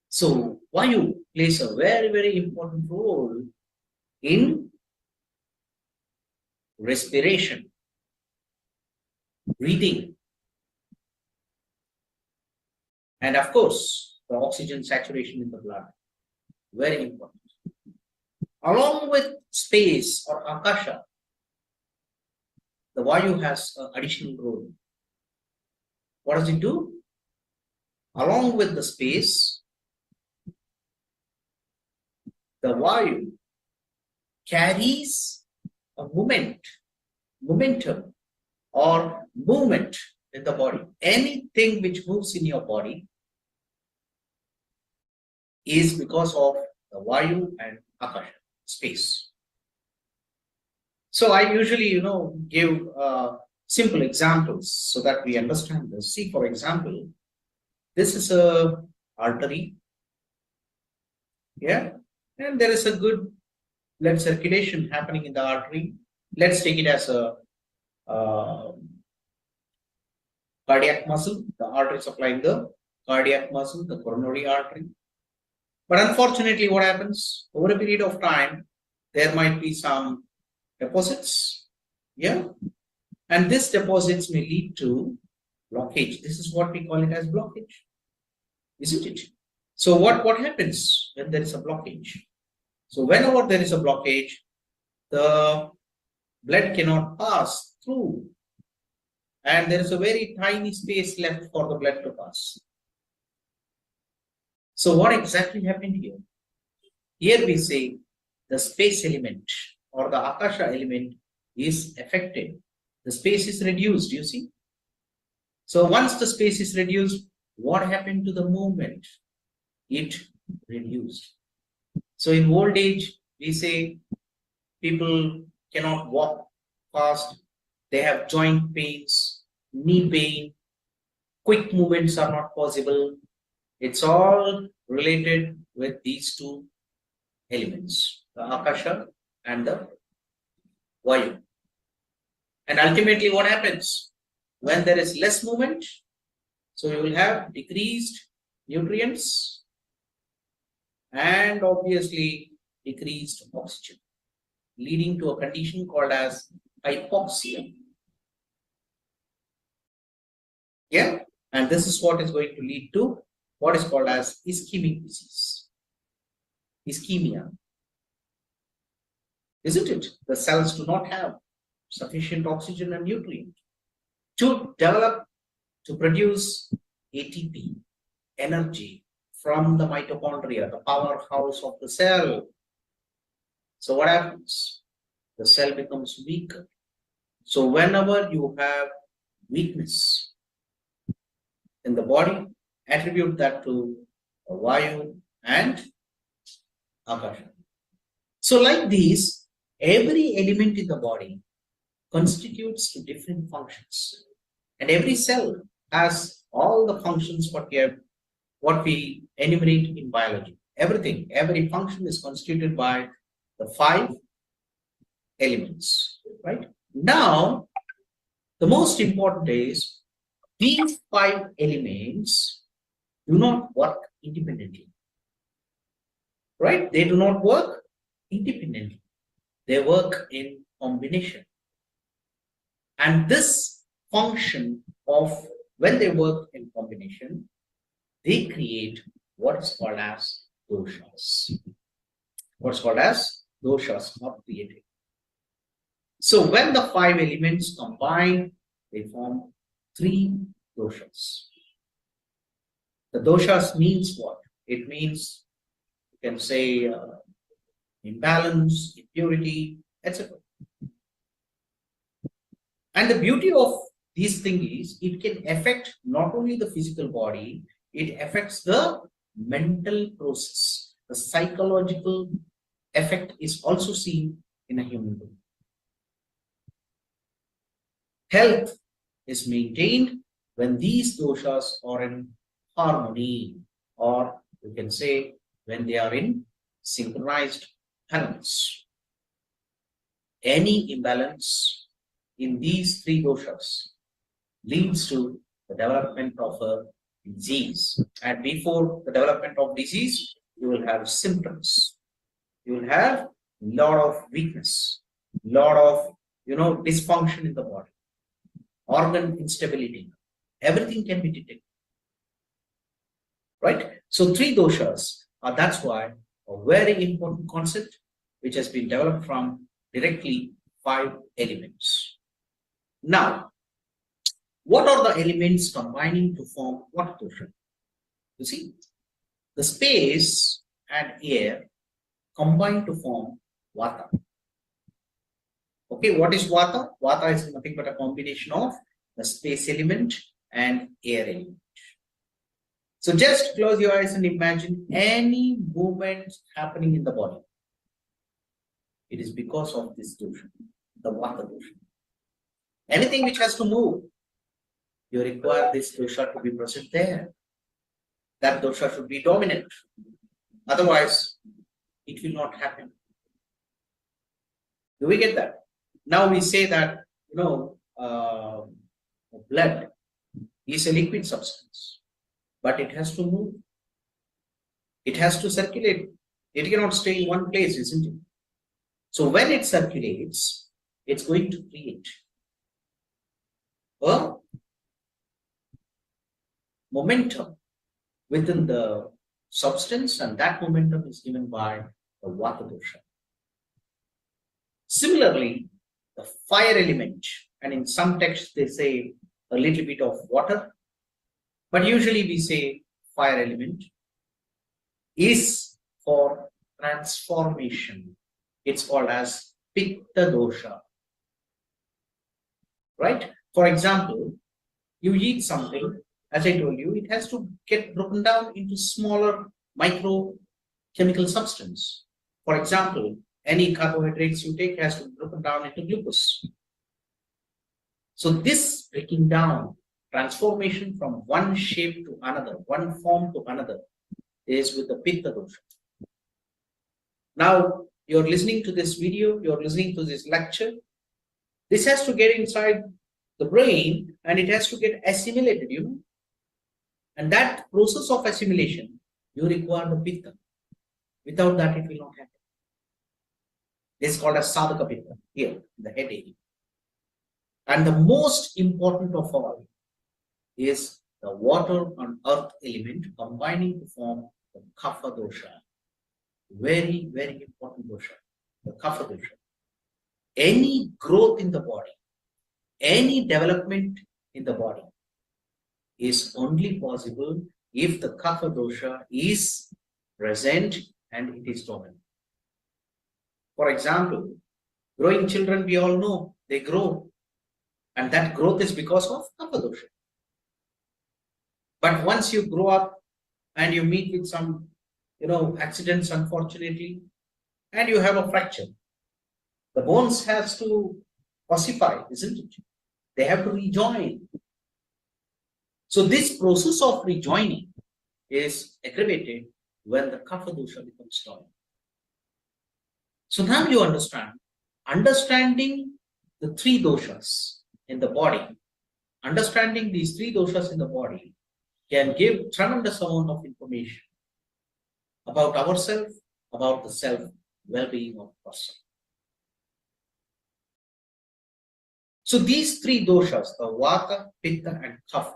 So Vayu plays a very, very important role in respiration, breathing, and of course, the oxygen saturation in the blood. Very important. Along with space or Akasha, the Vayu has an additional role. What does it do? Along with the space, the Vayu carries a momentum or movement in the body. Anything which moves in your body is because of the Vayu and Akasha, space. So I usually, give simple examples so that we understand this. See, for example, this is a artery. Yeah. And there is a good blood circulation happening in the artery. Let's take it as a cardiac muscle. The artery supplying the cardiac muscle, the coronary artery. But unfortunately, what happens? Over a period of time, there might be some deposits. Yeah. And these deposits may lead to blockage. This is what we call it as blockage. Isn't it? So what happens when there is a blockage? So whenever there is a blockage, the blood cannot pass through. And there is a very tiny space left for the blood to pass. So what exactly happened here? Here we say the space element or the Akasha element is affected. The space is reduced, you see. So once the space is reduced, what happened to the movement? It reduced. So in old age, we say people cannot walk fast. They have joint pains, knee pain, quick movements are not possible. It's all related with these two elements, the Akasha and the Vayu. And ultimately what happens? When there is less movement, so you will have decreased nutrients and obviously decreased oxygen, leading to a condition called as hypoxia. Yeah, and this is what is going to lead to what is called as ischemic disease. Ischemia. Isn't it? The cells do not have sufficient oxygen and nutrient to develop, to produce ATP, energy from the mitochondria, the powerhouse of the cell. So what happens? The cell becomes weaker. So whenever you have weakness in the body, attribute that to Vayu, and Akasha. So like these, every element in the body constitutes to different functions. And every cell has all the functions what we enumerate in biology. Every function is constituted by the 5 elements, right? Now, the most important is these 5 elements do not work independently, right? They do not work independently. They work in combination. And this function of when they work in combination, they create what is called as doshas. What's called as doshas are created. So when the 5 elements combine, they form 3 doshas. The doshas means what? It means, you can say, imbalance, impurity, etc. And the beauty of these things is it can affect not only the physical body, it affects the mental process. The psychological effect is also seen in a human being. Health is maintained when these doshas are in harmony, or you can say when they are in synchronized balance. Any imbalance in these 3 doshas leads to the development of a disease. And before the development of disease, you will have symptoms. You will have a lot of weakness, lot of dysfunction in the body, organ instability. Everything can be detected, right? So 3 doshas are, that's why, a very important concept which has been developed from directly 5 elements. Now, what are the elements combining to form what dosha? You see, the space and air combine to form vata. Okay, what is vata? Vata is nothing but a combination of the space element and air element. So just close your eyes and imagine any movement happening in the body. It is because of this dosha, the vata dosha. Anything which has to move, you require this dosha to be present there. That dosha should be dominant. Otherwise, it will not happen. Do we get that? Now we say that, blood is a liquid substance, but it has to move. It has to circulate. It cannot stay in one place, isn't it? So when it circulates, it's going to create a momentum within the substance, and that momentum is given by the vata dosha. Similarly, the fire element, and in some texts they say a little bit of water, but usually we say fire element is for transformation. It's called as pitta dosha, right? For example, you eat something, as I told you, it has to get broken down into smaller micro chemical substance. For example, any carbohydrates you take has to be broken down into glucose. So this breaking down, transformation from one shape to another, one form to another, is with the pitta dosha. Now, you're listening to this video, you're listening to this lecture. This has to get inside the brain and it has to get assimilated, And that process of assimilation, you require the pitta. Without that, it will not happen. This is called as sadhaka pitta, here in the head area. And the most important of all is the water and earth element combining to form the kapha dosha. Very, very important dosha, the kapha dosha. Any growth in the body, any development in the body is only possible if the kapha dosha is present and it is dominant. For example, growing children, we all know they grow, and that growth is because of kapha dosha. But once you grow up and you meet with some, accidents, unfortunately, and you have a fracture. The bones has to ossify, isn't it? They have to rejoin. So this process of rejoining is aggravated when the kapha dosha becomes dominant. So now you understand. Understanding the three doshas in the body, understanding these three doshas in the body can give tremendous amount of information about ourselves, about the self-well-being of the person. So these three doshas, the vata, pitta, and kapha,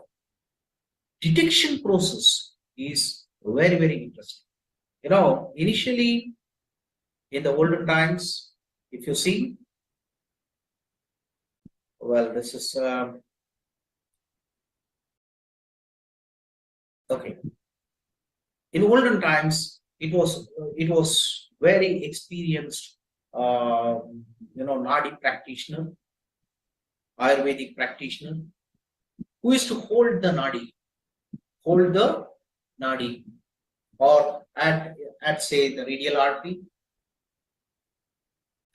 detection process is very, very interesting. Initially in the olden times, if you see, well, this is okay. In olden times, it was very experienced, Nadi practitioner, Ayurvedic practitioner, who used to hold the nadi, or at say the radial artery,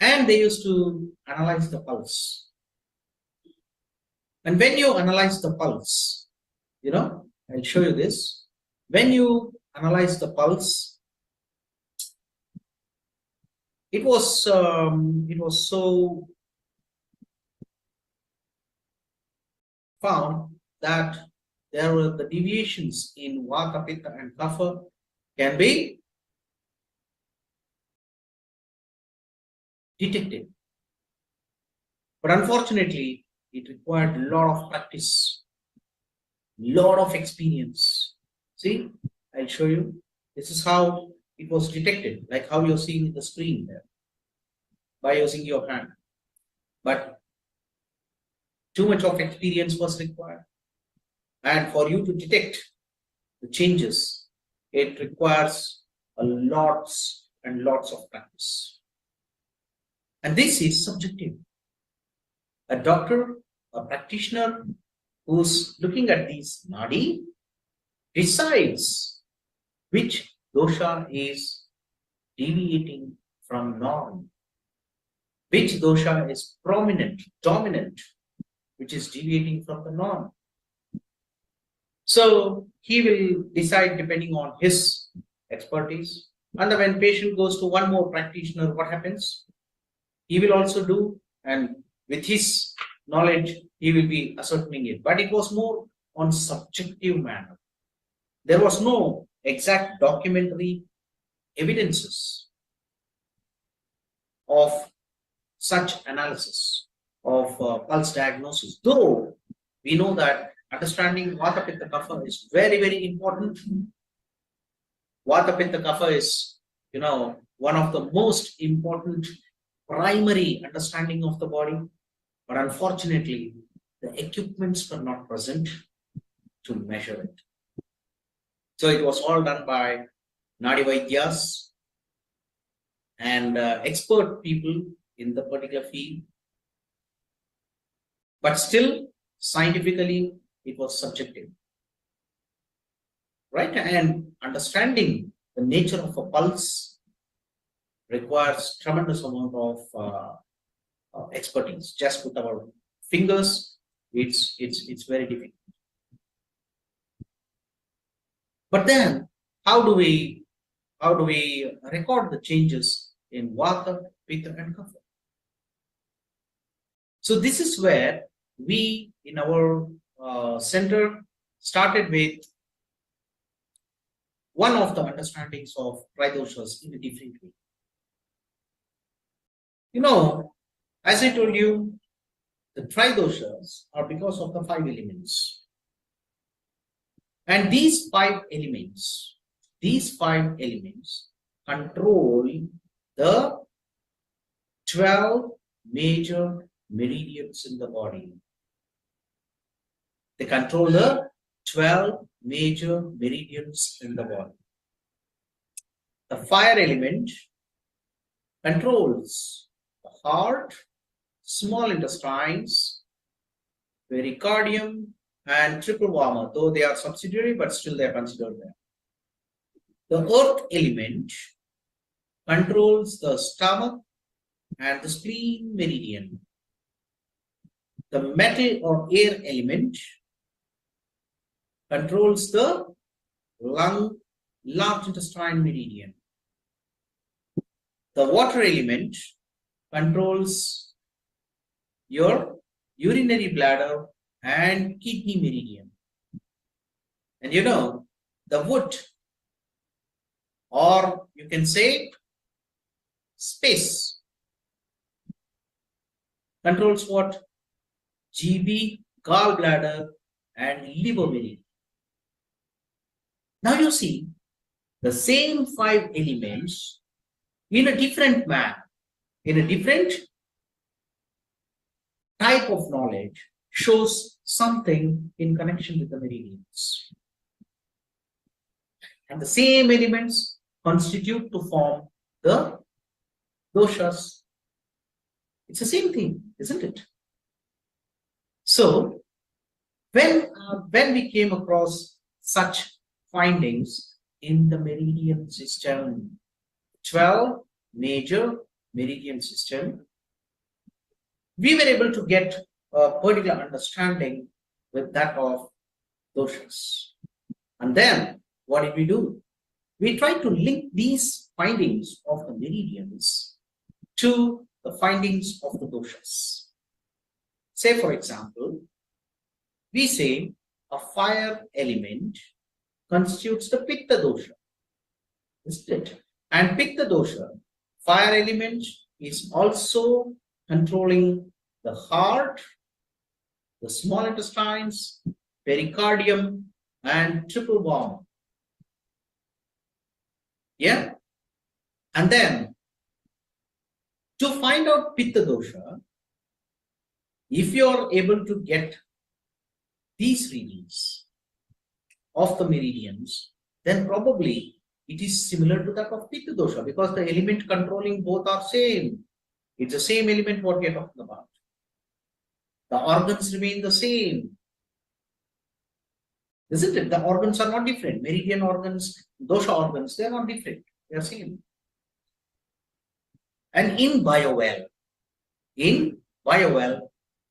and they used to analyze the pulse. And when you analyze the pulse, I'll show you this. When you analyze the pulse, it was so found that there were the deviations in vata, pitta, and kapha can be detected. But unfortunately, it required a lot of practice, lot of experience. See, I'll show you. This is how it was detected, like how you're seeing in the screen there, by using your hand. But too much of experience was required. And for you to detect the changes, it requires lots and lots of practice. And this is subjective. A doctor, a practitioner who's looking at these nadi decides which dosha is deviating from norm, which dosha is prominent, dominant, which is deviating from the norm. So he will decide depending on his expertise. And then when patient goes to one more practitioner, what happens? He will also do, and with his knowledge, he will be ascertaining it. But it was more on subjective manner. There was no exact documentary evidences of such analysis of pulse diagnosis. Though we know that understanding vata, pitta, kapha is very, very important. Vata, pitta, kapha is, one of the most important primary understanding of the body. But unfortunately, the equipments were not present to measure it. So it was all done by Nadi Vaidyas and expert people in the particular field. But still, scientifically, it was subjective. Right? And understanding the nature of a pulse requires tremendous amount of expertise. Just with our fingers, it's very difficult. But then, how do we record the changes in vata, pitta, and kapha? So this is where we in our center started with one of the understandings of tridoshas in a different way. As I told you, the tridoshas are because of the 5 elements. And these five elements control the 12 major meridians in the body. They control the 12 major meridians in the body. The fire element controls the heart, small intestines, pericardium, and triple warmer, though they are subsidiary, but still they are considered there. The earth element controls the stomach and the spleen meridian. The metal or air element controls the lung, large intestine meridian. The water element controls your urinary bladder and kidney meridian. And you know, the wood, or you can say space, controls what? GB, gallbladder, and liver meridian. Now you see the same 5 elements in a different manner, in a different type of knowledge, shows something in connection with the meridians. And the same elements constitute to form the doshas. It's the same thing, isn't it? So, when we came across such findings in the meridian system, 12 major meridian system, we were able to get a particular understanding with that of doshas. And then what did we do? We tried to link these findings of the meridians to the findings of the doshas. Say, for example, we say a fire element constitutes the pitta dosha, isn't it? And pitta dosha, fire element, is also controlling the heart, the small intestines, pericardium, and triple worm. Yeah? And then, to find out pitta dosha, if you are able to get these readings of the meridians, then probably it is similar to that of pitta dosha, because the element controlling both are same. It's the same element what we are talking about. The organs remain the same. Isn't it? The organs are not different. Meridian organs, dosha organs, they are not different. They are same. And in biowell,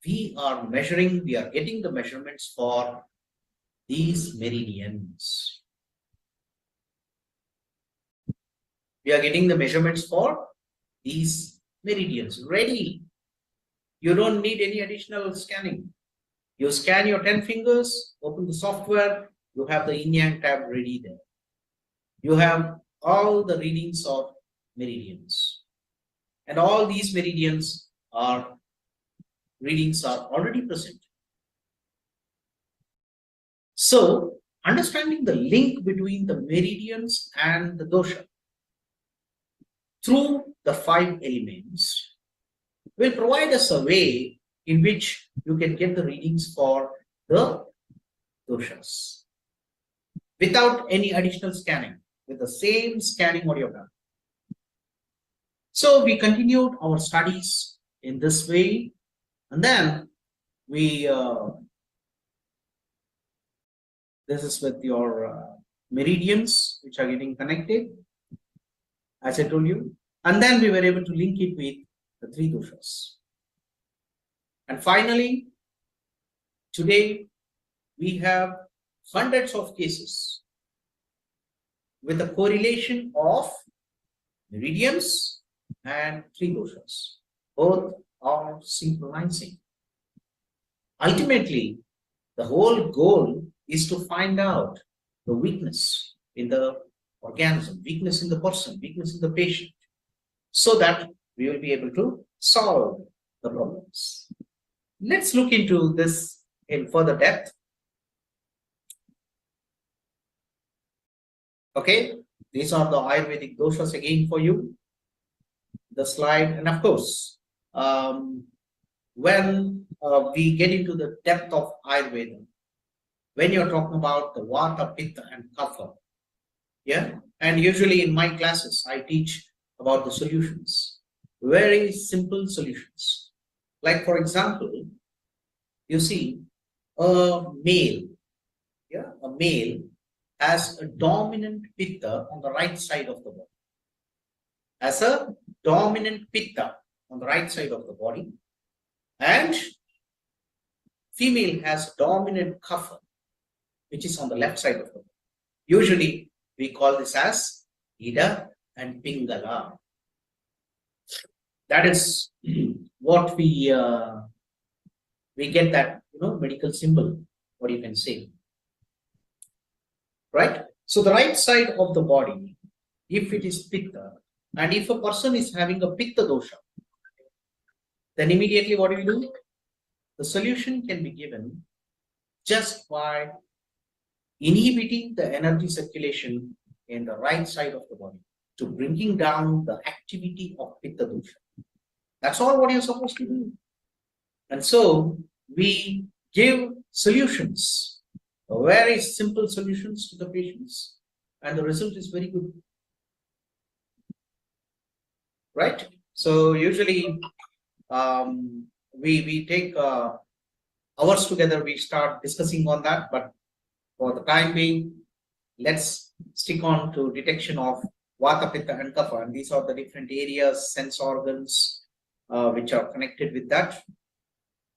we are measuring, we are getting the measurements for these meridians. We are getting the measurements for these meridians ready. You don't need any additional scanning. You scan your 10 fingers, open the software, you have the yin-yang tab ready there. You have all the readings of meridians. And all these meridians readings are already present. So, understanding the link between the meridians and the dosha through the 5 elements will provide us a way in which you can get the readings for the doshas without any additional scanning, with the same scanning what you have done. So we continued our studies in this way, and then we this is with your meridians which are getting connected, as I told you, and then we were able to link it with the 3 doshas. And finally, today we have hundreds of cases with the correlation of meridians and 3 doshas. Both are synchronizing. Ultimately, the whole goal is to find out the weakness in the organism, weakness in the person, weakness in the patient, so that we will be able to solve the problems. Let's look into this in further depth. Okay, these are the Ayurvedic doshas again for you. The slide, and of course, when we get into the depth of Ayurveda, when you're talking about the Vata, Pitta, and Kapha, yeah, and usually in my classes, I teach about the solutions, very simple solutions. Like, for example, you see a male, yeah, a male has a dominant pitta on the right side of the body. As a dominant pitta on the right side of the body, and female has dominant kapha, which is on the left side of the body. Usually, we call this as Ida and Pingala. That is what we get that medical symbol, what you can say, right? So the right side of the body, if it is pitta, and if a person is having a pitta dosha, then immediately what do we do? The solution can be given just by inhibiting the energy circulation in the right side of the body to bringing down the activity of pitta dosha. That's all what you're supposed to do. And so we give solutions, very simple solutions to the patients, and the result is very good. Right? So usually we take hours together, we start discussing on that, but for the time being, let's stick on to detection of Vata, Pitta and Kapha, and these are the different areas, sense organs, which are connected with that.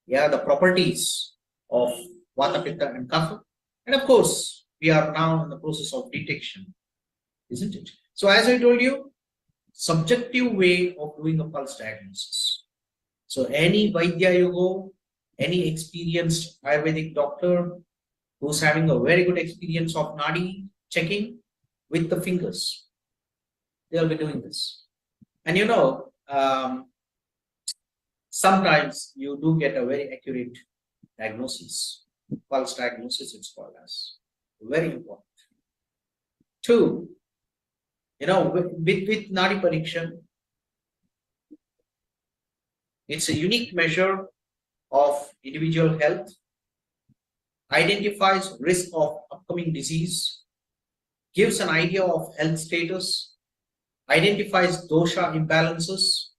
Yeah, the properties of Vata, Pitta and Kapha. And of course, we are now in the process of detection, isn't it? So as I told you, subjective way of doing a pulse diagnosis. So any Vaidya you go, any experienced Ayurvedic doctor who's having a very good experience of Nadi checking with the fingers, they'll be doing this. And sometimes you do get a very accurate diagnosis. Pulse diagnosis, it's called as. Very important. 2, with Nadi Pariksha, it's a unique measure of individual health, identifies risk of upcoming disease, gives an idea of health status, identifies dosha imbalances,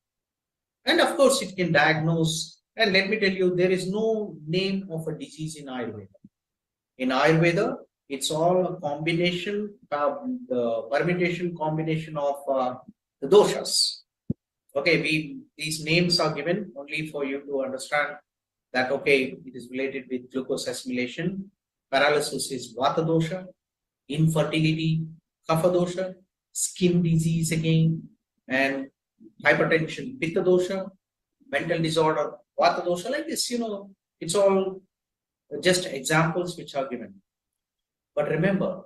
and of course it can diagnose. And let me tell you, there is no name of a disease in Ayurveda. In Ayurveda, it's all a combination, the permutation combination of the doshas. Okay, these names are given only for you to understand that, okay, it is related with glucose assimilation. Paralysis is Vata dosha, infertility, Kapha dosha, skin disease again, and hypertension, Pitta dosha, mental disorder, Vata dosha, like this, it's all just examples which are given. But remember,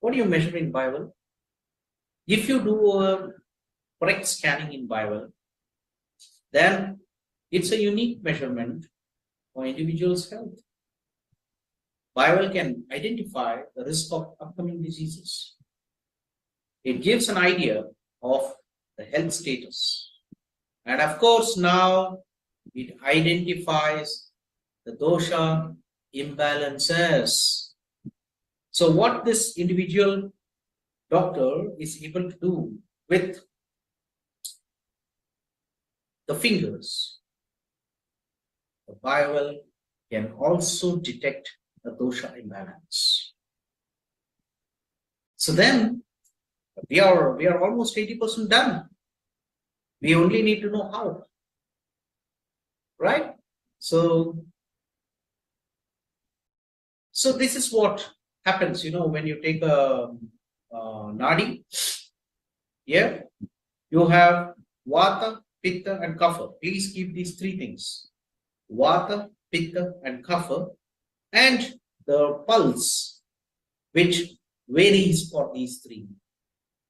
what do you measure in Bible? If you do a correct scanning in Bible, then it's a unique measurement for individual's health. Bible can identify the risk of upcoming diseases. It gives an idea of the health status. And of course, now it identifies the dosha imbalances. So what this individual doctor is able to do with the fingers, the Bible can also detect the dosha imbalance. So then we are almost 80% done. We only need to know how, right? So this is what happens, when you take a Nadi. Yeah, you have Vata, Pitta and Kapha. Please keep these 3 things: Vata, Pitta and Kapha, and the pulse, which varies for these 3.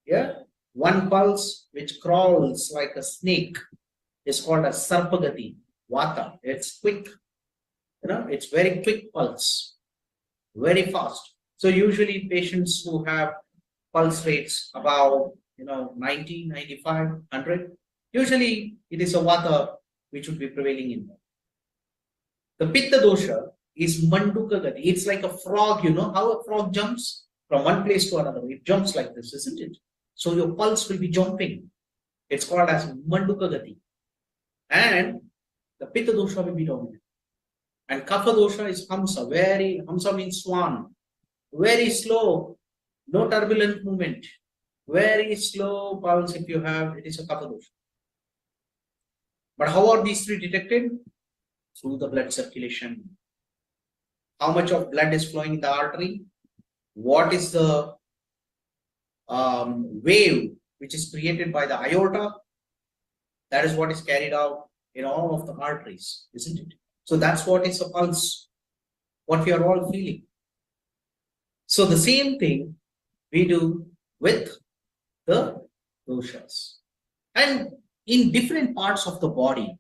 Yeah, one pulse which crawls like a snake is called a Sarpagati, Vata. It's quick, it's very quick pulse, very fast. So usually patients who have pulse rates about 90, 95, 100, usually it is a Vata which would be prevailing in them. The Pitta dosha is Manduka Gati. It's like a frog, how a frog jumps from one place to another. It jumps like this, isn't it? So your pulse will be jumping. It's called as Manduka Gati. And the Pitta dosha will be dominant. And Kapha dosha is Hamsa. Hamsa means swan. very slow, no turbulent movement, very slow pulse. If you have, it is a kapha dosha. But how are these three detected? Through the blood circulation. How much of blood is flowing in the artery? What is the wave which is created by the aorta? That is what is carried out in all of the arteries, isn't it? So that's what is a pulse, what we are all feeling. So the same thing we do with the doshas. And in different parts of the body,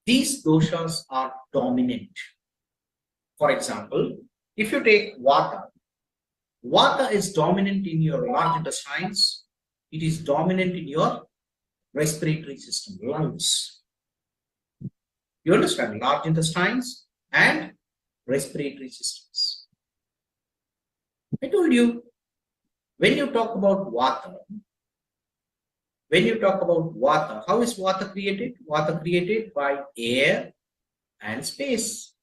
these doshas are dominant. For example, if you take Vata, Vata is dominant in your large intestines. It is dominant in your respiratory system, lungs. You understand? Large intestines and respiratory systems. I told you, when you talk about Vata, how is Vata created? Vata created by air and space.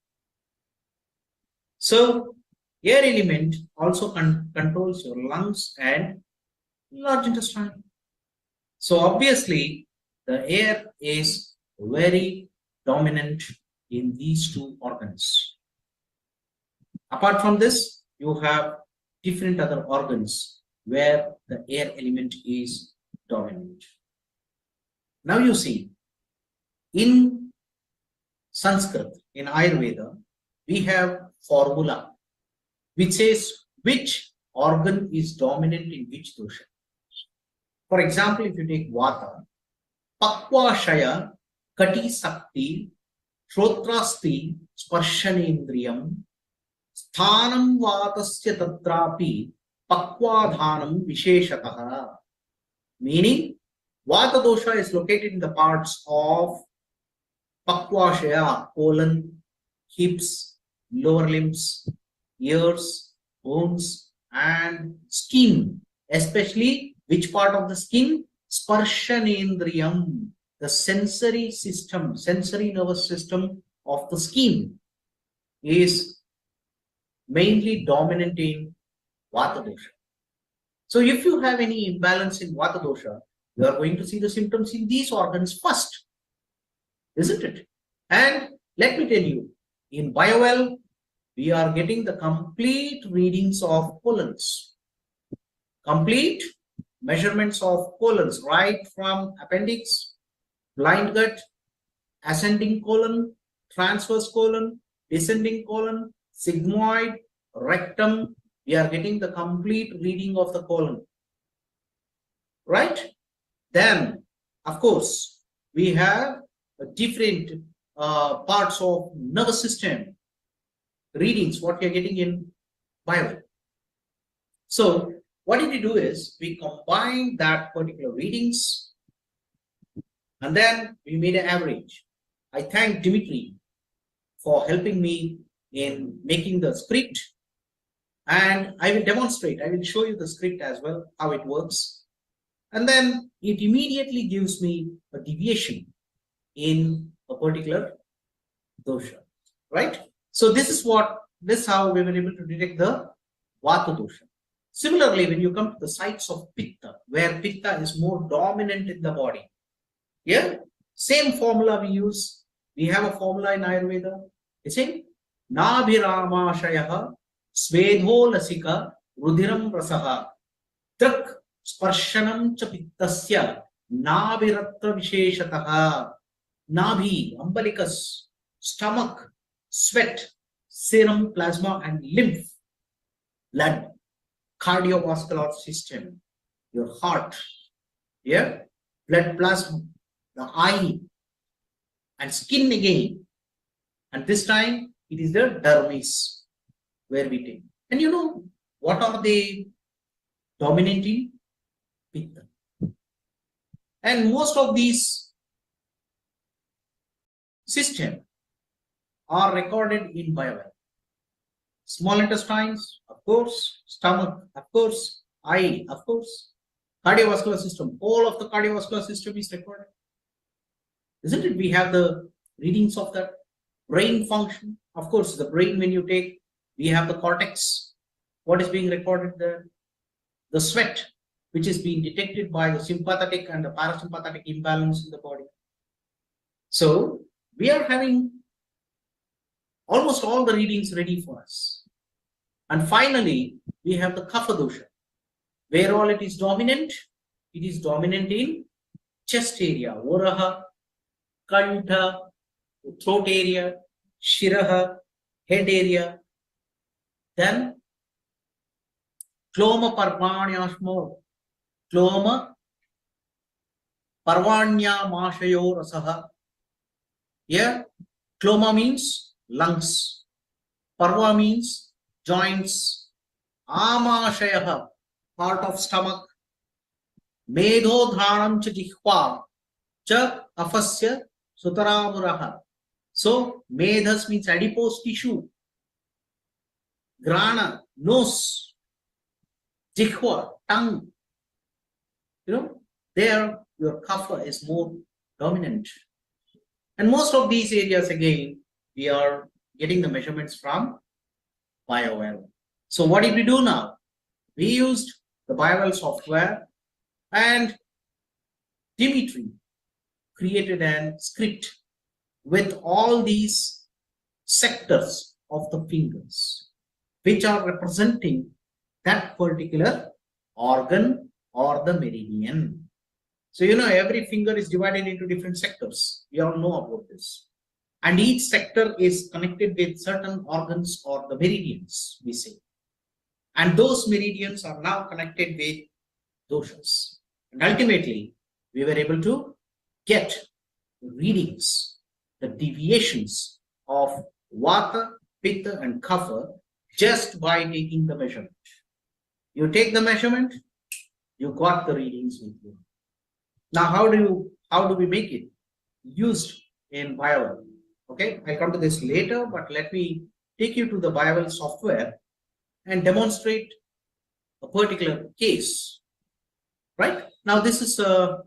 So, air element also controls your lungs and large intestine. So, obviously, the air is very dominant in these two organs. Apart from this, you have different other organs where the air element is dominant. Now you see, in Sanskrit, in Ayurveda, we have formula which says which organ is dominant in which dosha. For example, if you take Vata, Pakvashaya Kati Sakti Shrotrasti Sparshanendriyam Sthanam Vatasya Tatrapi Pakvadhanam Visheshataha. Meaning, Vata dosha is located in the parts of Pakvashaya, colon, hips, lower limbs, ears, bones, and skin. Especially, which part of the skin? Sparshanendriyam, the sensory system, sensory nervous system of the skin is mainly dominant in Vata dosha. So if you have any imbalance in Vata dosha, you are going to see the symptoms in these organs first, isn't it? And let me tell you, in BioWell, we are getting the complete readings of colons, complete measurements of colons, right from appendix, blind gut, ascending colon, transverse colon, descending colon, sigmoid, rectum. We are getting the complete reading of the colon, right? Then, of course, we have different parts of nervous system readings, what we are getting in BioWell. So, what did we do is, we combined that particular readings and then we made an average. I thank Dimitri for helping me in making the script, and I will demonstrate, I will show you the script as well, how it works. And then it immediately gives me a deviation in a particular dosha, right? So this is how we were able to detect the Vata dosha. Similarly, when you come to the sites of Pitta, where Pitta is more dominant in the body, yeah, same formula we use. We have a formula in Ayurveda. It's in Nabhiramashayaha Svedho Lasika Rudiram Rasaha Trak Sparshanam cha Pittasya Nabhiratra Visheshataha. Nabhi, umbilicus, stomach, sweat, serum, plasma, and lymph, blood, cardiovascular system, your heart, yeah, blood plasma, the eye, and skin again. And this time it is the dermis where we take. And you know what are they dominant in? Pitta. And most of these systems are recorded in BioWell. Small intestines, of course, stomach, of course, eye, of course, cardiovascular system, all of the cardiovascular system is recorded. Isn't it? We have the readings of that brain function. Of course, the brain, when you take we have the cortex. What is being recorded there? The sweat, which is being detected by the sympathetic and the parasympathetic imbalance in the body. So we are having almost all the readings ready for us. And finally, we have the kapha dosha, where all it is dominant in chest area, varaha, kantha, throat area, shiraha, head area. Then kloma parvanyashmo, kloma parvanya mashayo rasaha. Here, kloma means lungs, parva means joints, amashayaha, part of stomach, medhodhanam cha jihva, cha afasya sutaramuraha. So, medhas means adipose tissue, grana, nose, jihva, tongue. There your kapha is more dominant. And most of these areas, again, we are getting the measurements from BioWell. So what did we do now? We used the BioWell software, and Dimitri created a script with all these sectors of the fingers, which are representing that particular organ or the meridian. So, every finger is divided into different sectors. We all know about this. And each sector is connected with certain organs or the meridians, we say. And those meridians are now connected with doshas. And ultimately, we were able to get readings, the deviations of vata, pitta, and kapha just by taking the measurement. You take the measurement, you got the readings with you. Now, how do we make it used in BioWell? Okay, I'll come to this later, but let me take you to the BioWell software and demonstrate a particular case. Right now, this is a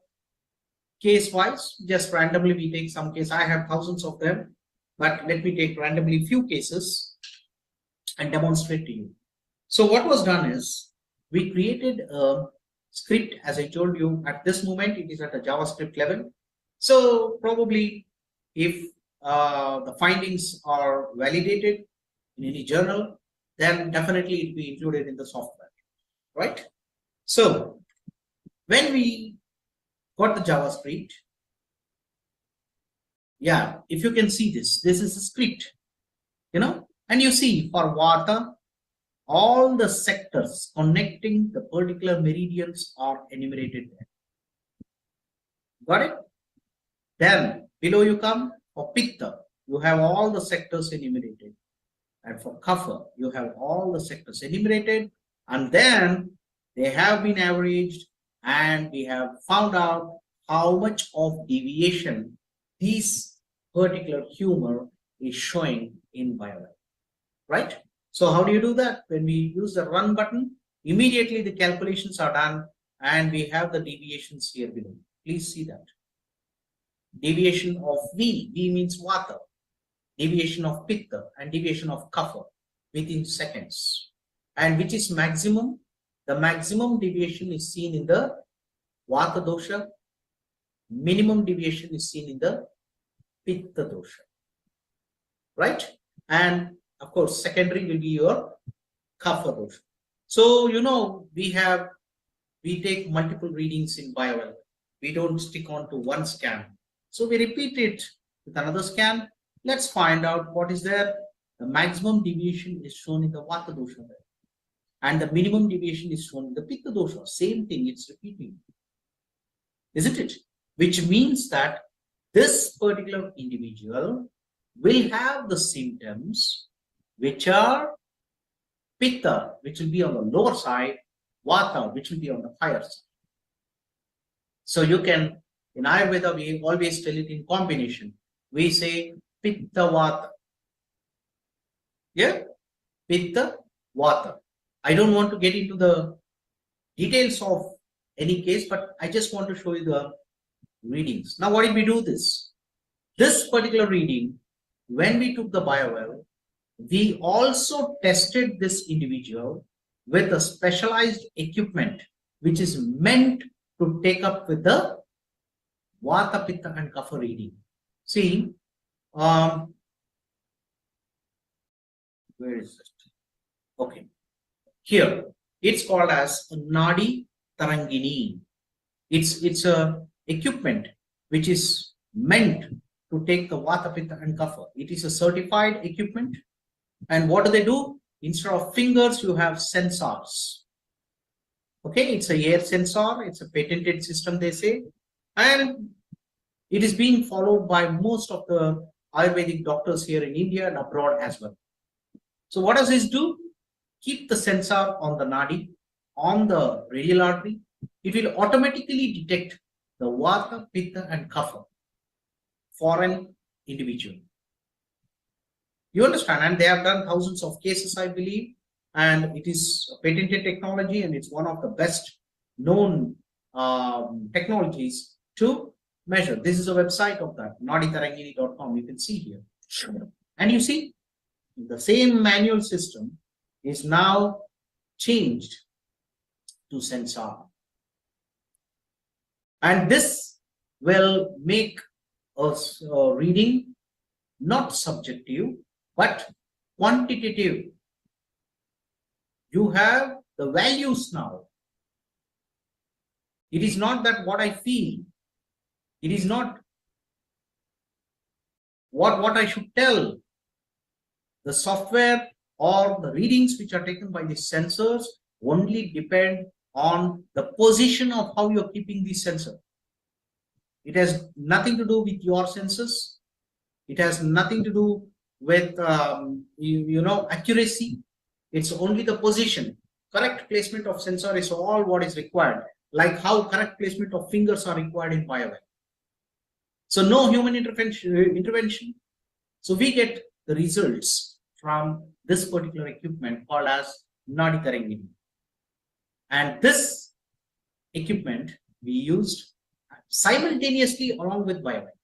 case-wise. Just randomly, we take some case. I have thousands of them, but let me take randomly few cases and demonstrate to you. So, what was done is we created a script. As I told you, at this moment it is at the JavaScript level. So probably if the findings are validated in any journal, then definitely it will be included in the software, right? So when we got the JavaScript, yeah, if you can see this is a script, and you see for vata, all the sectors connecting the particular meridians are enumerated there. Got it? Then below you come for pitta, you have all the sectors enumerated. And for kapha, you have all the sectors enumerated. And then they have been averaged, and we have found out how much of deviation this particular humor is showing in BioWell. Right? So how do you do that? When we use the run button, immediately the calculations are done, and we have the deviations here below. Please see that. Deviation of V means vata, deviation of pitta, and deviation of kapha within seconds. And which is maximum? The maximum deviation is seen in the vata dosha. Minimum deviation is seen in the pitta dosha. Right? And of course, secondary will be your kapha dosha. So, we take multiple readings in BioWell. We don't stick on to one scan. So we repeat it with another scan. Let's find out what is there. The maximum deviation is shown in the vata dosha there. And the minimum deviation is shown in the pitta dosha. Same thing, it's repeating. Isn't it? Which means that this particular individual will have the symptoms which are pitta, which will be on the lower side, vata, which will be on the higher side. So you can, in Ayurveda, we always tell it in combination. We say pitta vata. Yeah? Pitta vata. I don't want to get into the details of any case, but I just want to show you the readings. Now, what did we do this? This particular reading, when we took the BioWell, we also tested this individual with a specialized equipment which is meant to take up with the Vata, Pitta and Kapha reading. See, where is it? Okay, here it's called as Nadi Tarangini. It's a equipment which is meant to take the Vata, Pitta and Kapha. It is a certified equipment. And what do? Instead of fingers, you have sensors. Okay, it's a air sensor. It's a patented system, they say. And it is being followed by most of the Ayurvedic doctors here in India and abroad as well. So what does this do? Keep the sensor on the nadi, on the radial artery. It will automatically detect the Vata, Pitta and Kapha for an individual. You understand? And they have done thousands of cases, I believe. And it is a patented technology, and it's one of the best known technologies to measure. This is a website of that, naditarangini.com. You can see here. And you see, the same manual system is now changed to sensor. And this will make us reading not subjective, but quantitative. You have the values now. It is not that what I feel. It is not what I should tell. The software or the readings which are taken by the sensors only depend on the position of how you're keeping the sensor. It has nothing to do with your senses. It has nothing to do with accuracy. It's only the position. Correct placement of sensor is all what is required, like how correct placement of fingers are required in BioWell. So no human intervention. So we get the results from this particular equipment called as Nadi Tarangini. And this equipment we used simultaneously along with BioWell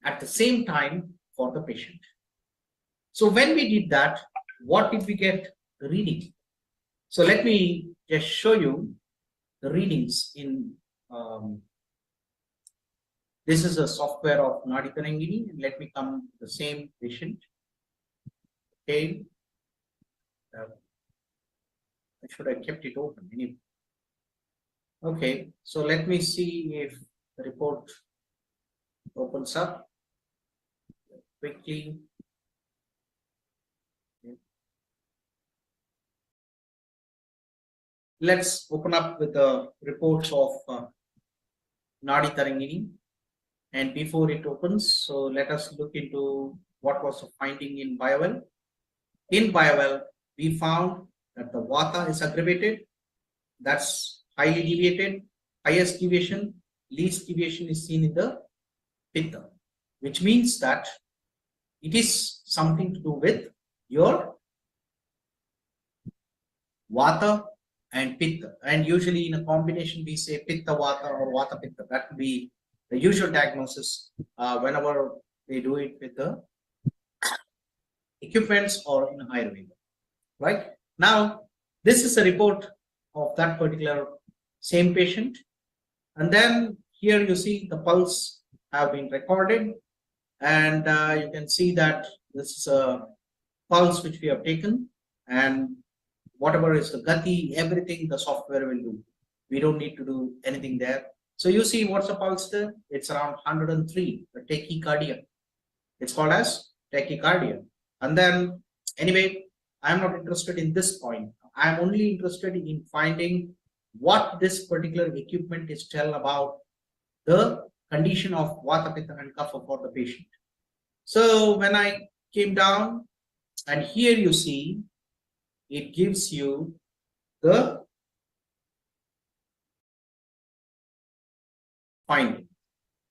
at the same time for the patient. So when we did that, what did we get? The reading. So let me just show you the readings in this is a software of Nadi Tarangini, and let me come to the same patient. Okay, I should have kept it open anyway. Okay, so let me see if the report opens up quickly. Let's open up with the reports of Nadi Tarangini. And before it opens, so let us look into what was the finding in BioWell. In BioWell, we found that the Vata is aggravated. That's highly deviated. Highest deviation, least deviation is seen in the Pitta, which means that it is something to do with your Vata and Pitta. And usually in a combination, we say Pitta Vata or Vata Pitta. That would be the usual diagnosis whenever they do it with the equipments or in Ayurveda. Right? Now, this is a report of that particular same patient. And then here you see the pulse have been recorded. And you can see that this is a pulse which we have taken. And whatever is the gati, everything the software will do. We don't need to do anything there. So you see what's the pulse there? It's around 103, the tachycardia. It's called as tachycardia. And then, anyway, I'm not interested in this point. I'm only interested in finding what this particular equipment is tell about the condition of Vata, Pitta and Kapha for the patient. So when I came down, and here you see, it gives you the finding.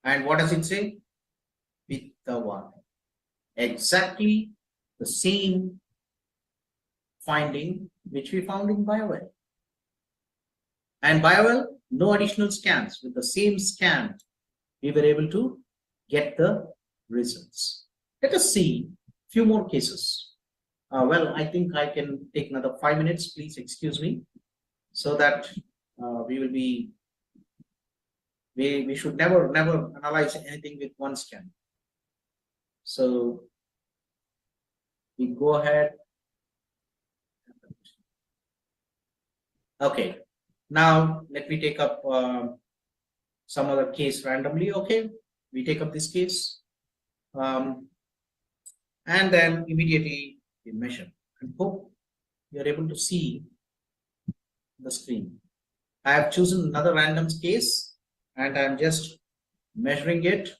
And what does it say? Pitta Vata. Exactly the same finding which we found in BioWell. And BioWell, no additional scans. With the same scan, we were able to get the results. Let us see a few more cases. Well, I think I can take another 5 minutes, please excuse me, so that we will be, we should never analyze anything with one scan. So we go ahead. Okay, now let me take up some other case randomly. Okay, we take up this case, and then immediately we measure, and hope you are able to see the screen. I have chosen another random case, and I'm just measuring it,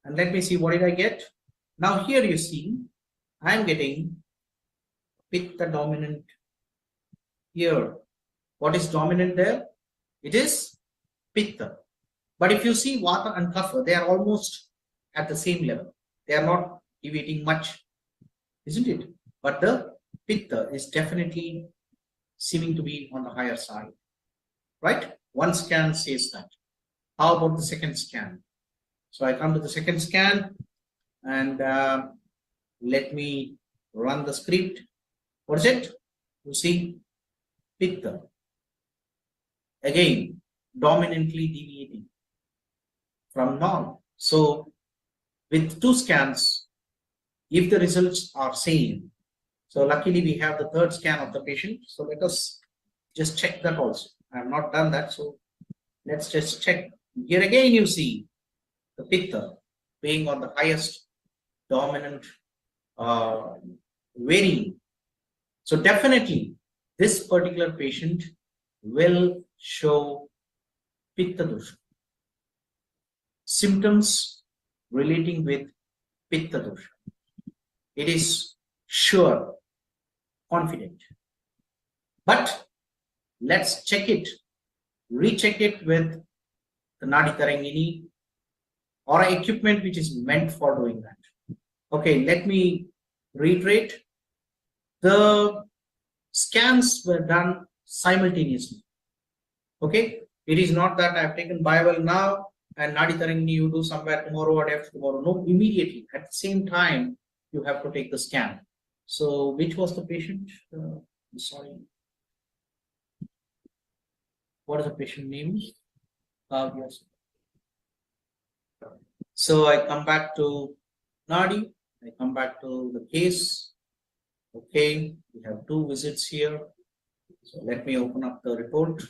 and let me see what did I get. Now here you see I'm getting pitta dominant here. What is dominant there? It is pitta. But if you see vata and kapha, they are almost at the same level. They are not deviating much, isn't it? But the pitta is definitely seeming to be on the higher side, right? One scan says that. How about the second scan? So I come to the second scan, and let me run the script. What is it? You see pitta. Again, dominantly deviating from norm. So with 2 scans, if the results are same, so luckily we have the third scan of the patient. So let us just check that also. I have not done that, so let's just check. Here again you see the pitta being on the highest dominant varying. So definitely this particular patient will show pitta dosha. Symptoms relating with pitta dosha. It is sure, confident. But let's check it, recheck it with the Nadi Tarangini or equipment which is meant for doing that. Okay, let me reiterate. The scans were done simultaneously. Okay, it is not that I have taken Bible now and Nadi Tarangini you do somewhere tomorrow or after tomorrow. No, immediately at the same time you have to take the scan. So which was the patient? Sorry, what is the patient name? Yes. So I come back to Nadi. I come back to the case. Okay, we have 2 visits here. So let me open up the report.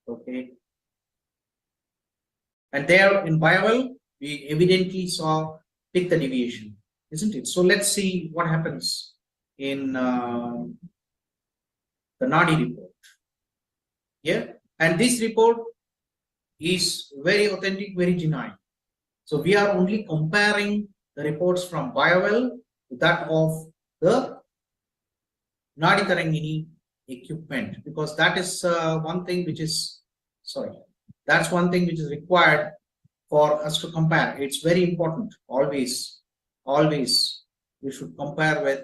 Okay. And there in Bible, we evidently saw pitta deviation, isn't it? So let's see what happens in the Nadi report. Yeah, and this report is very authentic, very genuine. So we are only comparing the reports from Biowell to that of the Nadi Tarangini equipment, because that is one thing which is, that's one thing which is required for us to compare. It's very important. Always you should compare with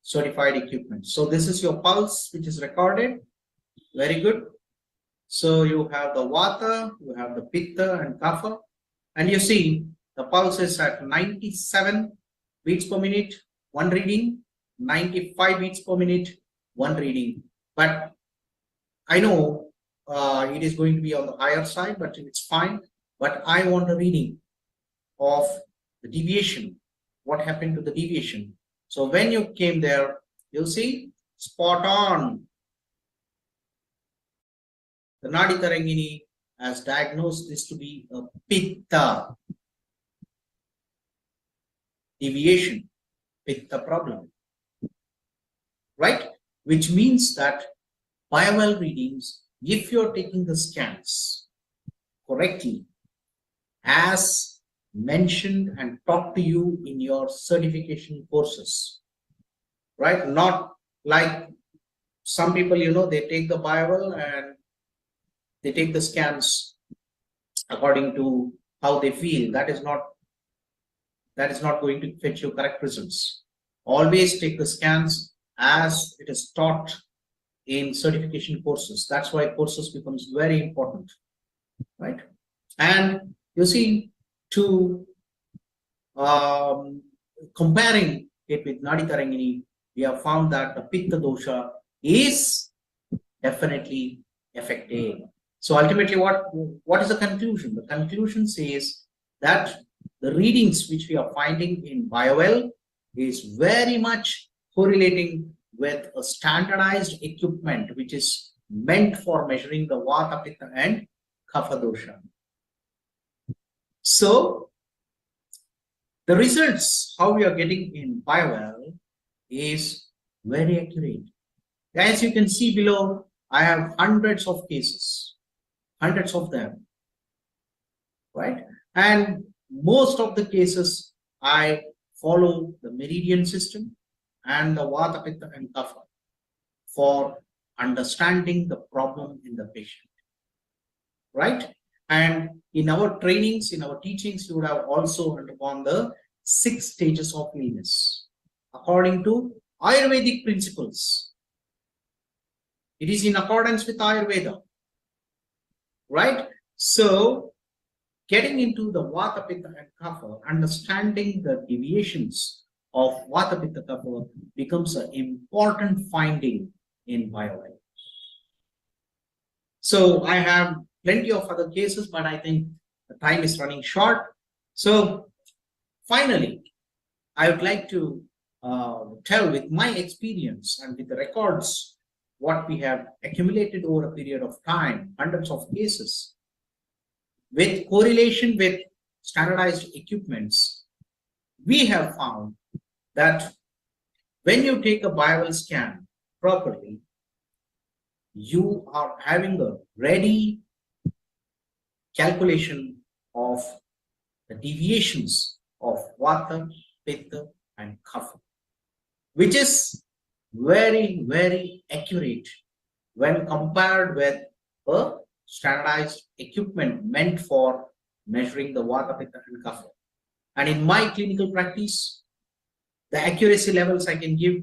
certified equipment. So this is your pulse which is recorded. Very good. So you have the vata, you have the pitta and kapha, and you see the pulse is at 97 beats per minute, 1 reading, 95 beats per minute, 1 reading. But I know it is going to be on the higher side, but it's fine. But I want a reading of the deviation. What happened to the deviation? So when you came there, you'll see spot on. The Nadi Tarangini has diagnosed this to be a pitta deviation, pitta problem, right? Which means that Biowell readings, if you're taking the scans correctly, as mentioned and taught to you in your certification courses, right? Not like some people, you know, they take the Bible and they take the scans according to how they feel. That is not going to fetch you correct results. Always take the scans as it is taught in certification courses. That's why courses becomes very important, right? And you see 2 comparing it with Nadi Tarangini, we have found that the Pitta dosha is definitely affected. So ultimately, what is the conclusion? The conclusion says that the readings which we are finding in BioWell is very much correlating with a standardized equipment which is meant for measuring the Vata, Pitta and Kapha dosha. So the results how we are getting in BioWell is very accurate. As you can see below, I have hundreds of cases, hundreds of them, right? And most of the cases, I follow the meridian system and the Vata, Pitta and Kapha for understanding the problem in the patient, right? And in our trainings, in our teachings, you would have also undergone the 6 stages of illness according to Ayurvedic principles. It is in accordance with Ayurveda, right? So, getting into the Vata, Pitta and Kapha, understanding the deviations of Vata, Pitta, Kapha becomes an important finding in BioWell. So, I have plenty of other cases, but I think the time is running short. So, finally, I would like to tell with my experience and with the records what we have accumulated over a period of time, hundreds of cases, with correlation with standardized equipments, we have found that when you take a BioWell scan properly, you are having a ready calculation of the deviations of Vata, Pitta and Kapha, which is very, very accurate when compared with a standardized equipment meant for measuring the Vata, Pitta and Kapha. And in my clinical practice, the accuracy levels I can give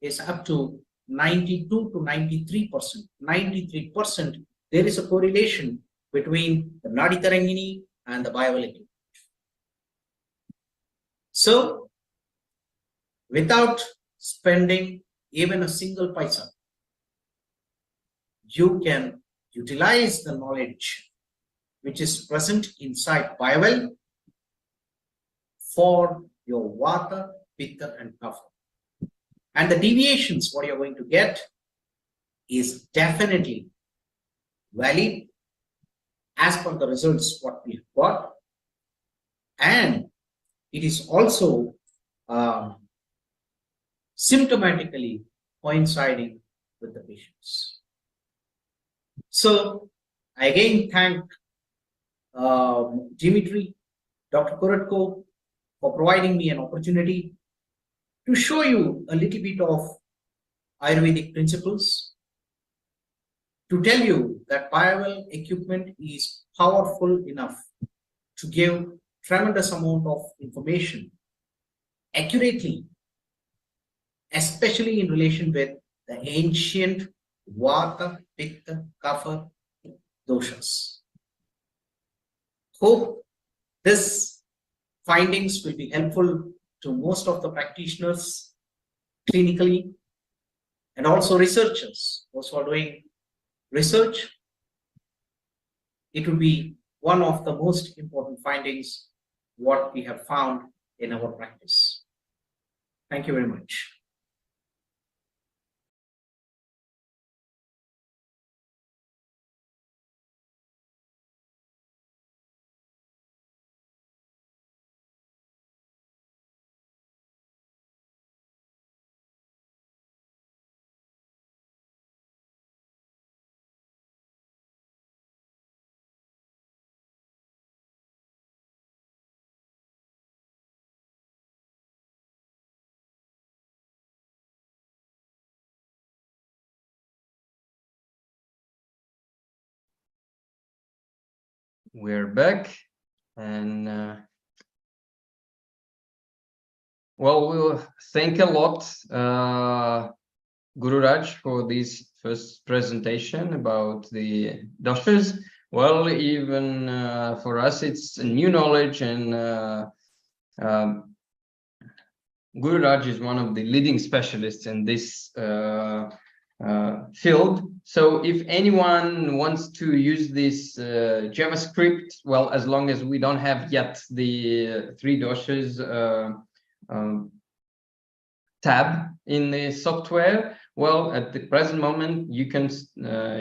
is up to 92 to 93%. 93%, there is a correlation between the Nadi Tarangini and the BioWell equipment. So, without spending even a single paisa, you can utilize the knowledge which is present inside BioWell for your Vata, Pitta and Kapha. And the deviations what you're going to get is definitely valid as per the results what we have got, and it is also symptomatically coinciding with the patients. So I again thank Dimitri, Dr. Korotko for providing me an opportunity to show you a little bit of Ayurvedic principles, to tell you that BioWell equipment is powerful enough to give tremendous amount of information accurately, especially in relation with the ancient Vata, Pitta, Kapha doshas. Hope this findings will be helpful to most of the practitioners clinically and also researchers, those who are doing research. It will be one of the most important findings what we have found in our practice. Thank you very much. We're back, and well, we'll thank a lot Guru Raj for this first presentation about the doshas. Well, even for us, it's a new knowledge, and Guru Raj is one of the leading specialists in this field. So if anyone wants to use this JavaScript, well, as long as we don't have yet the 3 doshas tab in the software, well, at the present moment, you can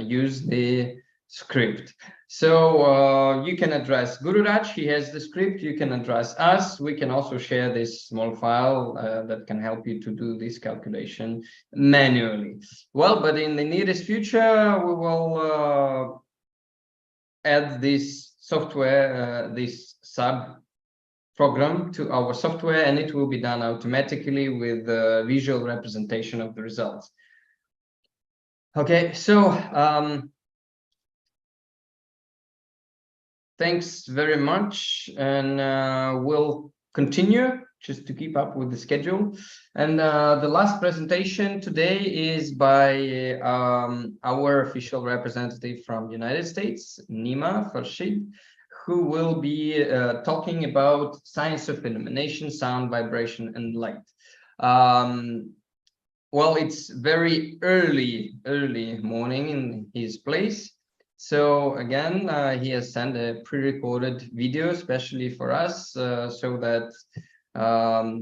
use the script. So you can address Guru Raj, he has the script, you can address us, we can also share this small file that can help you to do this calculation manually. Well, but in the nearest future, we will add this software, this sub program to our software, and it will be done automatically with visual representation of the results. Okay, so thanks very much, and we'll continue just to keep up with the schedule. And the last presentation today is by our official representative from the United States, Nima Farshid, who will be talking about science of illumination, sound, vibration, and light. Well, it's very early morning in his place. So again, he has sent a pre-recorded video, especially for us, so that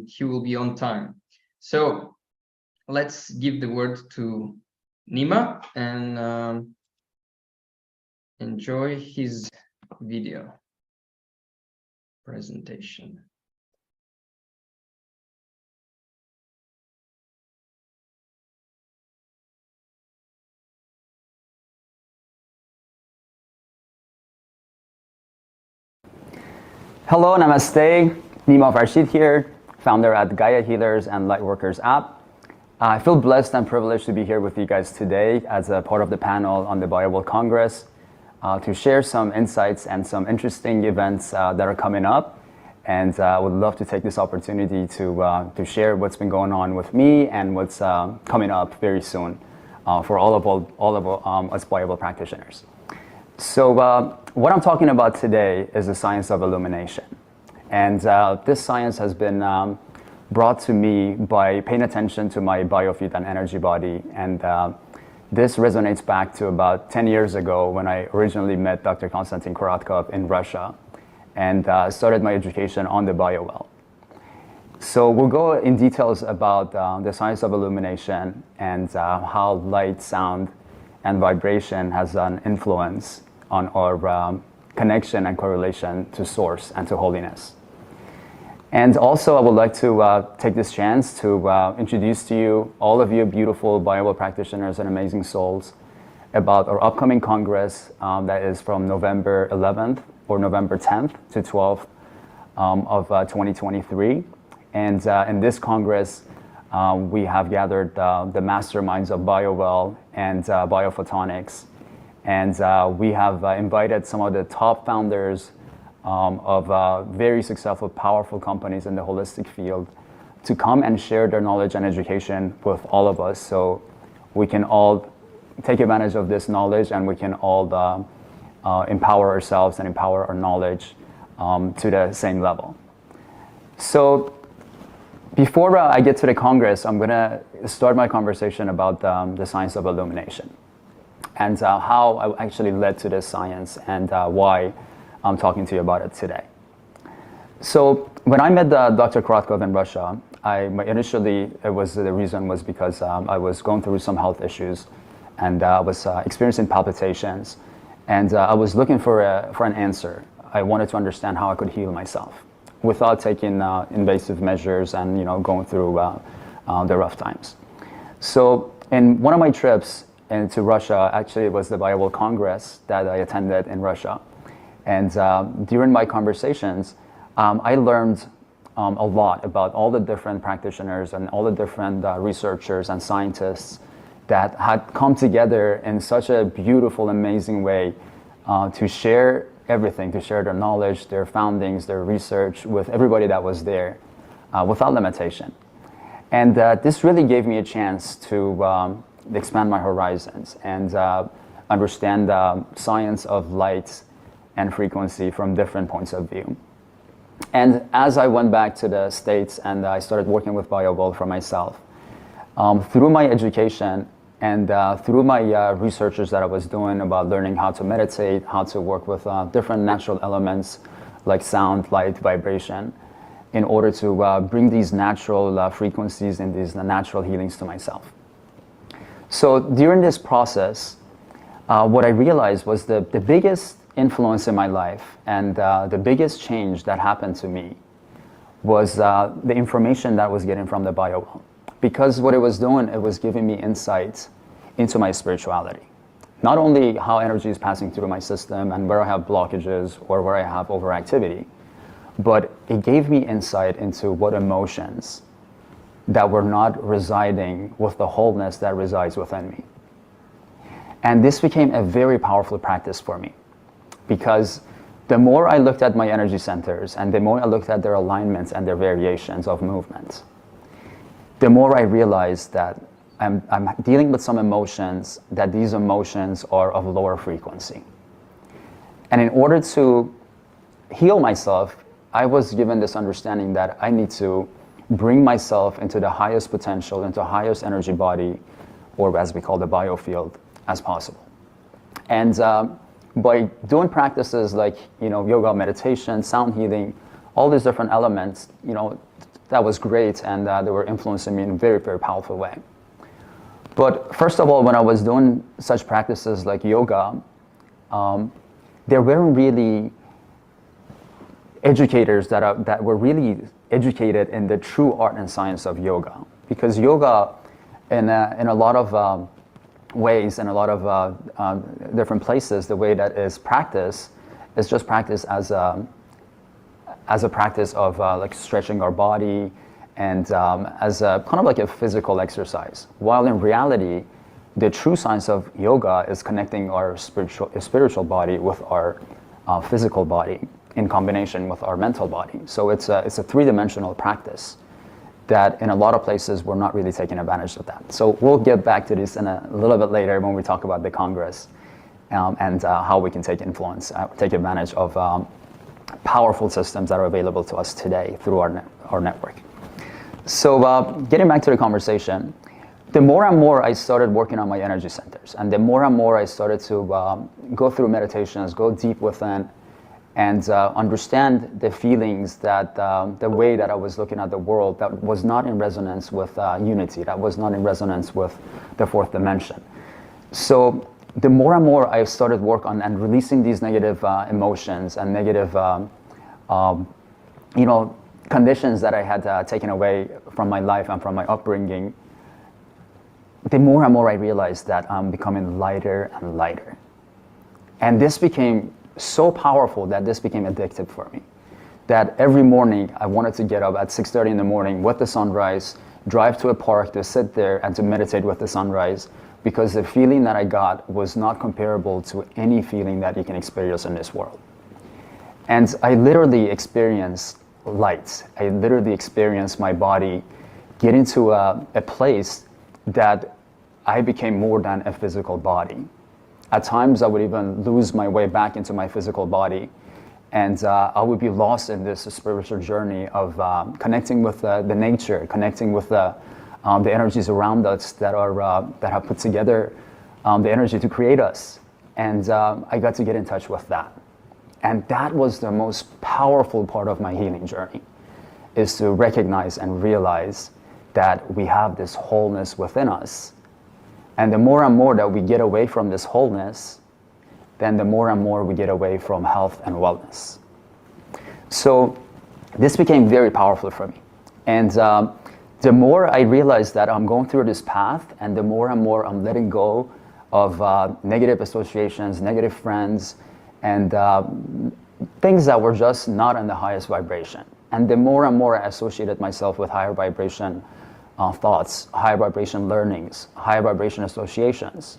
he will be on time. So let's give the word to Nima and enjoy his video presentation. Hello, namaste. Nima Farshid here, founder at Gaia Healers and Lightworkers app. I feel blessed and privileged to be here with you guys today as a part of the panel on the BioWorld Congress to share some insights and some interesting events that are coming up. And I would love to take this opportunity to share what's been going on with me and what's coming up very soon for all of us BioWorld practitioners. So what I'm talking about today is the science of illumination. And this science has been brought to me by paying attention to my biofield and energy body. And this resonates back to about 10 years ago when I originally met Dr. Konstantin Korotkov in Russia and started my education on the BioWell. So we'll go in details about the science of illumination and how light, sound, and vibration has an influence on our connection and correlation to source and to holiness. And also I would like to take this chance to introduce to you, all of you beautiful BioWorld practitioners and amazing souls, about our upcoming Congress that is from November 11th or November 10th to 12th of 2023. And in this Congress, we have gathered the masterminds of BioWell and biophotonics. And we have invited some of the top founders of very successful, powerful companies in the holistic field to come and share their knowledge and education with all of us, so we can all take advantage of this knowledge and we can all empower ourselves and empower our knowledge to the same level. So before I get to the Congress, I'm going to start my conversation about the science of illumination and how I actually led to this science and why I'm talking to you about it today. So when I met Dr. Korotkov in Russia, initially the reason was because I was going through some health issues and I was experiencing palpitations, and I was looking for an answer. I wanted to understand how I could heal myself without taking invasive measures and going through the rough times. So in one of my trips into Russia, actually it was the BioWorld Congress that I attended in Russia. And during my conversations, I learned a lot about all the different practitioners and all the different researchers and scientists that had come together in such a beautiful, amazing way to share everything, to share their knowledge, their foundings, their research with everybody that was there without limitation. And this really gave me a chance to expand my horizons and understand the science of light and frequency from different points of view. And as I went back to the States and I started working with BioWorld for myself, through my education and through my researches that I was doing about learning how to meditate, how to work with different natural elements like sound, light, vibration, in order to bring these natural frequencies and these natural healings to myself. So during this process, what I realized was the biggest influence in my life and the biggest change that happened to me was the information that I was getting from the BioWorld. Because what it was doing, it was giving me insights into my spirituality. Not only how energy is passing through my system and where I have blockages or where I have overactivity, but it gave me insight into what emotions that were not residing with the wholeness that resides within me. And this became a very powerful practice for me, because the more I looked at my energy centers and the more I looked at their alignments and their variations of movement, the more I realized that I'm dealing with some emotions, that these emotions are of lower frequency. And in order to heal myself, I was given this understanding that I need to bring myself into the highest potential, into the highest energy body, or as we call the biofield, as possible. And by doing practices like, yoga, meditation, sound healing, all these different elements, that was great, and they were influencing me in a very, very powerful way. But first of all, when I was doing such practices like yoga, there weren't really educators that were really educated in the true art and science of yoga. Because yoga, in a lot of ways, in a lot of different places, the way that is practiced is just practiced as a practice of like stretching our body and as a kind of like a physical exercise. While in reality, the true science of yoga is connecting our spiritual body with our physical body in combination with our mental body. So it's a three-dimensional practice that in a lot of places we're not really taking advantage of that. So we'll get back to this in a little bit later when we talk about the Congress and how we can take advantage of powerful systems that are available to us today through our network. So getting back to the conversation, the more and more I started working on my energy centers, and the more and more I started to go through meditations, go deep within, and understand the feelings that the way that I was looking at the world that was not in resonance with unity, that was not in resonance with the fourth dimension. So the more and more I started work on and releasing these negative emotions and negative conditions that I had taken away from my life and from my upbringing, the more and more I realized that I'm becoming lighter and lighter. And this became so powerful that this became addictive for me. That every morning I wanted to get up at 6:30 in the morning with the sunrise, drive to a park to sit there and to meditate with the sunrise, because the feeling that I got was not comparable to any feeling that you can experience in this world. And I literally experienced light. I literally experienced my body getting to a place that I became more than a physical body. At times, I would even lose my way back into my physical body, and I would be lost in this spiritual journey of connecting with the nature, connecting with the energies around us that have put together the energy to create us. And I got to get in touch with that. And that was the most powerful part of my healing journey, is to recognize and realize that we have this wholeness within us. And the more and more that we get away from this wholeness, then the more and more we get away from health and wellness. So this became very powerful for me. And the more I realized that I'm going through this path, and the more and more I'm letting go of negative associations, negative friends, and things that were just not in the highest vibration. And the more and more I associated myself with higher vibration thoughts, higher vibration learnings, higher vibration associations,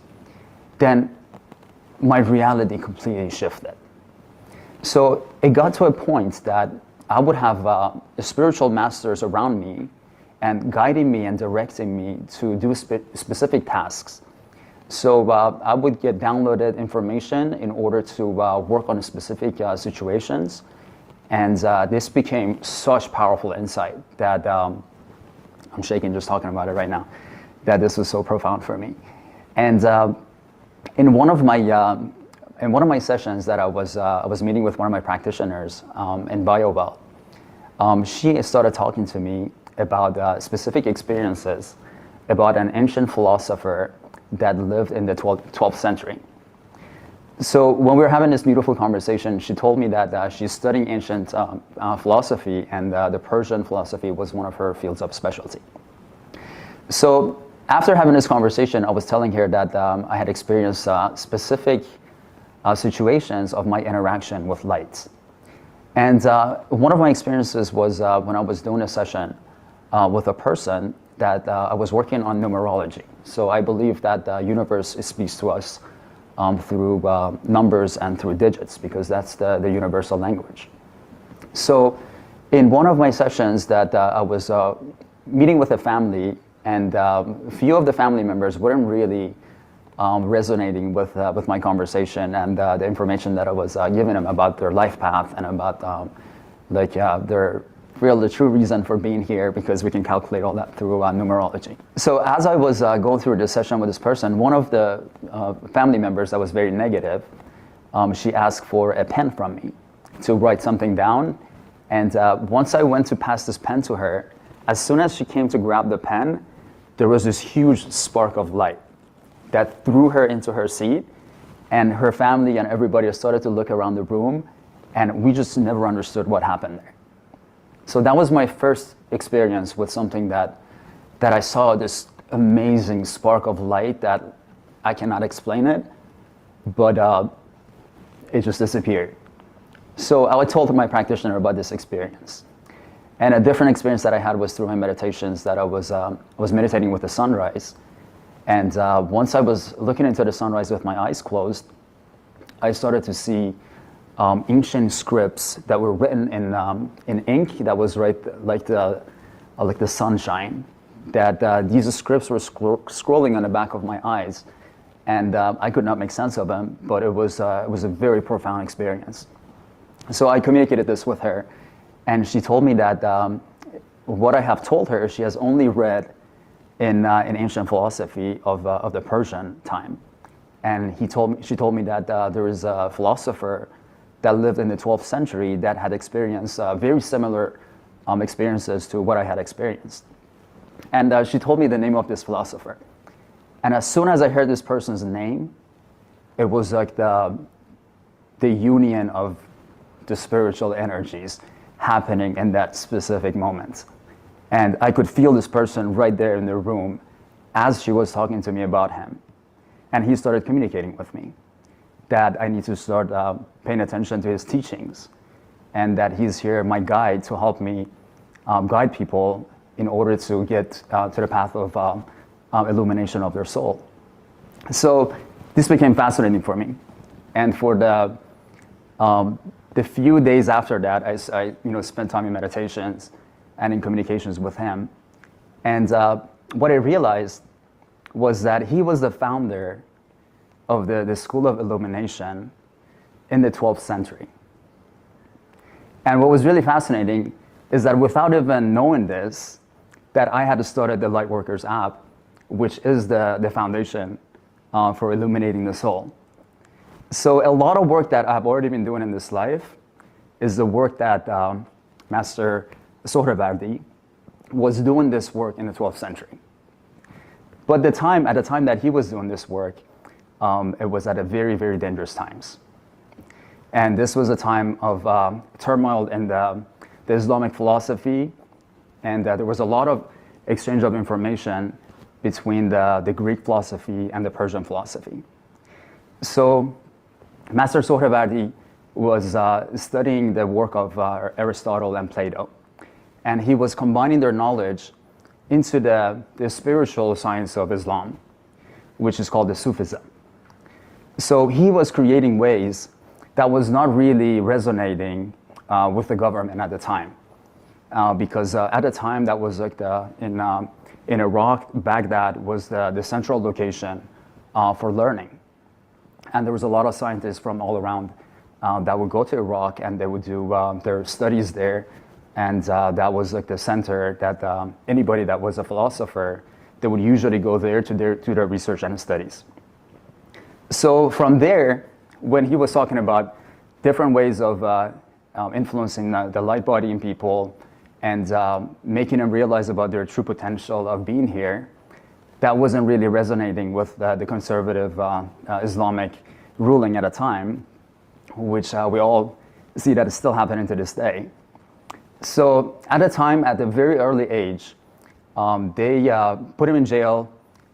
then my reality completely shifted. So it got to a point that I would have spiritual masters around me and guiding me and directing me to do specific tasks. So I would get downloaded information in order to work on specific situations. And this became such powerful insight that I'm shaking just talking about it right now, that this was so profound for me. And in one of my sessions that I was meeting with one of my practitioners in BioWell, she started talking to me about specific experiences about an ancient philosopher that lived in the 12th century. So when we were having this beautiful conversation, she told me that she's studying ancient philosophy, and the Persian philosophy was one of her fields of specialty. So after having this conversation, I was telling her that I had experienced specific situations of my interaction with light. And one of my experiences was when I was doing a session with a person that I was working on numerology. So I believe that the universe speaks to us through numbers and through digits, because that's the universal language. So in one of my sessions that I was meeting with a family, and a few of the family members weren't really resonating with my conversation and the information that I was giving them about their life path and about the true reason for being here, because we can calculate all that through numerology. So as I was going through this session with this person, one of the family members that was very negative, she asked for a pen from me to write something down. And once I went to pass this pen to her, as soon as she came to grab the pen, there was this huge spark of light that threw her into her seat, and her family and everybody started to look around the room, and we just never understood what happened there. So that was my first experience with something that I saw, this amazing spark of light that I cannot explain it, but it just disappeared. So I told my practitioner about this experience. And a different experience that I had was through my meditations, that I was meditating with the sunrise. And once I was looking into the sunrise with my eyes closed, I started to see ancient scripts that were written in ink that was like the sunshine. That these scripts were scrolling on the back of my eyes, and I could not make sense of them. But it was a very profound experience. So I communicated this with her, and she told me that what I have told her, she has only read in ancient philosophy of the Persian time. And she told me that there is a philosopher that lived in the 12th century that had experienced very similar experiences to what I had experienced. And she told me the name of this philosopher. And as soon as I heard this person's name, it was like the union of the spiritual energies happening in that specific moment. And I could feel this person right there in the room as she was talking to me about him. And he started communicating with me that I need to start paying attention to his teachings, and that he's here, my guide, to help me guide people in order to get to the path of illumination of their soul. So this became fascinating for me. And for the few days after that, I spent time in meditations and in communications with him. And what I realized was that he was the founder of the School of Illumination in the 12th century. And what was really fascinating is that without even knowing this, that I had started the Lightworkers app, which is the foundation for illuminating the soul. So a lot of work that I've already been doing in this life is the work that Master Sohravardi was doing this work in the 12th century. But at the time that he was doing this work, it was at a very, very dangerous times. And this was a time of turmoil in the Islamic philosophy, and there was a lot of exchange of information between the Greek philosophy and the Persian philosophy. So Master Sohravardi was studying the work of Aristotle and Plato, and he was combining their knowledge into the spiritual science of Islam, which is called the Sufism. So he was creating ways that was not really resonating with the government at the time, because at the time that was like in Iraq, Baghdad was the central location for learning, and there was a lot of scientists from all around that would go to Iraq and they would do their studies there. And that was like the center that anybody that was a philosopher, they would usually go there to do their research and studies. So from there, when he was talking about different ways of influencing the light body in people and making them realize about their true potential of being here, that wasn't really resonating with the conservative Islamic ruling at a time, which we all see that is still happening to this day. So at a time, at a very early age, they put him in jail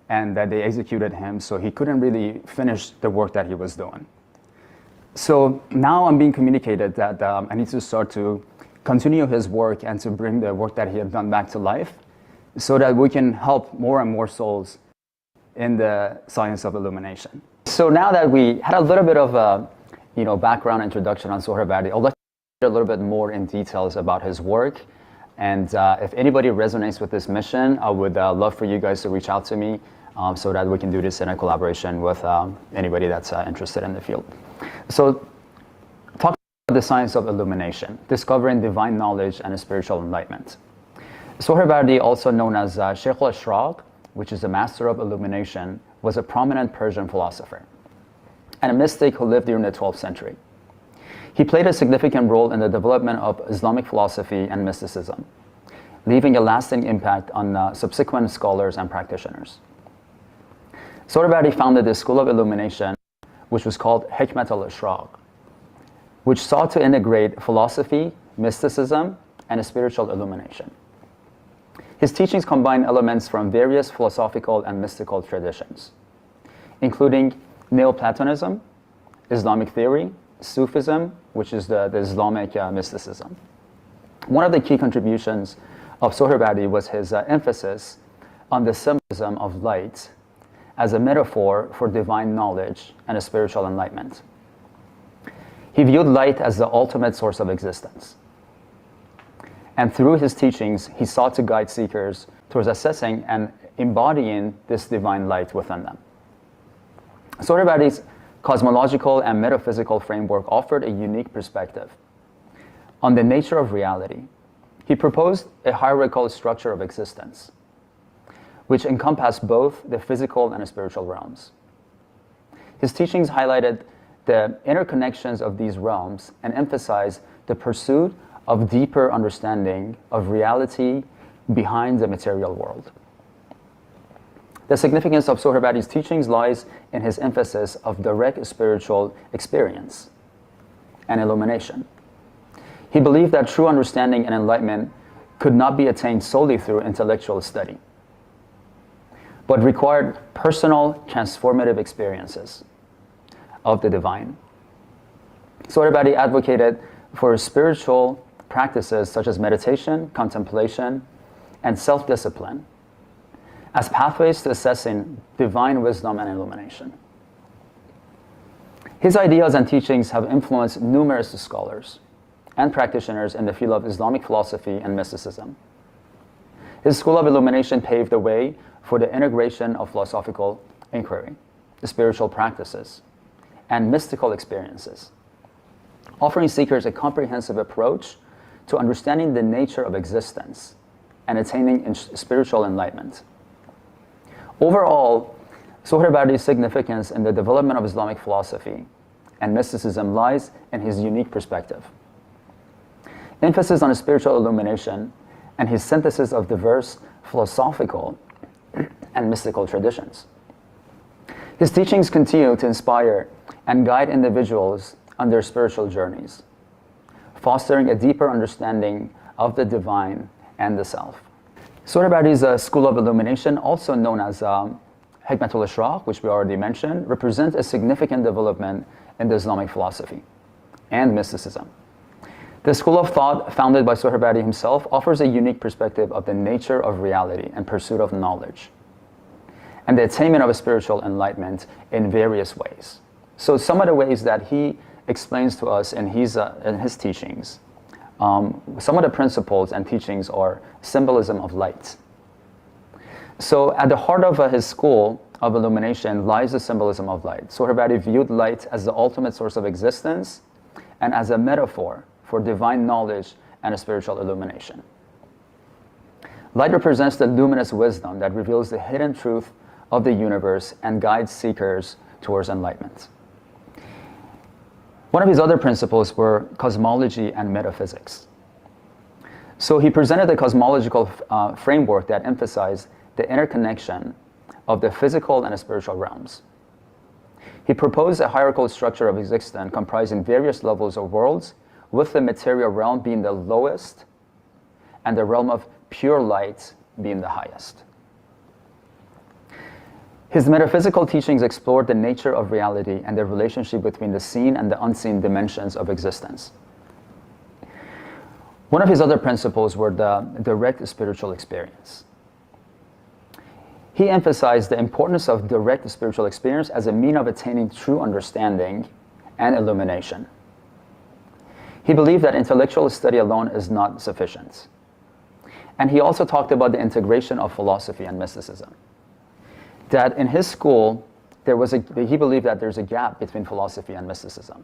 and they executed him, so he couldn't really finish the work that he was doing. So now I'm being communicated that I need to start to continue his work and to bring the work that he had done back to life so that we can help more and more souls in the science of illumination. So now that we had a little bit of a background introduction on Sohrawardi, I'll let you a little bit more in details about his work. And if anybody resonates with this mission, I would love for you guys to reach out to me so that we can do this in a collaboration with anybody that's interested in the field. So talk about the science of illumination, discovering divine knowledge and spiritual enlightenment. Sohrawardi, also known as Sheikh al-Ashraq, which is the master of illumination, was a prominent Persian philosopher and a mystic who lived during the 12th century. He played a significant role in the development of Islamic philosophy and mysticism, leaving a lasting impact on subsequent scholars and practitioners. Sohrawardi founded the School of Illumination, which was called Hikmat al-Ashraq, which sought to integrate philosophy, mysticism, and spiritual illumination. His teachings combine elements from various philosophical and mystical traditions, including Neoplatonism, Islamic theory, Sufism, which is the Islamic mysticism. One of the key contributions of Sohrawardi was his emphasis on the symbolism of light as a metaphor for divine knowledge and a spiritual enlightenment. He viewed light as the ultimate source of existence. And through his teachings, he sought to guide seekers towards assessing and embodying this divine light within them. Sohrawardi's cosmological and metaphysical framework offered a unique perspective on the nature of reality. He proposed a hierarchical structure of existence, which encompassed both the physical and the spiritual realms. His teachings highlighted the interconnections of these realms and emphasized the pursuit of deeper understanding of reality behind the material world. The significance of Sohrawardi's teachings lies in his emphasis of direct spiritual experience and illumination. He believed that true understanding and enlightenment could not be attained solely through intellectual study, but required personal transformative experiences of the divine. Sohrawardi advocated for spiritual practices such as meditation, contemplation, and self-discipline as pathways to assessing divine wisdom and illumination. His ideas and teachings have influenced numerous scholars and practitioners in the field of Islamic philosophy and mysticism. His School of Illumination paved the way for the integration of philosophical inquiry, spiritual practices, and mystical experiences, offering seekers a comprehensive approach to understanding the nature of existence and attaining spiritual enlightenment. Overall, Sohrawardi's significance in the development of Islamic philosophy and mysticism lies in his unique perspective. Emphasis on spiritual illumination and his synthesis of diverse philosophical and mystical traditions. His teachings continue to inspire and guide individuals on their spiritual journeys, fostering a deeper understanding of the divine and the self. Sohrawardi's School of Illumination, also known as Hikmat al-Ashraq, which we already mentioned, represents a significant development in the Islamic philosophy and mysticism. The school of thought, founded by Sohrawardi himself, offers a unique perspective of the nature of reality and pursuit of knowledge, and the attainment of a spiritual enlightenment in various ways. So some of the ways that he explains to us in his teachings, some of the principles and teachings are symbolism of light. So at the heart of his School of Illumination lies the symbolism of light. Sohrawardi viewed light as the ultimate source of existence and as a metaphor for divine knowledge and a spiritual illumination. Light represents the luminous wisdom that reveals the hidden truth of the universe and guides seekers towards enlightenment. One of his other principles were cosmology and metaphysics. So he presented a cosmological framework that emphasized the interconnection of the physical and the spiritual realms. He proposed a hierarchical structure of existence comprising various levels of worlds, with the material realm being the lowest and the realm of pure light being the highest. His metaphysical teachings explored the nature of reality and the relationship between the seen and the unseen dimensions of existence. One of his other principles were the direct spiritual experience. He emphasized the importance of direct spiritual experience as a means of attaining true understanding and illumination. He believed that intellectual study alone is not sufficient. And he also talked about the integration of philosophy and mysticism. That in his school, he believed that there's a gap between philosophy and mysticism.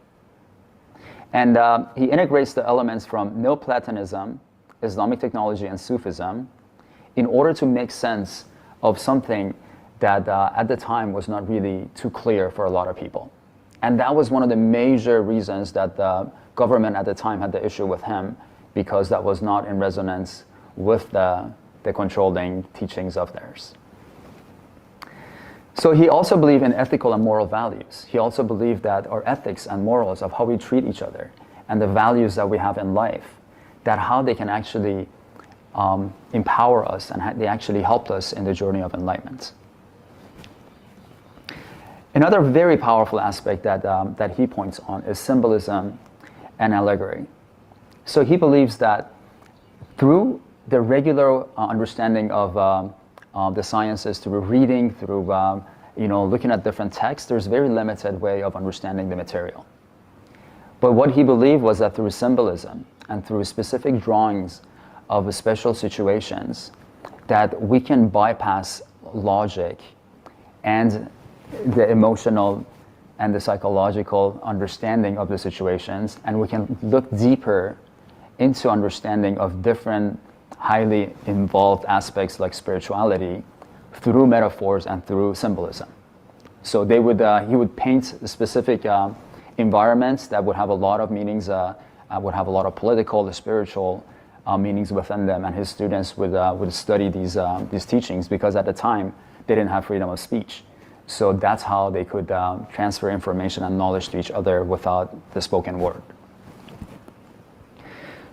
And he integrates the elements from Neoplatonism, Islamic technology, and Sufism in order to make sense of something that at the time was not really too clear for a lot of people. And that was one of the major reasons that the government at the time had the issue with him, because that was not in resonance with the controlling teachings of theirs. So he also believed in ethical and moral values. He also believed that our ethics and morals of how we treat each other and the values that we have in life, that how they can actually empower us and they actually helped us in the journey of enlightenment. Another very powerful aspect that he points on is symbolism and allegory. So he believes that through the regular understanding of the sciences, through reading, through looking at different texts, there's very limited way of understanding the material. But what he believed was that through symbolism and through specific drawings of special situations, that we can bypass logic and the emotional and the psychological understanding of the situations, and we can look deeper into understanding of different highly involved aspects like spirituality through metaphors and through symbolism. So he would paint specific environments that would have a lot of meanings, would have a lot of political, spiritual meanings within them, and his students would study these teachings, because at the time they didn't have freedom of speech. So that's how they could transfer information and knowledge to each other without the spoken word.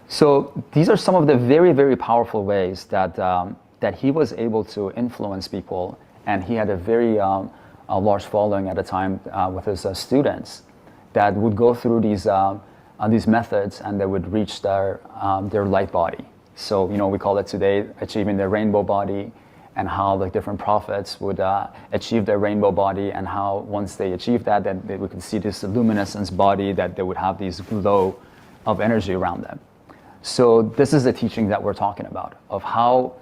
So these are some of the very, very powerful ways that he was able to influence people, and he had a very large following at the time with his students that would go through these methods, and they would reach their light body. So we call it today achieving the rainbow body, and how the different prophets would achieve their rainbow body, and how once they achieved that, then we could see this luminescence body, that they would have these glow of energy around them. So this is the teaching that we're talking about, of how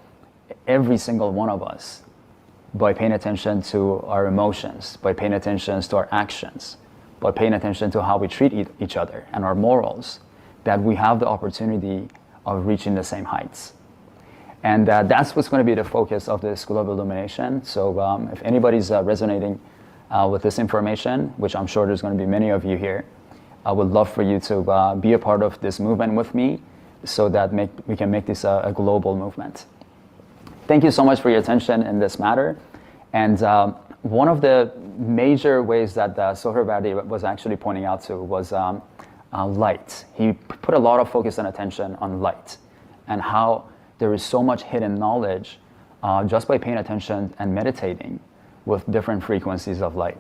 every single one of us, by paying attention to our emotions, by paying attention to our actions, by paying attention to how we treat each other and our morals, that we have the opportunity of reaching the same heights. And that's what's going to be the focus of the School of Illumination. So if anybody's resonating with this information, which I'm sure there's going to be many of you here, I would love for you to be a part of this movement with me, so that we can make this a global movement. Thank you so much for your attention in this matter. And one of the major ways that Sohrabadi was actually pointing out to was light. He put a lot of focus and attention on light, and how there is so much hidden knowledge just by paying attention and meditating with different frequencies of light.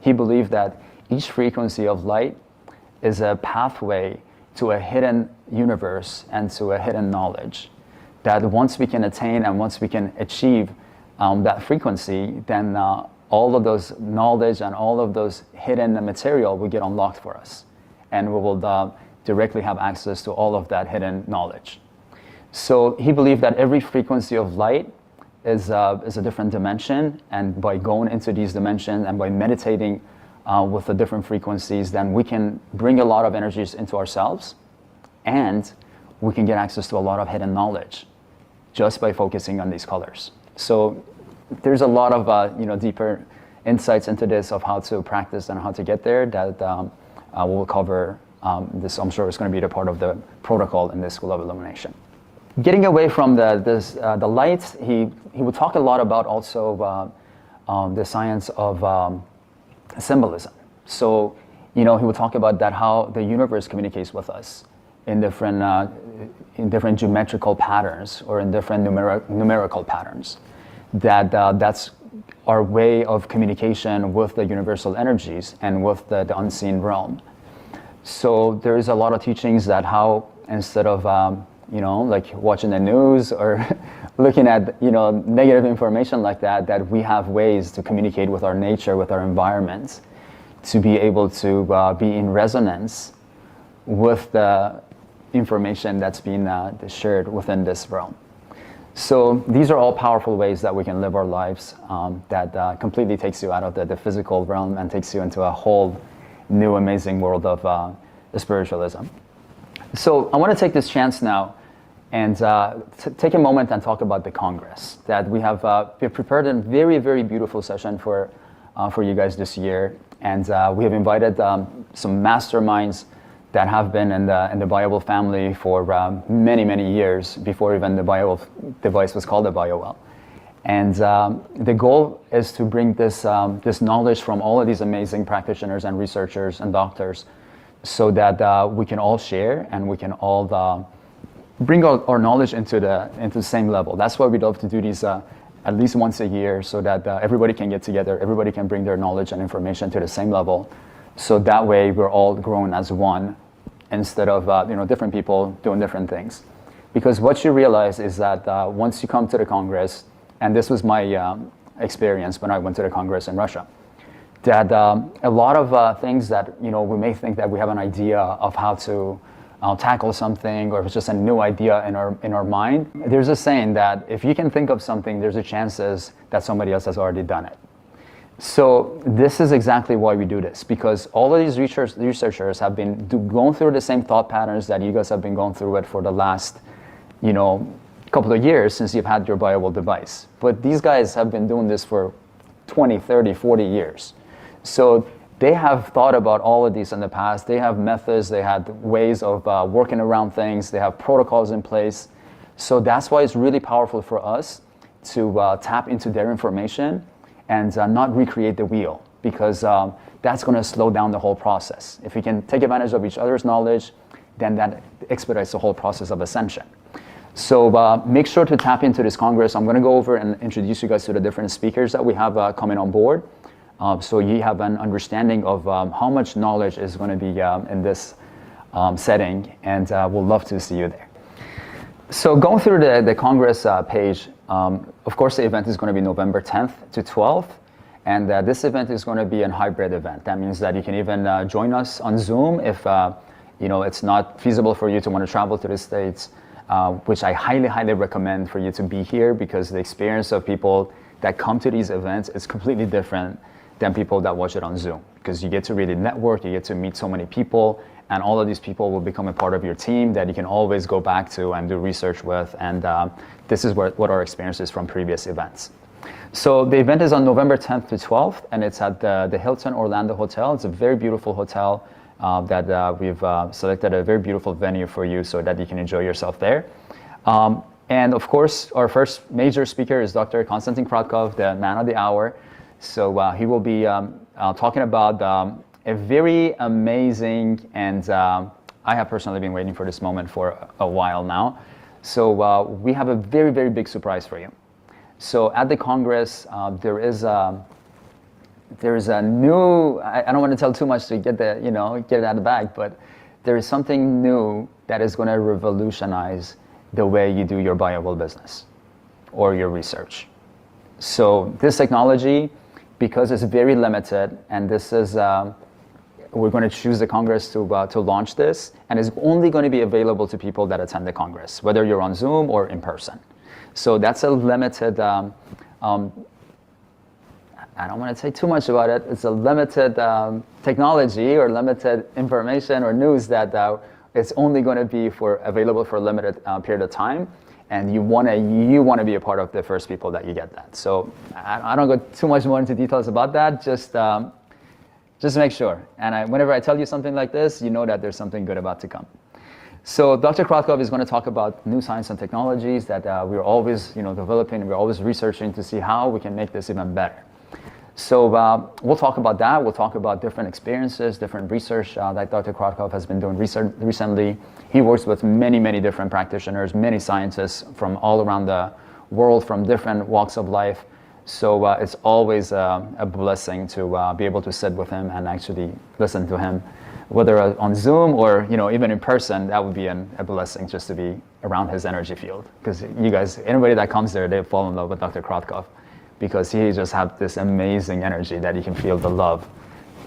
He believed that each frequency of light is a pathway to a hidden universe and to a hidden knowledge, that once we can attain and once we can achieve that frequency, then all of those knowledge and all of those hidden material will get unlocked for us, and we will directly have access to all of that hidden knowledge. So he believed that every frequency of light is a different dimension, and by going into these dimensions and by meditating with the different frequencies, then we can bring a lot of energies into ourselves, and we can get access to a lot of hidden knowledge just by focusing on these colors. So there's a lot of deeper insights into this of how to practice and how to get there that we'll cover. This, I'm sure, is going to be the part of the protocol in this School of Illumination. Getting away from the light, he would talk a lot about also the science of symbolism. So, he would talk about that, how the universe communicates with us in different geometrical patterns or in different numerical patterns. That's our way of communication with the universal energies and with the unseen realm. So there is a lot of teachings that how, instead of like watching the news or looking at negative information like that, that we have ways to communicate with our nature, with our environment, to be able to be in resonance with the information that's being shared within this realm. So these are all powerful ways that we can live our lives that completely takes you out of the physical realm and takes you into a whole new amazing world of spiritualism. So I want to take this chance now and take a moment and talk about the Congress that we have prepared a very, very beautiful session for you guys this year. And we have invited some masterminds that have been in the Bible family for many, many years before even the Bio device was called a BioWell. And the goal is to bring this knowledge from all of these amazing practitioners and researchers and doctors, so that we can all share and we can all bring our knowledge into the same level. That's why we love to do these at least once a year, so that everybody can get together, everybody can bring their knowledge and information to the same level, so that way we're all grown as one, instead of different people doing different things. Because what you realize is that once you come to the Congress, and this was my experience when I went to the Congress in Russia, that a lot of things that we may think that we have an idea of how to tackle something, or if it's just a new idea in our mind, there's a saying that if you can think of something, there's a chances that somebody else has already done it. So this is exactly why we do this, because all of these researchers have been going through the same thought patterns that you guys have been going through it for the last couple of years since you've had your BioWell device. But these guys have been doing this for 20, 30, 40 years. So they have thought about all of these in the past. They have methods, they had ways of working around things, they have protocols in place. So that's why it's really powerful for us to tap into their information and not recreate the wheel, because that's going to slow down the whole process. If we can take advantage of each other's knowledge, then that expedites the whole process of ascension. So make sure to tap into this Congress. I'm going to go over and introduce you guys to the different speakers that we have coming on board, so you have an understanding of how much knowledge is going to be in this setting, and we'll love to see you there. So going through the Congress page, of course the event is going to be November 10th to 12th, and this event is going to be a hybrid event. That means that you can even join us on Zoom if it's not feasible for you to want to travel to the States, which I highly, highly recommend for you to be here, because the experience of people that come to these events is completely different than people that watch it on Zoom, because you get to really network, you get to meet so many people, and all of these people will become a part of your team that you can always go back to and do research with, and this is what our experience is from previous events. So the event is on November 10th to 12th, and it's at the Hilton Orlando Hotel. It's a very beautiful hotel that we've selected a very beautiful venue for you so that you can enjoy yourself there. And of course, our first major speaker is Dr. Konstantin Kratkov, the man of the hour. So he will be talking about a very amazing, and I have personally been waiting for this moment for a while now. So we have a very, very big surprise for you. So at the Congress, there is a new, I don't want to tell too much to get get it out of the bag, but there is something new that is going to revolutionize the way you do your BioWell business or your research. So this technology, because it's very limited, and this is, we're going to choose the Congress to launch this, and it's only going to be available to people that attend the Congress, whether you're on Zoom or in person. So that's a limited I don't want to say too much about it. It's a limited technology or limited information or news that it's only going to be available for a limited period of time, and you want to be a part of the first people that you get that. So I don't go too much more into details about that. Just make sure. And whenever I tell you something like this, you know that there's something good about to come. So Dr. Krotkov is going to talk about new science and technologies that we're always developing. We're always researching to see how we can make this even better. So we'll talk about that. We'll talk about different experiences, different research that Dr. Krotkov has been doing recently. He works with many, many different practitioners, many scientists from all around the world, from different walks of life. So it's always a blessing to be able to sit with him and actually listen to him, whether on Zoom or even in person. That would be a blessing just to be around his energy field, because you guys, anybody that comes there, they fall in love with Dr. Krotkov, because he just has this amazing energy that you can feel the love.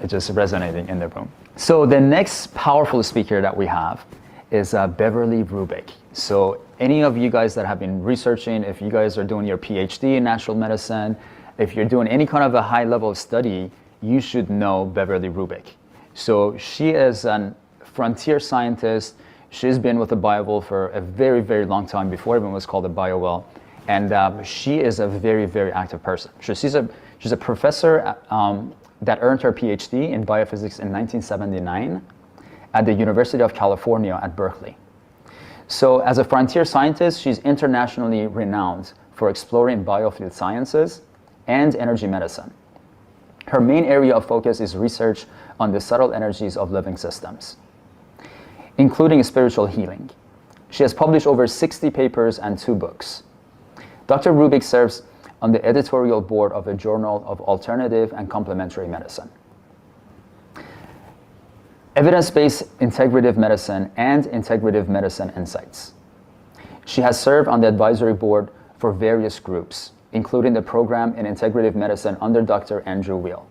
It's just resonating in the room. So the next powerful speaker that we have is Beverly Rubik. So any of you guys that have been researching, if you guys are doing your PhD in natural medicine, if you're doing any kind of a high level of study, you should know Beverly Rubik. So she is a frontier scientist. She's been with the BioWell for a very, very long time, before it even was called the BioWell. And she is a very, very active person. She's a professor that earned her PhD in biophysics in 1979 at the University of California at Berkeley. So as a frontier scientist, she's internationally renowned for exploring biofield sciences and energy medicine. Her main area of focus is research on the subtle energies of living systems, including spiritual healing. She has published over 60 papers and 2 books. Dr. Rubik serves on the editorial board of a journal of alternative and complementary medicine, evidence-based integrative medicine, and integrative medicine insights. She has served on the advisory board for various groups, including the program in integrative medicine under Dr. Andrew Weil.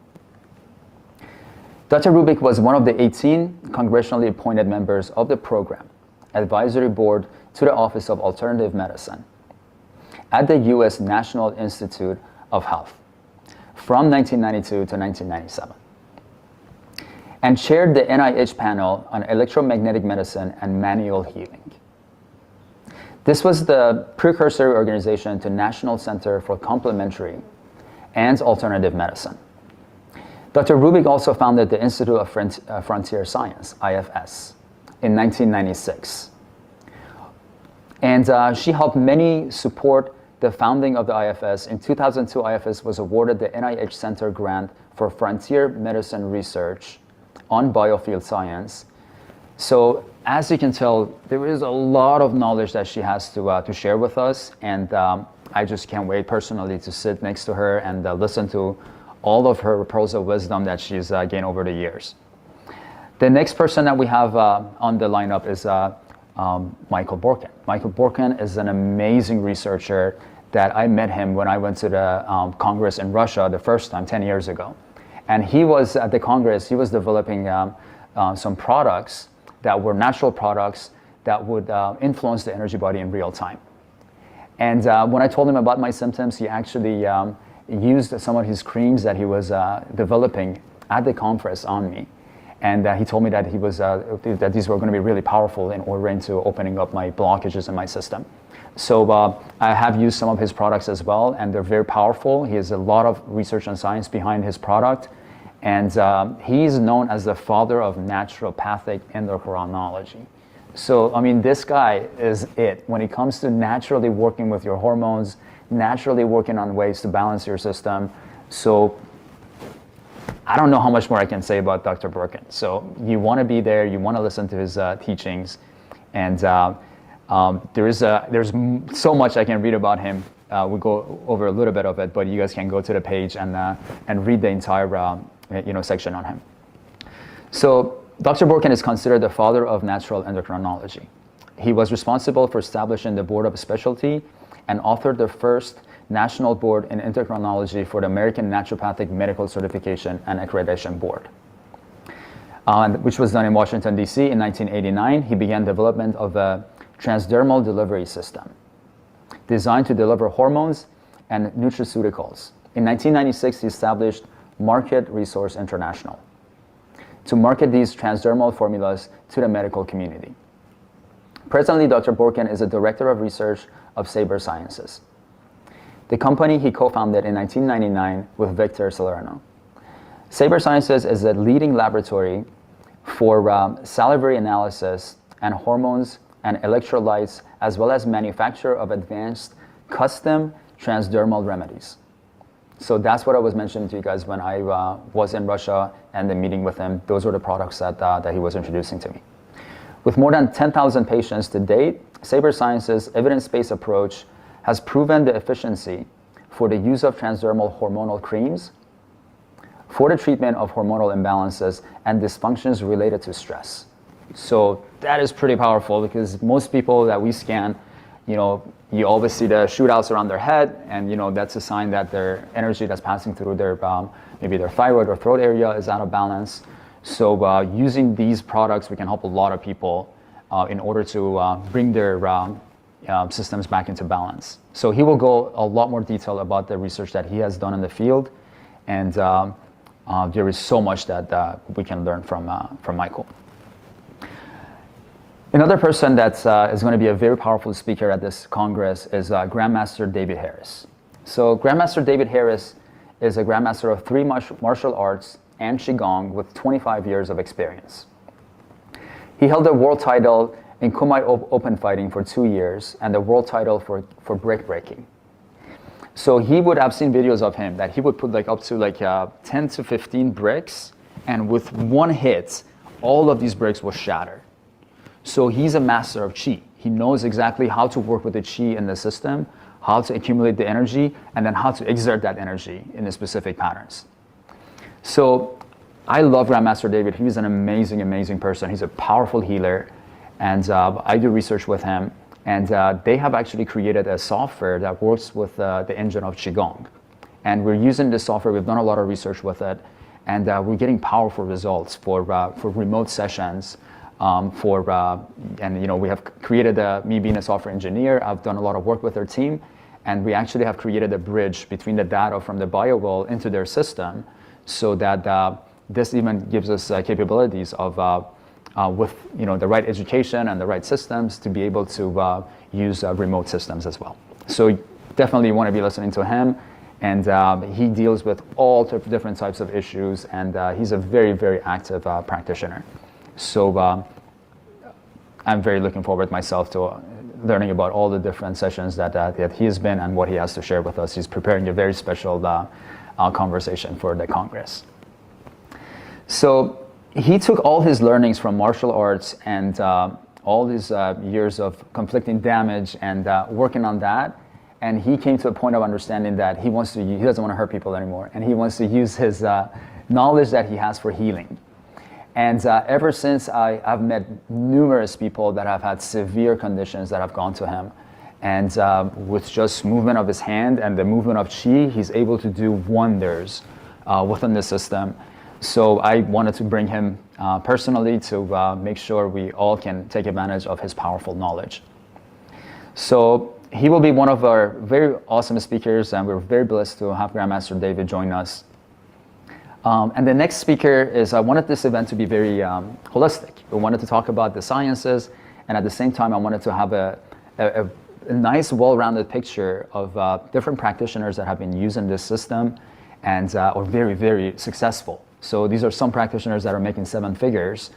Dr. Rubik was one of the 18 congressionally appointed members of the program advisory board to the Office of Alternative Medicine at the U.S. National Institute of Health from 1992 to 1997, and chaired the NIH panel on electromagnetic medicine and manual healing. This was the precursor organization to National Center for Complementary and Alternative Medicine. Dr. Rubik also founded the Institute of Frontier Science, IFS, in 1996. And she helped many support the founding of the IFS. In 2002, IFS was awarded the NIH Center Grant for Frontier Medicine Research on Biofield Science. So as you can tell, there is a lot of knowledge that she has to share with us, and I just can't wait personally to sit next to her and listen to all of her pearls of wisdom that she's gained over the years. The next person that we have on the lineup is Michael Borkin. Michael Borkin is an amazing researcher that I met him when I went to the Congress in Russia the first time 10 years ago. And he was at the Congress, he was developing some products that were natural products that would influence the energy body in real time. And when I told him about my symptoms, he actually used some of his creams that he was developing at the conference on me. And he told me that that these were going to be really powerful in order into opening up my blockages in my system. So I have used some of his products as well, and they're very powerful. He has a lot of research and science behind his product, and he's known as the father of naturopathic endocrinology. So, I mean, this guy is it when it comes to naturally working with your hormones, naturally working on ways to balance your system. So I don't know how much more I can say about Dr. Borkin. So you want to be there, you want to listen to his teachings, and there's so much I can read about him. We'll go over a little bit of it, but you guys can go to the page and read the entire section on him. So Dr. Borkin is considered the father of natural endocrinology. He was responsible for establishing the Board of Specialty and authored the first National Board in Endocrinology for the American Naturopathic Medical Certification and Accreditation Board, which was done in Washington, D.C. in 1989. He began development of a transdermal delivery system designed to deliver hormones and nutraceuticals In 1996, he established Market Resource International to market these transdermal formulas to the medical community. Presently, Dr. Borken is a director of research of Saber Sciences, the company he co-founded in 1999 with Victor Salerno. Saber Sciences is a leading laboratory for salivary analysis and hormones and electrolytes, as well as manufacture of advanced custom transdermal remedies. So that's what I was mentioning to you guys when I was in Russia and the meeting with him. Those were the products that he was introducing to me. With more than 10,000 patients to date, Saber Sciences' evidence-based approach has proven the efficiency for the use of transdermal hormonal creams for the treatment of hormonal imbalances and dysfunctions related to stress. So that is pretty powerful, because most people that we scan, you always see the shootouts around their head, and that's a sign that their energy that's passing through their maybe their thyroid or throat area is out of balance. So using these products, we can help a lot of people in order to bring their systems back into balance. So he will go a lot more detail about the research that he has done in the field, and there is so much that we can learn from Michael. Another person that is going to be a very powerful speaker at this Congress is Grandmaster David Harris. So Grandmaster David Harris is a Grandmaster of 3 martial arts and Qigong with 25 years of experience. He held the world title in Kumai Open Fighting for 2 years and the world title for brick breaking. So he would have seen videos of him that he would put up to 10 to 15 bricks, and with one hit, all of these bricks will shatter. So he's a master of Qi. He knows exactly how to work with the Qi in the system, how to accumulate the energy, and then how to exert that energy in the specific patterns. So I love Grandmaster David. He's an amazing, amazing person. He's a powerful healer, and I do research with him. And they have actually created a software that works with the engine of Qigong. And we're using this software. We've done a lot of research with it, and we're getting powerful results for remote sessions. And we have created me being a software engineer, I've done a lot of work with their team, and we actually have created a bridge between the data from the BioWell into their system, so that this even gives us capabilities of with the right education and the right systems to be able to use remote systems as well. So definitely want to be listening to him, and he deals with all different types of issues, and he's a very, very active practitioner. So I'm very looking forward myself to learning about all the different sessions that he has been and what he has to share with us. He's preparing a very special conversation for the Congress. So he took all his learnings from martial arts and all his years of conflicting damage and working on that, and he came to a point of understanding that he doesn't want to hurt people anymore, and he wants to use his knowledge that he has for healing. And ever since, I've met numerous people that have had severe conditions that have gone to him. And with just movement of his hand and the movement of Qi, he's able to do wonders within the system. So I wanted to bring him personally to make sure we all can take advantage of his powerful knowledge. So he will be one of our very awesome speakers, and we're very blessed to have Grandmaster David join us. And the next speaker is, I wanted this event to be very holistic. We wanted to talk about the sciences, and at the same time, I wanted to have a nice, well-rounded picture of different practitioners that have been using this system and are very, very successful. So these are some practitioners that are making 7 figures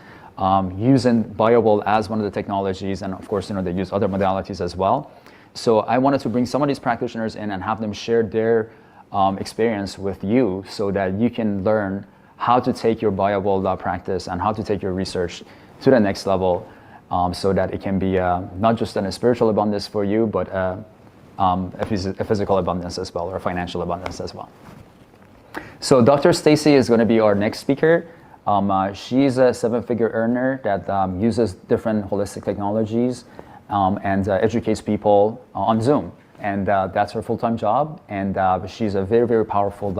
using BioWell as one of the technologies, and of course, they use other modalities as well. So I wanted to bring some of these practitioners in and have them share their experience with you, so that you can learn how to take your BioWell practice and how to take your research to the next level, so that it can be not just a spiritual abundance for you, but a physical abundance as well, or a financial abundance as well. So Dr. Stacy is going to be our next speaker. She's a 7-figure earner that uses different holistic technologies and educates people on Zoom. And that's her full-time job, and she's a very, very powerful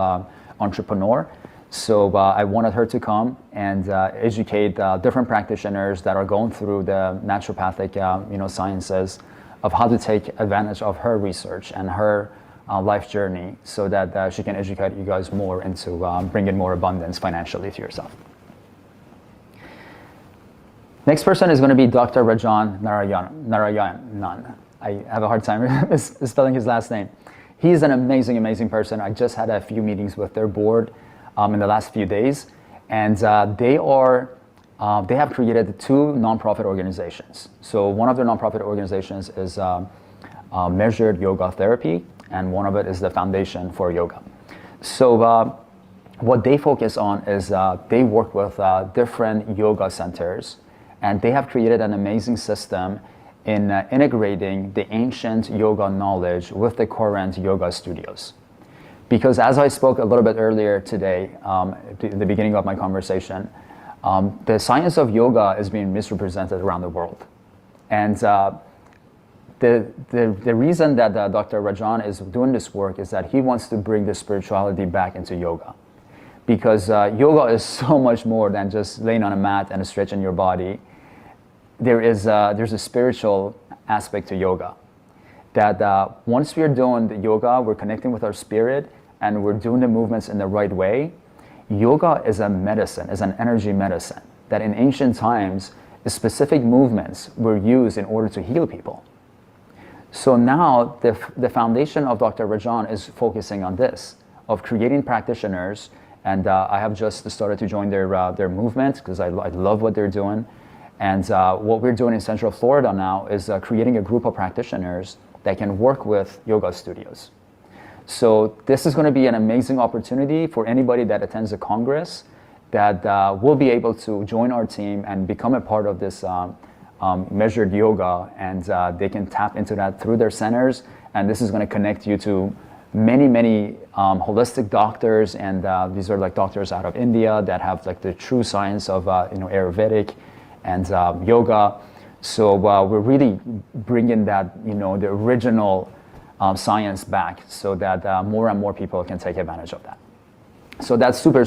entrepreneur. So I wanted her to come and educate different practitioners that are going through the naturopathic sciences of how to take advantage of her research and her life journey so that she can educate you guys more into bringing more abundance financially to yourself. Next person is going to be Dr. Rajan Narayanan. I have a hard time spelling his last name. He's an amazing, amazing person. I just had a few meetings with their board in the last few days, and they have created 2 nonprofit organizations. So one of their nonprofit organizations is Measured Yoga Therapy, and one of it is the Foundation for Yoga. So what they focus on is they work with different yoga centers, and they have created an amazing system in integrating the ancient yoga knowledge with the current yoga studios. Because as I spoke a little bit earlier today, at the beginning of my conversation, the science of yoga is being misrepresented around the world. And the reason that Dr. Rajan is doing this work is that he wants to bring the spirituality back into yoga. Because yoga is so much more than just laying on a mat and stretching your body. There's a spiritual aspect to yoga. That once we're doing the yoga, we're connecting with our spirit, and we're doing the movements in the right way. Yoga is a medicine, is an energy medicine, that in ancient times, specific movements were used in order to heal people. So now the foundation of Dr. Rajan is focusing on this, of creating practitioners, and I have just started to join their movement because I love what they're doing. And what we're doing in Central Florida now is creating a group of practitioners that can work with yoga studios. So this is going to be an amazing opportunity for anybody that attends a Congress that will be able to join our team and become a part of this measured yoga, and they can tap into that through their centers. And this is going to connect you to many holistic doctors, and these are like doctors out of India that have like the true science of Ayurvedic and yoga. So we're really bringing that, the original science back, so that more and more people can take advantage of that. So that's super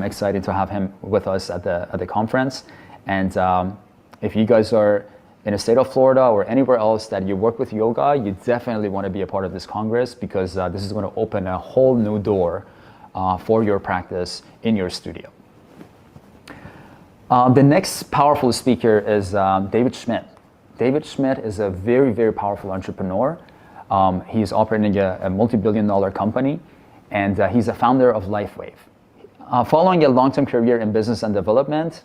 exciting to have him with us at the conference. And if you guys are in the state of Florida or anywhere else that you work with yoga, you definitely want to be a part of this Congress, because this is going to open a whole new door for your practice in your studio. The next powerful speaker is David Schmidt. David Schmidt is a very powerful entrepreneur. He's operating a multi-billion-dollar company, and he's a founder of LifeWave. Following a long-term career in business and development,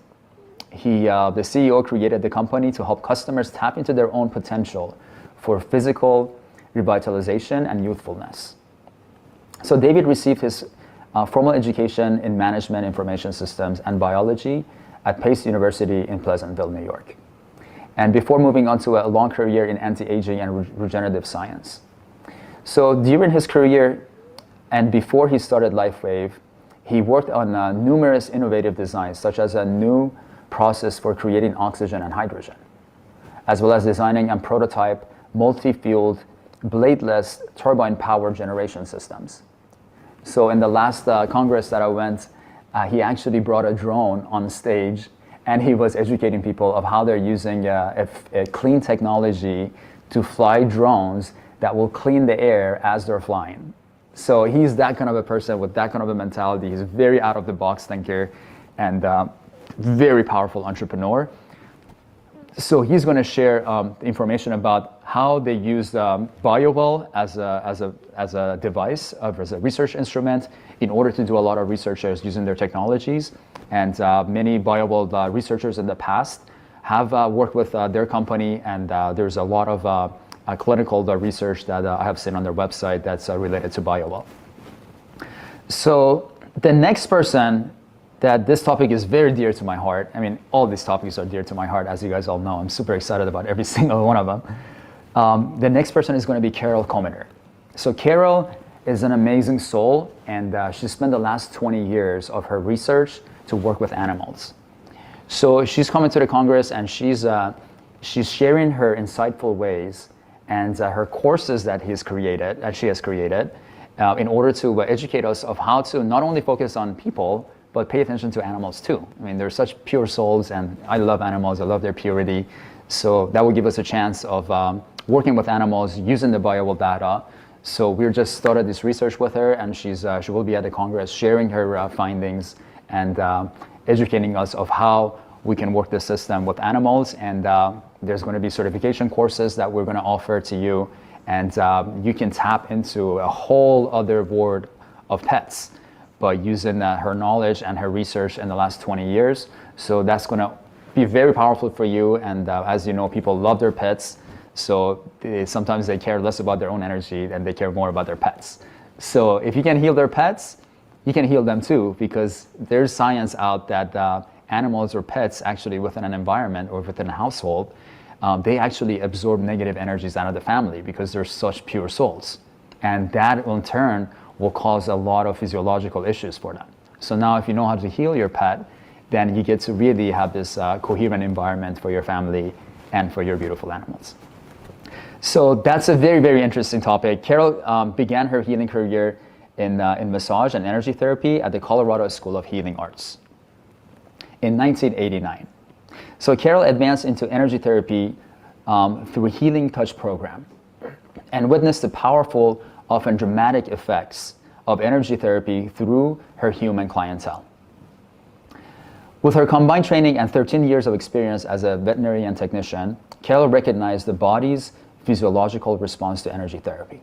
the CEO created the company to help customers tap into their own potential for physical revitalization and youthfulness. So David received his formal education in management, information systems, and biology at Pace University in Pleasantville, New York, and before moving on to a long career in anti-aging and regenerative science. So during his career and before he started LifeWave, he worked on numerous innovative designs, such as a new process for creating oxygen and hydrogen, as well as designing and prototype multi-fueled bladeless turbine power generation systems. So in the last Congress that I went, he actually brought a drone on stage, and he was educating people of how they're using a clean technology to fly drones that will clean the air as they're flying. So he's that kind of a person with that kind of a mentality. He's a very out-of-the-box thinker and very powerful entrepreneur. So he's going to share information about how they use BioWell as a device, as a research instrument, in order to do a lot of researchers using their technologies. And many BioWell researchers in the past have worked with their company, and there's a lot of clinical research that I have seen on their website that's related to BioWell. So the next person that this topic is very dear to my heart. I mean, all these topics are dear to my heart, as you guys all know. I'm super excited about every single one of them. The next person is going to be Carol Cominer. So Carol is an amazing soul, and she spent the last 20 years of her research to work with animals. So she's coming to the Congress, and she's sharing her insightful ways and her courses that she has created, in order to educate us of how to not only focus on people, but pay attention to animals too. I mean, they're such pure souls, and I love animals. I love their purity. So that will give us a chance of working with animals using the BioWell data So we just started this research with her, and she will be at the Congress sharing her findings and educating us of how we can work this system with animals. And there's going to be certification courses that we're going to offer to you, and you can tap into a whole other world of pets by using her knowledge and her research in the last 20 years. So that's going to be very powerful for you. And as you know, people love their pets. So sometimes they care less about their own energy and they care more about their pets. So if you can heal their pets, you can heal them too, because there's science out that animals or pets actually within an environment or within a household, they actually absorb negative energies out of the family because they're such pure souls. And that in turn will cause a lot of physiological issues for them. So now if you know how to heal your pet, then you get to really have this coherent environment for your family and for your beautiful animals. So that's a very, very interesting topic. Carol began her healing career in massage and energy therapy at the Colorado School of Healing Arts in 1989. So Carol advanced into energy therapy through a Healing Touch program and witnessed the powerful, often dramatic effects of energy therapy through her human clientele. With her combined training and 13 years of experience as a veterinarian technician, Carol recognized the body's physiological response to energy therapy.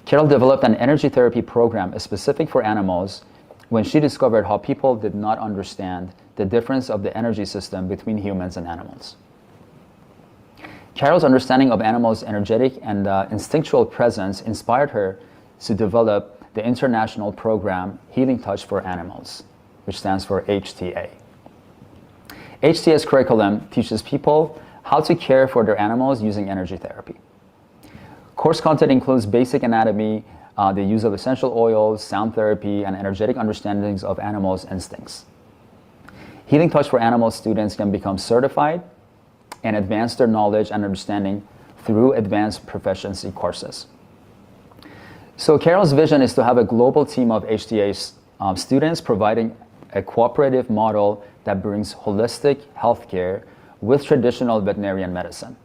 Carol developed an energy therapy program specific for animals when she discovered how people did not understand the difference of the energy system between humans and animals. Carol's understanding of animals' energetic and instinctual presence inspired her to develop the international program Healing Touch for Animals, which stands for HTA. HTA's curriculum teaches people how to care for their animals using energy therapy. Course content includes basic anatomy, the use of essential oils, sound therapy, and energetic understandings of animals' instincts. Healing Touch for Animals students can become certified and advance their knowledge and understanding through advanced proficiency courses. So Carol's vision is to have a global team of HTA students providing a cooperative model that brings holistic healthcare with traditional veterinarian medicine.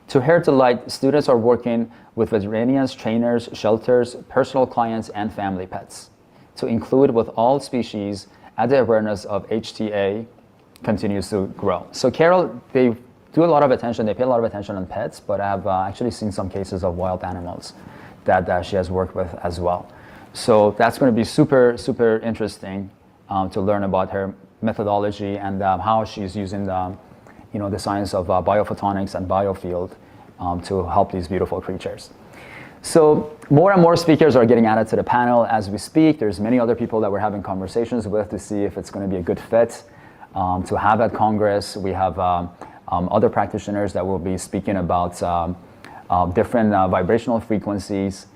To her delight, students are working with veterinarians, trainers, shelters, personal clients, and family pets to include with all species as the awareness of HTA continues to grow. So Carol, they do a lot of attention, they pay a lot of attention on pets, but I've actually seen some cases of wild animals that she has worked with as well. So that's going to be super, super interesting to learn about her methodology and how she's using the science of biophotonics and biofield to help these beautiful creatures. So more and more speakers are getting added to the panel as we speak. There's many other people that we're having conversations with to see if it's going to be a good fit to have at Congress. We have other practitioners that will be speaking about different vibrational frequencies.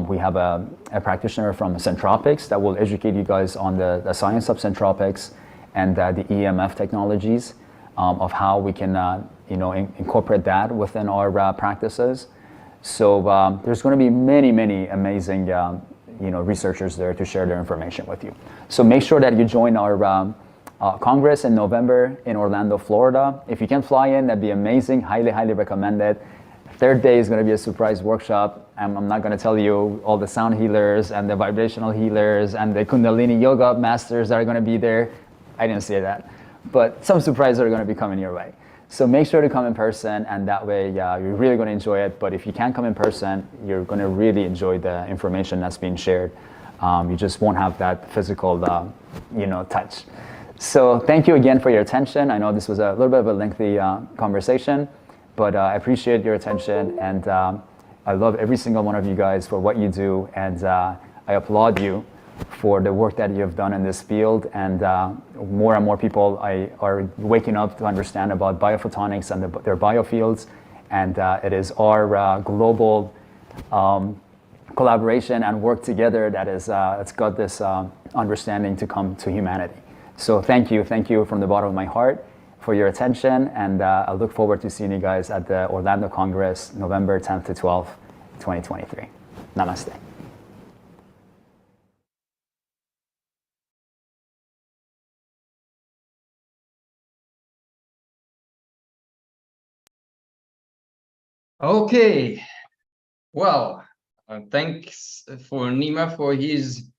We have a practitioner from Centropics that will educate you guys on the science of Centropics and the EMF technologies of how we can incorporate that within our practices. So there's going to be many, many amazing researchers there to share their information with you. So make sure that you join our Congress in November in Orlando, Florida. If you can fly in, that'd be amazing. Highly, highly recommend it. Third day is going to be a surprise workshop. I'm not going to tell you all the sound healers and the vibrational healers and the Kundalini yoga masters that are going to be there. I didn't say that, but some surprises are going to be coming your way. So make sure to come in person, and that way you're really going to enjoy it. But if you can't come in person, you're going to really enjoy the information that's being shared. You just won't have that physical touch. So thank you again for your attention. I know this was a little bit of a lengthy conversation, but I appreciate your attention, and I love every single one of you guys for what you do, and I applaud you for the work that you have done in this field. And more and more people are waking up to understand about biophotonics and their biofields, and it is our global collaboration and work together that is it's got this understanding to come to humanity. So thank you from the bottom of my heart for your attention, and I look forward to seeing you guys at the Orlando Congress, November 10th to 12th, 2023. Namaste. Okay, Well, thanks for Nima for his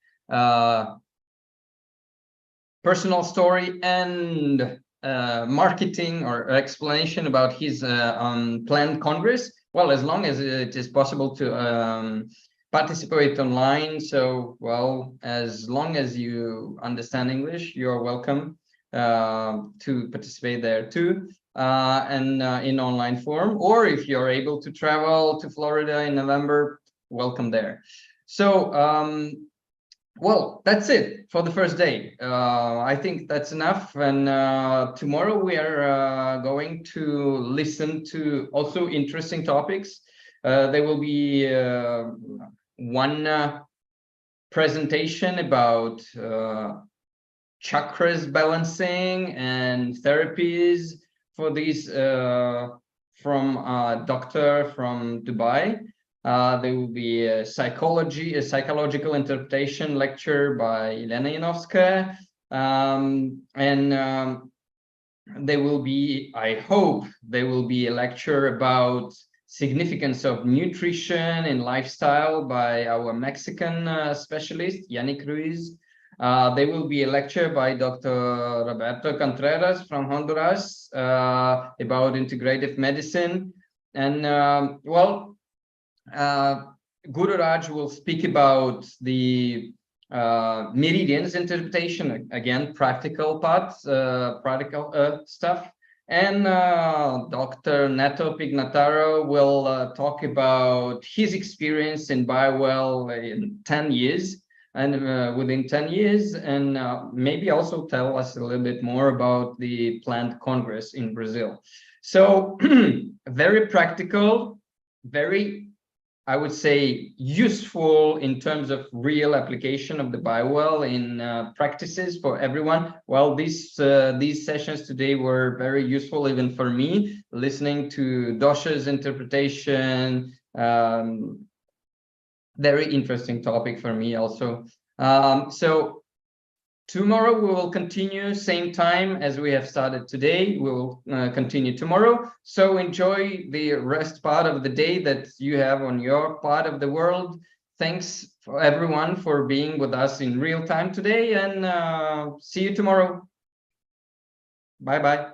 personal story and marketing or explanation about his planned Congress. Well, as long as it is possible to participate online. So, well, as long as you understand English, you're welcome to participate there too, and in online form. Or if you're able to travel to Florida in November, welcome there. So, well, that's it for the first day. I think that's enough. And tomorrow we are going to listen to also interesting topics. There will be one presentation about chakras balancing and therapies for these from a doctor from Dubai. There will be a psychological interpretation lecture by Elena Yanovskaya. There will be, I hope, there will be a lecture about significance of nutrition and lifestyle by our Mexican specialist, Yannick Ruiz. There will be a lecture by Dr. Roberto Contreras from Honduras about integrative medicine. And well, Guru Raj will speak about the meridians interpretation, again, practical parts, practical stuff. And Dr. Neto Pignataro will talk about his experience in BioWell in 10 years. And within 10 years, and maybe also tell us a little bit more about the planned Congress in Brazil. So very practical, very, I would say, useful in terms of real application of the BioWell in practices for everyone. Well, these sessions today were very useful even for me, listening to Dosha's interpretation. Very interesting topic for me also. So tomorrow we will continue same time as we have started today. We will continue tomorrow. So enjoy the rest part of the day that you have on your part of the world. Thanks for everyone for being with us in real time today, and see you tomorrow. Bye-bye.